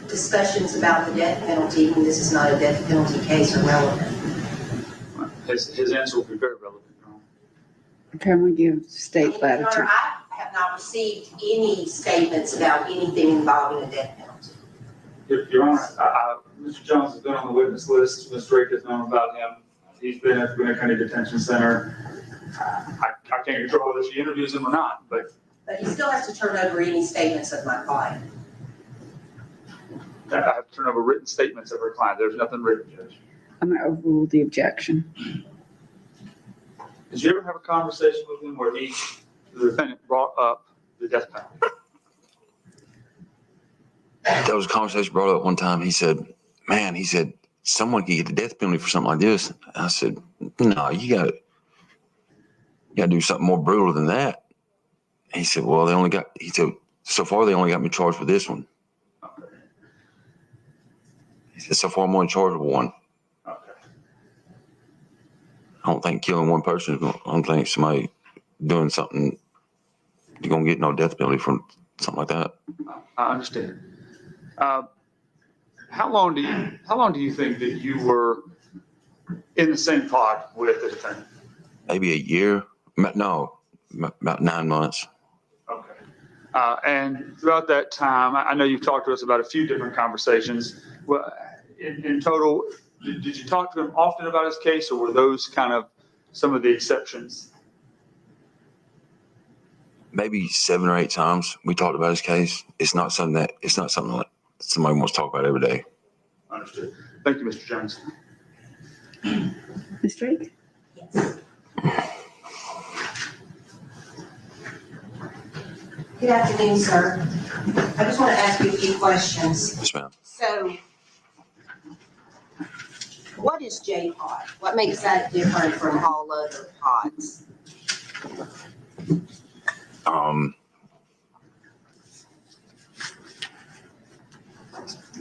discussions about the death penalty, when this is not a death penalty case, are relevant. His answer will be very relevant, Your Honor. Can we give state Your latitude? Honor, I have not received any statements about anything involving a death penalty. Your Honor, Mr. Jones has been on the witness list. Ms. Drake has known about him. He's been at the Gwinnett County Detention Center. I can't control whether she interviews him or not, but But he still has to turn over any statements of my client. I have to turn over written statements of her client. There's nothing written, Judge. I'm going to overrule the objection. Did you ever have a conversation with him where the defendant brought up the death penalty? There was a conversation brought up one time. He said, someone could get the death penalty for something like this. I said, no, you got to do something more brutal than that. And he said, well, so far they only got me charged for this one. Okay. He said, so far I'm only charged with one. Okay. I don't think killing one person I don't think somebody doing something, you're going to get no death penalty from something like that. I understand. How long do you think that you were in the same pod with the defendant? Maybe a year. No, about 9 months. Okay. And throughout that time, I know you've talked to us about a few different conversations. Well, in total, did you talk to him often about his case, or were those kind of some of the exceptions? Maybe 7 or 8 times we talked about his case. It's not something like somebody wants to talk about every day. Understood. Thank you, Mr. Jones. Ms. Drake? Yes. Good afternoon, sir. I just want to ask you a few questions. Yes, ma'am. So, what is J-Pod? What makes that different from all other pods?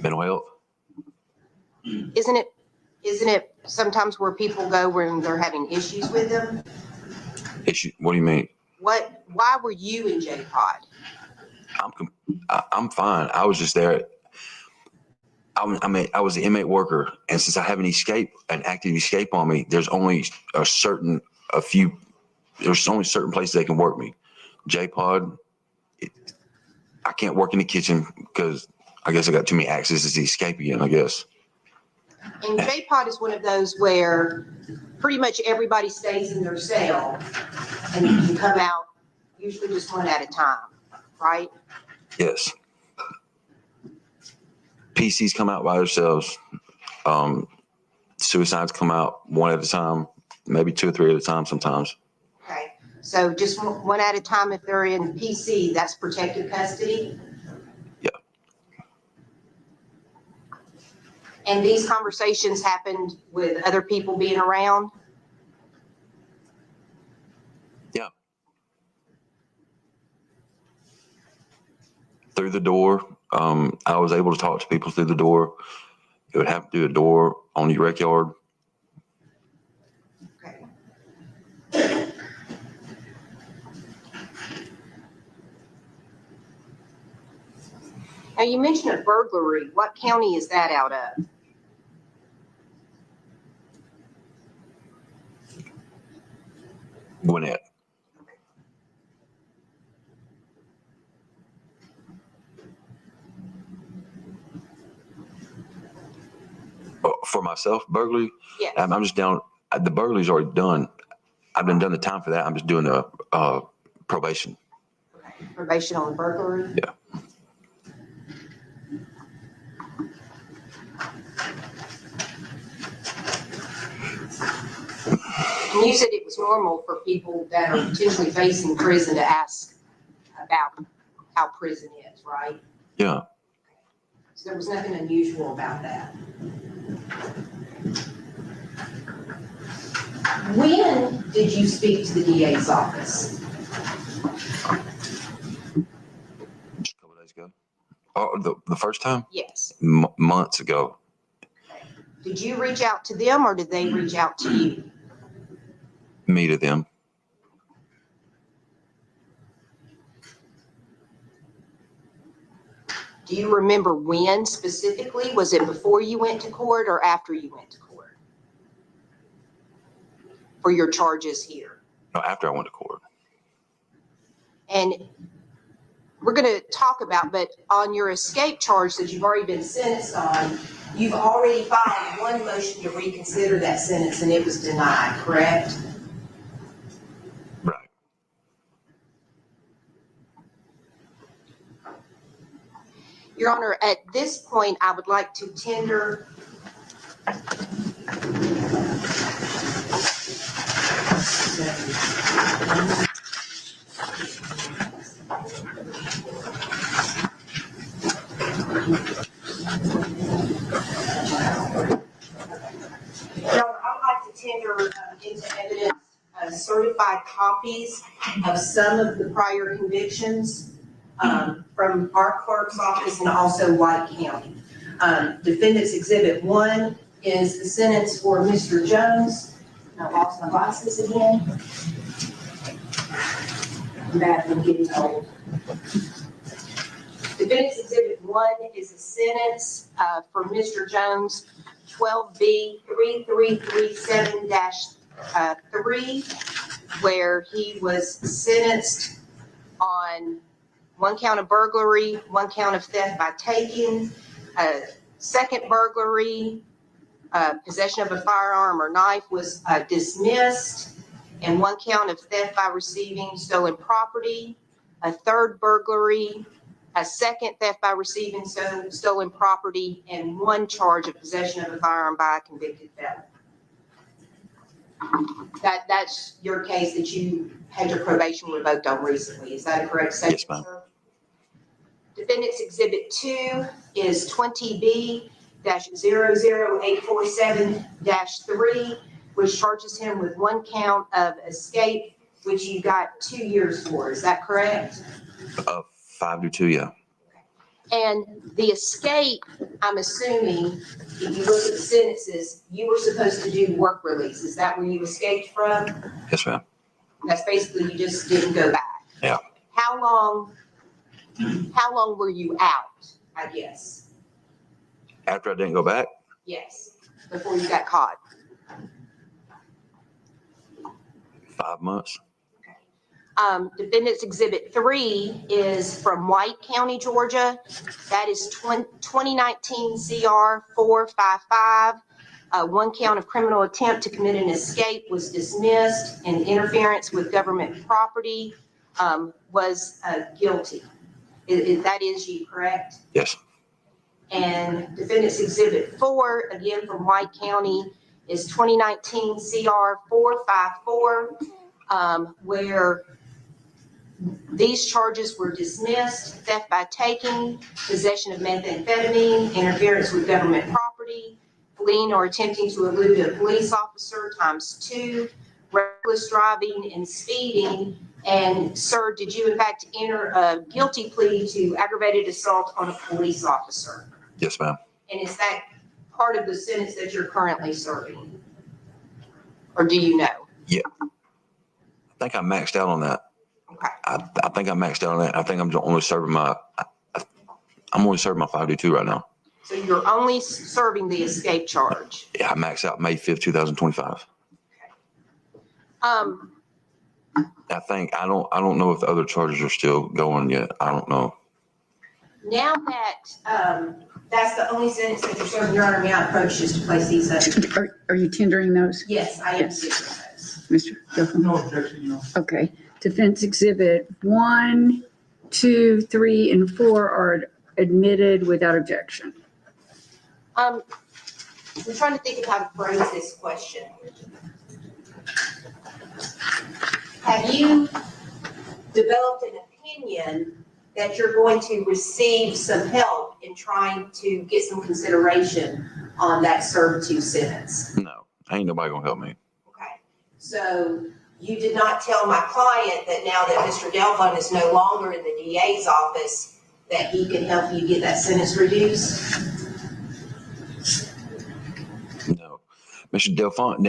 Mental health. Isn't it sometimes where people go when they're having issues with them? What do you mean? Why were you in J-Pod? I'm fine. I was just there. I was an inmate worker, and since I have an active escape on me, there's only certain places they can work me. J-Pod, I can't work in the kitchen because I guess I got too many accesses to escape again, I guess. And J-Pod is one of those where pretty much everybody stays in their cell and you can come out usually just one at a time, right? Yes. PCs come out by themselves. Suicides come out one at a time, maybe 2 or 3 at a time sometimes. Okay, so just one at a time if they're in PC, that's protective custody? Yeah. And these conversations happened with other people being around? Yeah. Through the door. I was able to talk to people through the door. It would have to do a door on your rec yard. Okay. Now, you mentioned a burglary. What county is that out of? Gwinnett. For myself, burglary, Yes. I'm just down. The burglary's already done. I've been done the time for that. I'm just doing the probation. Okay. Probation on the burglary? Yeah. And you said it was normal for people that are potentially facing prison to ask about how prison is, right? Yeah. So there was nothing unusual about that. When did you speak to the DA's office? Just a couple days ago. Oh, the first time? Yes. Months ago. Did you reach out to them or did they reach out to you? Me to them. Do you remember when specifically? Was it before you went to court or after you went to court? For your charges here? No, after I went to court. And we're going to talk about, but on your escape charge that you've already been sentenced on, you've already filed one motion to reconsider that sentence and it was denied, correct? Right. Your Honor, at this point, I would like to tender into evidence certified copies of some of the prior convictions from our clerk's office and also White County. Defendant's Exhibit 1 is the sentence for Mr. Jones. I lost my glasses again. I'm bad from getting old. Defendant's Exhibit 1 is a sentence for Mr. Jones, 12B 3337-3, where he was sentenced on 1 count of burglary, 1 count of theft by taking, second burglary, possession of a firearm or knife was dismissed, and 1 count of theft by receiving stolen property, a third burglary, a second theft by receiving stolen property, and 1 charge of possession of a firearm by a convicted felon. That's your case that you had your probation revoked on recently. Is that a correct statement, Yes, ma'am. sir? Defendant's Exhibit 2 is 20B-00847-3, which charges him with 1 count of escape, which you got 2 years for. Is that correct? 5 to 2, yeah. And the escape, I'm assuming, if you look at the sentences, you were supposed to do work release. Is that where you escaped from? Yes, ma'am. That's basically you just didn't go back. Yeah. How long were you out, I guess? After I didn't go back, Yes, before you got caught. 5 months. Defendant's Exhibit 3 is from White County, Georgia. That is 2019 CR 455. 1 count of criminal attempt to commit an escape was dismissed, and interference with government property was guilty. That is you, correct? Yes. And Defendant's Exhibit 4, again from White County, is 2019 CR 454, where these charges were dismissed: theft by taking, possession of methamphetamine, interference with government property, fleeing or attempting to elude a police officer ×2, reckless driving and speeding. And sir, did you in fact enter a guilty plea to aggravated assault on a police officer? Yes, ma'am. And is that part of the sentence that you're currently serving? Or do you know? I think I maxed out on that. Okay. I think I maxed out on that. I think I'm only serving my 522 right now. So you're only serving the escape charge? Yeah, I maxed out May 5th, 2025. I think, I don't know if the other charges are still going yet. I don't know. Now that, that's the only sentence that you're serving, Your Honor, may I approach just to place these up? Are you tendering those? Yes, I am Yes. doing those. Mr. Gelfen? No objection, Your Honor. Okay. Defense Exhibit 1, 2, 3, and 4 are admitted without objection. I'm trying to think of how to phrase this question. Have you developed an opinion that you're going to receive some help in trying to get some consideration on that served to sentence? No, ain't nobody gonna help me. Okay, so you did not tell my client that now that Mr. Delphine is no longer in the DA's office, that he can help you get that sentence reduced? No, Mr. Delphine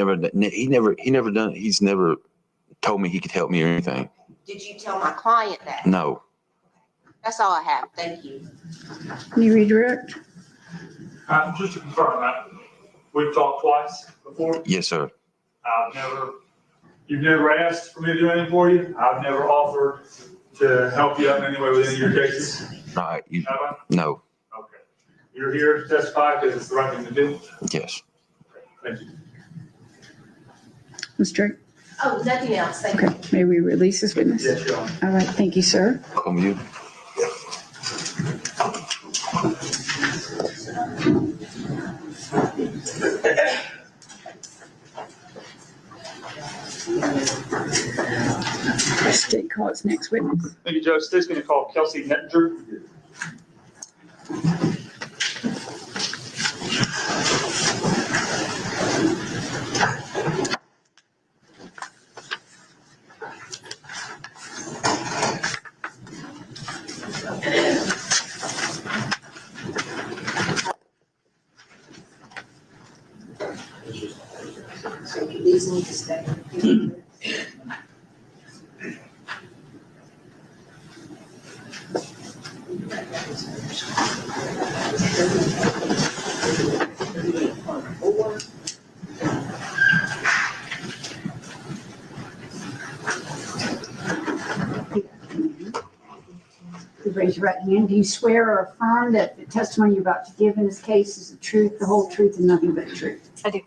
he's never told me he could help me or anything. Did you tell my client that? No. That's all I have. Thank you. Can you redirect? Just to confirm that, we've talked twice before. Yes, sir. You've never asked for me to do anything for you. I've never offered to help you out in any way with any of your cases. All right. Have I? No. Okay. You're here to testify because it's the right thing to do. Yes. Thank you. Ms. Drake? Oh, nothing else. Thank you. Okay. May we release this witness? Yes, Your Honor. All right. Thank you, sir. Come with you. State calls next witness. Thank you, Judge. State's going to call Kelsey Nettinger. So these need to stay. Please raise your right hand. Do you swear or affirm that the testimony you're about to give in this case is the truth, the whole truth, and nothing but the truth? I do.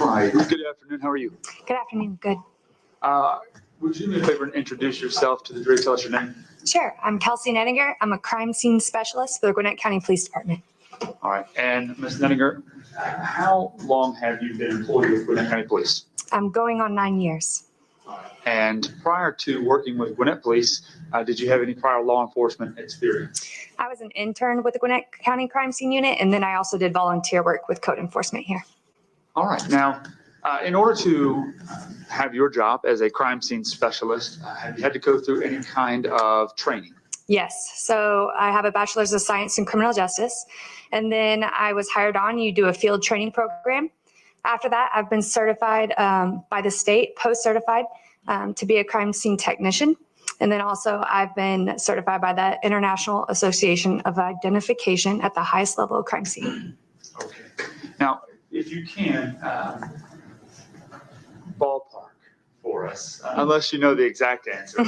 Hi. Good afternoon. How are you? Good afternoon. Good. Would you do me a favor and introduce yourself to the jury? Tell us your name. Sure. I'm Kelsey Nettinger. I'm a crime scene specialist for the Gwinnett County Police Department. All right. And Ms. Nettinger, how long have you been employed with Gwinnett County Police? I'm going on 9 years. And prior to working with Gwinnett Police, did you have any prior law enforcement experience? I was an intern with the Gwinnett County Crime Scene Unit, and then I also did volunteer work with code enforcement here. All right. Now, in order to have your job as a crime scene specialist, have you had to go through any kind of training? Yes. So I have a bachelor's of science in criminal justice, and then I was hired on. You do a field training program. After that, I've been certified by the state, post-certified, to be a crime scene technician. And then also I've been certified by the International Association of Identification at the highest level of crime scene. Okay. Now, if you can, ballpark for us, unless you know the exact answer.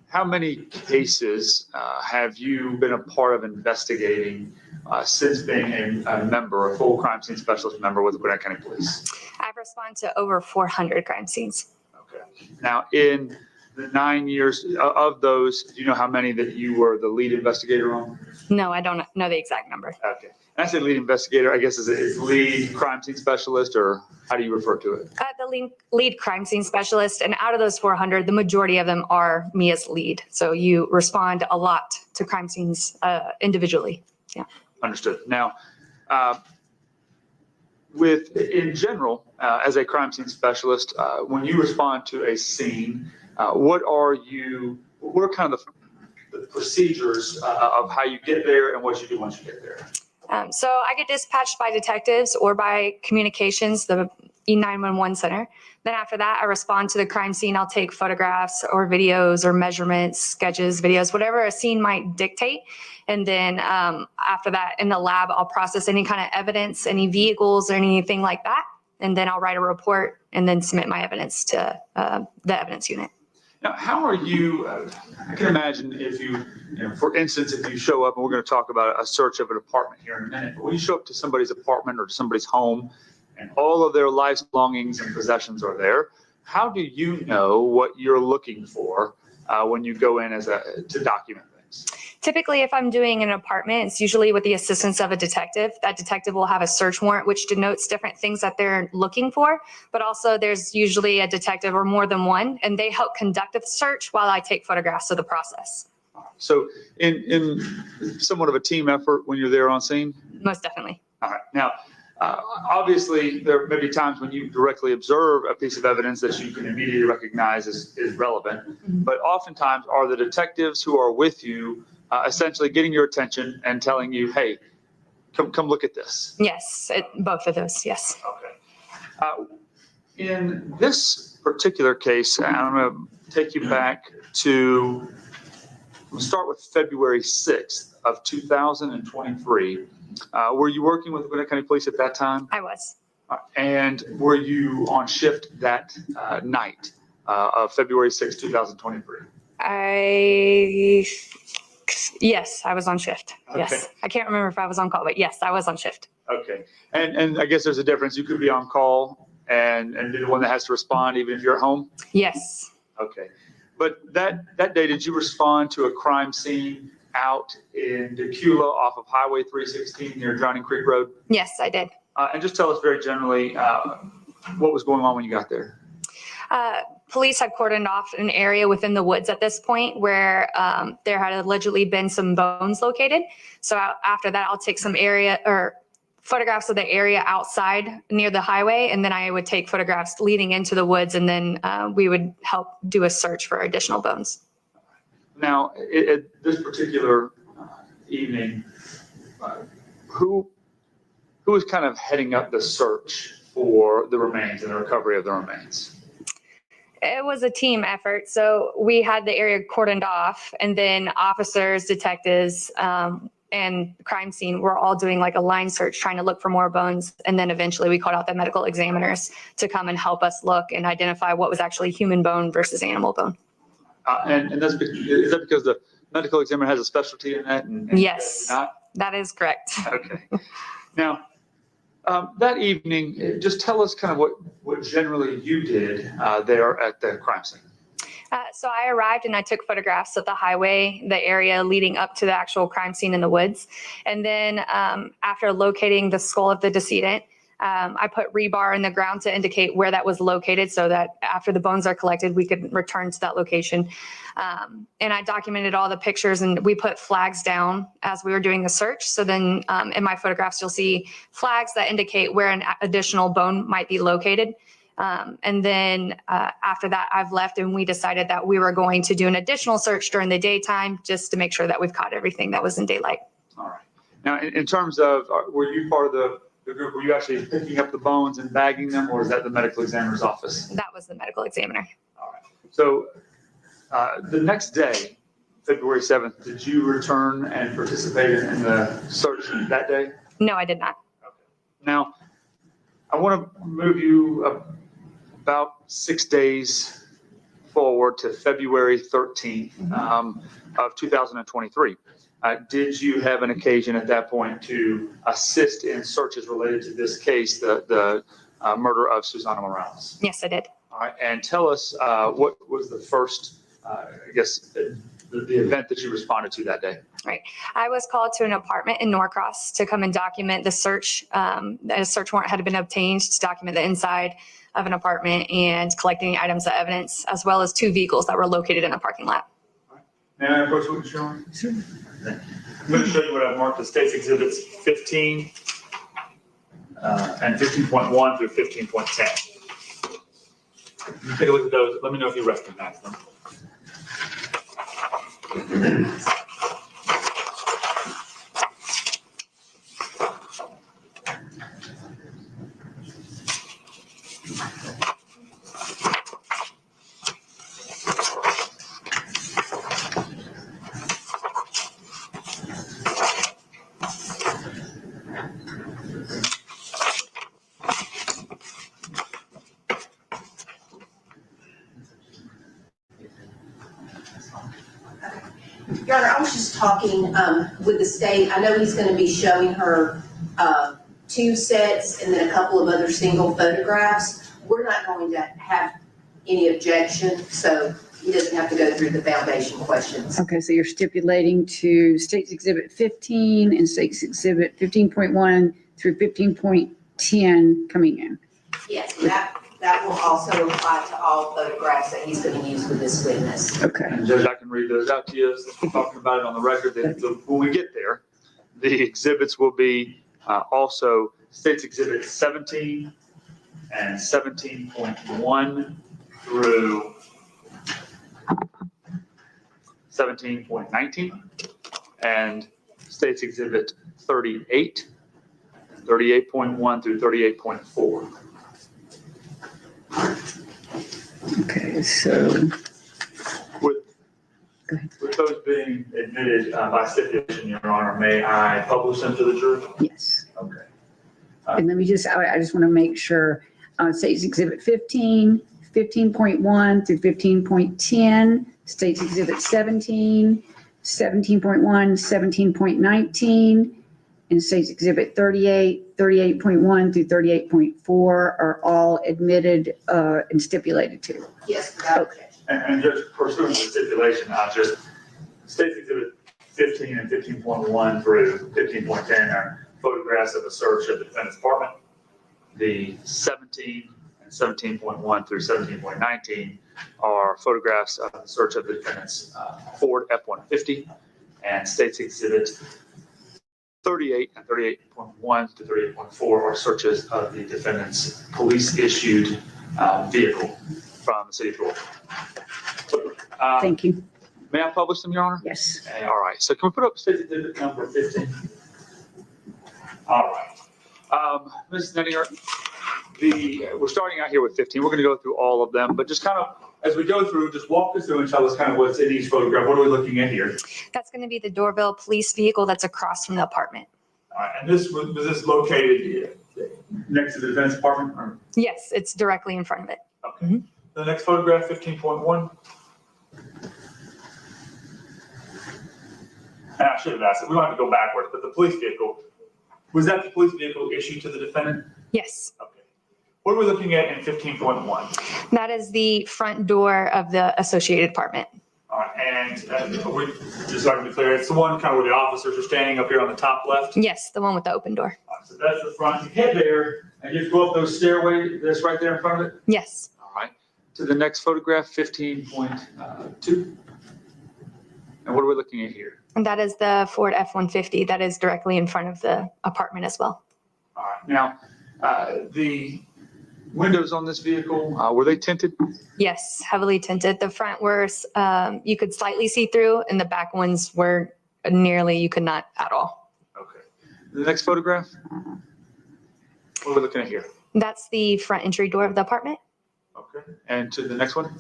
How many cases have you been a part of investigating since being a member, a full crime scene specialist member with the Gwinnett County Police? I've responded to over 400 crime scenes. Okay. Now, in the 9 years of those, do you know how many that you were the lead investigator on? No, I don't know the exact number. Okay. I say lead investigator, I guess is lead crime scene specialist, or how do you refer to it? The lead crime scene specialist, and out of those 400, the majority of them are me as lead. So you respond a lot to crime scenes individually. Yeah. Understood. Now, in general, as a crime scene specialist, when you respond to a scene, what are kind of the procedures of how you get there and what you do once you get there? So I get dispatched by detectives or by communications, the E911 center. Then after that, I respond to the crime scene. I'll take photographs or videos or measurements, sketches, videos, whatever a scene might dictate. And then after that, in the lab, I'll process any kind of evidence, any vehicles or anything like that. And then I'll write a report and then submit my evidence to the evidence unit. Now, how are you, I can imagine if for instance, if you show up, and we're going to talk about a search of an apartment here in a minute, but when you show up to somebody's apartment or to somebody's home and all of their life's belongings and possessions are there, how do you know what you're looking for when you go in to document things? Typically, if I'm doing an apartment, it's usually with the assistance of a detective. That detective will have a search warrant, which denotes different things that they're looking for. But also there's usually a detective or more than one, and they help conduct the search while I take photographs of the process. So in somewhat of a team effort when you're there on scene? Most definitely. All right. Now, obviously, there may be times when you directly observe a piece of evidence that you can immediately recognize is relevant. Mm-hmm. But oftentimes are the detectives who are with you essentially getting your attention and telling you, hey, come look at this? Yes, both of those, yes. Okay. In this particular case, I'm going to take you back to, we'll start with February 6th of 2023. Were you working with the Gwinnett County Police at that time? I was. And were you on shift that night of February 6th, 2023? Yes, I was on shift. Okay. Yes. I can't remember if I was on call, but yes, I was on shift. Okay. And I guess there's a difference. You could be on call and be the one that has to respond even if you're at home? Yes. Okay. But that day, did you respond to a crime scene out in Decula off of Highway 316 near Drowning Creek Road? Yes, I did. And just tell us very generally what was going on when you got there. Police had cordoned off an area within the woods at this point where there had allegedly been some bones located. So after that, I'll take some photographs of the area outside near the highway, and then I would take photographs leading into the woods, and then we would help do a search for additional bones. Now, at this particular evening, who was kind of heading up the search for the remains and the recovery of the remains? It was a team effort. So we had the area cordoned off, and then officers, detectives, and crime scene were all doing like a line search, trying to look for more bones. And then eventually we called out the medical examiners to come and help us look and identify what was actually human bone versus animal bone. And is that because the medical examiner has a specialty in that? And yes, that is correct. Okay. Now, that evening, just tell us kind of what generally you did there at the crime scene. So I arrived and I took photographs of the highway, the area leading up to the actual crime scene in the woods. And then after locating the skull of the decedent, I put rebar in the ground to indicate where that was located so that after the bones are collected, we could return to that location. And I documented all the pictures, and we put flags down as we were doing the search. So then in my photographs, you'll see flags that indicate where an additional bone might be located. And then after that, I've left, and we decided that we were going to do an additional search during the daytime just to make sure that we've caught everything that was in daylight. All right. Now, in terms of, were you part of the group? Were you actually picking up the bones and bagging them, or is that the medical examiner's office? That was the medical examiner. All right. So the next day, February 7th, did you return and participate in the search that day? No, I did not. Okay. Now, I want to move you about 6 days forward to February 13th of 2023. Did you have an occasion at that point to assist in searches related to this case, the murder of Susana Morales? Yes, I did. All right. And tell us what was the first, I guess, the the event that you responded to that day. I was called to an apartment in Norcross to come and document the search. A search warrant had been obtained to document the inside of an apartment and collecting items of evidence, as well as 2 vehicles that were located in the parking lot. May I approach what you're showing? Sure. I'm going to show you what I've marked as State's Exhibits 15 and 15.1 through 15.10. You take a look at those. Let me know if you recognize them. Your Honor, I was just talking with the state. I know he's going to be showing her 2 sets and then a couple of other single photographs. We're not going to have any objection, so he doesn't have to go through the foundation questions. Okay, so you're stipulating to State's Exhibit 15 and State's Exhibit 15.1 through 15.10 coming in. Yes, that will also apply to all photographs that he's going to use with this witness. Okay. And Judge, I can read those out to you. Since we're talking about it on the record, when we get there, the exhibits will be also State's Exhibit 17 and 17.1 through 17.19, and State's Exhibit 38, 38.1 through 38.4. Okay, so With those being admitted by stipulation, Your Honor, may I publish them to the jury? yes. Okay. And let me just, I just want to make sure, State's Exhibit 15, 15.1 through 15.10, State's Exhibit 17, 17.1, 17.19, and State's Exhibit 38, 38.1 through 38.4 are all admitted and stipulated to. Yes, without objection. And just pursuant to the stipulation, I'll just, State's Exhibit 15 and 15.1 through 15.10 are photographs of a search of the defendant's apartment. The 17 and 17.1 through 17.19 are photographs of the search of the defendant's Ford F-150. And State's Exhibit 38 and 38.1 to 38.4 are searches of the defendant's police-issued vehicle from the city of Georgia. Thank you. May I publish them, Your Honor? Yes. All right. So can we put up State's Exhibit number 15? All right. Ms. Nettinger, we're starting out here with 15. We're going to go through all of them, but just kind of as we go through, just walk us through and tell us kind of what's in each photograph. What are we looking at here? That's going to be the Doraville Police vehicle that's across from the apartment. All right. And was this located next to the defendant's apartment? Or? Yes, it's directly in front of it. Okay. Mm-hmm. The next photograph, 15.1. And I should have asked it. We don't have to go backwards, but the police vehicle, was that the police vehicle issued to the defendant? Yes. Okay. What are we looking at in 15.1? That is the front door of the associated apartment. All right. And we, just so I can be clear, it's the one kind of where the officers are standing up here on the top left? Yes, the one with the open door. All right, so that's the front. You head there and you go up those stairways that's right there in front of it? Yes. All right. To the next photograph, 15.2. And what are we looking at here? And that is the Ford F-150 that is directly in front of the apartment as well. All right. Now, the windows on this vehicle, were they tinted? Yes, heavily tinted. The front were, you could slightly see through, and the back ones were nearly, you could not at all. Okay. The next photograph? What are we looking at here? That's the front entry door of the apartment. Okay. And to the next one?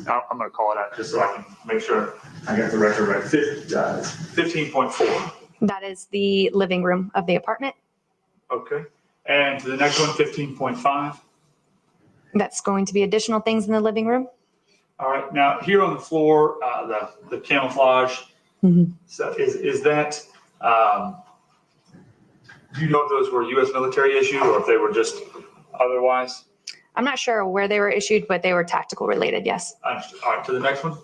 I'm going to call it out just so I can make sure I got the record right. 15.4. That is the living room of the apartment. Okay. And to the next one, 15.5. That's going to be additional things in the living room. All right. Now, here on the floor, the camouflage, so is that, do you know if those were U.S. military issued or if they were just otherwise? I'm not sure where they were issued, but they were tactical related, yes. Understood. All right. To the next one.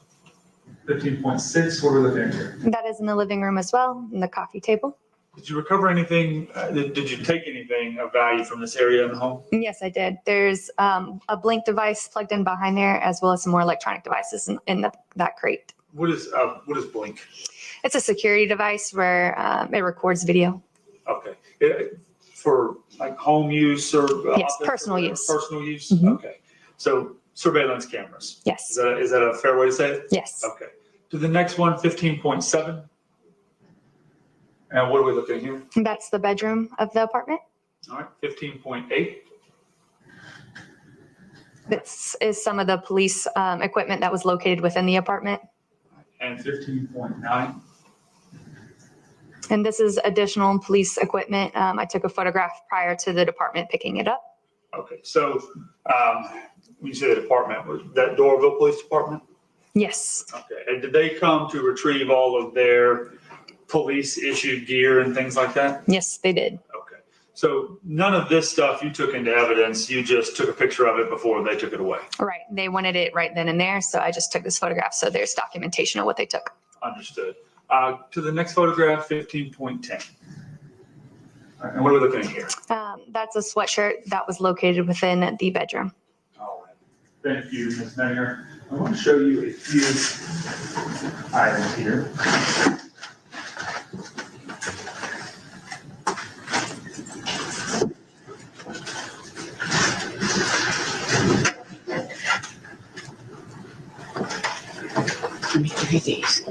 15.6, what are we looking at here? That is in the living room as well, in the coffee table. Did you recover anything, did you take anything of value from this area in the home? Yes, I did. There's a blink device plugged in behind there, as well as some more electronic devices in that crate. What is Blink? It's a security device where it records video. Okay. For like home use or? Yes, personal use. Personal use? Mhm. Okay. So surveillance cameras? Yes. Is that a fair way to say it? Yes. Okay. To the next one, 15.7. And what are we looking at here? That's the bedroom of the apartment. All right, 15.8. This is some of the police equipment that was located within the apartment. And 15.9. And this is additional police equipment. I took a photograph prior to the department picking it up. Okay, so when you say the department, was that Doraville Police Department? Yes. Okay, and did they come to retrieve all of their police issued gear and things like that? Yes, they did. Okay, so none of this stuff you took into evidence, you just took a picture of it before they took it away? Right. They wanted it right then and there. So I just took this photograph. So there's documentation of what they took. Understood. To the next photograph, 15.10. All right, and what are we looking at here? That's a sweatshirt that was located within the bedroom. All right. Thank you, Ms. Nettinger. I want to show you a few items here. Let me try these.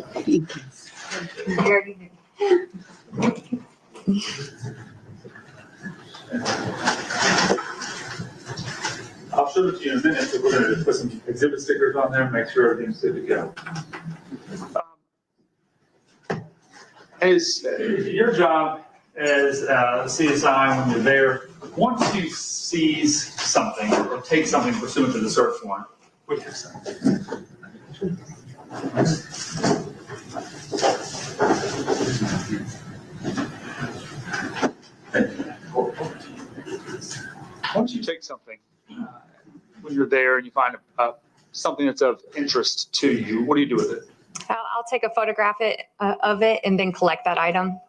I'll show it to you in a minute, but we're going to just put some exhibit stickers on there and make sure everything's good to go. Your job as CSI when you're there, once you seize something or take something pursuant to the search warrant, what do you say? Once you take something, when you're there and you find something that's of interest to you, what do you do with it? I'll take a photograph of it and then collect that item.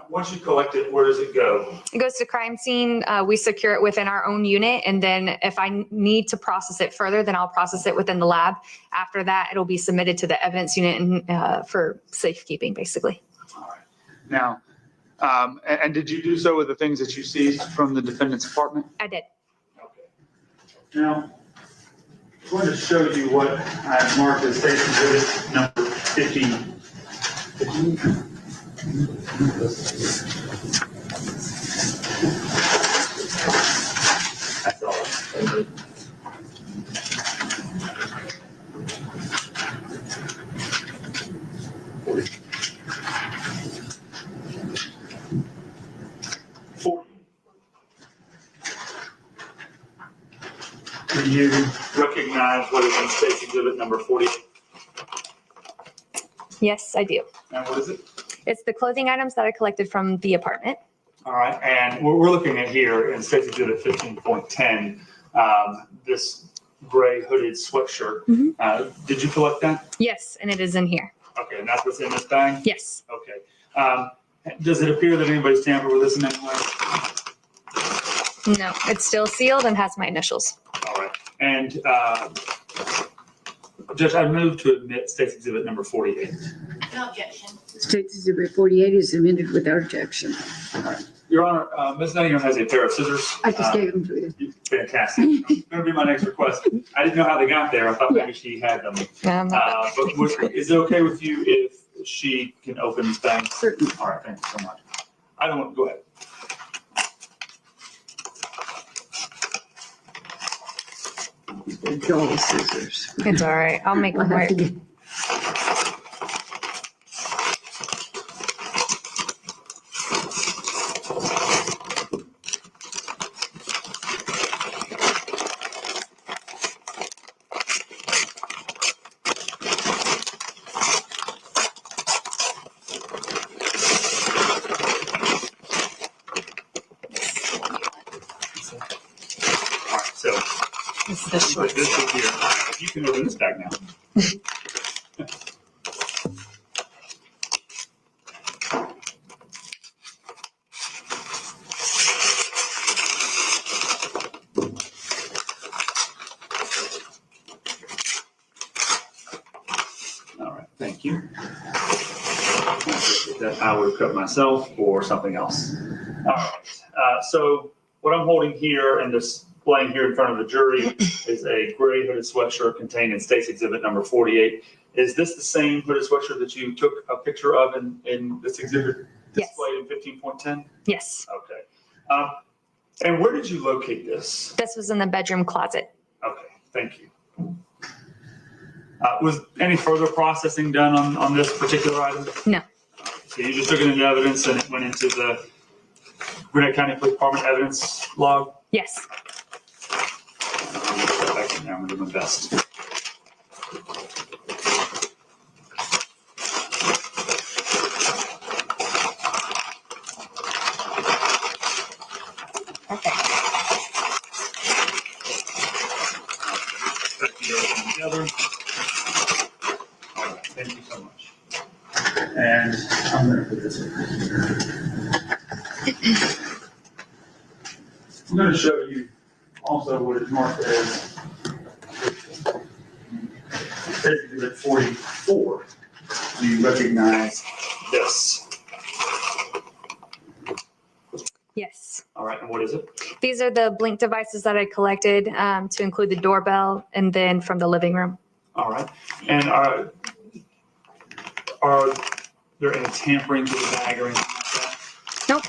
Once you collect it, where does it go? It goes to crime scene. We secure it within our own unit. And then if I need to process it further, then I'll process it within the lab. After that, it'll be submitted to the evidence unit for safekeeping, basically. All right. Now, and did you do so with the things that you seized from the defendant's apartment? I did. Okay. Now, I'm going to show you what I've marked as state exhibit number 50. That's all. Do you recognize what is in state exhibit number 40? Yes, I do. And what is it? It's the clothing items that I collected from the apartment. All right, and what we're looking at here in state exhibit 15.10, this gray hooded sweatshirt. Did you collect that? Yes, and it is in here. Okay, and that's what's in this bag? Yes. Okay. Does it appear that anybody's tampered with this in any way? No, it's still sealed and has my initials. All right, and Judge, I move to admit state exhibit number 48. No objection. State Exhibit 48 is admitted without objection. Your Honor, Ms. Nettinger has a pair of scissors. I just gave them to you. Fantastic. Going to be my next request. I didn't know how they got there. I thought maybe she had them. But is it okay with you if she can open this bag? Certainly. All right, thank you so much. I don't want, go ahead. They're dull scissors. It's all right. I'll make I'll them have work. to get- All right, so This is the short. put this in here. You can open this bag now. Thank you. That I would have cut myself or something else. All right. So what I'm holding here and displaying here in front of the jury is a gray hooded sweatshirt contained in State's Exhibit number 48. Is this the same hooded sweatshirt that you took a picture of in this exhibit displayed in 15.10? Yes. Okay. And where did you locate this? This was in the bedroom closet. Okay, thank you. Was any further processing done on this particular item? No. So you just took it into evidence and it went into the Gwinnett County Police Department evidence log? Yes. I'm going to do my best. Together. All right, thank you so much. And I'm going to put this over here. I'm going to show you also what is marked as Exhibit 44. Do you recognize this? Yes. All right, and what is it? These are the Blink devices that I collected to include the doorbell and then from the living room. All right. And are there any tampering to the bag or anything like that? Nope.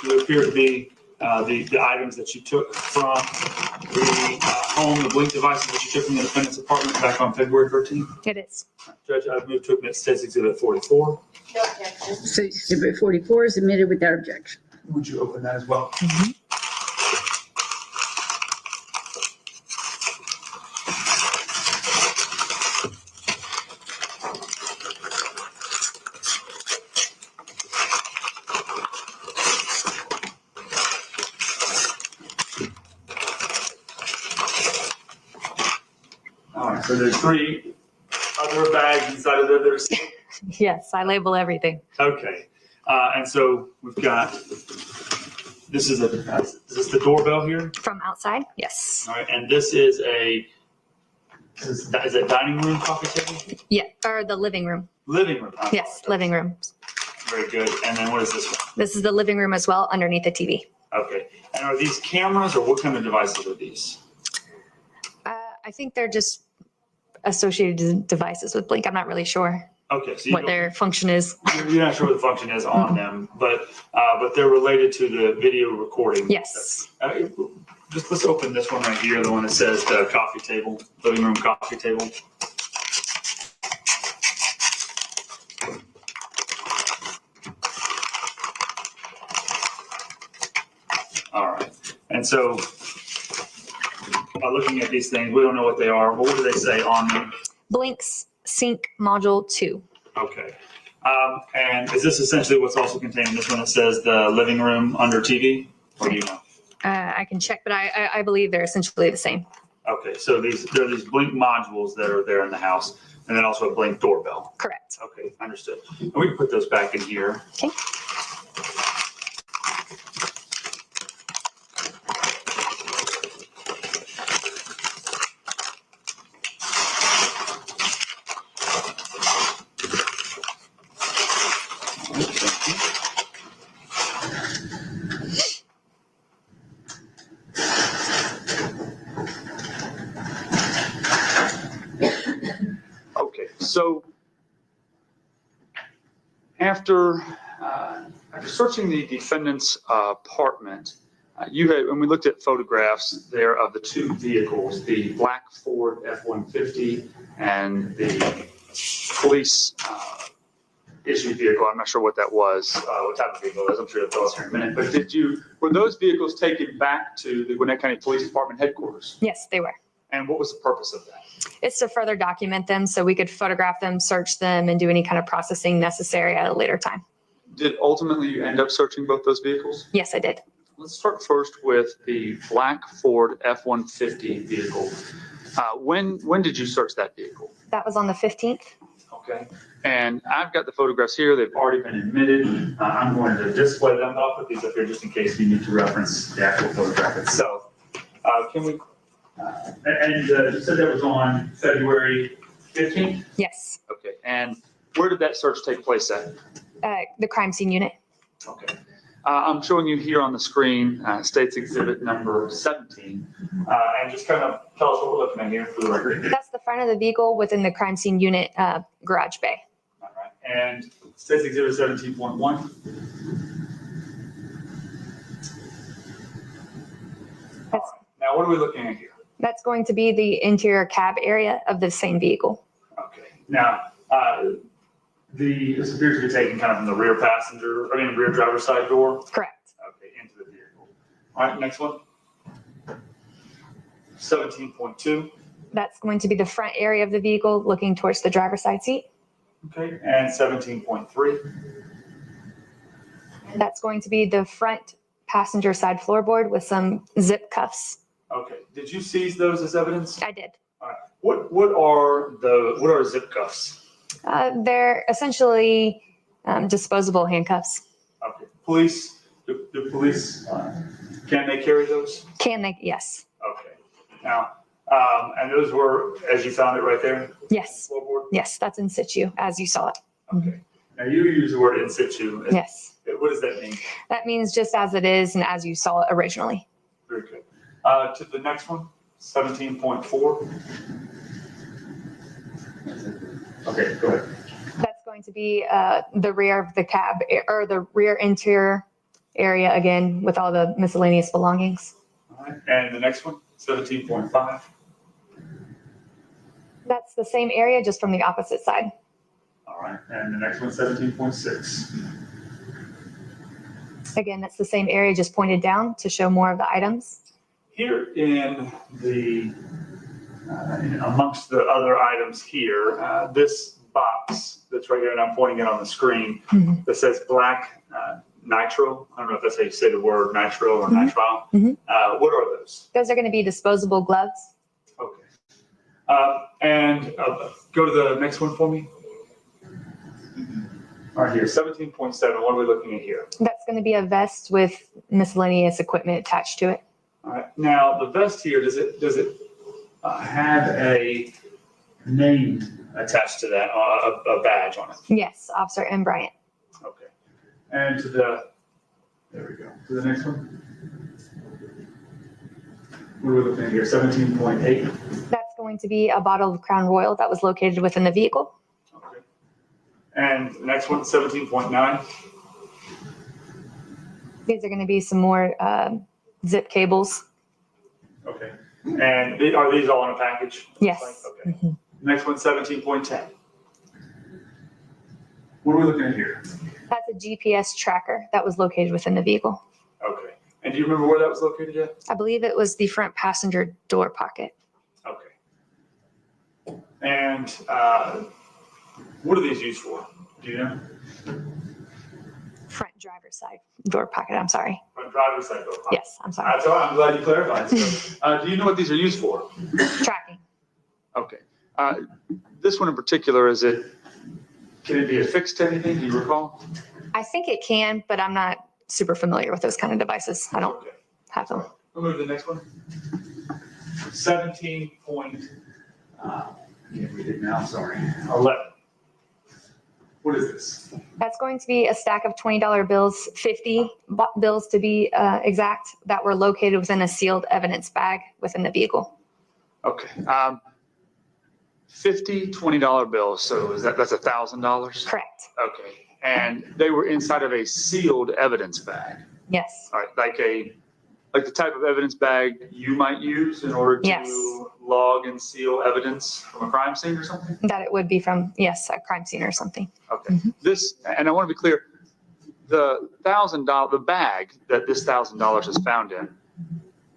Do it appear to be the items that you took from the home, the Blink devices that you took from the defendant's apartment back on February 13th? It is. Judge, I've moved to admit State's Exhibit 44. No objection. So Exhibit 44 is admitted without objection. Would you open that as well? All right, so there's 3 other bags inside of there that are sealed. Yes, I label everything. Okay, and so we've got, this is the doorbell here? From outside? Yes. All right, and this is is it dining room, coffee table? Yeah, or the living room. Living room. I Yes, apologize. living room. Very good, and then what is this one? This is the living room as well, underneath the TV. Okay, and are these cameras or what kind of devices are these? I think they're just associated devices with Blink. I'm not really sure Okay, so you what don't- their function is. you're not sure what the function is on them, but they're related to the video recording. Yes. Just let's open this one right here, the one that says the coffee table, living room coffee table. All right, and so by looking at these things, we don't know what they are. What do they say on them? Blink's Sync Module 2. Okay. And is this essentially what's also contained in this one that says the living room under TV? Or do you know? I can check, but I believe they're essentially the same. Okay, so there are these Blink modules that are there in the house, and then also a Blink doorbell. Correct. Okay, understood. And we can put those back in here. Okay. Okay, so after searching the defendant's apartment, when we looked at photographs there of the 2 vehicles, the black Ford F-150 and the police issued vehicle, I'm not sure what that was, what type of vehicle it was, I'm sure you'll tell us here in a minute, but were those vehicles taken back to the Gwinnett County Police Department headquarters? Yes, they were. And what was the purpose of that? It's to further document them so we could photograph them, search them, and do any kind of processing necessary at a later time. Did ultimately you end up searching both those vehicles? Yes, I did. Let's start first with the black Ford F-150 vehicle. When did you search that vehicle? That was on the 15th. Okay. And I've got the photographs here. They've already been admitted. I'm going to display them. I'll put these up here just in case you need to reference the actual photograph itself. Can we? And you said that was on February 15th? Yes. Okay. And Where did that search take place at? The crime scene unit. Okay. I'm showing you here on the screen, State's Exhibit number 17. And just kind of tell us what we're looking at here for the record. That's the front of the vehicle within the crime scene unit garage bay. All right. And State's Exhibit 17.1. Now, what are we looking at here? That's going to be the interior cab area of the same vehicle. Okay. Now, this appears to be taken kind of from the rear rear driver's side door. Correct. Okay, into the vehicle. All right, next one. 17.2. That's going to be the front area of the vehicle looking towards the driver's side seat. Okay, and 17.3. That's going to be the front passenger side floorboard with some zip cuffs. Okay, did you seize those as evidence? I did. All right. What are zip cuffs? They're essentially disposable handcuffs. Okay, police, do police, can they carry those? Can they? Yes. Okay, now, and those were, as you found it right there? Yes. Floorboard? Yes, that's in situ as you saw it. Okay, now you use the word in situ. Yes. What does that mean? That means just as it is and as you saw it originally. Very good. To the next one, 17.4. Okay, go ahead. That's going to be the rear of the cab or the rear interior area again with all the miscellaneous belongings. All right, and the next one, 17.5. That's the same area just from the opposite side. All right, and the next one, 17.6. Again, that's the same area just pointed down to show more of the items. Here in the, amongst the other items here, this box that's right here, and I'm pointing it on the screen, that says black nitro. I don't know if that's how you say the word nitro or nitrile. What are those? Those are going to be disposable gloves. Okay. And go to the next one for me. All right, here, 17.7. What are we looking at here? That's going to be a vest with miscellaneous equipment attached to it. All right. Now, the vest here, does it have a name attached to that, a badge on it? Yes, Officer M. Bryant. Okay. And there we go. To the next one. What are we looking at here? 17.8. That's going to be a bottle of Crown Royal that was located within the vehicle. Okay. And the next one, 17.9. These are going to be some more zip cables. Okay. And are these all in a package? Yes. Okay. Next one, 17.10. What are we looking at here? That's a GPS tracker that was located within the vehicle. Okay. And do you remember where that was located at? I believe it was the front passenger door pocket. Okay. And what are these used for? Do you know? Front driver's side door pocket, I'm sorry. Front driver's side door pocket. Yes, I'm sorry. That's all right. I'm glad you clarified. So, do you know what these are used for? Tracking. Okay. This one in particular, can it be affixed to anything? Do you recall? I think it can, but I'm not super familiar with those kind of devices. I don't have them. We'll move to the next one. 17. I can't read it now, sorry. 11. What is this? That's going to be a stack of $20 bills, 50 bills to be exact, that were located within a sealed evidence bag within the vehicle. Okay. 50 $20 bills. So that's $1,000? Correct. Okay. And they were inside of a sealed evidence bag. Yes. All right. Like the type of evidence bag you might use in order to log and seal evidence from a crime scene or something? That it would be from, yes, a crime scene or something. Okay. And I want to be clear, the bag that this $1,000 is found in,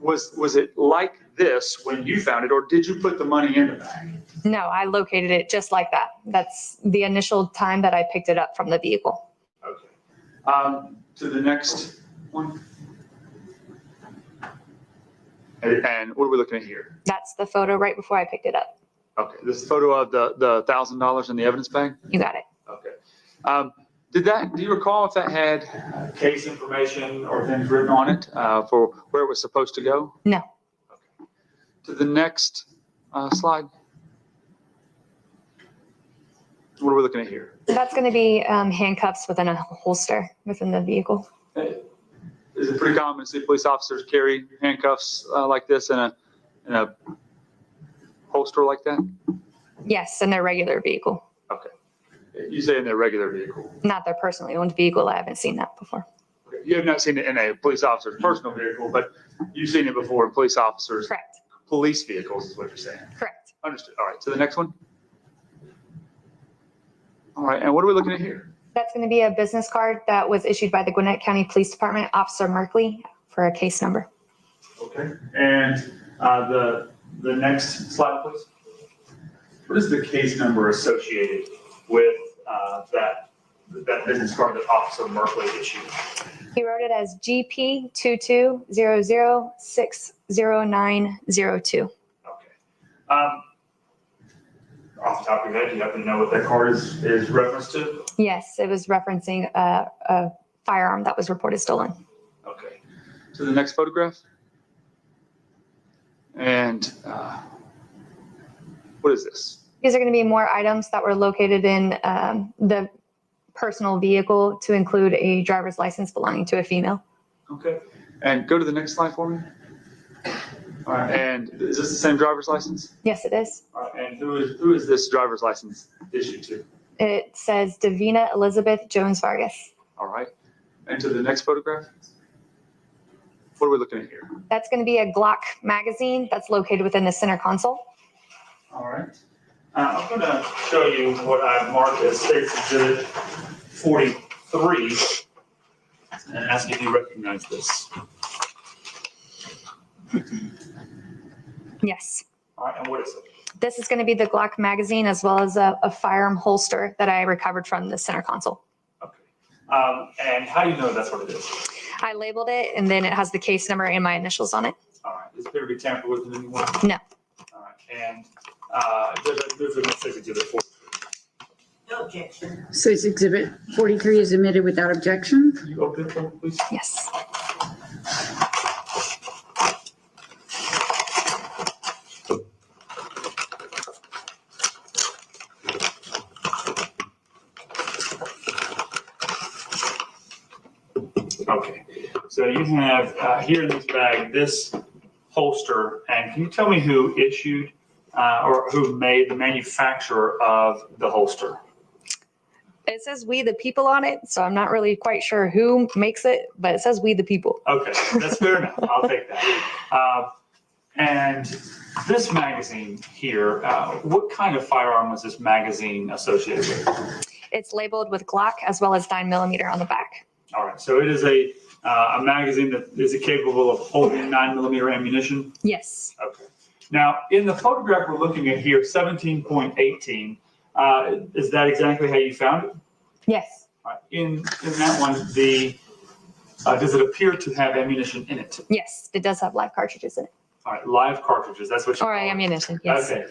was it like this when you found it, or did you put the money in the bag? No, I located it just like that. That's the initial time that I picked it up from the vehicle. Okay. To the next one. And what are we looking at here? That's the photo right before I picked it up. Okay, this is a photo of the $1,000 in the evidence bag? You got it. Okay. Do you recall if that had case information or things written on it for where it was supposed to go? No. Okay. To the next slide. What What are we looking at here? That's going to be handcuffs within a holster within the vehicle. Is it pretty common to see police officers carry handcuffs like this in a holster like that? Yes, in their regular vehicle, Okay. You say in their regular vehicle. not their personally owned vehicle. I haven't seen that before. You have not seen it in a police officer's personal vehicle, but you've seen it before in police officers' Correct. police vehicles is what you're saying. Correct. Understood. All right. So the next one. All right. And what are we looking at here? That's going to be a business card that was issued by the Gwinnett County Police Department, Officer Merkley, for a case number. Okay. And the next slide, please. What is the case number associated with that business card that Officer Merkley issued? He wrote it as GP 2200600902. Okay. Off the top of your head, do you happen to know what that card is referenced to? Yes, it was referencing a firearm that was reported stolen. Okay. To the next photograph. And what is this? These are going to be more items that were located in the personal vehicle, to include a driver's license belonging to a female. Okay. And go to the next slide for me. All right. And is this the same driver's license? Yes, it is. All right. And who is this driver's license issued to? It says Davina Elizabeth Jones Vargas. All right. And to the next photograph. What are we looking at here? That's going to be a Glock magazine that's located within the center console. All right. I'm going to show you what I've marked as State's Exhibit 43 and ask if you recognize this. Yes. All right. And what is it? This is going to be the Glock magazine, as well as a firearm holster that I recovered from the center console. Okay. And how do you know that's what it is? I labeled it, and then it has the case number and my initials on it. All right. Does it appear to be tampered with in any way? No. All right. And Judge, I move to the State's Exhibit 43. No objection. So it's Exhibit 43 is admitted without objection? Can you open it for me, please? Yes. Okay, so you have here in this bag, this holster, and can you tell me who issued or who made the manufacturer of the holster? It says "We the People" on it, so I'm not really quite sure who makes it, but it says "We the People." Okay, that's fair enough. I'll take that. And this magazine here, what kind of firearm was this magazine associated with? It's labeled with Glock as well as 9mm on the back. All right, so it is a magazine that is capable of holding 9mm ammunition? Yes. Okay. Now, in the photograph we're looking at here, 17.18, is that exactly how you found it? Yes. All right. In that one, does it appear to have ammunition in it? Yes, it does have live cartridges in it. All right, live cartridges, that's what you Or call it. ammunition, yes. Okay.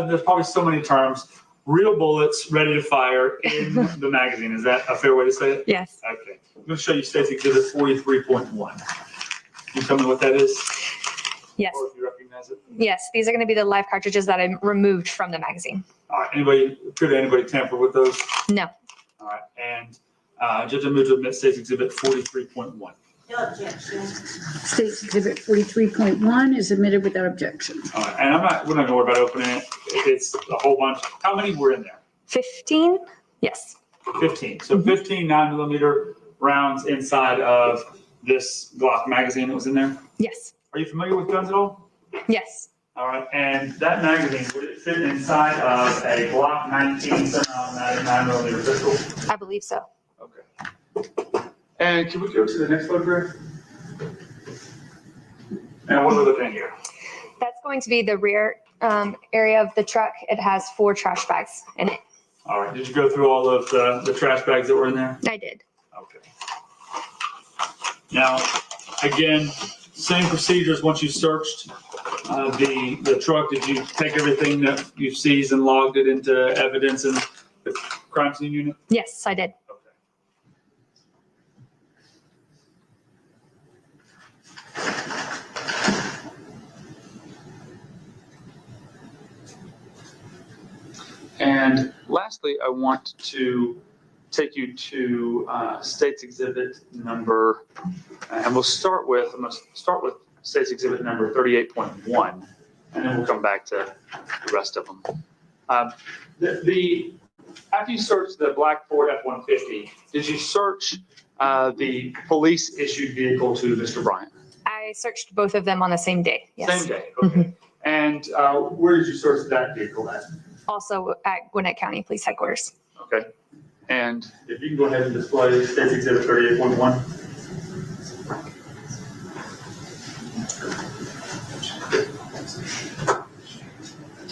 There's probably so many terms. Real bullets ready to fire in the magazine. Is that a fair way to say it? Yes. Okay. I'm going to show you State's Exhibit 43.1. Can you tell me what that is? Yes. Or if you recognize it? Yes, these are going to be the live cartridges that I removed from the magazine. All right. Could anybody tamper with those? No. All right. And Judge, I move to admit State's Exhibit 43.1. No objection. State's Exhibit 43.1 is admitted without objection. All right. And we're not going to worry about opening it. It's a whole bunch. How many were in there? 15? Yes. 15. So 15 9mm rounds inside of this Glock magazine that was in there. Yes. Are you familiar with guns at all? Yes. All right. And that magazine, would it fit inside of a Glock 19 semi-automatic 9mm pistol? I believe so. Okay. And can we go to the next photograph? And what are we looking at here? That's going to be the rear area of the truck. It has 4 trash bags in it. All right. Did you go through all of the trash bags that were in there? I did. Okay. Now, again, same procedures once you searched the truck. Did you take everything that you seized and logged it into evidence in the crime scene unit? Yes, I did. Okay. And lastly, I want to take you to State's Exhibit number, and I'm going to start with State's Exhibit number 38.1, and then we'll come back to the rest of them. After you searched the black Ford F-150, did you search the police-issued vehicle to Mr. Bryant? I searched both of them on the same day. Yes. Same day, okay. And where did you search that vehicle at? Also at Gwinnett County Police Headquarters. Okay. And if you can go ahead and display State's Exhibit 38.1.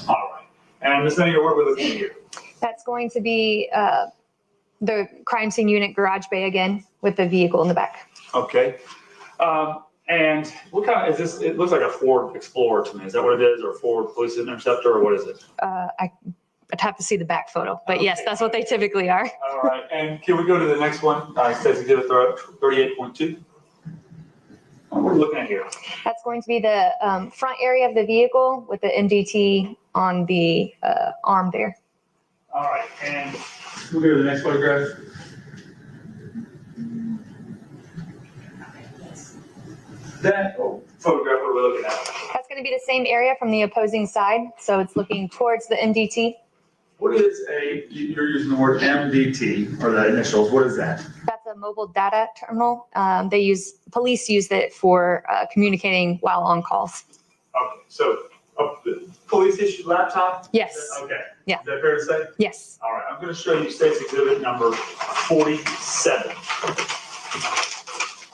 All right. And Ms. Nettinger, what are we looking at here? That's going to be the crime scene unit garage bay again with the vehicle in the back. Okay. And what kind of, is this, it looks like a Ford Explorer to me. Is that what it is? Or a Ford Police Interceptor, or what is it? I'd have to see the back photo, but yes, that's what they typically are. All right. And can we go to the next one? State's Exhibit 38.2. What are we looking at here? That's going to be the front area of the vehicle with the MDT on the arm there. All right. And we'll go to the next photograph. That photograph, what are we looking at? That's going to be the same area from the opposing side. So it's looking towards the MDT. What is you're using the word MDT, or the initials, what is that? That's a mobile data terminal. Police use it for communicating while on calls. Okay, so police issued laptop? Yes. Okay. Yeah. Is that fair to say? Yes. All right, I'm going to show you State's Exhibit number 47.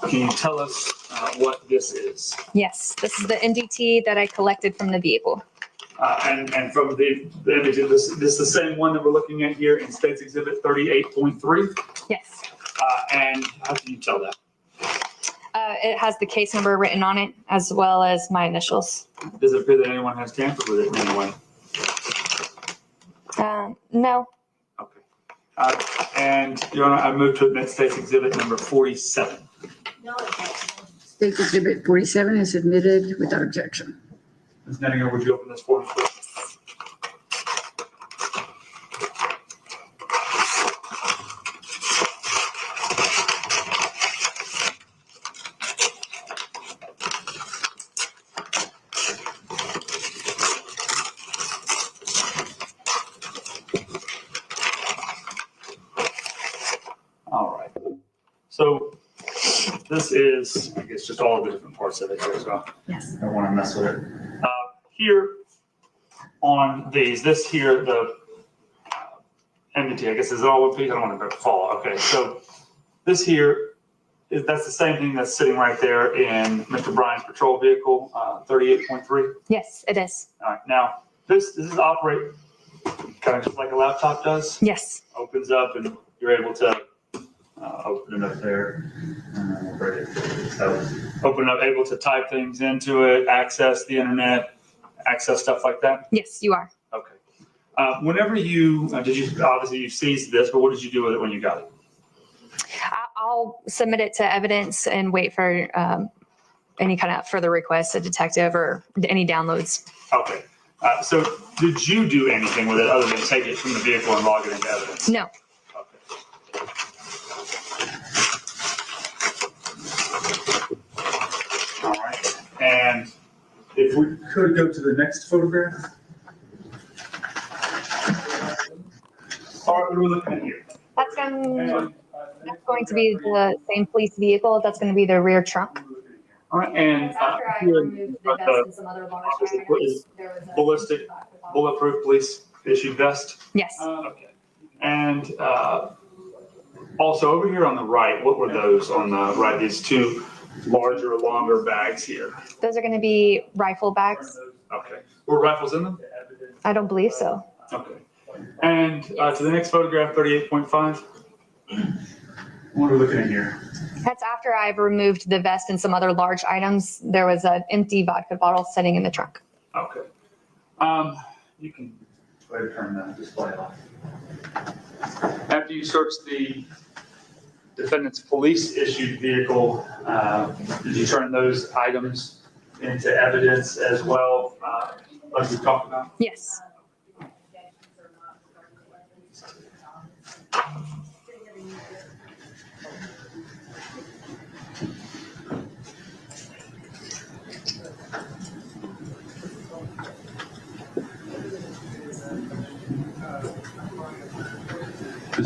Can you tell us what this is? Yes. This is the MDT that I collected from the vehicle. And from the image, this is the same one that we're looking at here in State's Exhibit 38.3? Yes. And how can you tell that? It has the case number written on it as well as my initials. Does it appear that anyone has tampered with it in any way? No. Okay. And Your Honor, I move to admit State's Exhibit number 47. State's Exhibit 47 is admitted without objection. Ms. Nettinger, would you open this for me, please? All right. So this is, I guess, just all of the different parts of it here as well. Yes. I don't want to mess with it. Here on these, this here, the MDT, I guess, is it all one piece? I don't want to fall. Okay, so this here, that's the same thing that's sitting right there in Mr. Bryant's patrol vehicle, 38.3. Yes, it is. All right, now this is operate kind of just like a laptop does. Yes. Opens up and you're able to open it up there. So open it up, able to type things into it, access the internet, access stuff like that? Yes, you are. Okay. Whenever obviously you seized this, but what did you do with it when you got it? I'll submit it to evidence and wait for any kind of further requests, a detective or any downloads. Okay. So did you do anything with it other than take it from the vehicle and log it into evidence? No. Okay. All right. And if we could go to the next photograph. All right, what are we looking at here? That's going to be the same police vehicle. That's going to be the rear trunk. All right, and After I removed the vest and some other large items, there was a ballistic, bulletproof police issued vest. Yes. Okay. And also over here on the right, what were those on the right? These two larger, longer bags here. Those are going to be rifle bags. Okay. Were rifles in them? I don't believe so. Okay. And to the next photograph, 38.5. What are we looking at here? That's after I've removed the vest and some other large items. There was an empty vodka bottle sitting in the trunk. Okay. You can go ahead and turn the display off. After you search the defendant's police-issued vehicle, did you turn those items into evidence as well, like we talked about? Yes.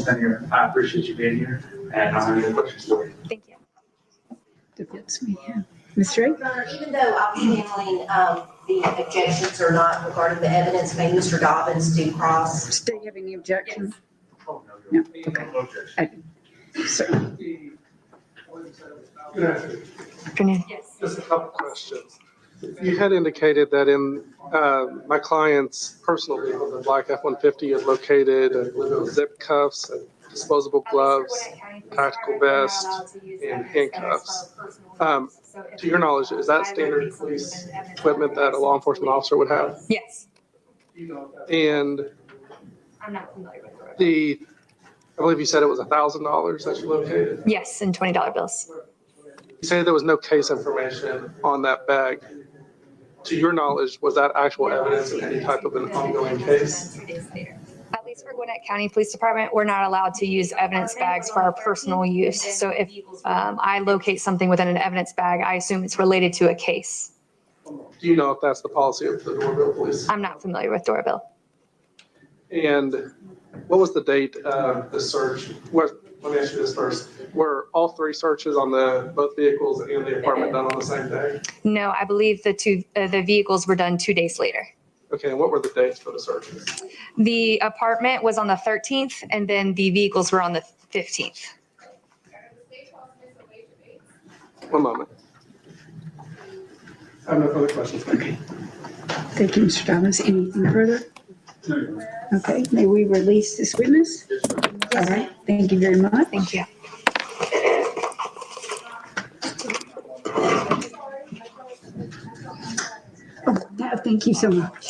Ms. Denninger, I appreciate you being here, and I don't have any questions for you. Thank you. That fits me, yeah. Ms. Ray? Your Honor, even though I was handling the objections or not regarding the evidence, may Mr. Dobbins do cross? Still have any objection? No, okay. So, Good afternoon. Afternoon. Just a couple questions. You had indicated that in my client's personal vehicle, the black F-150 is located with zip cuffs and disposable gloves, tactical vest, and handcuffs. To your knowledge, is that standard police equipment that a law enforcement officer would have? Yes. And I'm not familiar with I believe you said it was $1,000 that you located. Yes, and $20 bills. You say there was no case information on that bag. To your knowledge, was that actual evidence in any type of an ongoing case? At least for Gwinnett County Police Department, we're not allowed to use evidence bags for our personal use. So if I locate something within an evidence bag, I assume it's related to a case. Do you know if that's the policy of the Doraville Police? I'm not familiar with Doraville. And what was the date of the search? Let me ask you this first. Were all three searches on both vehicles and the apartment done on the same day? No, I believe the vehicles were done 2 days later. Okay, and what were the dates for the searches? The apartment was on the 13th, and then the vehicles were on the 15th. One moment. I have no further questions. Thank you. thank you, Mr. Thomas. Anything further? Okay, may we release this witness? All right, thank you very much. Thank you. Oh, thank you so much.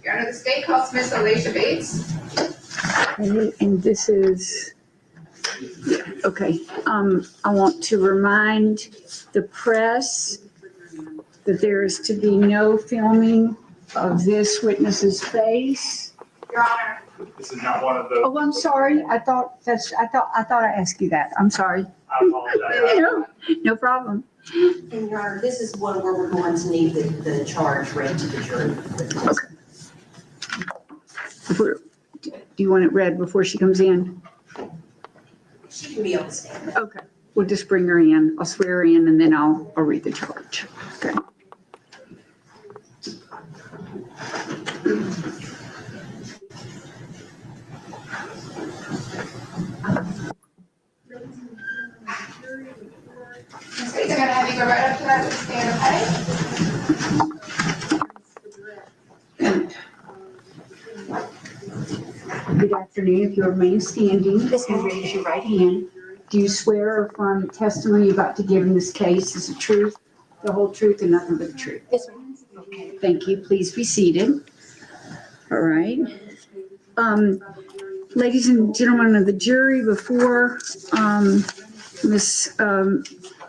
Your Honor, the state calls Miss Alicia Bates. And this is, yeah, okay. I want to remind the press that there is to be no filming of this witness's face. Your Honor. This is not one of those. Oh, I'm sorry. I thought I asked you that. I'm sorry. I apologize. No problem. And Your Honor, this is one where we're going to need the charge read to the jury. Do you want it read before she comes in? She can be on the stand. Okay. We'll just bring her in. I'll swear her in and then I'll read the charge. Okay. Miss Bates, I'm gonna have you go right up to that stand, okay? Good afternoon. If you'll remain standing and raise your right hand, do you swear or affirm the testimony you're about to give in this case is the truth, the whole truth, and nothing but the truth? Yes, ma'am. Okay, thank you. Please be seated. All right. Ladies and gentlemen of the jury, before Ms.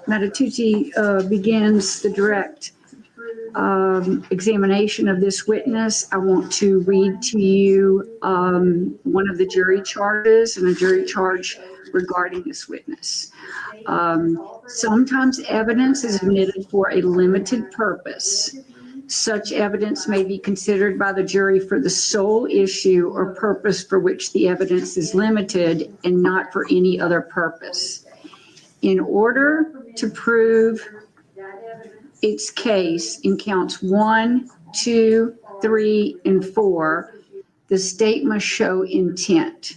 Matatucci begins the direct examination of this witness, I want to read to you one of the jury charges and a jury charge regarding this witness. Sometimes evidence is admitted for a limited purpose. Such evidence may be considered by the jury for the sole issue or purpose for which the evidence is limited and not for any other purpose. In order to prove its case in counts 1, 2, 3, and 4, the state must show intent.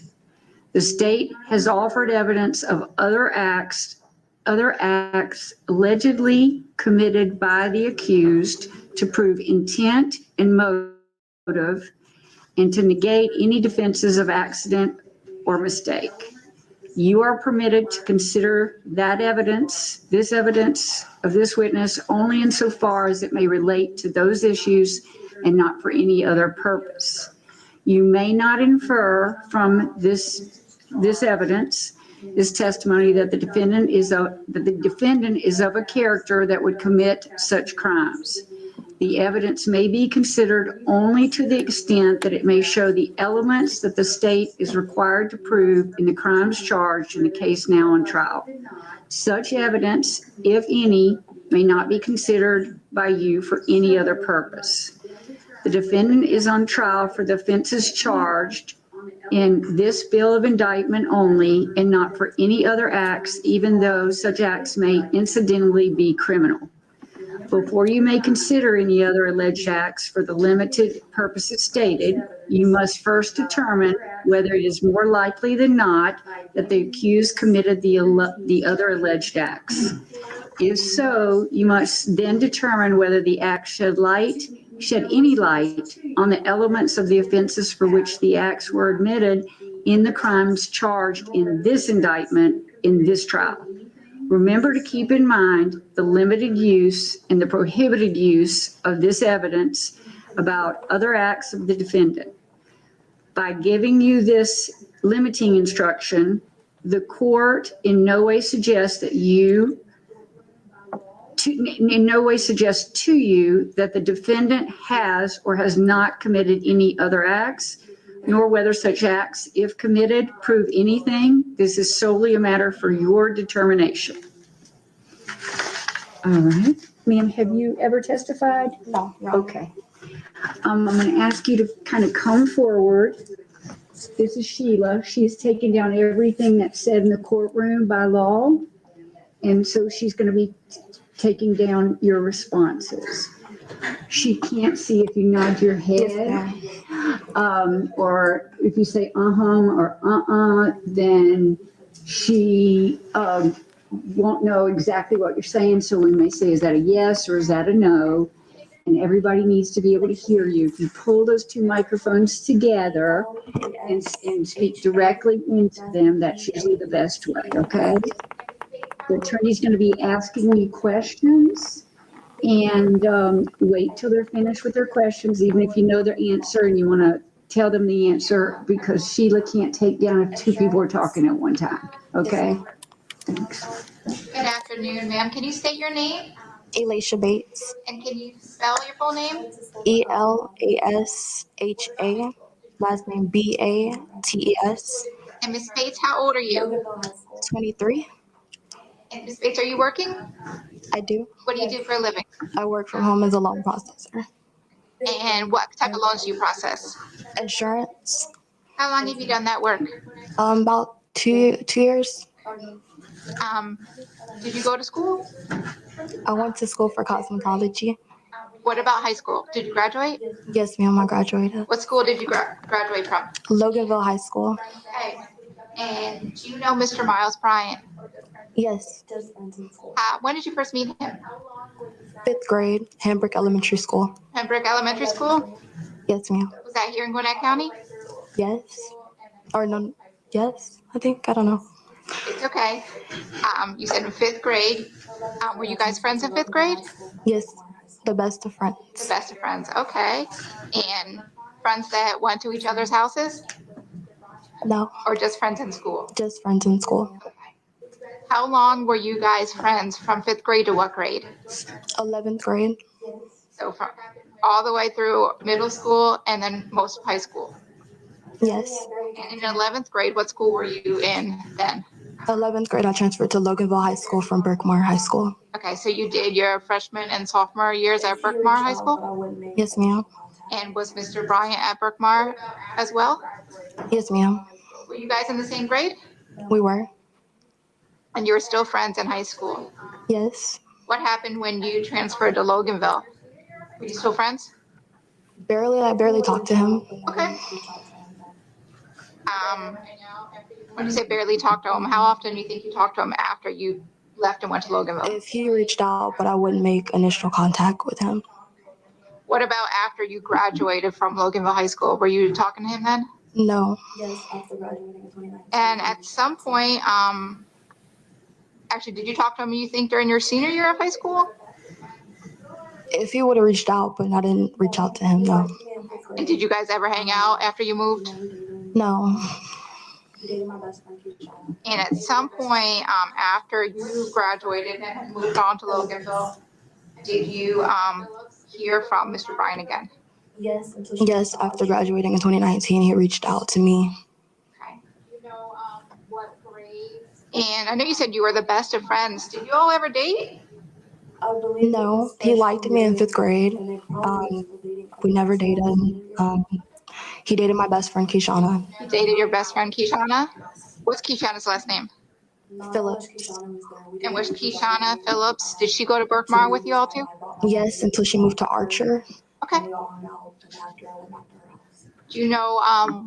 The state has offered evidence of other acts allegedly committed by the accused to prove intent and motive and to negate any defenses of accident or mistake. You are permitted to consider that evidence, this evidence of this witness, only insofar as it may relate to those issues and not for any other purpose. You may not infer from this evidence, this testimony, that the defendant is of a character that would commit such crimes. The evidence may be considered only to the extent that it may show the elements that the state is required to prove in the crimes charged in the case now on trial. Such evidence, if any, may not be considered by you for any other purpose. The defendant is on trial for the offenses charged in this bill of indictment only and not for any other acts, even though such acts may incidentally be criminal. Before you may consider any other alleged acts for the limited purposes stated, you must first determine whether it is more likely than not that the accused committed the other alleged acts. If so, you must then determine whether the act shed any light on the elements of the offenses for which the acts were admitted in the crimes charged in this indictment in this trial. Remember to keep in mind the limited use and the prohibited use of this evidence about other acts of the defendant. By giving you this limiting instruction, the court in no way suggests to you that the defendant has or has not committed any other acts, nor whether such acts, if committed, prove anything. This is solely a matter for your determination. All right. Ma'am, have you ever testified? No. Okay. I'm going to ask you to kind of come forward. This is Sheila. She's taken down everything that's said in the courtroom by law. And so she's going to be taking down your responses. She can't see if you nod your head, or if you say or then she won't know exactly what you're saying. So we may say, is that a yes or is that a no? And everybody needs to be able to hear you. If you pull those two microphones together and speak directly into them, that's usually the best way, okay? The attorney's going to be asking you questions, and wait till they're finished with their questions, even if you know their answer and you want to tell them the answer, because Sheila can't take down if two people are talking at one time, okay? Thanks. Good afternoon, ma'am. Can you state your name? Alicia Bates. And can you spell your full name? ELASHA. Last name BATES. And Ms. Bates, how old are you? 23. And Ms. Bates, are you working? I do. What do you do for a living? I work from home as a loan processor. And what type of loans do you process? Insurance. How long have you done that work? About two years. Did you go to school? I went to school for cosmetology. What about high school? Did you graduate? Yes, ma'am, I graduated. What school did you graduate from? Loganville High School. Okay. And do you know Mr. Miles Bryant? Yes. When did you first meet him? 5th grade, Hambrook Elementary School. Pembroke Elementary School? Yes, ma'am. Was that here in Gwinnett County? Yes. Or no, yes, I think, I don't know. It's okay. You said in 5th grade. Were you guys friends in 5th grade? Yes, the best of friends. The best of friends, okay. And friends that went to each other's houses? No, Or just friends in school? just friends in school. How long were you guys friends from 5th grade to what grade? 11th grade. So from all the way through middle school and then most of high school. Yes. And in 11th grade, what school were you in then? 11th grade, I transferred to Loganville High School from Berkmar High School. Okay, so you did your freshman and sophomore years at Berkmar High School? Yes, ma'am. And was Mr. Bryant at Berkmar as well? Yes, ma'am. Were you guys in the same grade? We were. And you were still friends in high school? Yes. What happened when you transferred to Loganville? Were you still friends? Barely, I barely talked to him. Okay. When you say barely talk to him, how often do you think you talked to him after you left and went to Loganville? If he reached out, but I wouldn't make initial contact with him. What about after you graduated from Loganville High School? Were you talking to him then? No. And at some point, actually, did you talk to him, you think, during your senior year of high school? If he would have reached out, but I didn't reach out to him, no. And did you guys ever hang out after you moved? No. And at some point, after you graduated and moved on to Loganville, did you hear from Mr. Bryant again? Yes, after graduating in 2019, he reached out to me. Okay. And I know you said you were the best of friends. Did you all ever date? No, he liked me in 5th grade. We never dated. Um, he dated my best friend, Kishana. You dated your best friend, Kishana? What's Kishana's last name? Phillips. And was Kishana Phillips, did she go to Berkmar with you all too? Yes, until she moved to Archer. Okay. Do you know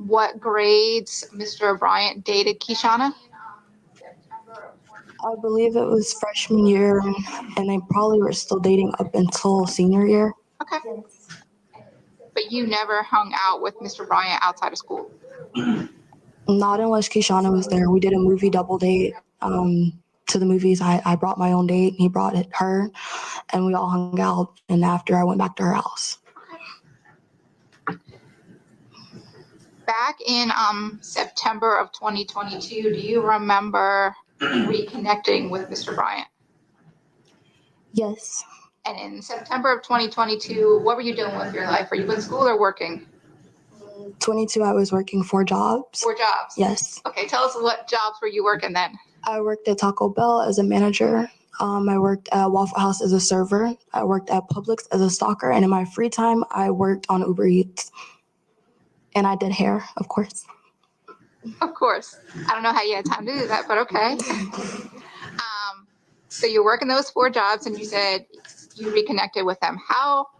what grades Mr. Bryant dated Kishana? I believe it was freshman year, and they probably were still dating up until senior year. Okay. But you never hung out with Mr. Bryant outside of school? Not unless Kishana was there. We did a movie double date. To the movies, I brought my own date, he brought her, and we all hung out. And after, I went back to her house. Back in September of 2022, do you remember reconnecting with Mr. Bryant? Yes. And in September of 2022, what were you doing with your life? Were you in school or working? 22, I was working 4 jobs. 4 jobs? Yes. Okay, tell us what jobs were you working then? I worked at Taco Bell as a manager. I worked at Waffle House as a server. I worked at Publix as a stalker. And in my free time, I worked on Uber Eats. And I did hair, of course. Of course. I don't know how you had time to do that, but okay. So you're working those 4 jobs and you said you reconnected with them.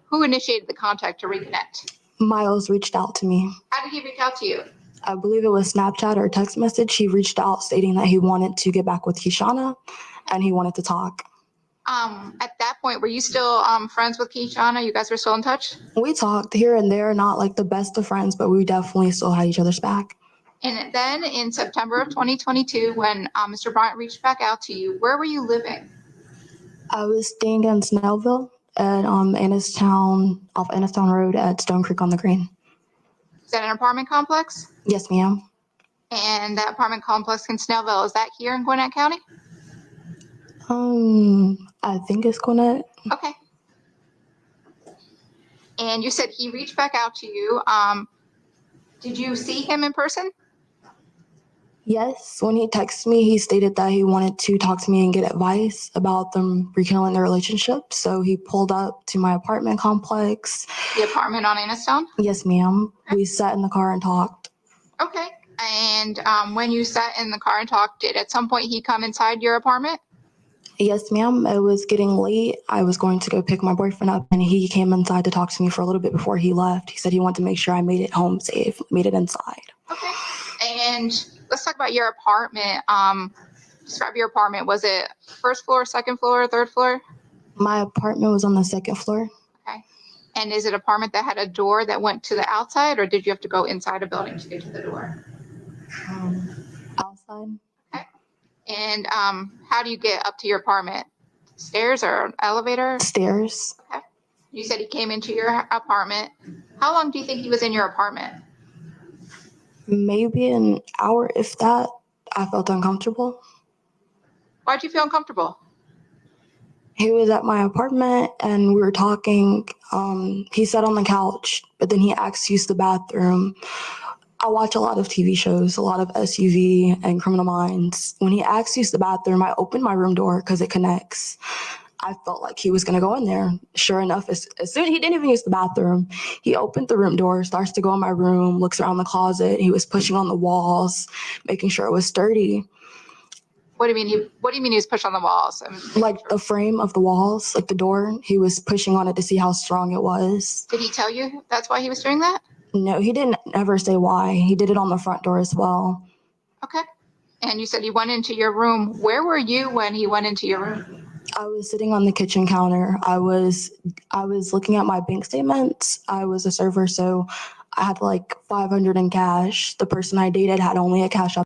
Who initiated the contact to reconnect? Miles reached out to me. How did he reach out to you? I believe it was Snapchat or text message. He reached out stating that he wanted to get back with Kishana and he wanted to talk. At that point, were you still friends with Kishana? You guys were still in touch? We talked here and there, not like the best of friends, but we definitely still had each other's back. And then in September of 2022, when Mr. Bryant reached back out to you, where were you living? I was staying in Snellville at Annistown, off Annistown Road at Stone Creek on the Green. Is that an apartment complex? Yes, ma'am. And that apartment complex in Snellville, is that here in Gwinnett County? I think it's Gwinnett. Okay. And you said he reached back out to you. Did you see him in person? Yes, when he texted me, he stated that he wanted to talk to me and get advice about them rekindling their relationship. So he pulled up to my apartment complex. The apartment on Annistown? Yes, ma'am. We sat in the car and talked. Okay. And when you sat in the car and talked, did at some point he come inside your apartment? Yes, ma'am. It was getting late. I was going to go pick my boyfriend up, and he came inside to talk to me for a little bit before he left. He said he wanted to make sure I made it home safe, made it inside. Okay. And let's talk about your apartment. Describe your apartment. Was it first floor, second floor, third floor? My apartment was on the 2nd floor. Okay. And is it an apartment that had a door that went to the outside, or did you have to go inside a building to get to the door? Outside. Okay. And how do you get up to your apartment? Stairs or an elevator? Stairs. Okay. You said he came into your apartment. How long do you think he was in your apartment? Maybe an hour, if that. I felt uncomfortable. Why'd you feel uncomfortable? He was at my apartment and we were talking. He sat on the couch, but then he asked to use the bathroom. I watch a lot of TV shows, a lot of SUV and Criminal Minds. When he asked to use the bathroom, I opened my room door because it connects. I felt like he was going to go in there. Sure enough, as soon he didn't even use the bathroom, he opened the room door, starts to go in my room, looks around the closet. He was pushing on the walls, making sure it was sturdy. What do you mean? What do you mean he was pushed on the walls? Like the frame of the walls, like the door, he was pushing on it to see how strong it was. Did he tell you that's why he was doing that? No, he didn't ever say why. He did it on the front door as well. Okay. And you said he went into your room. Where were you when he went into your room? I was sitting on the kitchen counter. I was looking at my bank statements. I was a server, so I had like $500 in cash. The person I dated had only a cash up.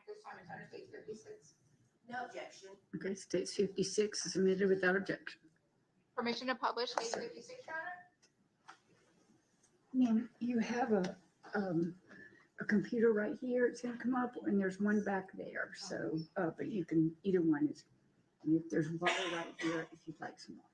this time it's under state 56. No objection. Okay, states 56 is submitted without objection. Permission to publish state 56, Your Honor? Ma'am, you have a computer right here. It's gonna come up, and there's one back there. So, but you can, either one is, and if there's water right here, if you'd like some water.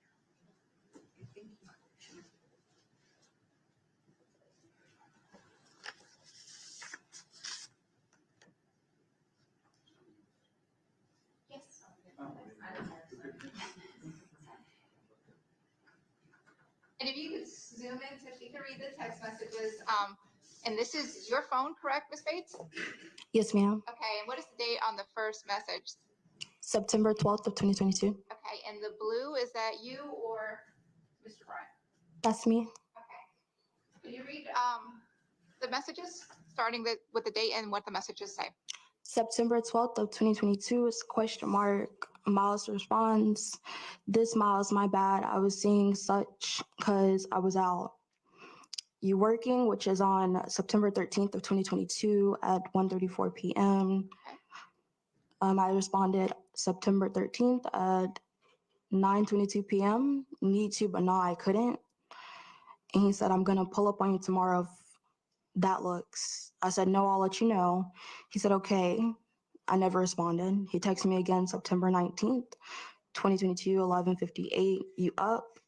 Yes. And if you could zoom in so she can read the text messages, and this is your phone, correct, Ms. Bates? Yes, ma'am. Okay, and what is the date on the first message? September 12th of 2022. Okay, and the blue, is that you or Mr. Bryant? That's me. Okay. Can you read the messages, starting with the date and what the messages say? September 12th of 2022 is question mark. Miles responds, "This Miles, my bad. I was seeing such because I was out. You working?" Which is on September 13th of 2022 at 1:34 p.m. I responded September 13th at 9:22 p.m. Need to, but no, I couldn't. And he said, "I'm gonna pull up on you tomorrow if that looks." I said, "No, I'll let you know." He said, "Okay." I never responded. He texted me again September 19th, 2022, 11:58. "You up?"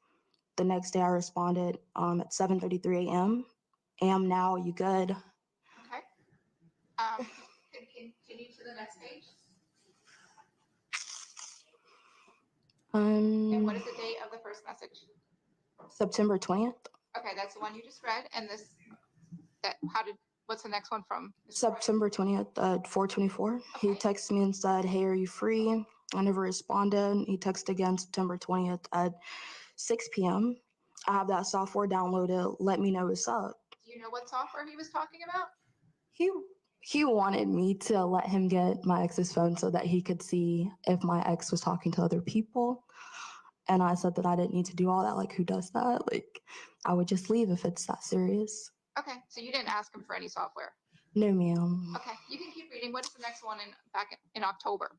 The next day I responded at 7:33 a.m. "Am now, you good?" Okay. Can continue to the next page. And what is the date of the first message? September 20th. Okay, that's the one you just read, and what's the next one from? September 20th at 4:24. He texted me and said, "Hey, are you free?" I never responded. He texted again September 20th at 6 p.m. "I have that software downloaded. Let me know what's up." Do you know what software he was talking about? He wanted me to let him get my ex's phone so that he could see if my ex was talking to other people. And I said that I didn't need to do all that. Like, who does that? Like, I would just leave if it's that serious. Okay, so you didn't ask him for any software? No, ma'am. Okay, you can keep reading. What is the next one back in October?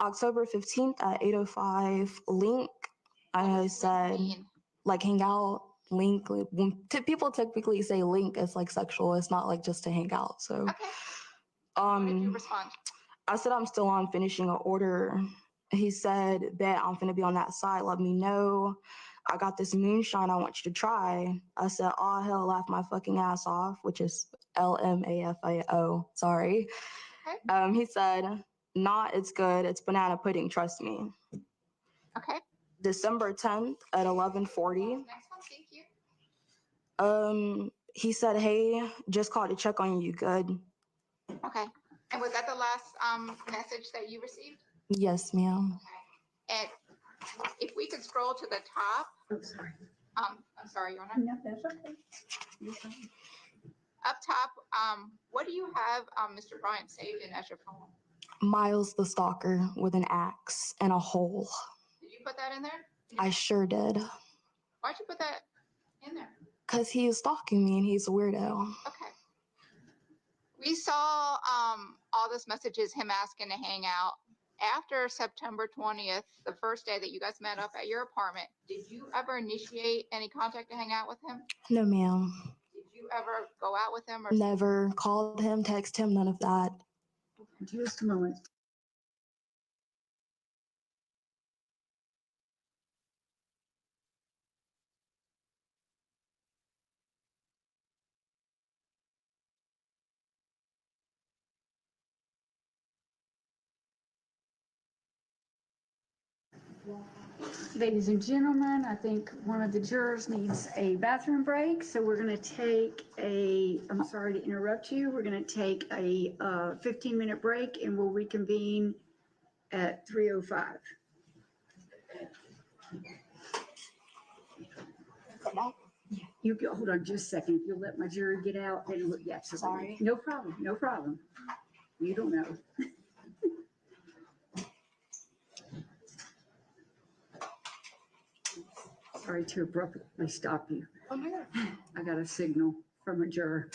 October 15th at 8:05, link. I said, like, hang out, link. Like, when people typically say link, it's like sexual. It's not like just to hang out. So, okay. What did you respond? I said I'm still on finishing an order. He said, "Bet, I'm finna be on that side. Let me know. I got this moonshine I want you to try." I said, "Oh, hell, laugh my fucking ass off," which is LMAFAO. Sorry. Okay. He said, "Nah, it's good. It's banana pudding. Trust me." Okay. December 10th at 11:40. Next one, thank you. He said, "Hey, just called to check on you. Good?" Okay. And was that the last message that you received? Yes, ma'am. And if we could scroll to the top. Oh, sorry. I'm sorry, Your Honor. No, that's okay. Up top, what do you have Mr. Bryant saved in as your phone? Miles the stalker with an axe and a hole. Did you put that in there? I sure did. Why'd you put that in there? Because he is stalking me and he's a weirdo. Okay. We saw all those messages, him asking to hang out. After September 20th, the first day that you guys met up at your apartment, did you ever initiate any contact to hang out with him? No, ma'am. Did you ever go out with him? Or Never called him, text him, none of that. Just a moment. Ladies and gentlemen, I think one of the jurors needs a bathroom break, so we're going to take I'm sorry to interrupt you, we're going to take a 15-minute break and we'll reconvene at 3:05. You go, hold on just a second. If you'll let my jury get out, then yes. Sorry. No problem, no problem. You don't know. Sorry to abruptly stop you. Oh my God. I got a signal from a juror.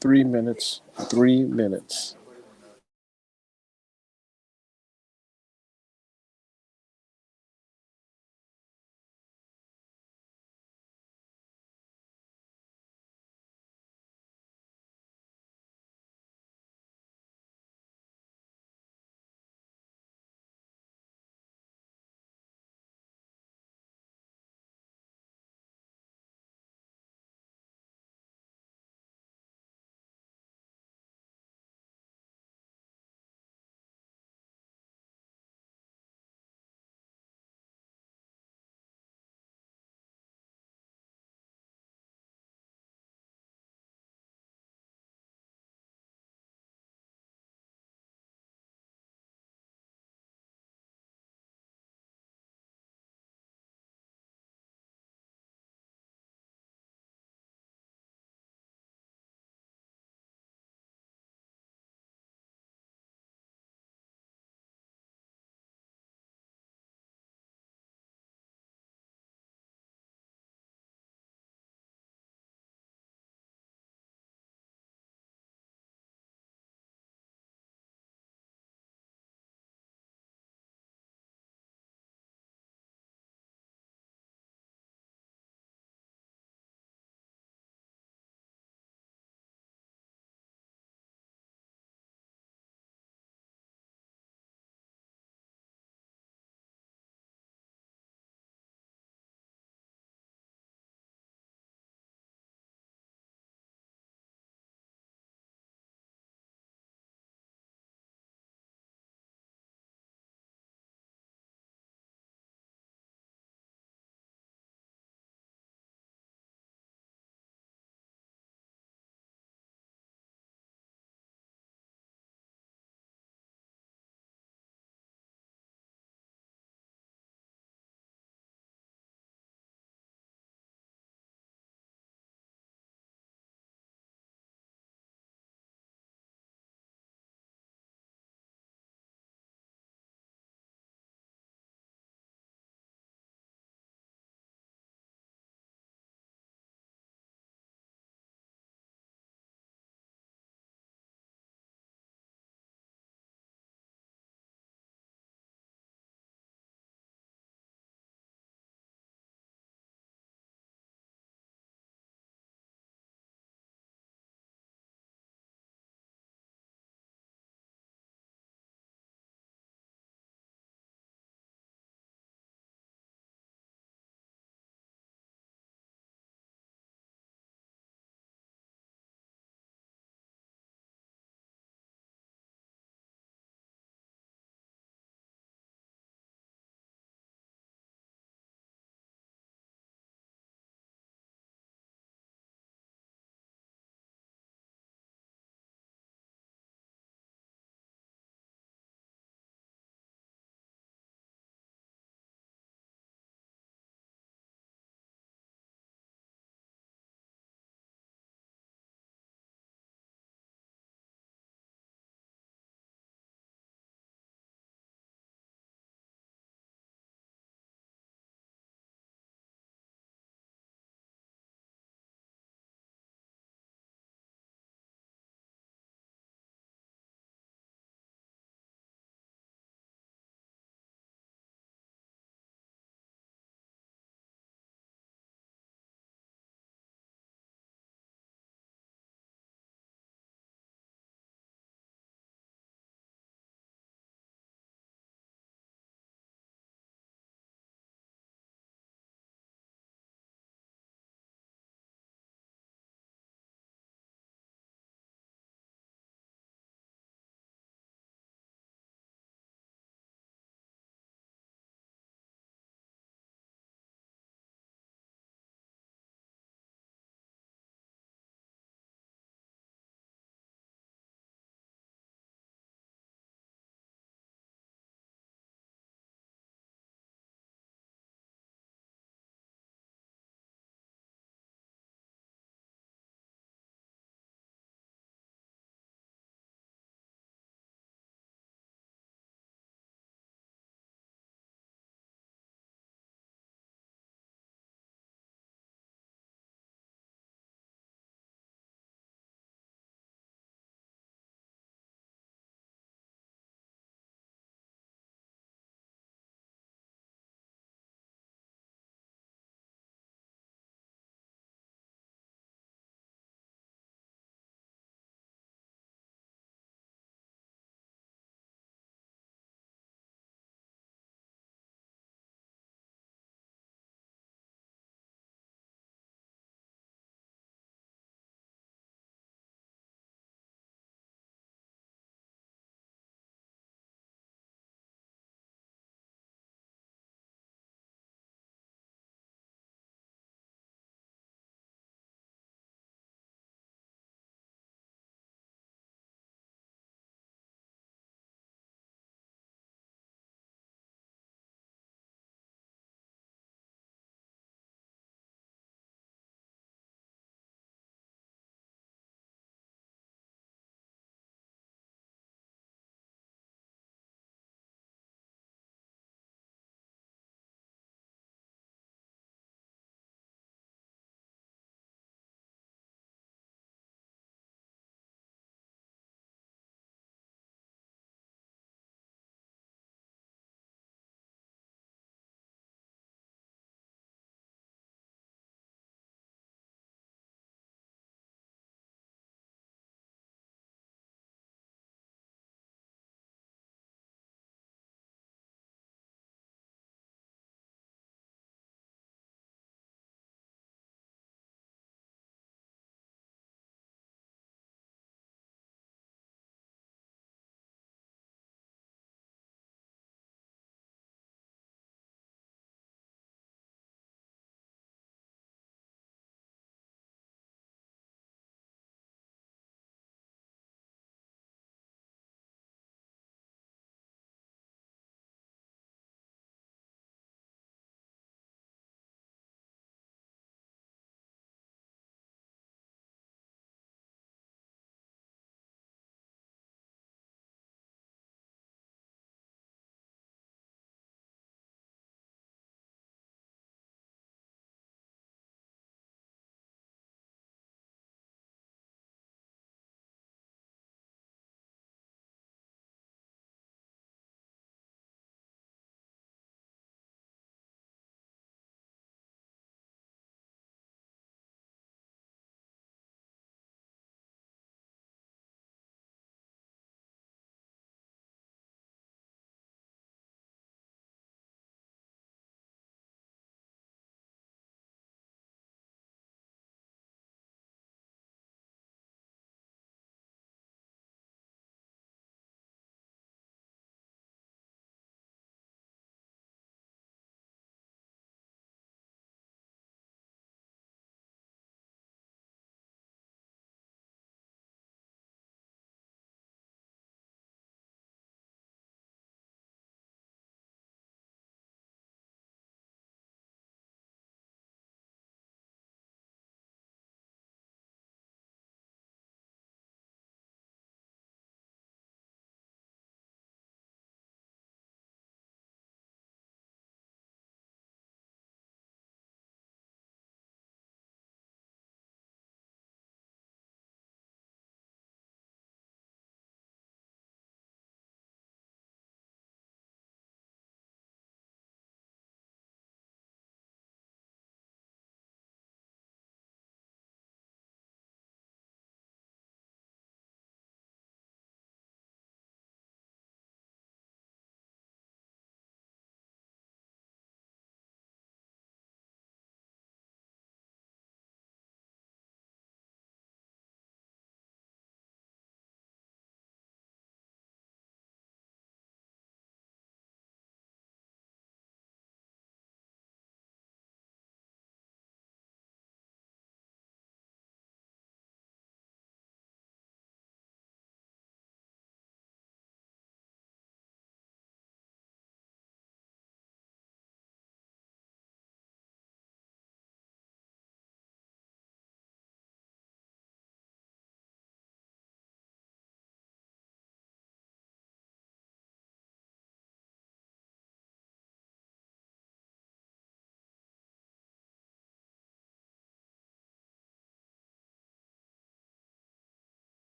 3 minutes. 3 minutes.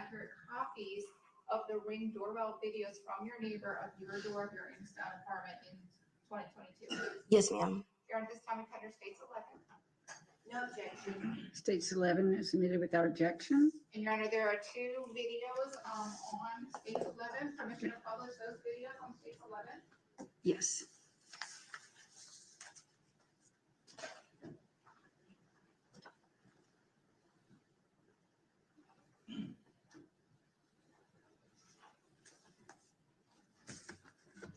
inaccurate copies of the Ring doorbell videos from your neighbor of your door of your Youngstown apartment in 2022? Yes, ma'am. Your Honor, this time offender states 11. No objection. States 11 is submitted without objection. And Your Honor, there are 2 videos on states 11. Permission to publish those videos on states 11. Yes.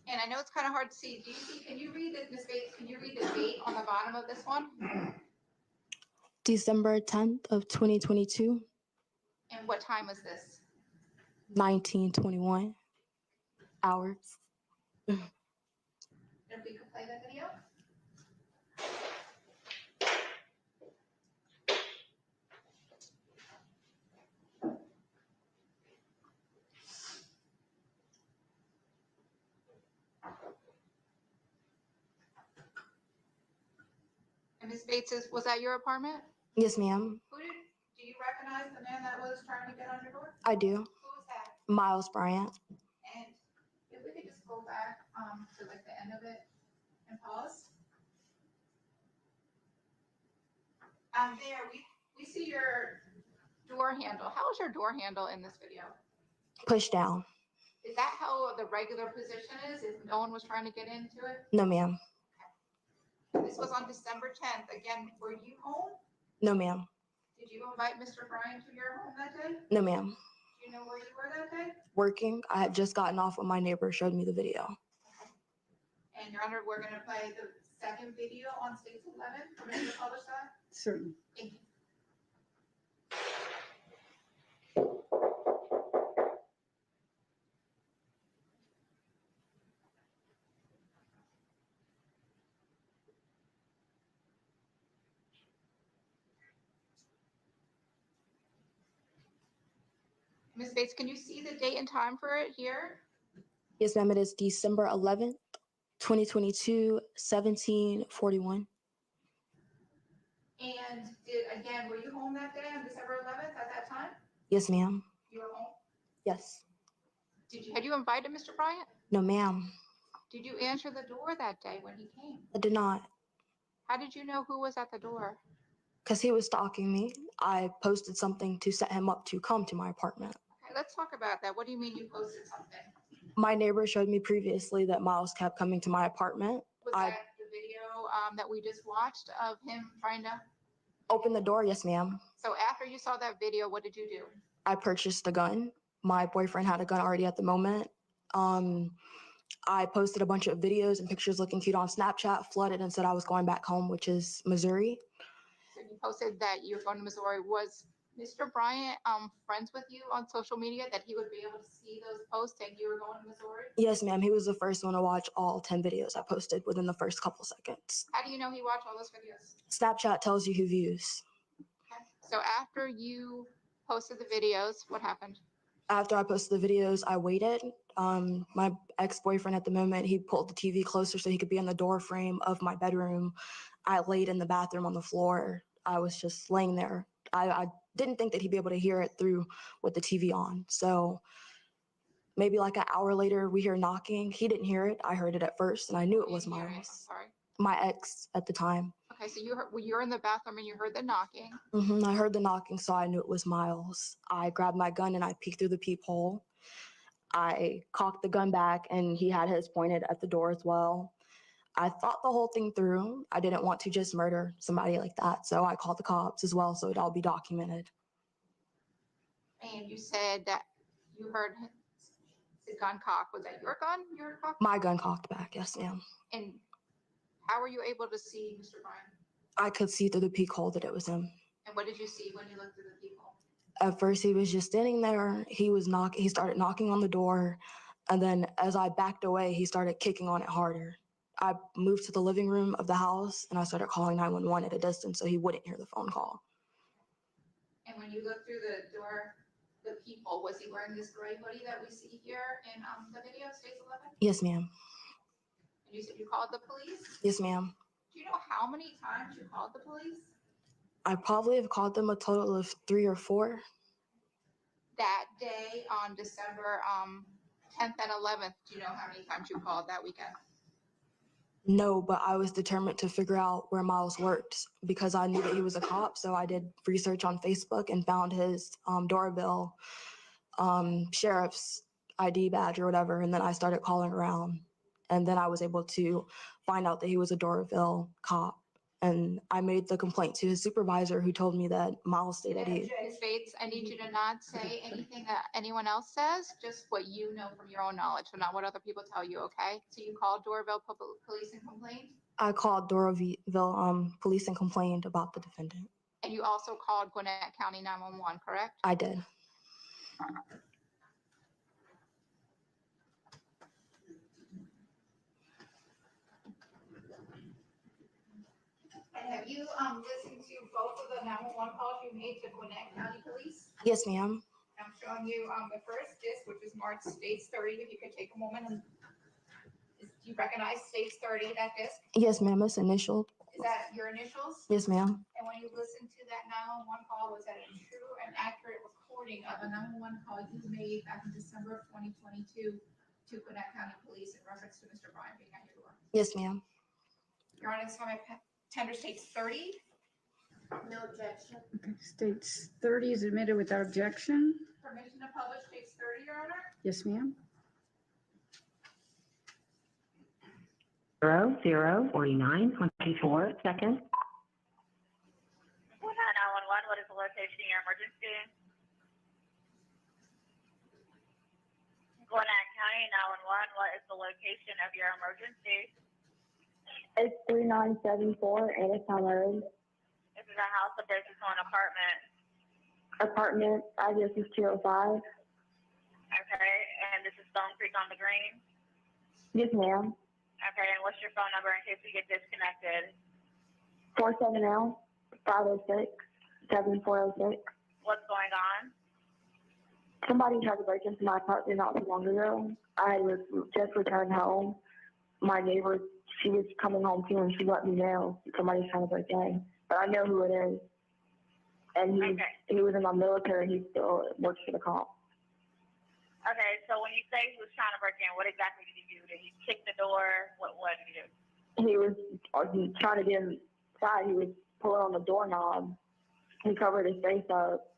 And I know it's kind of hard to see. Do you see, can you read this, Ms. Bates, can you read the date on the bottom of this one? December 10th of 2022, And what time was this? 1921 hours. If we could play that video. And Ms. Bates, was that your apartment? Yes, ma'am. Do you recognize the man that was trying to get on your door? I do. Who was that? Miles Bryant. And if we could just go back to like the end of it and pause. There, we see your door handle. How is your door handle in this video? Push down. Is that how the regular position is if no one was trying to get into it? No, ma'am. This was on December 10th. Again, were you home? No, ma'am. Did you invite Mr. Bryant to your home that day? No, ma'am. Do you know where you were that day? Working. I had just gotten off when my neighbor showed me the video. And Your Honor, we're going to play the second video on states 11. Permission to publish that? Certainly. Thank you. Ms. Bates, can you see the date and time for it here? Yes, ma'am. It is December 11th, 2022, 1741. And again, were you home that day on December 11th at that time? Yes, ma'am. You were home? Yes. Had you invited Mr. Bryant? No, ma'am. Did you answer the door that day when he came? I did not. How did you know who was at the door? Because he was stalking me. I posted something to set him up to come to my apartment. Okay, let's talk about that. What do you mean you posted something? My neighbor showed me previously that Miles kept coming to my apartment. Was that the video that we just watched of him trying to Open the door? Yes, ma'am. So after you saw that video, what did you do? I purchased a gun. My boyfriend had a gun already at the moment. I posted a bunch of videos and pictures looking cute on Snapchat, flooded and said I was going back home, which is Missouri. So you posted that you were going to Missouri. Was Mr. Bryant friends with you on social media that he would be able to see those posts saying you were going to Missouri? Yes, ma'am. He was the first one to watch all 10 videos I posted within the first couple seconds. How do you know he watched all those videos? Snapchat tells you who views. Okay. So after you posted the videos, what happened? After I posted the videos, I waited. My ex-boyfriend at the moment, he pulled the TV closer so he could be in the door frame of my bedroom. I laid in the bathroom on the floor. I was just laying there. I didn't think that he'd be able to hear it through with the TV on. So maybe like an hour later, we hear knocking. He didn't hear it. I heard it at first, and I knew it was Miles. Sorry. My ex at the time. Okay, so you were in the bathroom and you heard the knocking. I heard the knocking, so I knew it was Miles. I grabbed my gun and I peeked through the peephole. I cocked the gun back, and he had his pointed at the door as well. I thought the whole thing through. I didn't want to just murder somebody like that, so I called the cops as well, so it'd all be documented. And you said that you heard the gun cock. Was that your gun? Your cock? My gun cocked back, yes, ma'am. And how were you able to see Mr. Bryant? I could see through the peephole that it was him. And what did you see when you looked through the peephole? At first, he was just standing there. He started knocking on the door, and then as I backed away, he started kicking on it harder. I moved to the living room of the house, and I started calling 911 at a distance so he wouldn't hear the phone call. And when you looked through the door, the peephole, was he wearing this gray hoodie that we see here in the video, States 11? Yes, ma'am. And you said you called the police? Yes, ma'am. Do you know how many times you called the police? I probably have called them a total of 3 or 4. that day on December 10th and 11th, do you know how many times you called that weekend? No, but I was determined to figure out where Miles worked because I knew that he was a cop. So I did research on Facebook and found his Doraville sheriff's ID badge or whatever. And then I started calling around. And then I was able to find out that he was a Doraville cop. And I made the complaint to his supervisor, who told me that Miles stayed at his. Ms. Bates, I need you to not say anything that anyone else says, just what you know from your own knowledge, so not what other people tell you, okay? So you called Doraville Police and complained? I called Doraville Police and complained about the defendant. And you also called Gwinnett County 911, correct? I did. And have you listened to both of the 911 calls you made to Gwinnett County Police? Yes, ma'am. I'm showing you the first disc, which is marked States 30. If you could take a moment and do you recognize States 30, that disc? Yes, ma'am. It's initial. Is that your initials? Yes, ma'am. And when you listened to that 911 call, was that a true and accurate recording of a 911 call you made back in December of 2022 to Gwinnett County Police in reference to Mr. Bryant being at your door? Yes, ma'am. Your Honor, this time tender States 30. No objection. Okay, States 30 is admitted without objection. Permission to publish States 30, Your Honor? Yes, ma'am. 004924 seconds. 911, what is the location of your emergency? Gwinnett County 911, what is the location of your emergency? It's 3974 Anacon Road. This is a house, a business, or an apartment? Apartment, address is 205. Okay, and this is Stone Creek on the Green? Yes, ma'am. Okay, and what's your phone number in case we get disconnected? 470-506-7406. What's going on? Somebody tried to break into my apartment not too long ago. I had just returned home. My neighbor, she was coming home too, and she let me know somebody's trying to break in. But I know who it is. And he was in my military. He still works for the cop. Okay, so when you say he was trying to break in, what exactly did he do? Did he kick the door? What did he do? He was trying to get inside. He was pulling on the doorknob. He covered his face up.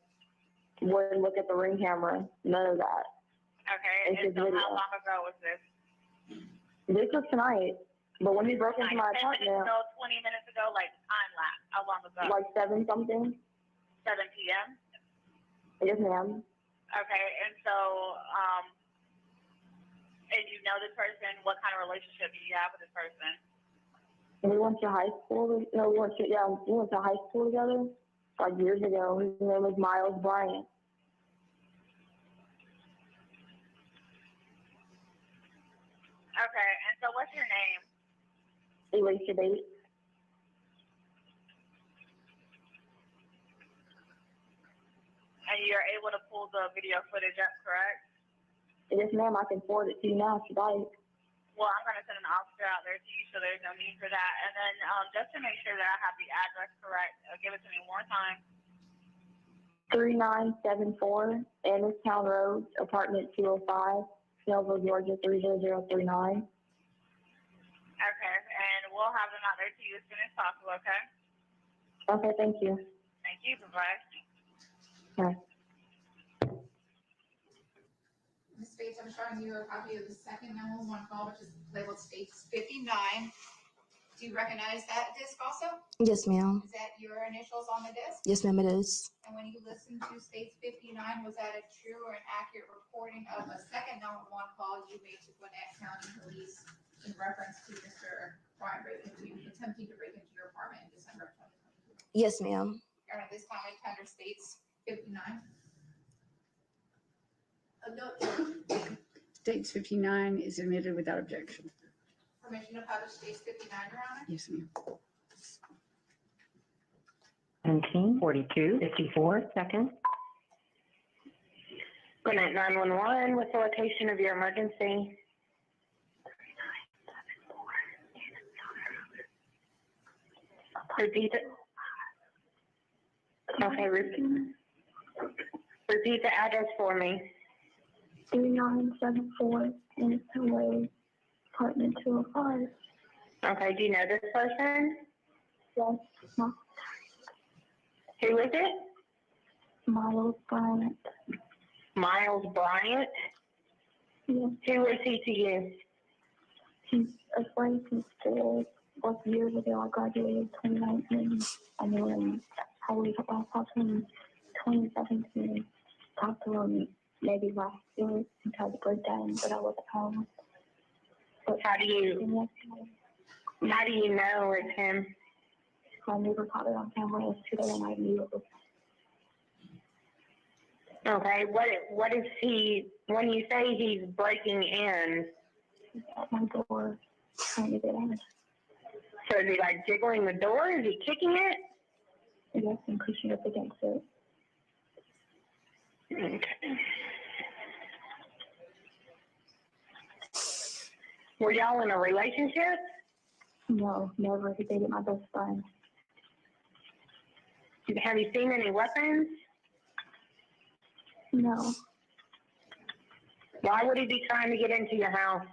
Wouldn't look at the ring camera. None of that. Okay, and so how long ago was this? This was tonight. But when he broke into my 10 apartment, minutes ago, 20 minutes ago, like time lapse, how long ago? like 7 something. 7 p.m.? Yes, ma'am. Okay, and so, and you know this person, what kind of relationship do you have with this person? We went to high school. No, we went to high school together like years ago. His name was Miles Bryant. Okay, and so what's your name? Alicia Bates. And you're able to pull the video footage up, correct? Yes, ma'am. I can forward it to you now if you like. Well, I'm going to send an officer out there to you, so there's no need for that. And then just to make sure that I have the address correct, give it to me one more time. 3974 Anderstown Road, apartment 205, Snellville, Georgia 30039. Okay, and we'll have them out there to you as soon as possible, okay? Okay, thank you. Thank you, bye-bye. Bye. Ms. Bates, I'm showing you a copy of the second 911 call, which is labeled States 59. Do you recognize that disc also? Yes, ma'am. Is that your initials on the disc? Yes, ma'am, it is. And when you listened to States 59, was that a true or an accurate recording of a second 911 call you made to Gwinnett County Police in reference to Mr. Bryant attempting to break into your apartment in December of 2022? Yes, ma'am. At this time, I tender States 59. States 59 is admitted without objection. Permission to publish States 59, Your Honor? Yes, ma'am. 1742 seconds. Gwinnett 911, what's the location of your emergency? Repeat it. Okay, repeat. Repeat the address for me. 3974 Innocent Way, apartment 205. Okay, do you know this person? Yes, Who is it? Miles Bryant. Miles Bryant? Yes. Who is he to you? He's a friend since school. Years ago, I graduated 2019, and then probably about in 2017, talked to him maybe last year and tried to break down, but I wasn't home. But How do you know it's him? my neighbor caught it on camera yesterday, and I knew it was. Okay, what is he, when you say he's breaking in? He's at my door trying to get in. So is he like jiggling the door? Is he kicking it? Yes, and pushing up against it. Okay. Were y'all in a relationship? No, never. He dated my best friend. Have you seen any weapons? No. Why would he be trying to get into your house?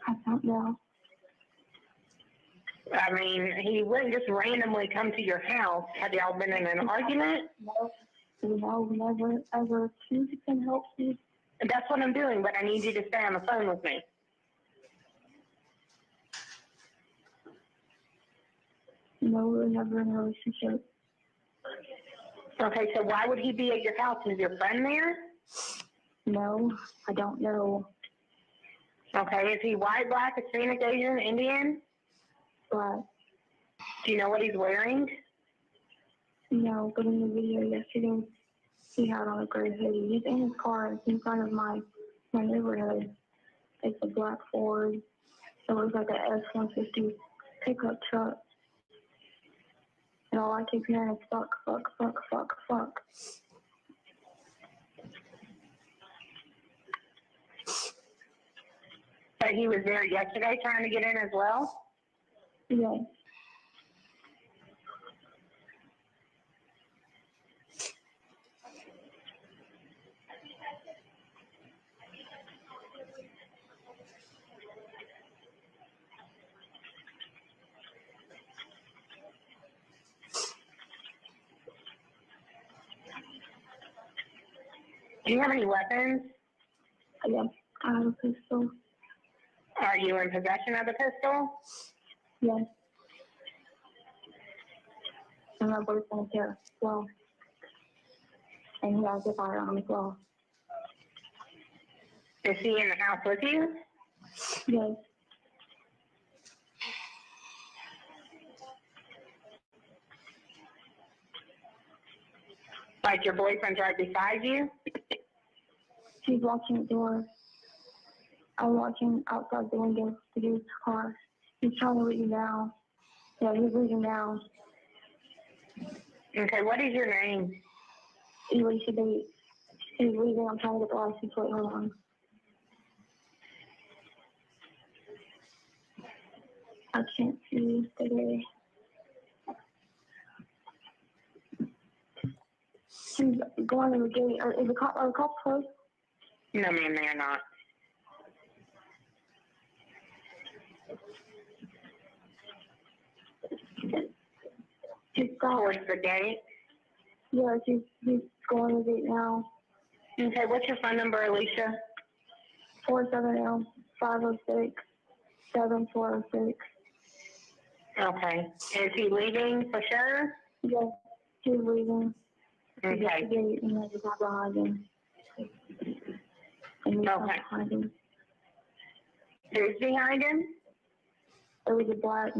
I don't know. I mean, he wouldn't just randomly come to your house. Have y'all been in an argument? No, never, ever. Please, you can help me. That's what I'm doing, but I need you to stay on the phone with me. No, we're never in a relationship. Okay, so why would he be at your house? Is your friend there? No, I don't know. Okay, is he white, black, Hispanic, Asian, Indian? Black. Do you know what he's wearing? No, but in the video yesterday, he had on a gray hoodie. He's in his car. It's in front of my neighborhood. It's a black Ford. It looks like a F-150 pickup truck. And all I keep hearing is fuck, fuck, fuck, fuck, fuck. But he was there yesterday trying to get in as well? Yes. Do you have any weapons? Yes, I have a pistol. Are you in possession of the pistol? Yes. And my boyfriend's here as well. And he has a firearm as well. Is he in the house with you? Yes. Like your boyfriend's right beside you? He's watching the door. I'm watching outside the window to get his car. He's trying to leave now. Yeah, he's leaving now. Okay, what is your name? Alicia Bates. He's leaving. I'm trying to get the license plate. Hold on. I can't see today. He's going to the gate. Are the cops close? No, ma'am, they are not. He's towards the gate? Yeah, he's going to the gate now. Okay, what's your phone number, Alicia? 470-506-7406. Okay. Is he leaving for sure? Yes, he's leaving. Okay. He's at the gate and there's a guy behind him. And he's behind him. Who's behind him? There was a black,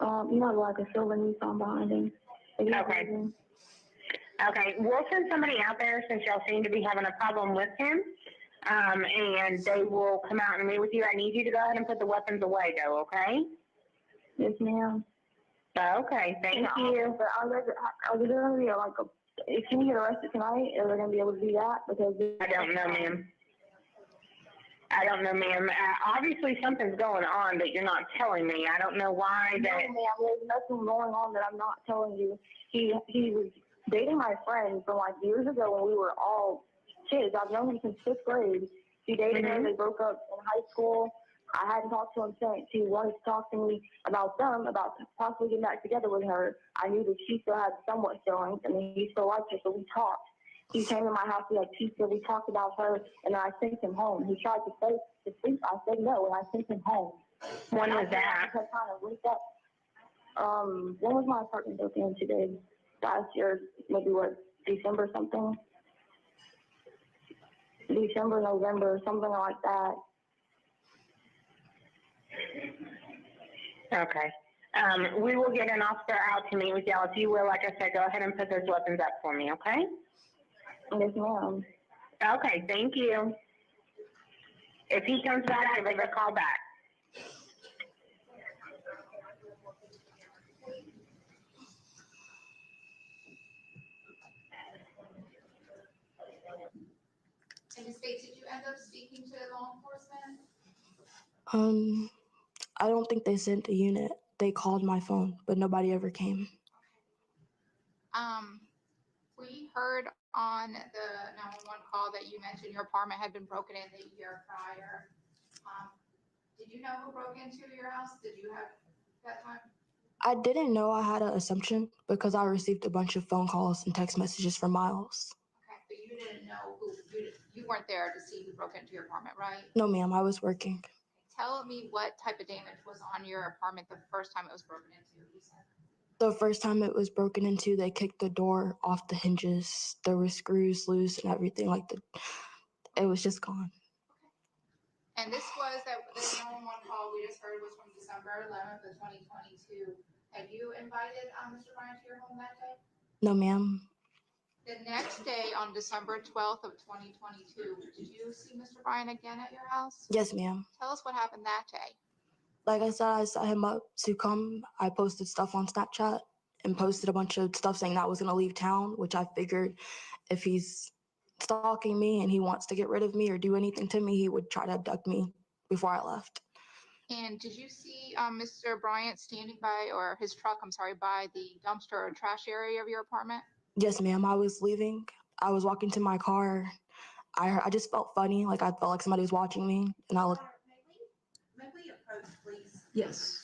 not like a silver Nissan behind him. Okay. Okay, we'll send somebody out there since y'all seem to be having a problem with him. And they will come out and meet with you. I need you to go ahead and put the weapons away though, okay? Yes, ma'am. Okay, thank you. But are there going to be if you get arrested tonight, are they going to be able to do that? Because I don't know, ma'am. I don't know, ma'am. Obviously something's going on that you're not telling me. I don't know why that. No, ma'am, there's nothing going on that I'm not telling you. He was dating my friend from like years ago when we were all kids. I've known him since 5th grade. He dated her. They broke up in high school. I hadn't talked to him since. He wanted to talk to me about possibly getting back together with her. I knew that she still had somewhat feelings, and he still liked her, so we talked. He came to my house, we had pizza, we talked about her, and then I sent him home. He tried to stay to sleep. I said no, and I sent him home. When was that? I kept trying to wake up. When was my apartment broken in today? Last year, maybe December something? December, November, something like that. Okay. We will get an officer out to meet with y'all. If you will, like I said, go ahead and put those weapons up for me, okay? Yes, ma'am. Okay, thank you. If he comes back, give us a call back. And Ms. Bates, did you end up speaking to law enforcement? I don't think they sent a unit. They called my phone, but nobody ever came. We heard on the 911 call that you mentioned your apartment had been broken in the year prior. Did you know who broke into your house? Did you have that time? I didn't know. I had an assumption because I received a bunch of phone calls and text messages from Miles. Okay, but you didn't know you weren't there to see who broke into your apartment, right? No, ma'am, I was working. Tell me what type of damage was on your apartment the first time it was broken into, you said. The first time it was broken into, they kicked the door off the hinges. There were screws loose and everything. It was just gone. And this was the 911 call we just heard was from December 11th of 2022. Had you invited Mr. Bryant to your home that day? No, ma'am. The next day, on December 12th of 2022, did you see Mr. Bryant again at your house? Yes, ma'am. Tell us what happened that day. Like I said, I set him up to come. I posted stuff on Snapchat and posted a bunch of stuff saying that I was going to leave town, which I figured if he's stalking me and he wants to get rid of me or do anything to me, he would try to abduct me before I left. And did you see Mr. Bryant standing by, or his truck, I'm sorry, by the dumpster or trash area of your apartment? Yes, ma'am. I was leaving. I was walking to my car. I just felt funny. I felt like somebody was watching me. And I looked. May we approach, please? Yes.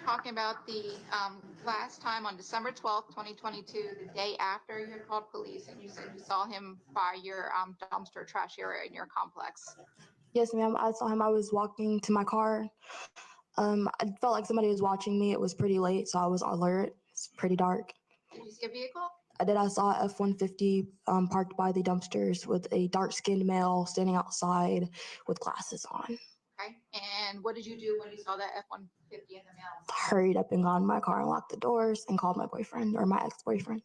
talking about the last time on December 12th, 2022, the day after you had called police, and you said you saw him by your dumpster trash area in your complex. Yes, ma'am. I saw him. I was walking to my car. I felt like somebody was watching me. It was pretty late, so I was alert. It's pretty dark. Did you see a vehicle? I did. I saw a F-150 parked by the dumpsters with a dark-skinned male standing outside with glasses on. Okay. And what did you do when you saw that F-150 in the mail? Hurried up and got in my car and locked the doors and called my boyfriend or my ex-boyfriend.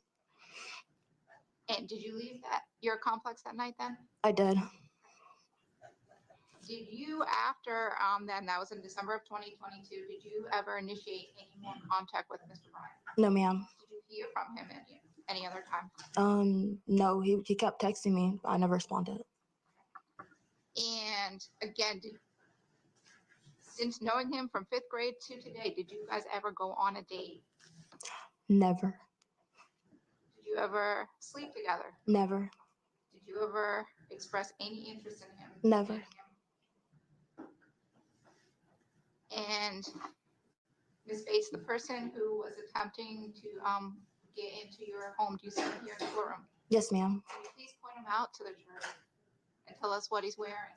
And did you leave your complex that night then? I did. Did you, after then, that was in December of 2022, did you ever initiate any more contact with Mr. Bryant? No, ma'am. Did you hear from him any other time? No, he kept texting me, but I never responded. And again, since knowing him from 5th grade to today, did you guys ever go on a date? Never. Did you ever sleep together? Never. Did you ever express any interest in him? Never. And Ms. Bates, the person who was attempting to get into your home, do you see him here in the courtroom? Yes, ma'am. Can you please point him out to the jury and tell us what he's wearing?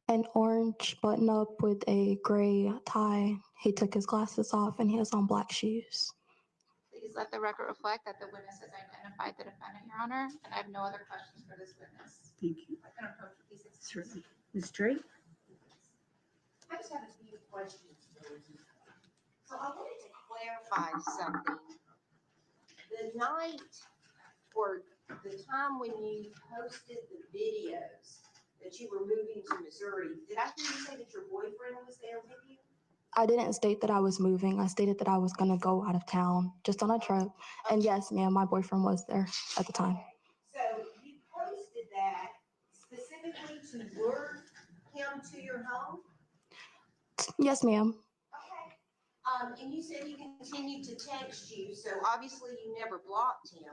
An orange button-up with a gray tie. He took his glasses off and he has on black shoes. Please let the record reflect that the witness has identified the defendant, Your Honor, and I have no other questions for this witness. Thank you. I can approach you, please. Certainly. Ms. Drake? I just have a few questions. So I wanted to clarify something. The night or the time when you posted the videos that you were moving to Missouri, did I hear you say that your boyfriend was there with you? I didn't state that I was moving. I stated that I was going to go out of town just on a trip. And yes, ma'am, my boyfriend was there at the time. So you posted that specifically to lure him to your home? Yes, ma'am. Okay. And you said he continued to text you, so obviously you never blocked him.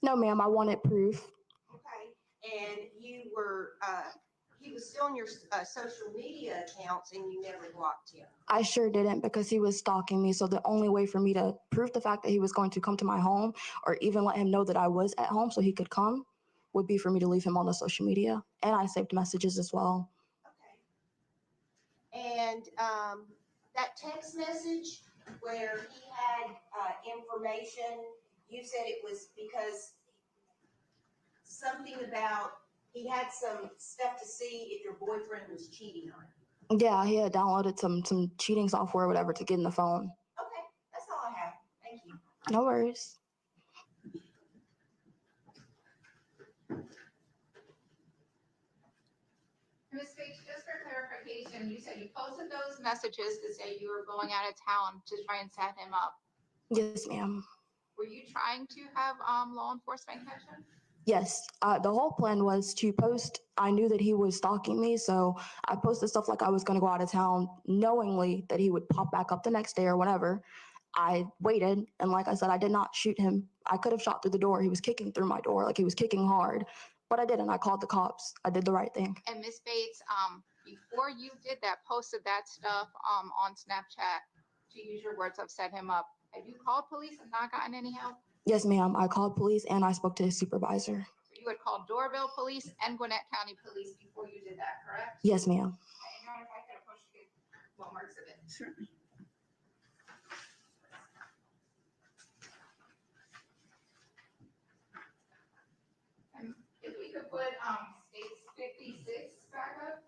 No, ma'am, I wanted proof. Okay. And you were, he was still on your social media accounts and you never blocked him. I sure didn't because he was stalking me. So the only way for me to prove the fact that he was going to come to my home or even let him know that I was at home so he could come would be for me to leave him on the social media. And I saved messages as well. Okay. And that text message where he had information, you said it was because something about he had some stuff to see if your boyfriend was cheating on him. Yeah, he had downloaded some cheating software or whatever to get in the phone. Okay, that's all I have. Thank you. No worries. Ms. Bates, just for clarification, you said you posted those messages to say you were going out of town to try and set him up. Yes, ma'am. Were you trying to have law enforcement catch him? Yes, the whole plan was to post. I knew that he was stalking me, so I posted stuff like I was going to go out of town, knowingly that he would pop back up the next day or whatever. I waited, and like I said, I did not shoot him. I could have shot through the door. He was kicking through my door, like he was kicking hard, but I didn't. I called the cops. I did the right thing. And Ms. Bates, before you did that, posted that stuff on Snapchat, to use your words, I've set him up. Have you called police and not gotten any help? Yes, ma'am. I called police and I spoke to his supervisor. So you had called Doraville Police and Gwinnett County Police before you did that, correct? Yes, ma'am. Okay, and Your Honor, if I could approach you, what marks of it? Certainly. And if we could put states 56 back up.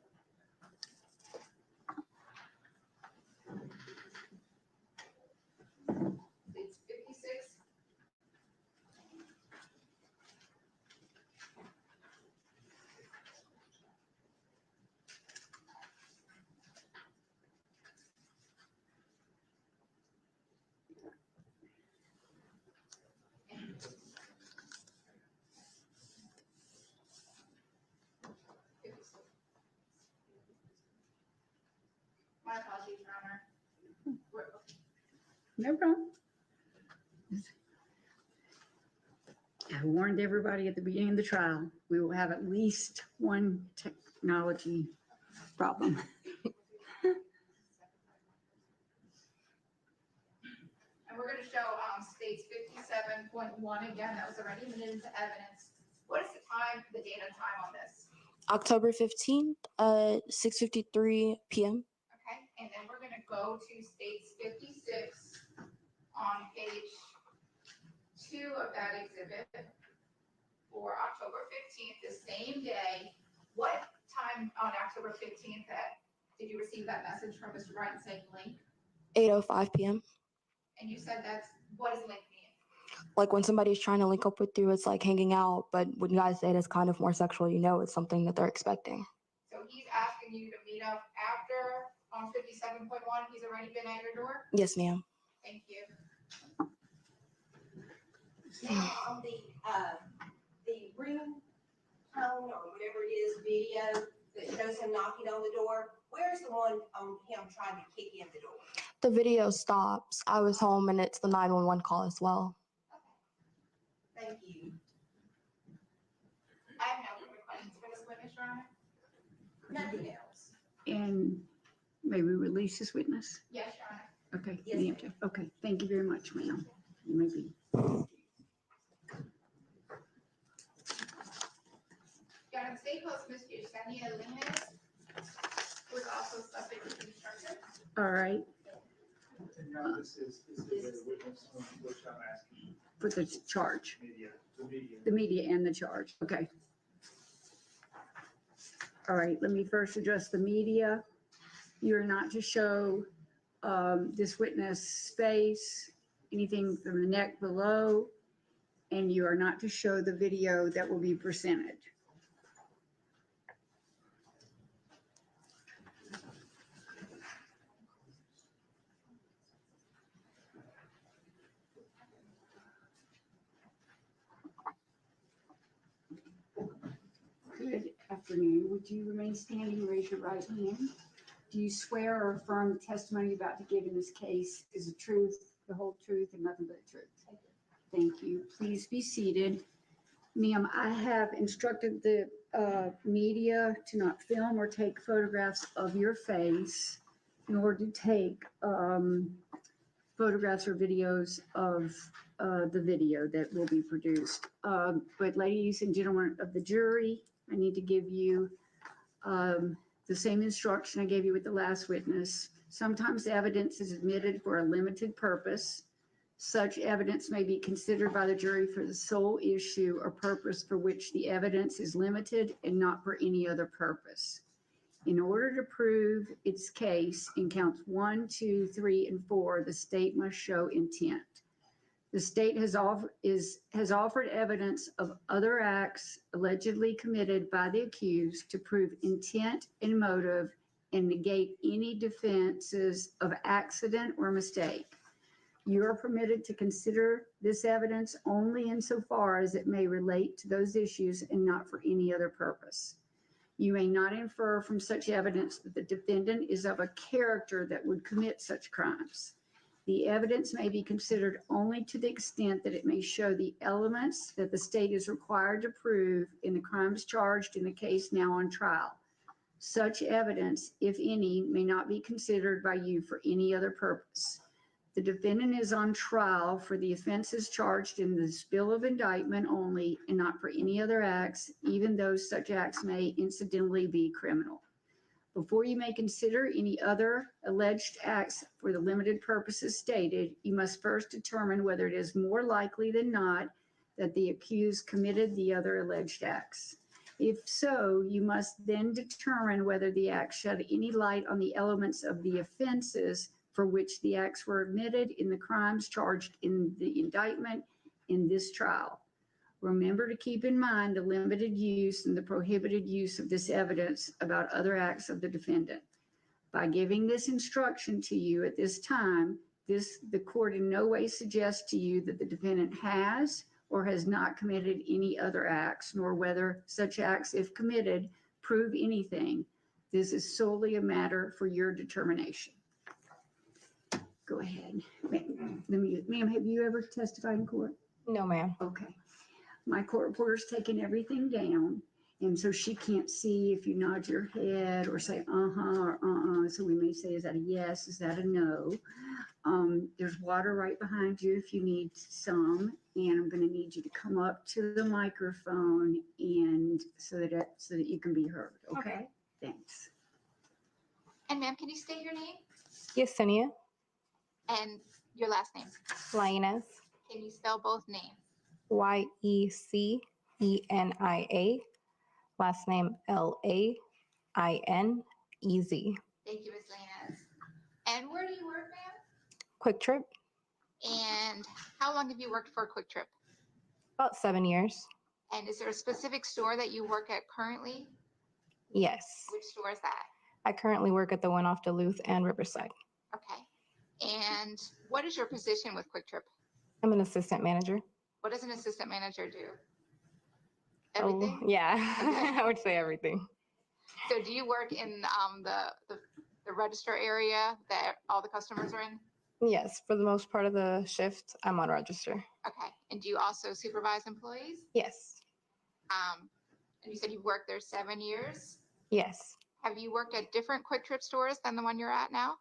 States 56. My apologies, Your Honor. No problem. I warned everybody at the beginning of the trial, we will have at least one technology problem. 17.1, again, that was already admitted into evidence. What is the time, the date and time on this? October 15th at 6:53 p.m. Okay, and then we're gonna go to states 56 on page 2 of that exhibit for October 15th, the same day. What time on October 15th did you receive that message from Mr. Bryant saying link? 8:05 p.m. And you said what does link mean? Like when somebody's trying to link up with you, it's like hanging out. But when you guys say it is kind of more sexual, it's something that they're expecting. So he's asking you to meet up after on 57.1, he's already been at your door? Yes, ma'am. Thank you. Now, on the ring tone or whatever it is, video that shows him knocking on the door, where's the one on him trying to kick in the door? The video stops. I was home and it's the 911 call as well. Thank you. I have no further questions for this witness, Your Honor. Nothing else. And may we release this witness? Yes, Your Honor. Okay. Yes, ma'am. Okay, thank you very much, ma'am. You may be. Your Honor, the state calls Ms. Sia Lions, who is also subject to instruction. All right, And now this is the witness on which I'm asking. for the charge, The media. the media and the charge. Okay. All right, let me first address the media. You're not to show this witness face, anything from the neck below, and you are not to show the video that will be presented. Good afternoon. Would you remain standing and raise your right hand? Do you swear or affirm the testimony you're about to give in this case is the truth, the whole truth, and nothing but the truth? Thank you. Please be seated. Ma'am, I have instructed the media to not film or take photographs of your face, nor to take photographs or videos of the video that will be produced. But ladies and gentlemen of the jury, I need to give you the same instruction I gave you with the last witness. Sometimes evidence is admitted for a limited purpose. Such evidence may be considered by the jury for the sole issue or purpose for which the evidence is limited and not for any other purpose. In order to prove its case in counts 1, 2, 3, and 4, the state must show intent. The state has offered evidence of other acts allegedly committed by the accused to prove intent and motive and negate any defenses of accident or mistake. You are permitted to consider this evidence only insofar as it may relate to those issues and not for any other purpose. You may not infer from such evidence that the defendant is of a character that would commit such crimes. The evidence may be considered only to the extent that it may show the elements that the state is required to prove in the crimes charged in the case now on trial. Such evidence, if any, may not be considered by you for any other purpose. The defendant is on trial for the offenses charged in this bill of indictment only and not for any other acts, even though such acts may incidentally be criminal. Before you may consider any other alleged acts for the limited purposes stated, you must first determine whether it is more likely than not that the accused committed the other alleged acts. If so, you must then determine whether the acts shed any light on the elements of the offenses for which the acts were admitted in the crimes charged in the indictment in this trial. Remember to keep in mind the limited use and the prohibited use of this evidence about other acts of the defendant. By giving this instruction to you at this time, the court in no way suggests to you that the defendant has or has not committed any other acts, nor whether such acts, if committed, prove anything. This is solely a matter for your determination. Go ahead. Ma'am, have you ever testified in court? No, ma'am. Okay. My court reporter's taken everything down, and so she can't see if you nod your head or say uh-huh or uh-uh. So we may say, is that a yes? Is that a no? There's water right behind you if you need some, and I'm going to need you to come up to the microphone and so that you can be heard. Okay? Thanks. And ma'am, can you state your name Yesenia and your last name? Linas, Can you spell both names? Yecenia. Last name Lainez. Thank you, Ms. Lanas. And where do you work, ma'am? Quick Trip, And how long have you worked for Quick Trip? about 7 years. And is there a specific store that you work at currently? Yes. Which store is that? I currently work at the one off Duluth and Riverside. Okay. And what is your position with Quick Trip? I'm an assistant manager. What does an assistant manager do? Oh, Everything? yeah. Okay. I would say everything. So do you work in the register area that all the customers are in? Yes, for the most part of the shift, I'm on register. Okay. And do you also supervise employees? Yes. And you said you've worked there 7 years. Yes. Have you worked at different Quick Trip stores than the one you're at now?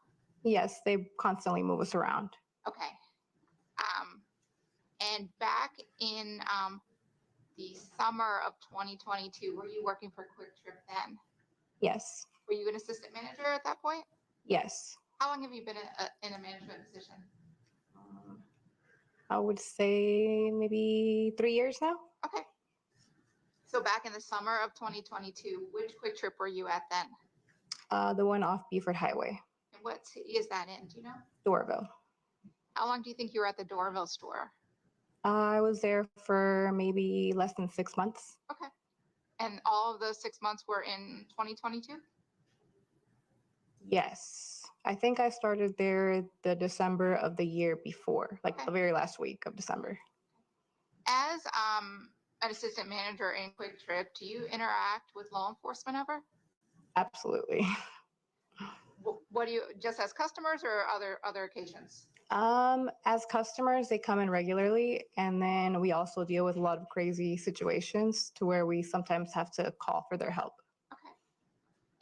Yes, they constantly move us around. Okay. And back in the summer of 2022, were you working for Quick Trip then? Yes. Were you an assistant manager at that point? Yes. How long have you been in a management position? I would say maybe 3 years now. Okay. So back in the summer of 2022, which Quick Trip were you at then? The one off Beaufort Highway, And what city is that in? Do you know? Doraville. How long do you think you were at the Doraville store? I was there for maybe less than 6 months. Okay. And all of those 6 months were in 2022? Yes. I think I started there the December of the year before, like Okay. the very last week of December. As an assistant manager in Quick Trip, do you interact with law enforcement ever? Absolutely. What do you, just as customers or other occasions? As customers, they come in regularly, and then we also deal with a lot of crazy situations to where we sometimes have to call for their help. Okay.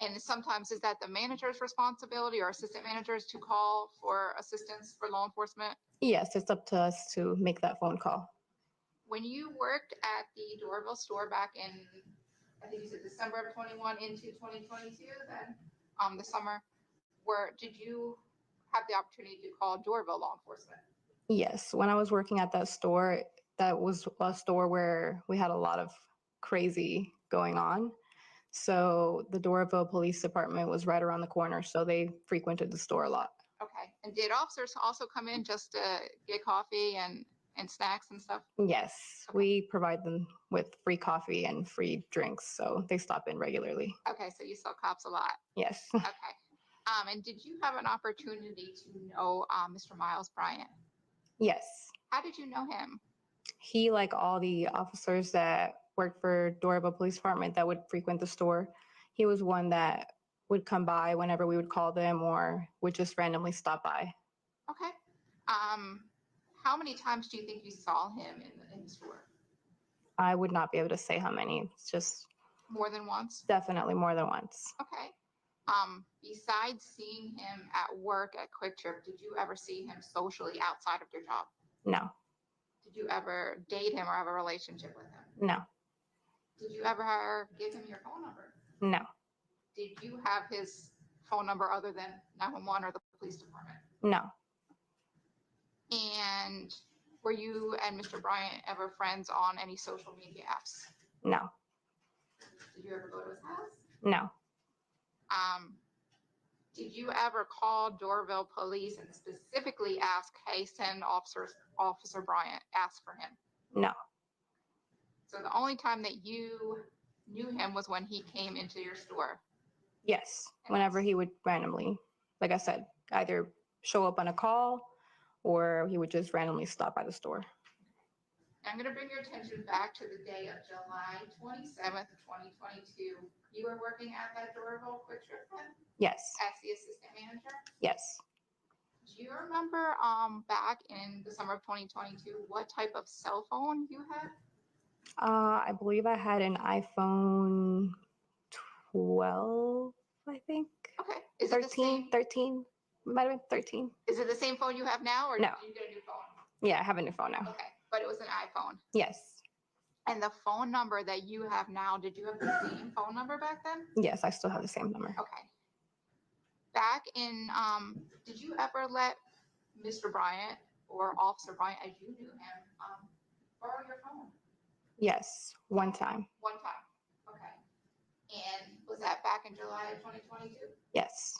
And sometimes is that the manager's responsibility or assistant managers to call for assistance for law enforcement? Yes, it's up to us to make that phone call. When you worked at the Doraville store back in, I think you said December of 21 into 2022, then the summer, did you have the opportunity to call Doraville law enforcement? Yes, when I was working at that store, that was a store where we had a lot of crazy going on. So the Doraville Police Department was right around the corner, so they frequented the store a lot. Okay. And did officers also come in just to get coffee and snacks and stuff? Yes, Okay. we provide them with free coffee and free drinks, so they stop in regularly. Okay, so you saw cops a lot. Yes. Okay. And did you have an opportunity to know Mr. Miles Bryant? Yes. How did you know him? He, like all the officers that worked for Doraville Police Department that would frequent the store, he was one that would come by whenever we would call them or would just randomly stop by. Okay. How many times do you think you saw him in the store? I would not be able to say how many. It's just More than once? definitely more than once. Okay. Besides seeing him at work at Quick Trip, did you ever see him socially outside of your job? No. Did you ever date him or have a relationship with him? No. Did you ever give him your phone number? No. Did you have his phone number other than 911 or the police department? No. And were you and Mr. Bryant ever friends on any social media apps? No. Did you ever go to his house? No. Did you ever call Doraville Police and specifically ask, hey, send Officer Bryant, ask for him? No. So the only time that you knew him was when he came into your store? Yes. Whenever he would randomly, like I said, either show up on a call or he would just randomly stop by the store. I'm going to bring your attention back to the day of July 27th, 2022. You were working at that Doraville Quick Trip then? Yes. As the assistant manager? Yes. Do you remember back in the summer of 2022 what type of cell phone you had? I believe I had an iPhone 12, I think. Okay. Is 13, it the same? 13. Might have been 13. Is it the same phone you have now, or No. did you get a new phone? Yeah, I have a new phone now. Okay, but it was an iPhone. Yes. And the phone number that you have now, did you have the same phone number back then? Yes, I still have the same number. Okay. Back in, did you ever let Mr. Bryant or Officer Bryant, as you knew him, borrow your phone? Yes, one time. One time. Okay. And was that back in July of 2022? Yes.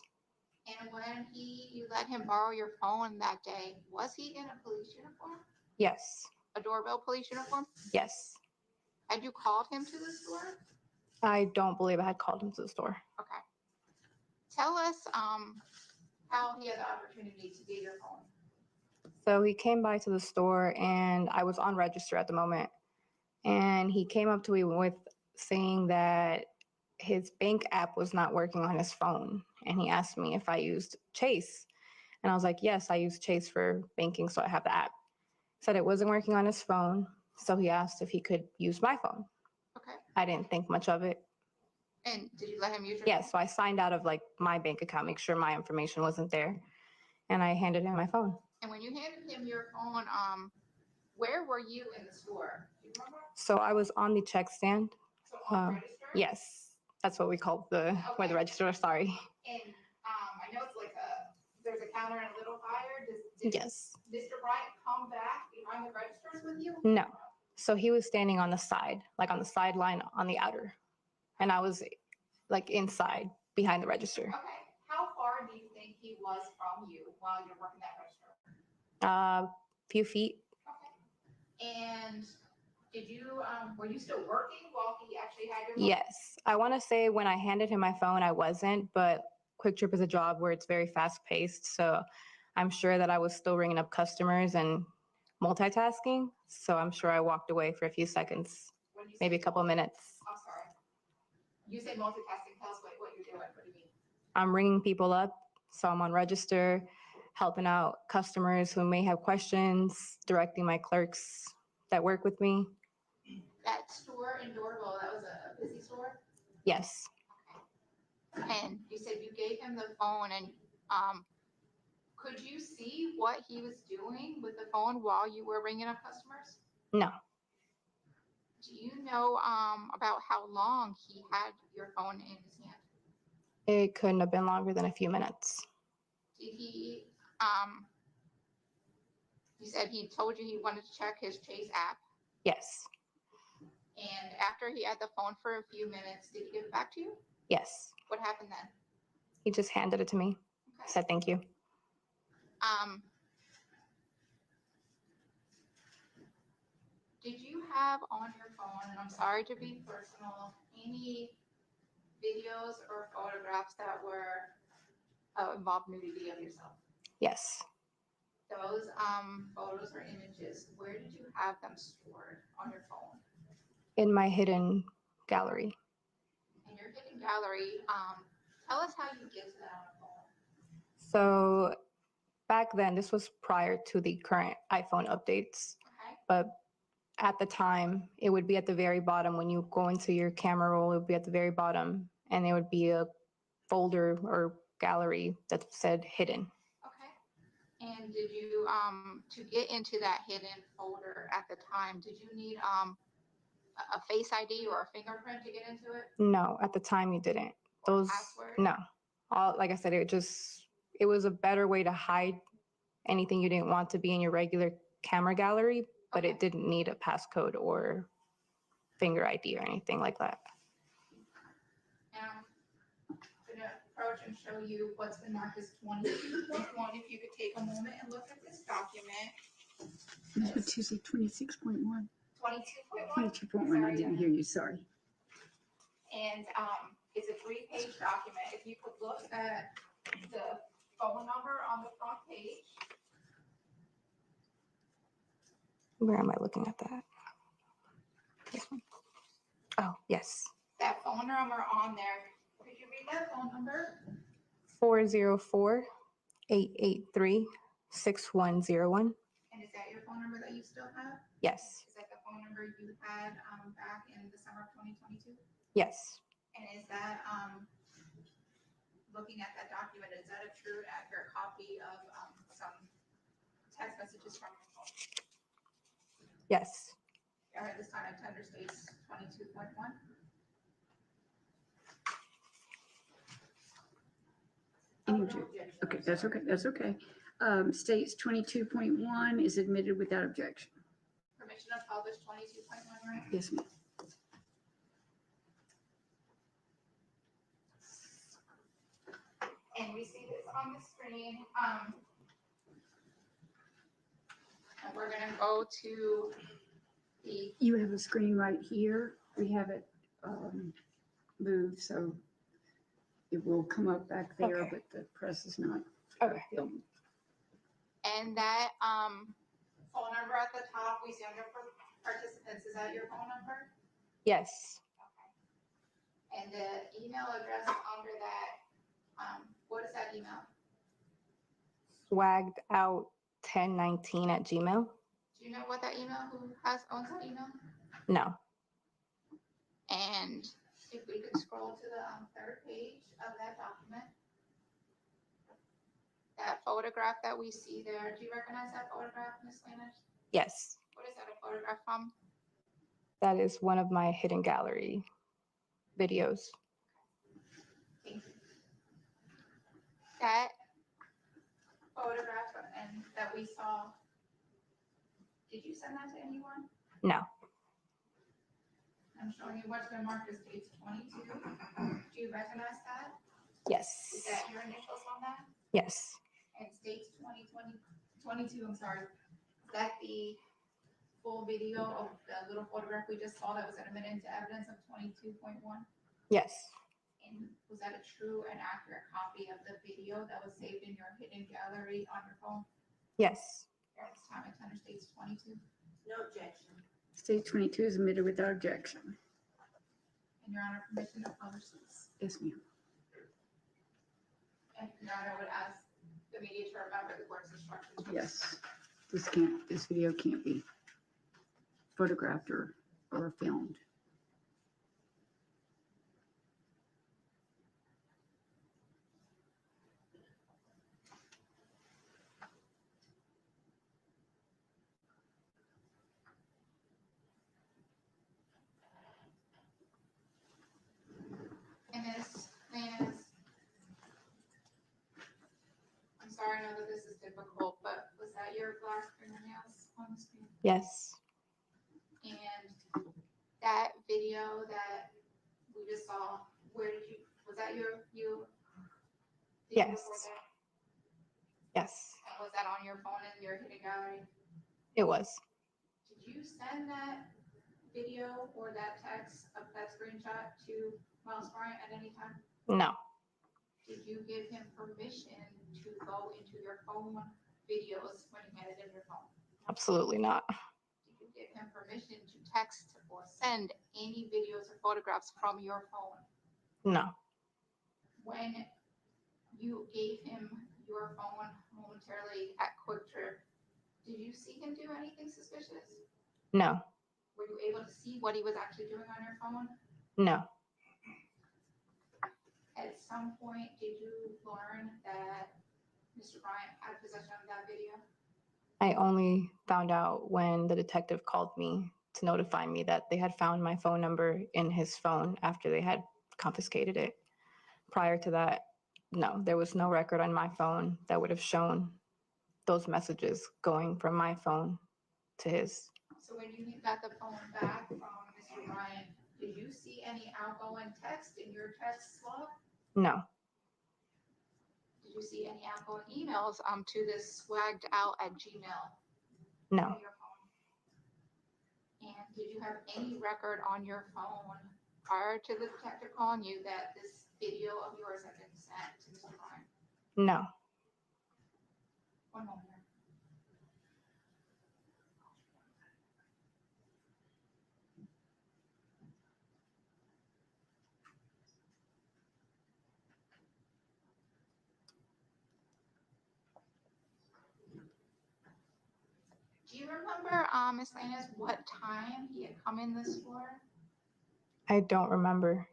And when you let him borrow your phone that day, was he in a police uniform? Yes. A Doraville Police uniform? Yes. Had you called him to the store? I don't believe I had called him to the store. Okay. Tell us how he had the opportunity to get your phone. So he came by to the store and I was on register at the moment. And he came up to me with saying that his bank app was not working on his phone. And he asked me if I used Chase. And I was like, yes, I use Chase for banking, so I have the app. Said it wasn't working on his phone. So he asked if he could use my phone. Okay. I didn't think much of it. And did you let him use your Yeah, phone? so I signed out of like my bank account, make sure my information wasn't there. And I handed him my phone. And when you handed him your phone, where were you in the store? Do you remember? So I was on the check stand. So on the register? Yes, that's what we call where the register is, sorry. And I know it's like there's a counter and a little higher. Did Yes. Mr. Bryant come back behind the registers with you? No. So he was standing on the side, like on the sideline on the outer. And I was like inside behind the register. Okay. How far do you think he was from you while you're working that register? Few feet. Okay. And did you, were you still working while he actually had your phone? Yes. I want to say when I handed him my phone, I wasn't, but Quick Trip is a job where it's very fast paced. So I'm sure that I was still ringing up customers and multitasking. So I'm sure I walked away for a few seconds, maybe a couple of minutes. I'm sorry. You said multitasking. Tell us what you're doing. What do you mean? I'm ringing people up. So I'm on register, helping out customers who may have questions, directing my clerks that work with me. That store in Doraville, that was a busy store? Yes. And you said you gave him the phone, and could you see what he was doing with the phone while you were ringing up customers? No. Do you know about how long he had your phone in his hand? It couldn't have been longer than a few minutes. Did he, you said he told you he wanted to check his Chase app, Yes. and after he had the phone for a few minutes, did he give it back to you? Yes. What happened then? He just handed it to me. Okay. Said thank you. Did you have on your phone, and I'm sorry to be personal, any videos or photographs that were involved nudity of yourself? Yes. Those photos or images, where did you have them stored on your phone? In my hidden gallery. In your hidden gallery, tell us how you get to that on a phone. So back then, this was prior to the current iPhone updates. Okay. But at the time, it would be at the very bottom. When you go into your camera roll, it would be at the very bottom. And there would be a folder or gallery that said hidden. Okay. And did you, to get into that hidden folder at the time, did you need a Face ID or a fingerprint to get into it? No, at the time you didn't. Or password? No. Like I said, it was a better way to hide anything you didn't want to be in your regular camera gallery, but it didn't need a passcode or finger ID or anything like that. Now, I'm going to approach and show you what's been marked as 22.1. If you could take a moment and look at this document. What you say, 26.1? 22.1. 22.1, I didn't hear you, sorry. And it's a 3-page document. If you could look at the phone number on the front page. Where am I looking at that? This one. Oh, yes. That phone number on there. Could you read that phone number? 404-883-6101. And is that your phone number that you still have? Yes. Is that the phone number you had back in December of 2022? Yes. And is that, looking at that document, is that a true and accurate copy text messages from your phone? Yes. All right, this time at tender states 22.1. Okay, that's okay, that's okay. States 22.1 is admitted without objection. Permission to publish 22.1, right? Yes, ma'am. And we see this on the screen. And we're gonna go to the, You have a screen right here. We have it moved, so it will come up back there, Okay. but the press is not Okay. filmed. and that phone number at the top, we see under participants, is that your phone number? Yes. Okay. And the email address under that, what is that email? Swagged out 1019@gmail. Do you know what that email, owns that email? No. And if we could scroll to the third page of that document, that photograph that we see there, do you recognize that photograph, Ms. Lanish? Yes. What is that a photograph from? That is one of my hidden gallery videos. Thank you. That photograph and that we saw, did you send that to anyone? No. I'm showing you what's been marked as dates 22. Do you recognize that? Yes. Is that your initials on that? Yes. And states 22, I'm sorry. Is that the full video of the little photograph we just saw that was admitted into evidence of 22.1? Yes. And was that a true and accurate copy of the video that was saved in your hidden gallery on your phone? Yes. At this time, it's under states 22. No objection. State 22 is admitted without objection. And Your Honor, permission to publish this. Yes, ma'am. And Your Honor would ask the media to remember the court's instructions. Yes. This video can't be photographed or filmed. And Ms. Lance, I'm sorry, I know that this is difficult, but was that your glass fingernails on the screen? Yes. And that video that we just saw, was that you? Did you Yes. record that? Yes. And was that on your phone in your hidden gallery? It was. Did you send that video or that text of that screenshot to Miles Bryant at any time? No. Did you give him permission to go into your phone videos when you had it in your phone? Absolutely not. Did you give him permission to text or send any videos or photographs from your phone? No. When you gave him your phone momentarily at Quick Trip, did you see him do anything suspicious? No. Were you able to see what he was actually doing on your phone? No. At some point, did you learn that Mr. Bryant had possession of that video? I only found out when the detective called me to notify me that they had found my phone number in his phone after they had confiscated it. Prior to that, no, there was no record on my phone that would have shown those messages going from my phone to his. So when you got the phone back from Mr. Bryant, did you see any outgoing text in your text log? No. Did you see any outgoing emails to this swagged_out@gmail? No. On your phone? And did you have any record on your phone prior to the detective calling you that this video of yours had been sent to Mr. Bryant? No. One moment here. Do you remember, Ms. Lannis, what time he had come in the store? I don't remember.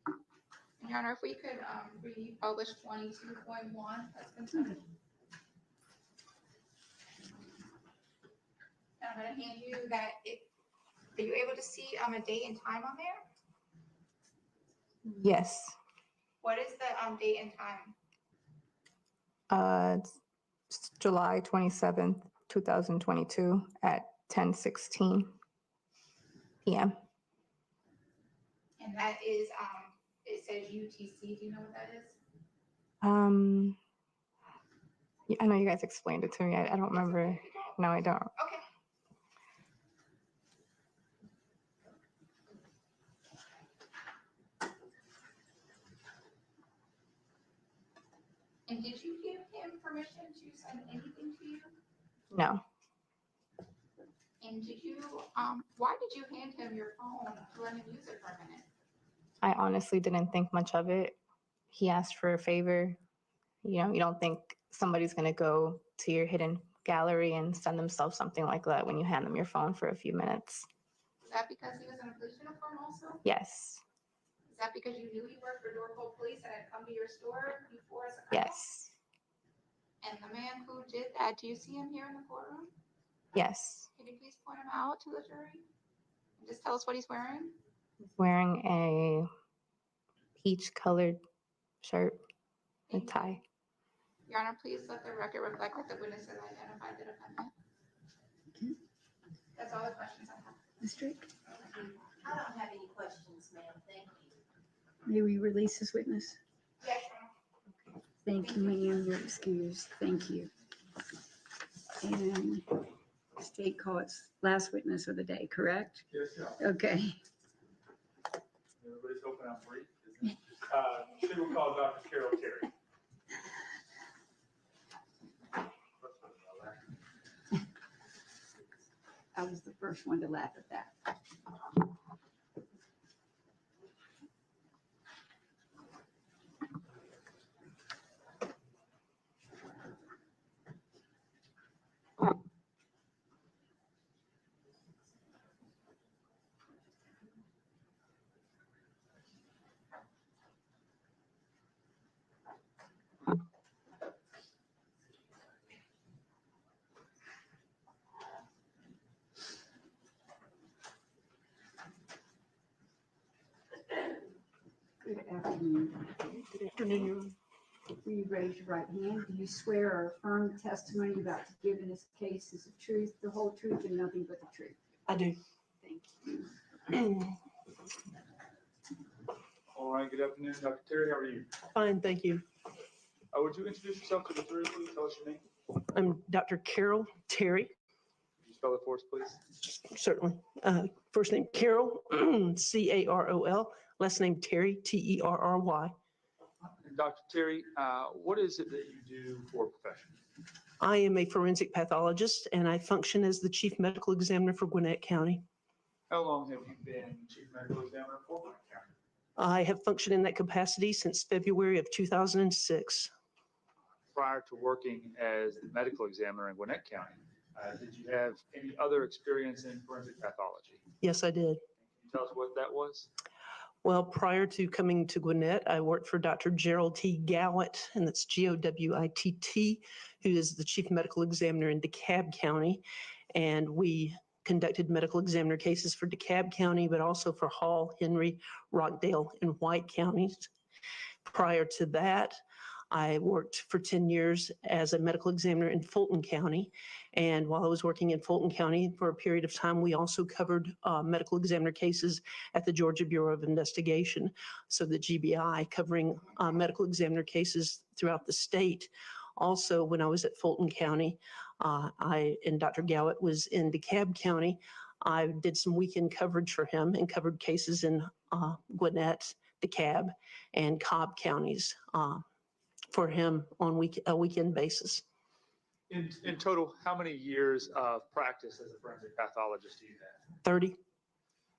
And Your Honor, if we could republish 22.1, that's been sent. And I'm gonna hand you that. Are you able to see a date and time on there? Yes. What is the date and time? It's July 27th, 2022 at 10:16 p.m. And that is, it says UTC. Do you know what that is? Yeah, I know you guys explained it to me. I don't remember. No, I don't. Okay. And did you give him permission to send anything to you? No. And did you, why did you hand him your phone to let him use it for a minute? I honestly didn't think much of it. He asked for a favor. You know, you don't think somebody's going to go to your hidden gallery and send themselves something like that when you hand them your phone for a few minutes. Is that because he was in a police uniform also? Yes. Is that because you knew he worked for Doraville Police and had come to your store before as a cop? Yes. And the man who did that, do you see him here in the courtroom? Yes. Can you please point him out to the jury? And just tell us what he's wearing? He's wearing a peach colored shirt and tie. Your Honor, please let the record reflect that the witness has identified the defendant. That's all the questions I have. Ms. Drake, I don't have any questions, ma'am. Thank you. may we release this witness? Yes, Thank you, ma'am. You're excused. Thank you. And state call its last witness of the day, correct? Yes, yeah. Okay. Everybody's hoping I'm brief, isn't it? Should we call Dr. Carol Terry? I was the first one to laugh at that. Good afternoon. Good afternoon. Will you raise your right hand? Do you swear or affirm the testimony you're about to give in this case is the truth, the whole truth, and nothing but the truth? I do. Thank you. All right, good afternoon, Dr. Terry, how are you? Fine, thank you. Would you introduce yourself to the jury, please? Tell us your name. I'm Dr. Carol Terry, Could you spell it for us, please? certainly. First name Carol, Carol. Last name Terry, Terry. And Dr. Terry, what is it that you do for a profession? I am a forensic pathologist and I function as the chief medical examiner for Gwinnett County. How long have you been chief medical examiner for Gwinnett County? I have functioned in that capacity since February of 2006. Prior to working as the medical examiner in Gwinnett County, did you have any other experience in forensic pathology? Yes, I did. Can you tell us what that was? Well, prior to coming to Gwinnett, I worked for Dr. Gerald T. Gowitt, and that's Gowitt, who is the chief medical examiner in DeKalb County. And we conducted medical examiner cases for DeKalb County, but also for Hall, Henry, Rockdale, and White counties. Prior to that, I worked for 10 years as a medical examiner in Fulton County. And while I was working in Fulton County for a period of time, we also covered medical examiner cases at the Georgia Bureau of Investigation. So the GBI, covering medical examiner cases throughout the state. Also, when I was at Fulton County, and Dr. Gowitt was in DeKalb County, I did some weekend coverage for him and covered cases in Gwinnett, DeKalb, and Cobb counties for him on a weekend basis. In total, how many years of practice as a forensic pathologist do you have? 30.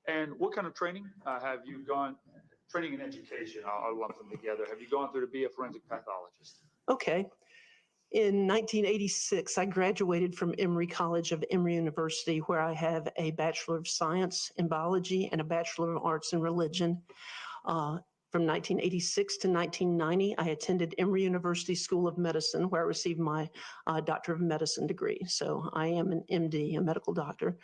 And what kind of training have you gone, training and education, I'll lump them together, have you gone through to be a forensic pathologist? Okay. In 1986, I graduated from Emory College of Emory University, where I have a Bachelor of Science in Biology and a Bachelor of Arts in Religion. From 1986 to 1990, I attended Emory University School of Medicine, where I received my Doctor of Medicine degree. So I am an MD, a medical doctor.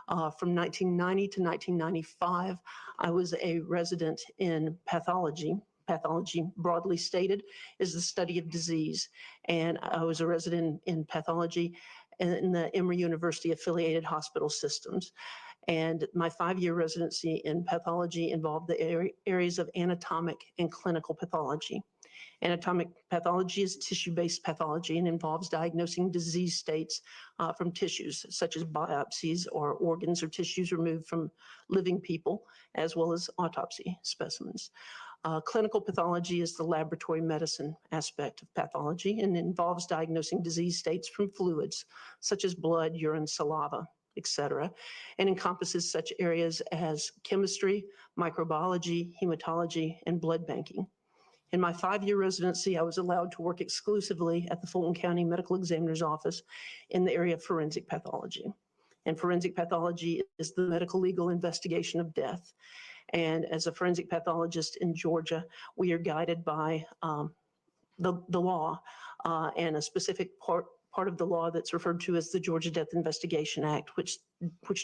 From 1990 to 1995, I was a resident in pathology. Pathology, broadly stated, is the study of disease. And I was a resident in pathology in the Emory University affiliated hospital systems. And my 5-year residency in pathology involved the areas of anatomic and clinical pathology. Anatomic pathology is tissue-based pathology and involves diagnosing disease states from tissues, such as biopsies or organs or tissues removed from living people, as well as autopsy specimens. Clinical pathology is the laboratory medicine aspect of pathology and involves diagnosing disease states from fluids, such as blood, urine, saliva, etc., and encompasses such areas as chemistry, microbiology, hematology, and blood banking. In my 5-year residency, I was allowed to work exclusively at the Fulton County Medical Examiner's Office in the area of forensic pathology. And forensic pathology is the medical legal investigation of death. And as a forensic pathologist in Georgia, we are guided by the law and a specific part of the law that's referred to as the Georgia Death Investigation Act, which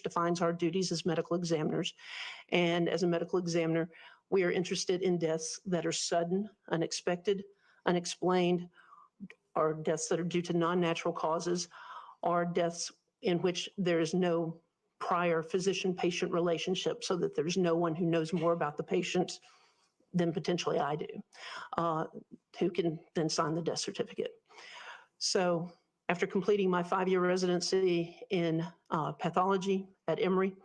defines our duties as medical examiners. And as a medical examiner, we are interested in deaths that are sudden, unexpected, unexplained, or deaths that are due to non-natural causes, or deaths in which there is no prior physician-patient relationship, so that there's no one who knows more about the patient than potentially I do, who can then sign the death certificate. So after completing my 5-year residency in pathology at Emory,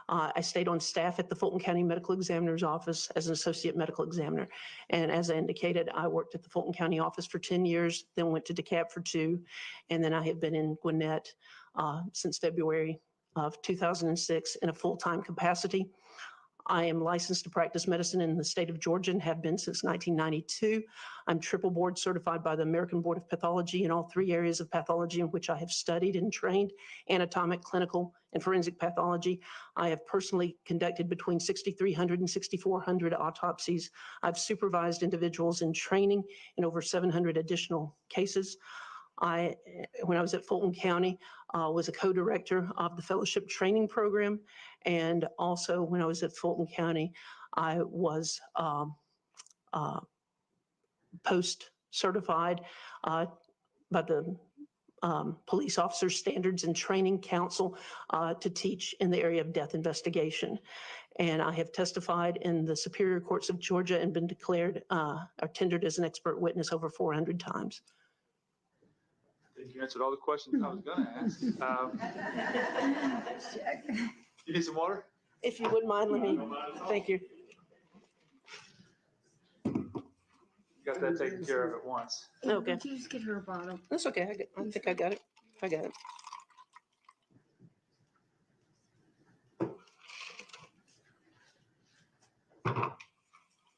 I stayed on staff at the Fulton County Medical Examiner's Office as an associate medical examiner. And as I indicated, I worked at the Fulton County office for 10 years, then went to DeKalb for 2, and then I have been in Gwinnett since February of 2006 in a full-time capacity. I am licensed to practice medicine in the state of Georgia and have been since 1992. I'm triple board certified by the American Board of Pathology in all 3 areas of pathology in which I have studied and trained: anatomic, clinical, and forensic pathology. I have personally conducted between 6,300 and 6,400 autopsies. I've supervised individuals in training in over 700 additional cases. When I was at Fulton County, was a co-director of the fellowship training program. And also when I was at Fulton County, I was post-certified by the Police Officer Standards and Training Council to teach in the area of death investigation. And I have testified in the Superior Courts of Georgia and been declared or tendered as an expert witness over 400 times. I think you answered all the questions I was going to ask. You need some water? If you wouldn't mind, let me, thank you. Got that taken care of at once. Okay. Could you just get her a bottle? That's okay. I think I got it. I got it.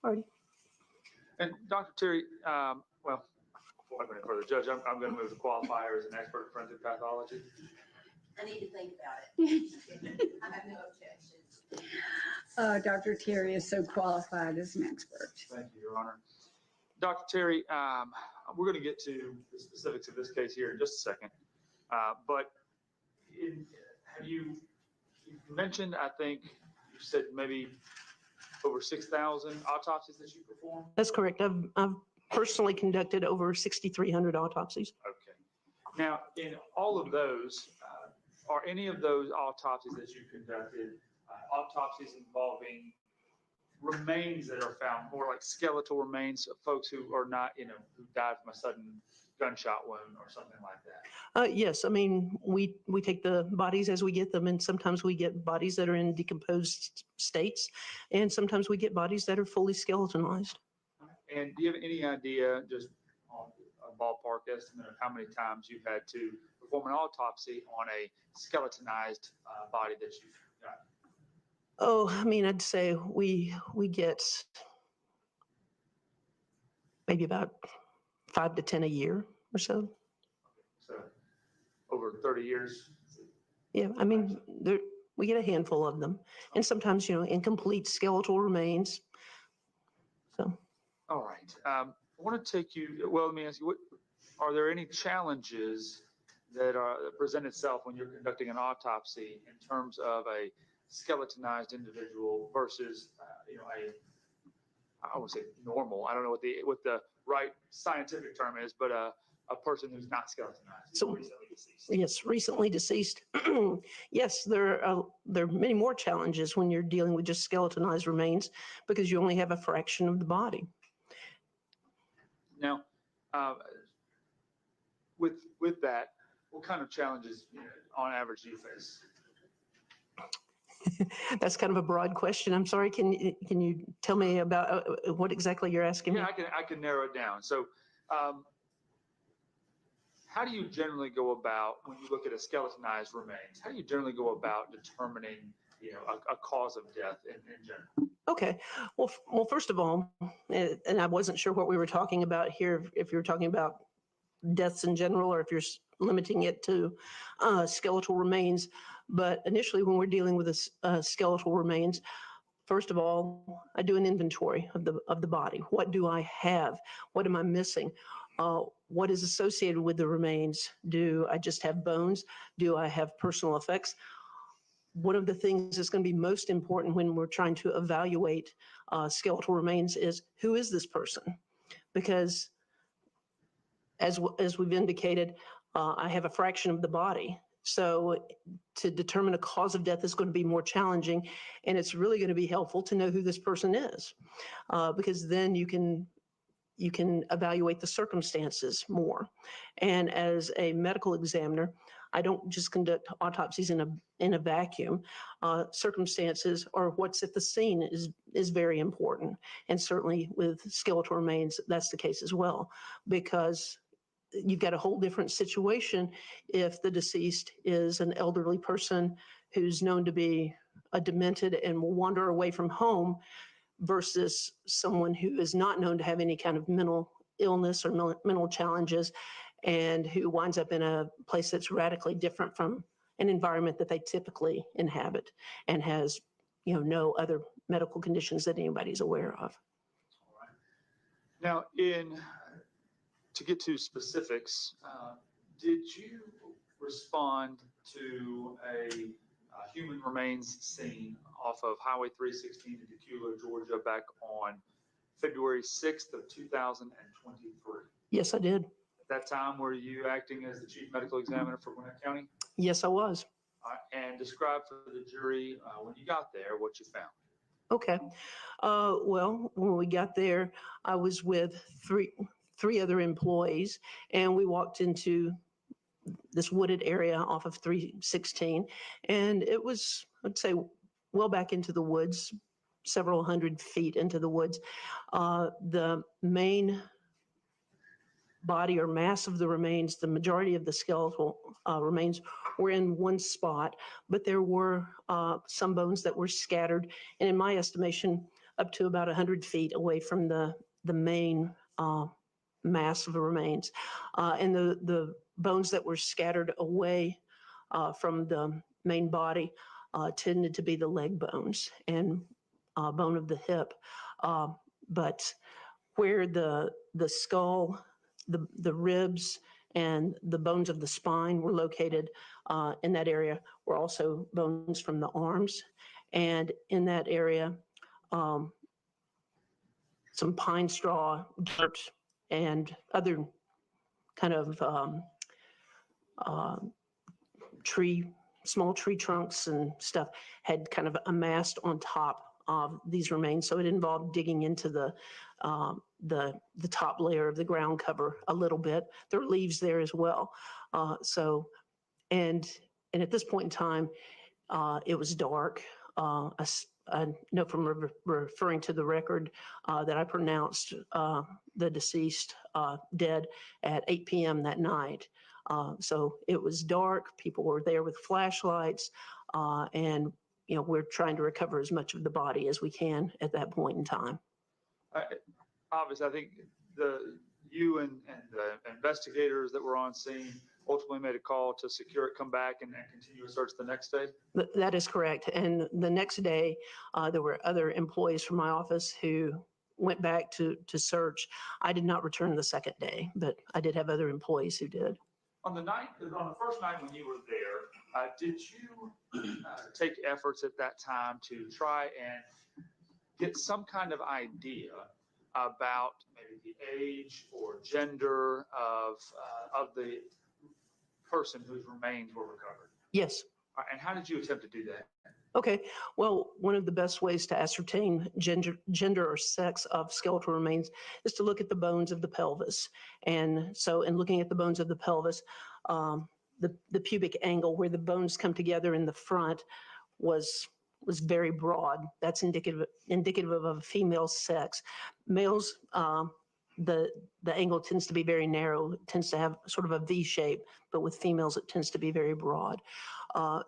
Alrighty. And Dr. Terry, well, before I go any further, Judge, I'm going to move to qualifier as an expert in forensic pathology. I need to think about it. I have no objections. Dr. Terry is so qualified as an expert. Thank you, Your Honor. Dr. Terry, we're going to get to the specifics of this case here in just a second. But have you mentioned, I think you said maybe over 6,000 autopsies that you performed? That's correct. I've personally conducted over 6,300 autopsies. Okay. Now, in all of those, are any of those autopsies that you conducted autopsies involving remains that are found, more like skeletal remains of folks who are not, who died from a sudden gunshot wound or something like that? Yes, I mean, we take the bodies as we get them, and sometimes we get bodies that are in decomposed states, and sometimes we get bodies that are fully skeletonized. And do you have any idea, just on a ballpark estimate, of how many times you've had to perform an autopsy on a skeletonized body that you've got? Oh, I mean, I'd say we get maybe about 5 to 10 a year or so. So over 30 years? Yeah, I mean, we get a handful of them, and sometimes, incomplete skeletal remains. So. All right. I want to take you, well, let me ask you, are there any challenges that present itself when you're conducting an autopsy in terms of a skeletonized individual versus, I would say normal, I don't know what the right scientific term is, but a person who's not skeletonized, who's recently deceased? Yes, recently deceased. Yes, there are many more challenges when you're dealing with just skeletonized remains because you only have a fraction of the body. Now, with that, what kind of challenges on average do you face? That's kind of a broad question. I'm sorry. Can you tell me about what exactly you're asking me? Yeah, I can narrow it down. So, how do you generally go about when you look at a skeletonized remains? How do you generally go about determining, a cause of death in general? Okay. Well, first of all, and I wasn't sure what we were talking about here, if you were talking about deaths in general or if you're limiting it to skeletal remains. But initially, when we're dealing with skeletal remains, first of all, I do an inventory of the body. What do I have? What am I missing? What is associated with the remains? Do I just have bones? Do I have personal effects? One of the things that's going to be most important when we're trying to evaluate skeletal remains is who is this person? Because as we've indicated, I have a fraction of the body. So to determine a cause of death is going to be more challenging, and it's really going to be helpful to know who this person is, because then you can evaluate the circumstances more. And as a medical examiner, I don't just conduct autopsies in a vacuum. Circumstances or what's at the scene is very important, and certainly with skeletal remains, that's the case as well, because you've got a whole different situation if the deceased is an elderly person who's known to be a demented and will wander away from home versus someone who is not known to have any kind of mental illness or mental challenges and who winds up in a place that's radically different from an environment that they typically inhabit and has, no other medical conditions that anybody's aware of. All right. Now, to get to specifics, did you respond to a human remains scene off of Highway 316 in Decatur, Georgia, back on February 6th of 2023? Yes, I did. At that time, were you acting as the chief medical examiner for Gwinnett County? Yes, I was. And describe for the jury when you got there what you found. Okay. Well, when we got there, I was with three other employees, and we walked into this wooded area off of 316, and it was, I'd say, well back into the woods, several hundred feet into the woods. The main body or mass of the remains, the majority of the skeletal remains were in one spot, but there were some bones that were scattered, and in my estimation, up to about 100 feet away from the main mass of the remains. And the bones that were scattered away from the main body tended to be the leg bones and bone of the hip. But where the skull, the ribs, and the bones of the spine were located in that area were also bones from the arms. And in that area, some pine straw, dirt, and other kind of small tree trunks and stuff had kind of amassed on top of these remains. So it involved digging into the top layer of the ground cover a little bit. There are leaves there as well. And at this point in time, it was dark. I know from referring to the record that I pronounced the deceased dead at 8 p.m. that night. So it was dark. People were there with flashlights, and we're trying to recover as much of the body as we can at that point in time. Obviously, I think you and the investigators that were on scene ultimately made a call to secure it, come back, and continue to search the next day? That is correct. And the next day, there were other employees from my office who went back to search. I did not return the second day, but I did have other employees who did. On the first night when you were there, did you take efforts at that time to try and get some kind of idea about maybe the age or gender of the person whose remains were recovered? Yes. And how did you attempt to do that? Okay, well, one of the best ways to ascertain gender or sex of skeletal remains is to look at the bones of the pelvis. And so in looking at the bones of the pelvis, the pubic angle where the bones come together in the front was very broad. That's indicative of a female sex. Males, the angle tends to be very narrow. It tends to have sort of a V shape, but with females, it tends to be very broad.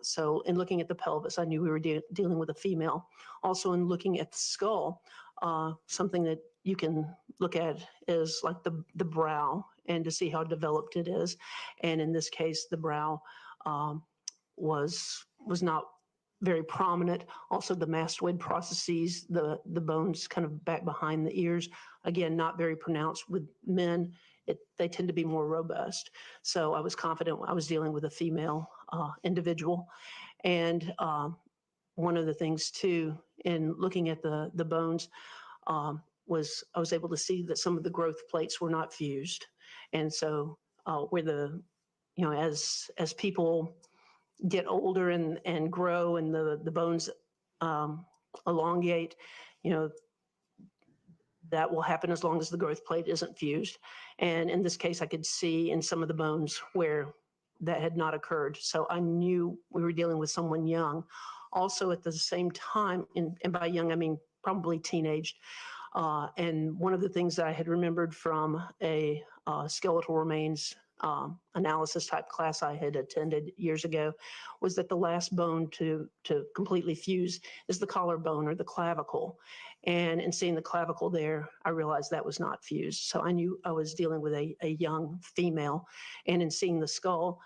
So in looking at the pelvis, I knew we were dealing with a female. Also in looking at the skull, something that you can look at is like the brow and to see how developed it is. And in this case, the brow was not very prominent. Also the mastoid processes, the bones kind of back behind the ears, again, not very pronounced. With men, they tend to be more robust. So I was confident I was dealing with a female individual. And one of the things too, in looking at the bones, was I was able to see that some of the growth plates were not fused. And so where as people get older and grow and the bones elongate, that will happen as long as the growth plate isn't fused. And in this case, I could see in some of the bones where that had not occurred. So I knew we were dealing with someone young. Also at the same time, and by young, I mean probably teenaged. And one of the things that I had remembered from a skeletal remains analysis type class I had attended years ago was that the last bone to completely fuse is the collarbone or the clavicle. And in seeing the clavicle there, I realized that was not fused. So I knew I was dealing with a young female. And in seeing the skull,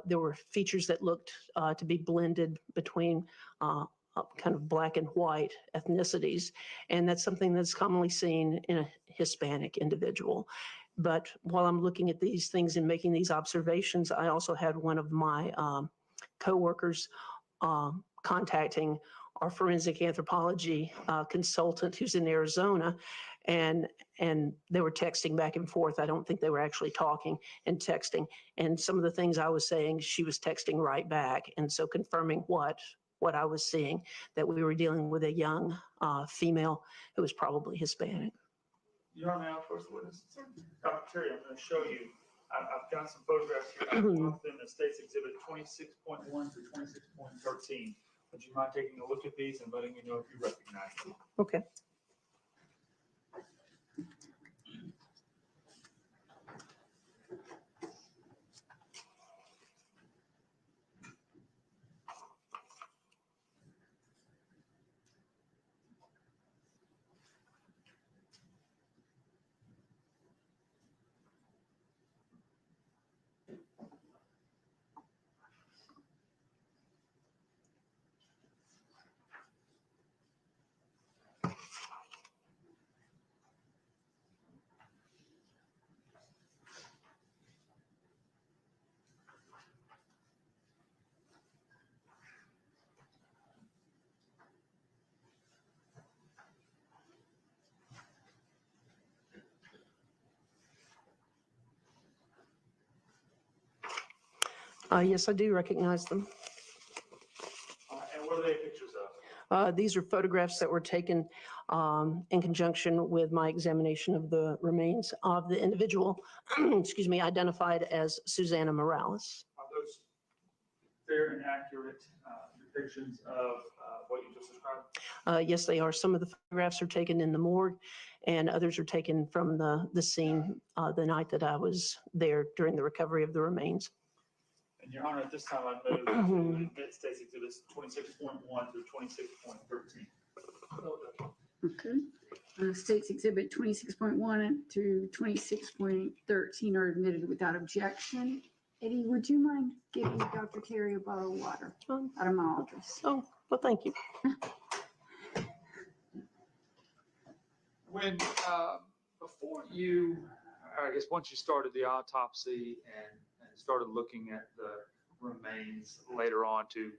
there were features that looked to be blended between kind of black and white ethnicities. And that's something that's commonly seen in a Hispanic individual. But while I'm looking at these things and making these observations, I also had one of my coworkers contacting our forensic anthropology consultant who's in Arizona, and they were texting back and forth. I don't think they were actually talking and texting. And some of the things I was saying, she was texting right back. And so confirming what I was seeing, that we were dealing with a young female who was probably Hispanic. You are now, of course, the witness. Dr. Terry, I'm going to show you. I've got some photographs here. I've marked them in State's Exhibit 26.1 through 26.13. Would you mind taking a look at these and letting me know if you recognize them? Okay. Yes, I do recognize them. And what are they pictures of? These are photographs that were taken in conjunction with my examination of the remains of the individual, excuse me, identified as Susana Morales. Are those fair and accurate depictions of what you just described? Yes, they are. Some of the photographs are taken in the morgue, and others are taken from the scene the night that I was there during the recovery of the remains. And Your Honor, at this time I move to admit State's Exhibits 26.1 through 26.13. Okay. State's Exhibit 26.1 through 26.13 are admitted without objection. Eddie, would you mind giving Dr. Terry a bottle of water out of my office? Oh, well, thank you. When, before you, I guess, once you started the autopsy and started looking at the remains later on to,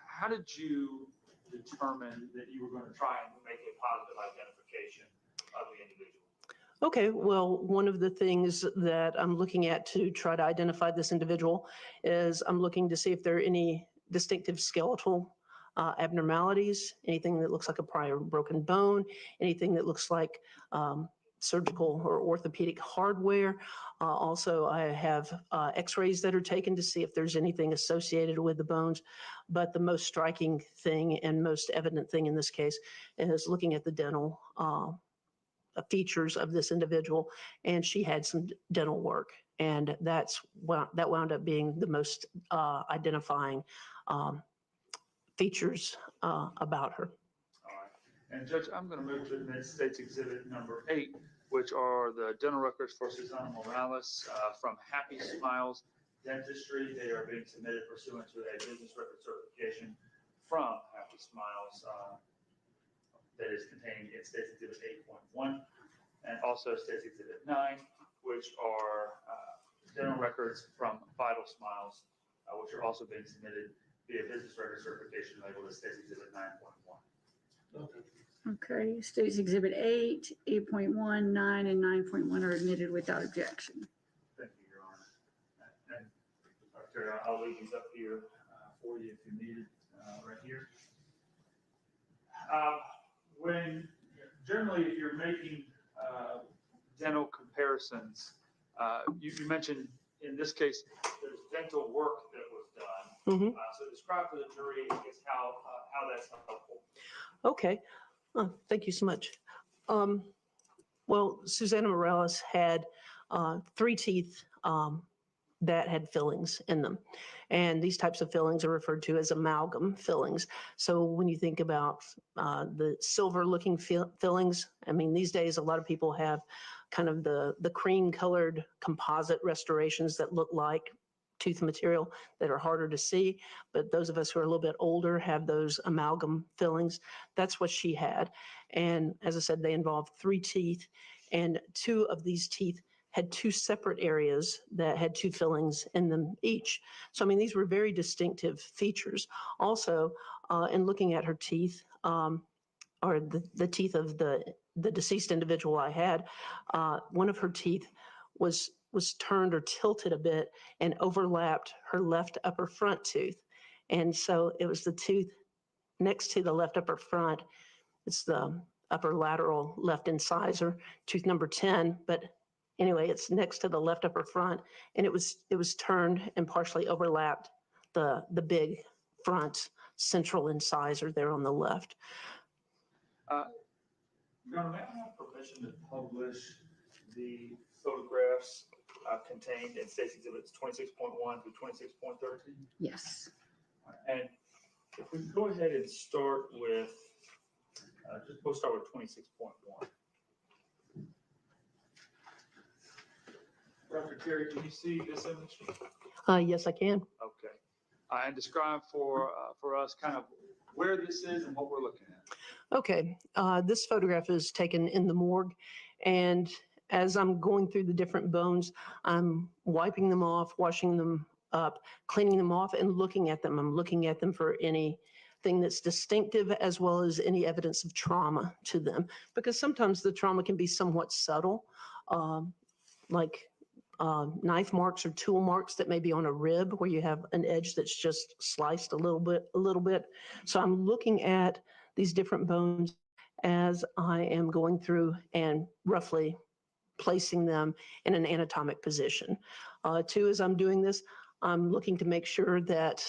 how did you determine that you were going to try and make a positive identification of the individual? Okay, well, one of the things that I'm looking at to try to identify this individual is I'm looking to see if there are any distinctive skeletal abnormalities, anything that looks like a prior broken bone, anything that looks like surgical or orthopedic hardware. Also, I have x-rays that are taken to see if there's anything associated with the bones. But the most striking thing and most evident thing in this case is looking at the dental features of this individual, and she had some dental work, and that wound up being the most identifying features about her. All right. And Judge, I'm going to move to United States Exhibit number 8, which are the dental records for Susana Morales from Happy Smiles Dentistry. They are being submitted pursuant to a business record certification from Happy Smiles that is contained in States Exhibit 8.1 and also States Exhibit 9, which are dental records from Vital Smiles, which are also being submitted via business record certification labeled as States Exhibit 9.1. Okay, States Exhibit 8, 8.1, 9, and 9.1 are admitted without objection. Thank you, Your Honor. And Dr. I'll leave these up here for you if you need it, right here. When generally, if you're making dental comparisons, you mentioned in this case there's dental work that was done. Mm-hmm. So describe for the jury, I guess, how that's helpful. Okay, thank you so much. Well, Susana Morales had 3 teeth that had fillings in them. And these types of fillings are referred to as amalgam fillings. So when you think about the silver looking fillings, I mean, these days, a lot of people have kind of the cream colored composite restorations that look like tooth material that are harder to see. But those of us who are a little bit older have those amalgam fillings. That's what she had. And as I said, they involved 3 teeth, and 2 of these teeth had 2 separate areas that had 2 fillings in them each. So, I mean, these were very distinctive features. Also, in looking at her teeth, or the teeth of the deceased individual I had, one of her teeth was turned or tilted a bit and overlapped her left upper front tooth. And so it was the tooth next to the left upper front. It's the upper lateral left incisor, tooth number 10, but anyway, it's next to the left upper front, and it was turned and partially overlapped the big front central incisor there on the left. Your Honor, may I have permission to publish the photographs contained in States Exhibits 26.1 through 26.13? Yes. And if we go ahead and start with, we'll start with 26.1. Dr. Terry, can you see this image? Yes, I can. Okay. And describe for us kind of where this is and what we're looking at. Okay. This photograph is taken in the morgue, and as I'm going through the different bones, I'm wiping them off, washing them up, cleaning them off, and looking at them. I'm looking at them for anything that's distinctive, as well as any evidence of trauma to them, because sometimes the trauma can be somewhat subtle, like knife marks or tool marks that may be on a rib where you have an edge that's just sliced a little bit. So I'm looking at these different bones as I am going through and roughly placing them in an anatomic position. 2, as I'm doing this, I'm looking to make sure that,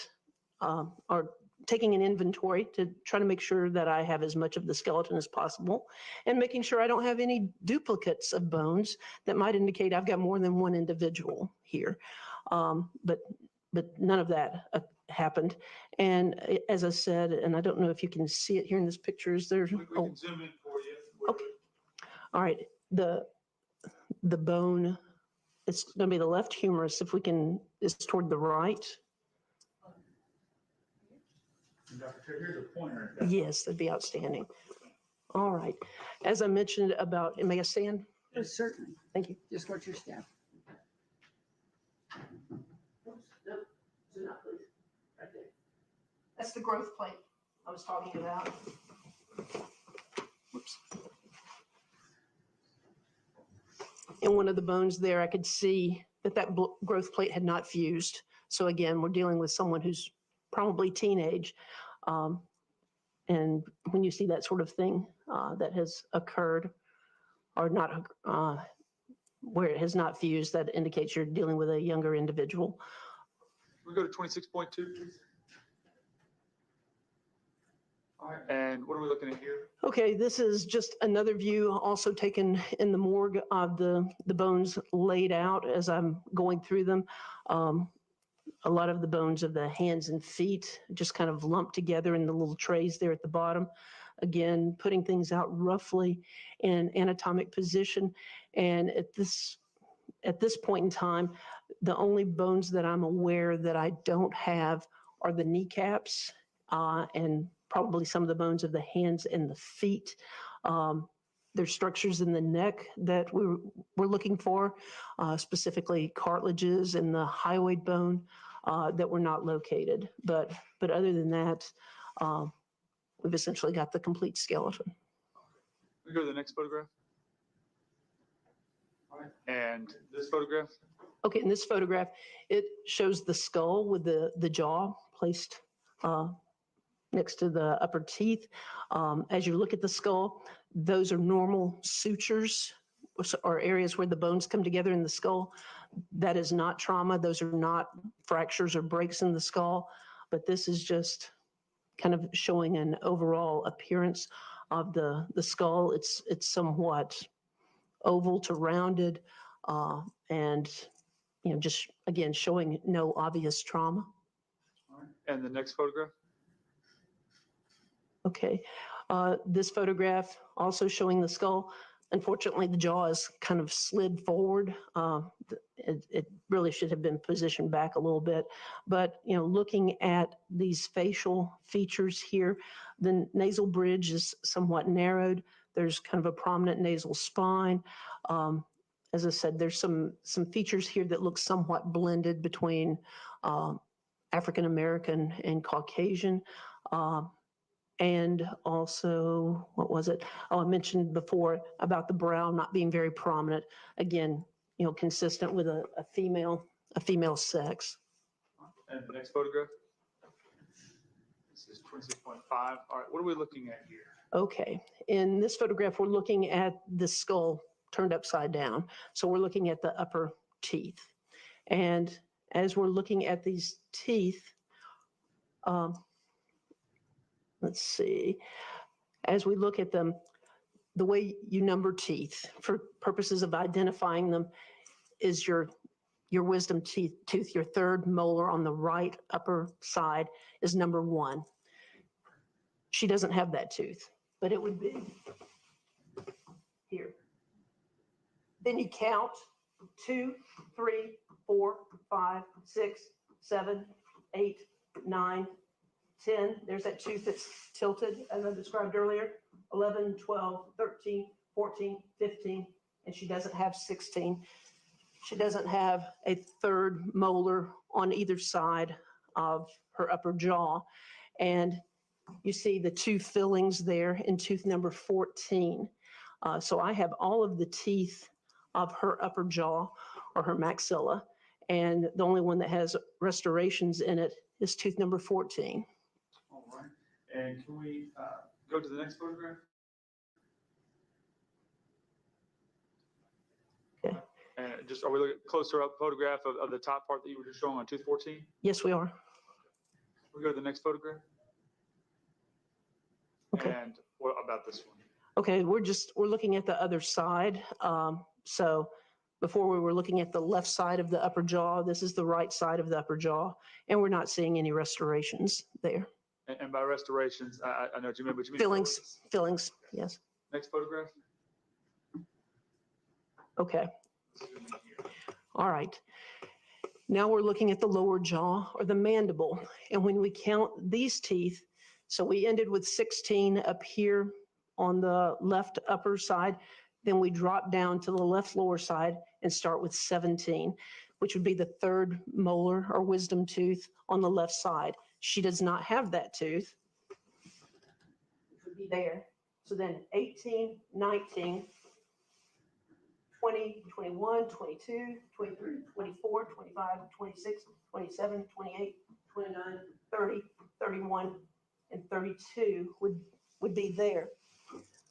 or taking an inventory to try to make sure that I have as much of the skeleton as possible, and making sure I don't have any duplicates of bones that might indicate I've got more than one individual here. But none of that happened. And as I said, and I don't know if you can see it here in this picture, is there? We can zoom in for you. Okay. All right. The bone, it's going to be the left humerus, if we can, is toward the right. And Dr. Terry, here's a pointer. Yes, that'd be outstanding. All right. As I mentioned about, may I stand? Certainly. Thank you. Just watch your step. That's the growth plate I was talking about. Whoops. In one of the bones there, I could see that growth plate had not fused. So again, we're dealing with someone who's probably teenage. And when you see that sort of thing that has occurred or not, where it has not fused, that indicates you're dealing with a younger individual. We go to 26.2, please. All right, and what are we looking at here? Okay, this is just another view also taken in the morgue of the bones laid out as I'm going through them. A lot of the bones of the hands and feet just kind of lumped together in the little trays there at the bottom. Again, putting things out roughly in anatomic position. And at this point in time, the only bones that I'm aware that I don't have are the kneecaps and probably some of the bones of the hands and the feet. There's structures in the neck that we're looking for, specifically cartilages and the hyoid bone that were not located. But other than that, we've essentially got the complete skeleton. We go to the next photograph. All right, and this photograph? Okay, in this photograph, it shows the skull with the jaw placed next to the upper teeth. As you look at the skull, those are normal sutures or areas where the bones come together in the skull. That is not trauma. Those are not fractures or breaks in the skull, but this is just kind of showing an overall appearance of the skull. It's somewhat oval to rounded, and just again showing no obvious trauma. All right, and the next photograph? Okay, this photograph also showing the skull. Unfortunately, the jaw is kind of slid forward. It really should have been positioned back a little bit. But, looking at these facial features here, the nasal bridge is somewhat narrowed. There's kind of a prominent nasal spine. As I said, there's some features here that look somewhat blended between African American and Caucasian. And also, what was it? Oh, I mentioned before about the brow not being very prominent. Again, consistent with a female sex. And the next photograph? This is 26.5. All right, what are we looking at here? Okay, in this photograph, we're looking at the skull turned upside down. So we're looking at the upper teeth. And as we're looking at these teeth, let's see, as we look at them, the way you number teeth for purposes of identifying them is your wisdom tooth, your third molar on the right upper side is number 1. She doesn't have that tooth, but it would be here. Then you count 2, 3, 4, 5, 6, 7, 8, 9, 10. There's that tooth that's tilted, as I described earlier. 11, 12, 13, 14, 15, and she doesn't have 16. She doesn't have a third molar on either side of her upper jaw. And you see the 2 fillings there in tooth number 14. So I have all of the teeth of her upper jaw or her maxilla, and the only one that has restorations in it is tooth number 14. All right, and can we go to the next photograph? Okay. And are we looking at closer up photograph of the top part that you were just showing on tooth 14? Yes, we are. We go to the next photograph. Okay. And what about this one? Okay, we're looking at the other side. So before we were looking at the left side of the upper jaw, this is the right side of the upper jaw, and we're not seeing any restorations there. And by restorations, I know what you mean, but you mean Fillings, yes. Next photograph. Okay. All right. Now we're looking at the lower jaw or the mandible. And when we count these teeth, so we ended with 16 up here on the left upper side. Then we drop down to the left lower side and start with 17, which would be the third molar or wisdom tooth on the left side. She does not have that tooth. It would be there. So then 18, 19, 20, 21, 22, 23, 24, 25, 26, 27, 28, 29, 30, 31, and 32 would be there.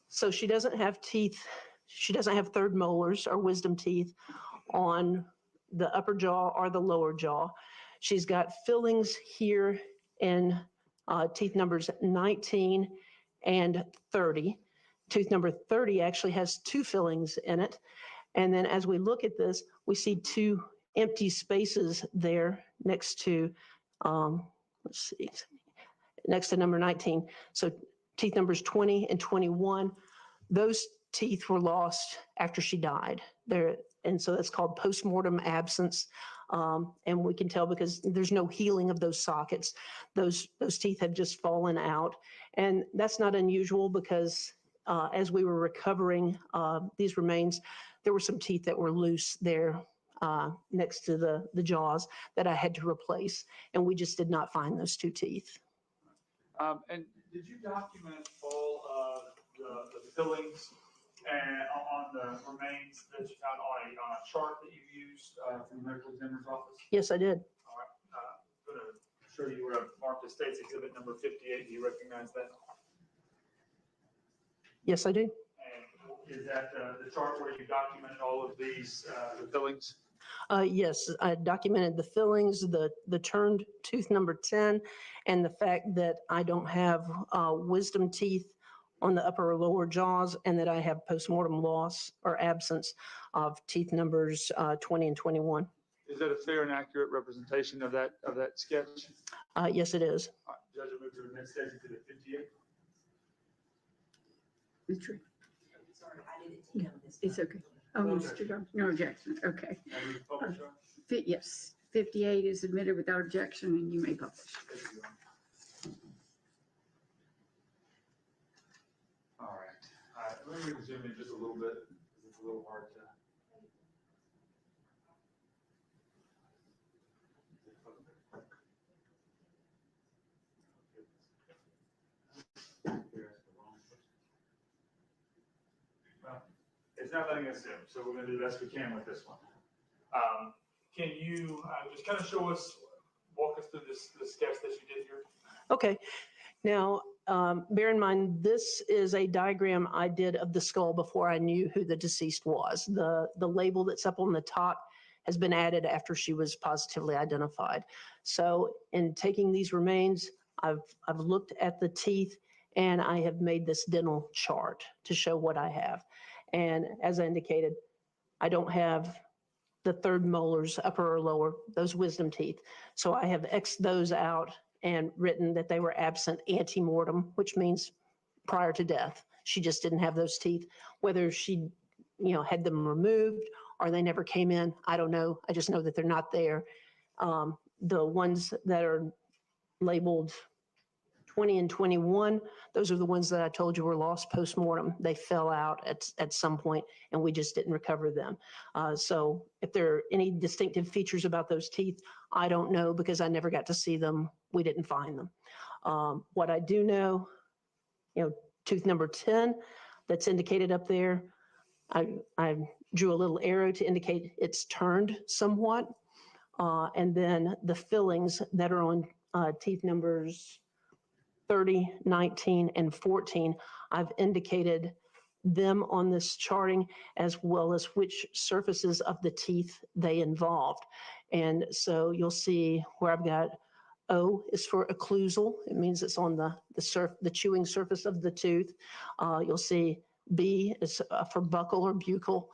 So she doesn't have teeth. She doesn't have third molars or wisdom teeth on the upper jaw or the lower jaw. She's got fillings here in teeth numbers 19 and 30. Tooth number 30 actually has 2 fillings in it. And then as we look at this, we see 2 empty spaces there next to, next to number 19. So teeth numbers 20 and 21, those teeth were lost after she died. And so that's called postmortem absence. And we can tell because there's no healing of those sockets. Those teeth have just fallen out. And that's not unusual because as we were recovering these remains, there were some teeth that were loose there next to the jaws that I had to replace. And we just did not find those 2 teeth. And did you document all of the fillings and on the remains that you found on a chart that you used from the medical examiner's office? Yes, I did. All right. I'm going to show you where I've marked the state's exhibit number 58. Do you recognize that? Yes, I do. And is that the chart where you documented all of these the fillings? Yes, I documented the fillings, the turned tooth number 10, and the fact that I don't have wisdom teeth on the upper or lower jaws, and that I have postmortem loss or absence of teeth numbers 20 and 21. Is that a fair and accurate representation of that sketch? Yes, it is. All right, Judge, I'll move to the next stage, to the 58. Sorry, I didn't take on this. it's okay. Oh, Mr. Dawson, no objection, okay. Now move to publish, Your Honor. Yes, 58 is admitted without objection and you may publish. Thank you, Your Honor. All right. Let me zoom in just a little bit because it's a little hard to. Well, it's not letting us zoom, so we're going to do the best we can with this one. Can you just kind of walk us through this sketch that you did here? Okay. Now, bear in mind, this is a diagram I did of the skull before I knew who the deceased was. The label that's up on the top has been added after she was positively identified. So in taking these remains, I've looked at the teeth and I have made this dental chart to show what I have. And as I indicated, I don't have the third molars, upper or lower, those wisdom teeth. So I have X'd those out and written that they were absent ante-mortem, which means prior to death. She just didn't have those teeth. Whether she, had them removed or they never came in, I don't know. I just know that they're not there. The ones that are labeled 20 and 21, those are the ones that I told you were lost post-mortem. They fell out at some point and we just didn't recover them. So if there are any distinctive features about those teeth, I don't know because I never got to see them. We didn't find them. What I do know, tooth number 10 that's indicated up there, I drew a little arrow to indicate it's turned somewhat. And then the fillings that are on teeth numbers 30, 19, and 14, I've indicated them on this charting as well as which surfaces of the teeth they involved. And so you'll see where I've got O is for occlusal. It means it's on the chewing surface of the tooth. You'll see B is for buccal or buccal,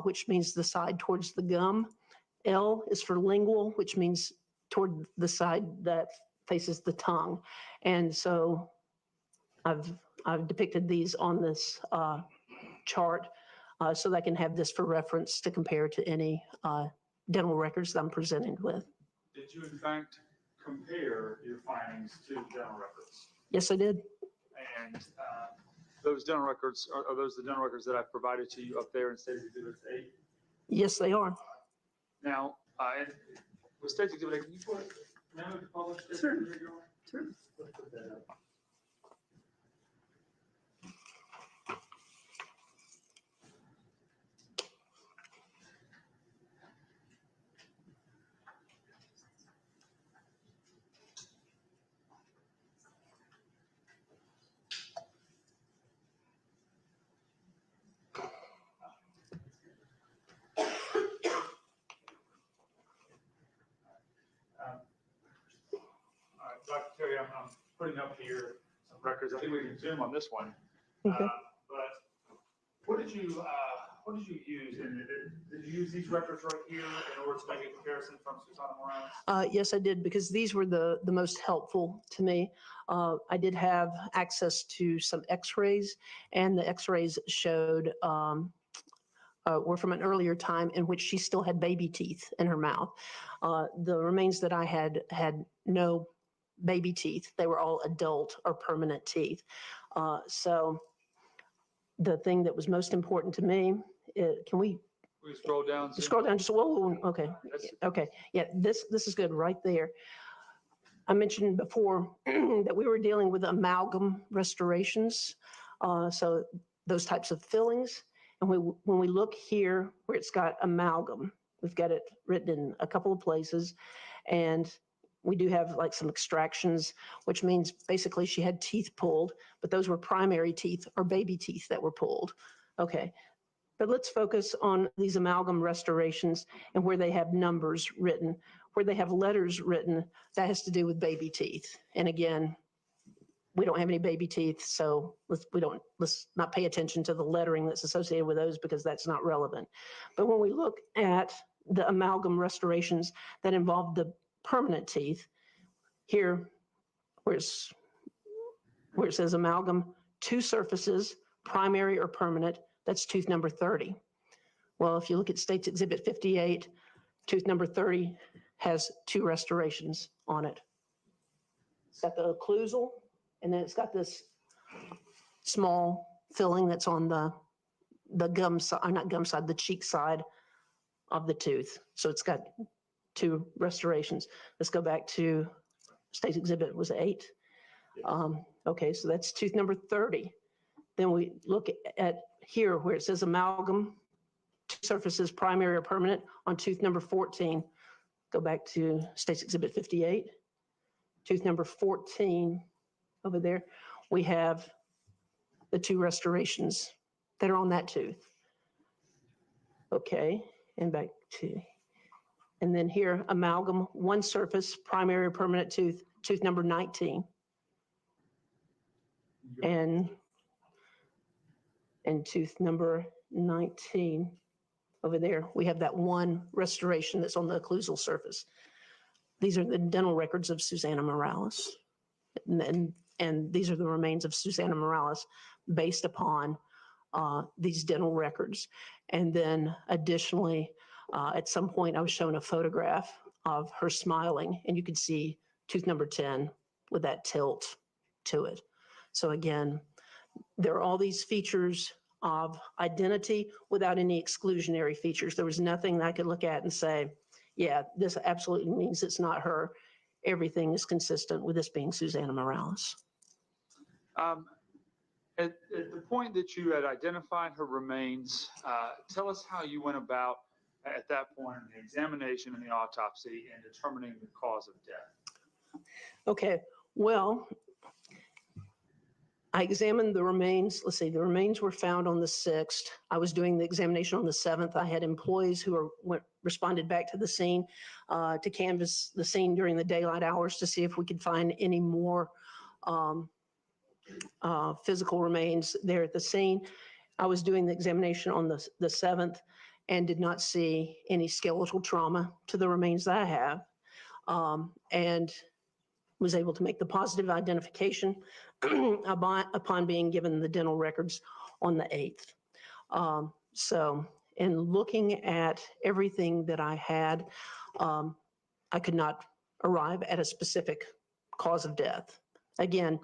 which means the side towards the gum. L is for lingual, which means toward the side that faces the tongue. And so I've depicted these on this chart so that I can have this for reference to compare to any dental records that I'm presented with. Did you in fact compare your findings to dental records? Yes, I did. And Those dental records, are those the dental records that I've provided to you up there in State Exhibit 8? Yes, they are. Now, and with State Exhibit 8, can you put, can I move to publish this? Sure. Sure. Let's put that up. All right, Dr. Terry, I'm putting up here some records. I think we can zoom on this one. Okay. But what did you use? Did you use these records right here in order to make a comparison from Susana Morales? Yes, I did, because these were the most helpful to me. I did have access to some x-rays, and the x-rays showed were from an earlier time in which she still had baby teeth in her mouth. The remains that I had no baby teeth. They were all adult or permanent teeth. So the thing that was most important to me, can we scroll down? Scroll down just, whoa, okay. Okay, yeah, this is good right there. I mentioned before that we were dealing with amalgam restorations. So those types of fillings. And when we look here where it's got amalgam, we've got it written in a couple of places, and we do have like some extractions, which means basically she had teeth pulled, but those were primary teeth or baby teeth that were pulled. Okay, but let's focus on these amalgam restorations and where they have numbers written, where they have letters written, that has to do with baby teeth. And again, we don't have any baby teeth, so let's not pay attention to the lettering that's associated with those, because that's not relevant. But when we look at the amalgam restorations that involve the permanent teeth, here where it says amalgam, 2 surfaces, primary or permanent, that's tooth number 30. Well, if you look at State's Exhibit 58, tooth number 30 has 2 restorations on it. It's got the occlusal, and then it's got this small filling that's on the gum side, not gum side, the cheek side of the tooth. So it's got 2 restorations. Let's go back to State Exhibit was 8. Okay, so that's tooth number 30. Then we look at here where it says amalgam, 2 surfaces, primary or permanent, on tooth number 14. Go back to State's Exhibit 58. Tooth number 14 over there, we have the 2 restorations that are on that tooth. Okay, and back to, and then here, amalgam, 1 surface, primary or permanent tooth, tooth number 19. And tooth number 19 over there, we have that 1 restoration that's on the occlusal surface. These are the dental records of Susana Morales. And these are the remains of Susana Morales based upon these dental records. And then additionally, at some point I was shown a photograph of her smiling, and you could see tooth number 10 with that tilt to it. So again, there are all these features of identity without any exclusionary features. There was nothing that I could look at and say, yeah, this absolutely means it's not her. Everything is consistent with this being Susana Morales. At the point that you had identified her remains, tell us how you went about at that point in the examination and the autopsy and determining the cause of death. Okay, well, I examined the remains. Let's see, the remains were found on the 6th. I was doing the examination on the 7th. I had employees who responded back to the scene to canvass the scene during the daylight hours to see if we could find any more physical remains there at the scene. I was doing the examination on the 7th and did not see any skeletal trauma to the remains that I have, and was able to make the positive identification upon being given the dental records on the 8th. So in looking at everything that I had, I could not arrive at a specific cause of death. Again,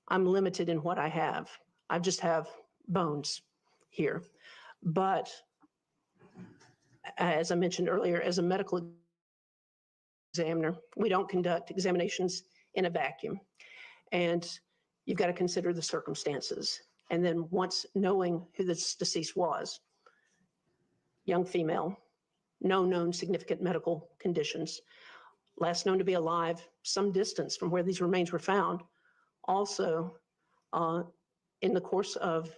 I'm limited in what I have. I just have bones here. But as I mentioned earlier, as a medical examiner, we don't conduct examinations in a vacuum. And you've got to consider the circumstances. And then once knowing who this deceased was, young female, no known significant medical conditions, last known to be alive some distance from where these remains were found. Also, in the course of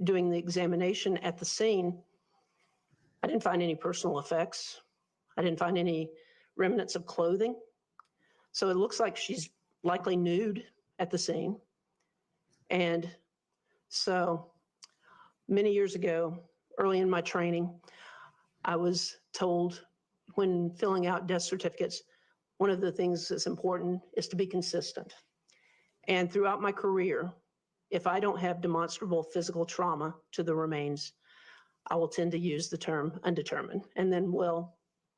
doing the examination at the scene, I didn't find any personal effects. I didn't find any remnants of clothing. So it looks like she's likely nude at the scene. And so many years ago, early in my training, I was told when filling out death certificates, one of the things that's important is to be consistent. And throughout my career, if I don't have demonstrable physical trauma to the remains, I will tend to use the term undetermined, and then will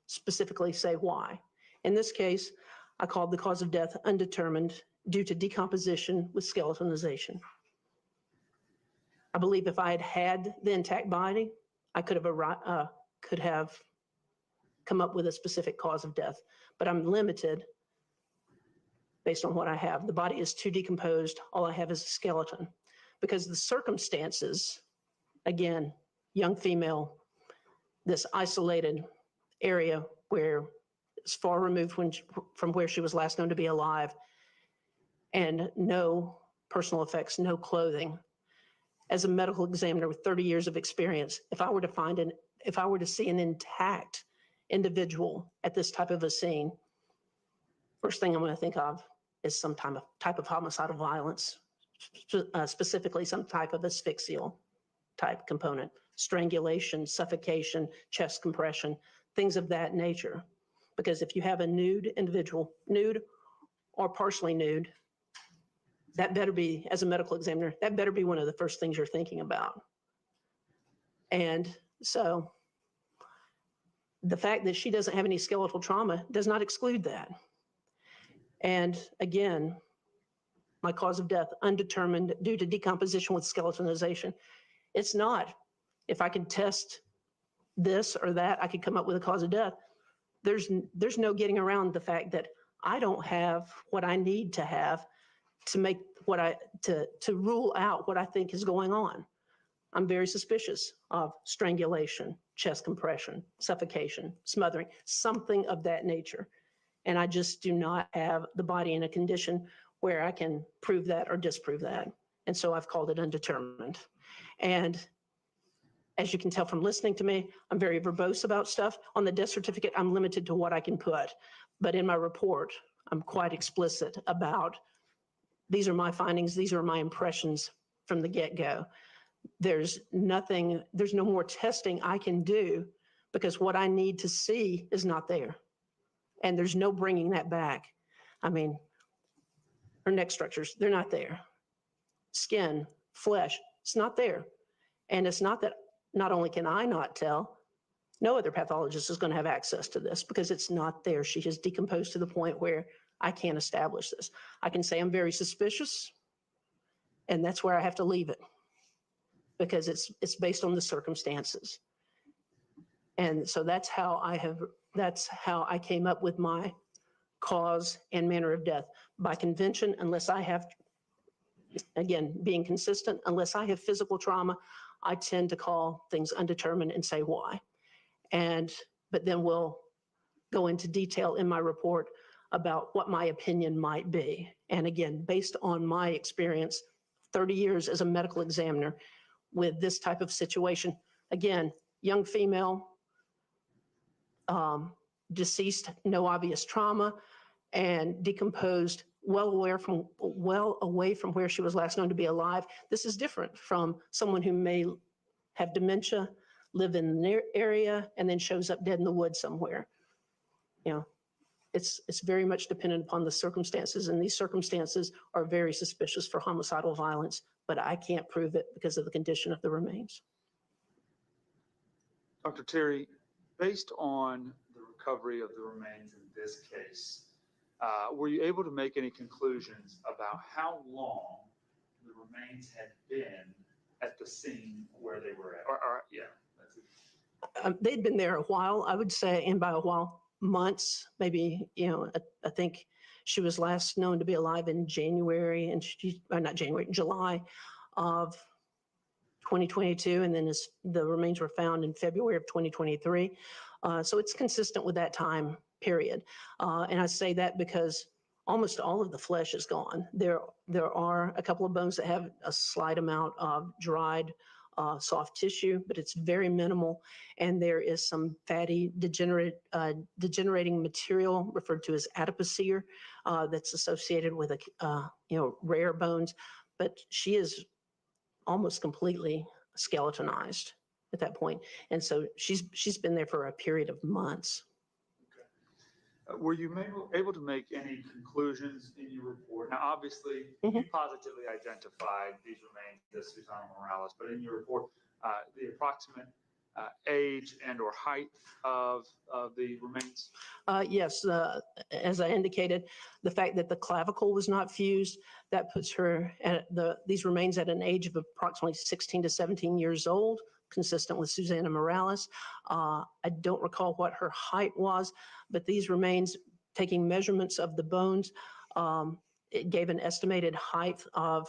specifically say why. In this case, I called the cause of death undetermined due to decomposition with skeletonization. I believe if I had had the intact body, I could have come up with a specific cause of death, but I'm limited based on what I have. The body is too decomposed. All I have is a skeleton because the circumstances, again, young female, this isolated area where it's far removed from where she was last known to be alive, and no personal effects, no clothing. As a medical examiner with 30 years of experience, if I were to see an intact individual at this type of a scene, first thing I'm going to think of is some type of homicidal violence, specifically some type of asphyxial type component, strangulation, suffocation, chest compression, things of that nature. Because if you have a nude individual, nude or partially nude, that better be, as a medical examiner, that better be one of the first things you're thinking about. And so the fact that she doesn't have any skeletal trauma does not exclude that. And again, my cause of death, undetermined due to decomposition with skeletonization. It's not, if I could test this or that, I could come up with a cause of death. There's no getting around the fact that I don't have what I need to have to make to rule out what I think is going on. I'm very suspicious of strangulation, chest compression, suffocation, smothering, something of that nature. And I just do not have the body in a condition where I can prove that or disprove that. And so I've called it undetermined. And as you can tell from listening to me, I'm very verbose about stuff. On the death certificate, I'm limited to what I can put. But in my report, I'm quite explicit about these are my findings, these are my impressions from the get-go. There's no more testing I can do because what I need to see is not there. And there's no bringing that back. I mean, her neck structures, they're not there. Skin, flesh, it's not there. And it's not that not only can I not tell, no other pathologist is going to have access to this because it's not there. She has decomposed to the point where I can't establish this. I can say I'm very suspicious, and that's where I have to leave it because it's based on the circumstances. And so that's how I came up with my cause and manner of death. By convention, unless I have, again, being consistent, unless I have physical trauma, I tend to call things undetermined and say why. But then we'll go into detail in my report about what my opinion might be. And again, based on my experience, 30 years as a medical examiner with this type of situation, again, young female, deceased, no obvious trauma, and decomposed well away from where she was last known to be alive. This is different from someone who may have dementia, live in the area, and then shows up dead in the woods somewhere. You know, it's very much dependent upon the circumstances, and these circumstances are very suspicious for homicidal violence, but I can't prove it because of the condition of the remains. Dr. Terry, based on the recovery of the remains in this case, were you able to make any conclusions about how long the remains had been at the scene where they were at, or yeah, that's it. They'd been there a while, I would say, and by a while, months, maybe, I think she was last known to be alive in January and not January, July of 2022. And then the remains were found in February of 2023. So it's consistent with that time period. And I say that because almost all of the flesh is gone. There are a couple of bones that have a slight amount of dried soft tissue, but it's very minimal. And there is some fatty degenerating material referred to as adipocere that's associated with rare bones. But she is almost completely skeletonized at that point. And so she's been there for a period of months. Were you able to make any conclusions in your report? Now, obviously, you positively identified these remains as Susana Morales, but in your report, the approximate age and or height of the remains? Yes, as I indicated, the fact that the clavicle was not fused, that puts her at these remains at an age of approximately 16 to 17 years old, consistent with Susana Morales. I don't recall what her height was, but these remains, taking measurements of the bones, it gave an estimated height of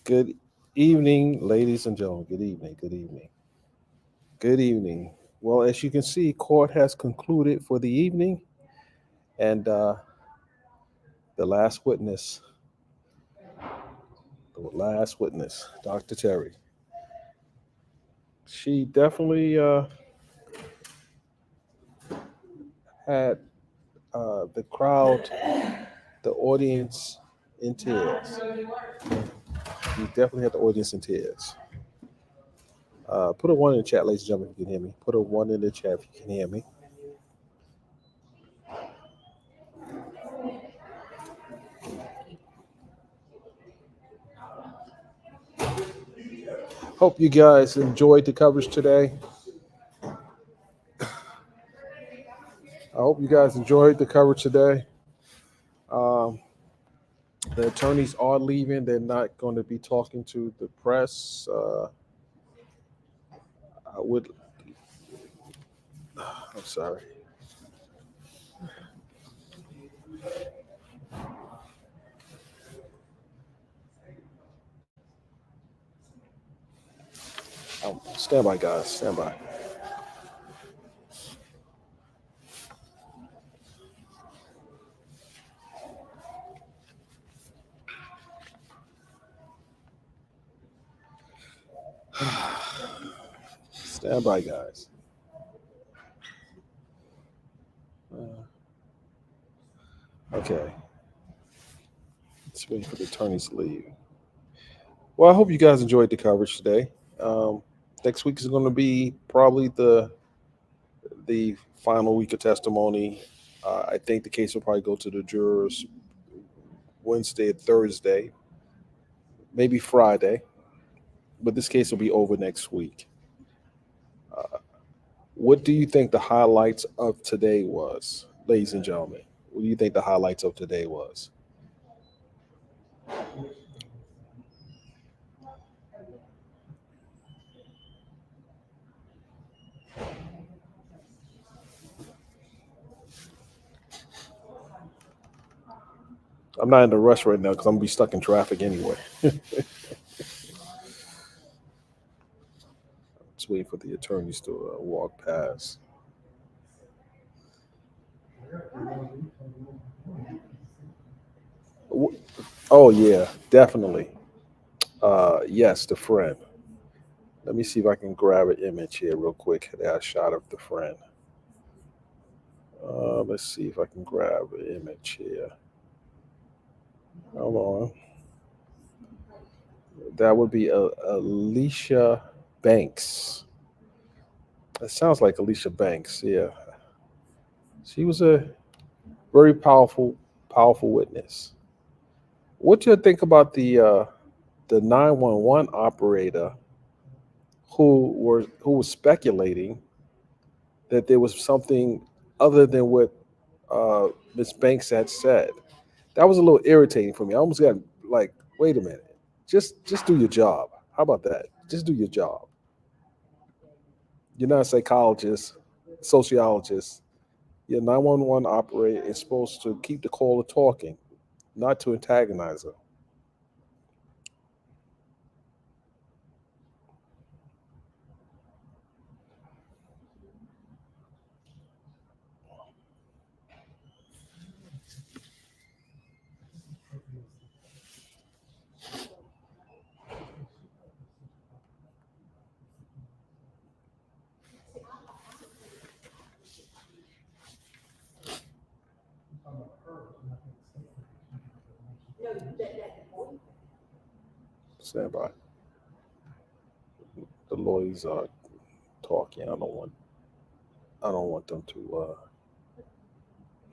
Good evening, ladies and gentlemen. Good evening. Good evening. Good evening. Well, as you can see, court has concluded for the evening, and the last witness, Dr. Terry. She definitely had the crowd, the audience in tears. She definitely had the audience in tears. Put a 1 in the chat, ladies and gentlemen, if you can hear me. Put a 1 in the chat if you can hear me. Hope you guys enjoyed the coverage today. The attorneys are leaving. They're not going to be talking to the press. I'm sorry. Stand by, guys. Stand by. Stand by, guys. Okay. Let's wait for the attorneys to leave. Well, I hope you guys enjoyed the coverage today. Next week is going to be probably the final week of testimony. I think the case will probably go to the jurors Wednesday or Thursday, maybe Friday, but this case will be over next week. What do you think the highlights of today was, ladies and gentlemen? What do you think the highlights of today was? I'm not in a rush right now because I'm going to be stuck in traffic anyway. Just waiting for the attorneys to walk past. Oh, yeah, definitely. Yes, the friend. Let me see if I can grab an image here real quick. A shot of the friend. Let's see if I can grab an image here. Hold on. That would be Alicia Banks. That sounds like Alicia Banks. Yeah. She was a very powerful witness. What do you think about the 911 operator who was speculating that there was something other than what Miss Banks had said? That was a little irritating for me. I almost got like, wait a minute, just do your job. How about that? Just do your job. You're not a psychologist, sociologist. Your 911 operator is supposed to keep the caller talking, not to antagonize her. Stand by. The lawyers are talking. I don't want them to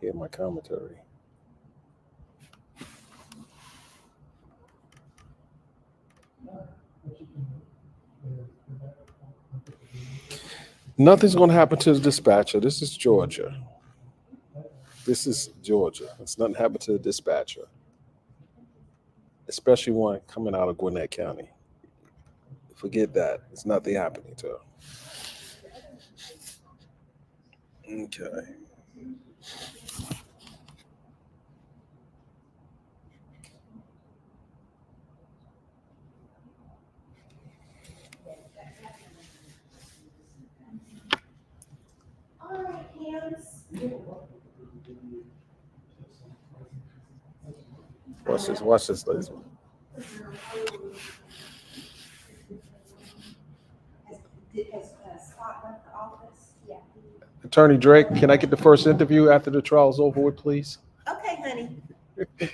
hear my commentary. Nothing's going to happen to the dispatcher. This is Georgia. It's nothing happened to the dispatcher, especially one coming out of Gwinnett County. Forget that. It's nothing happening to her. Okay. Watch this. Watch this, ladies. Attorney Drake, can I get the first interview after the trial's over with, please? Okay, honey.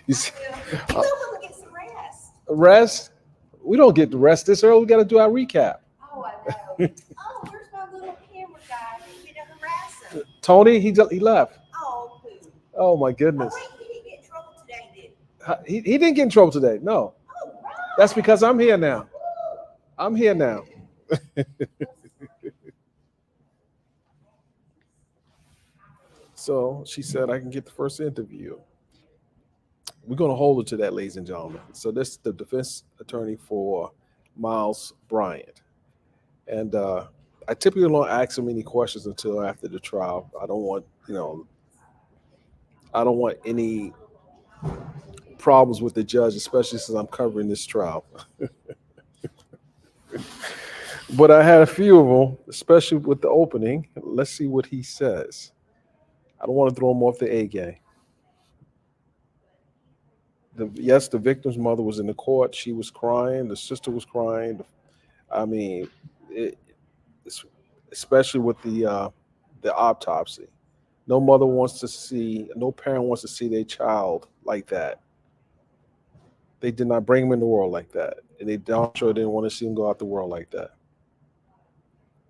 You see, You know I'm gonna get some rest. rest? We don't get the rest this early. We got to do our recap. Oh, I know. Oh, where's my little camera guy? You gonna harass him? Tony, he left. Oh, poo. Oh my goodness. Oh, wait, he didn't get in trouble today, did he? He didn't get in trouble today. No. Oh, right. That's because I'm here now. I'm here now. So she said I can get the first interview. We're going to hold her to that, ladies and gentlemen. So this is the defense attorney for Miles Bryant. And I typically don't ask him any questions until after the trial. I don't want, I don't want any problems with the judge, especially since I'm covering this trial. But I had a few of them, especially with the opening. Let's see what he says. I don't want to throw him off the A game. Yes, the victim's mother was in the court. She was crying. The sister was crying. I mean, especially with the autopsy. No mother wants to see, no parent wants to see their child like that. They did not bring him in the world like that. And they sure didn't want to see him go out the world like that.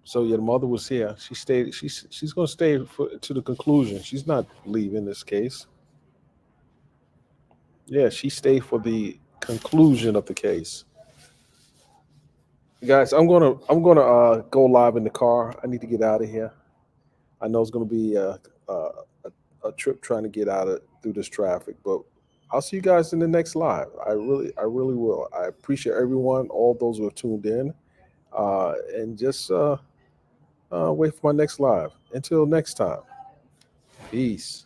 So yeah, the mother was here. She stayed. She's going to stay to the conclusion. She's not leaving this case. Yeah, she stayed for the conclusion of the case. Guys, I'm gonna go live in the car. I need to get out of here. I know it's gonna be a trip trying to get through this traffic, but I'll see you guys in the next live. I really will. I appreciate everyone, all those who have tuned in, and just wait for my next live. Until next time, peace.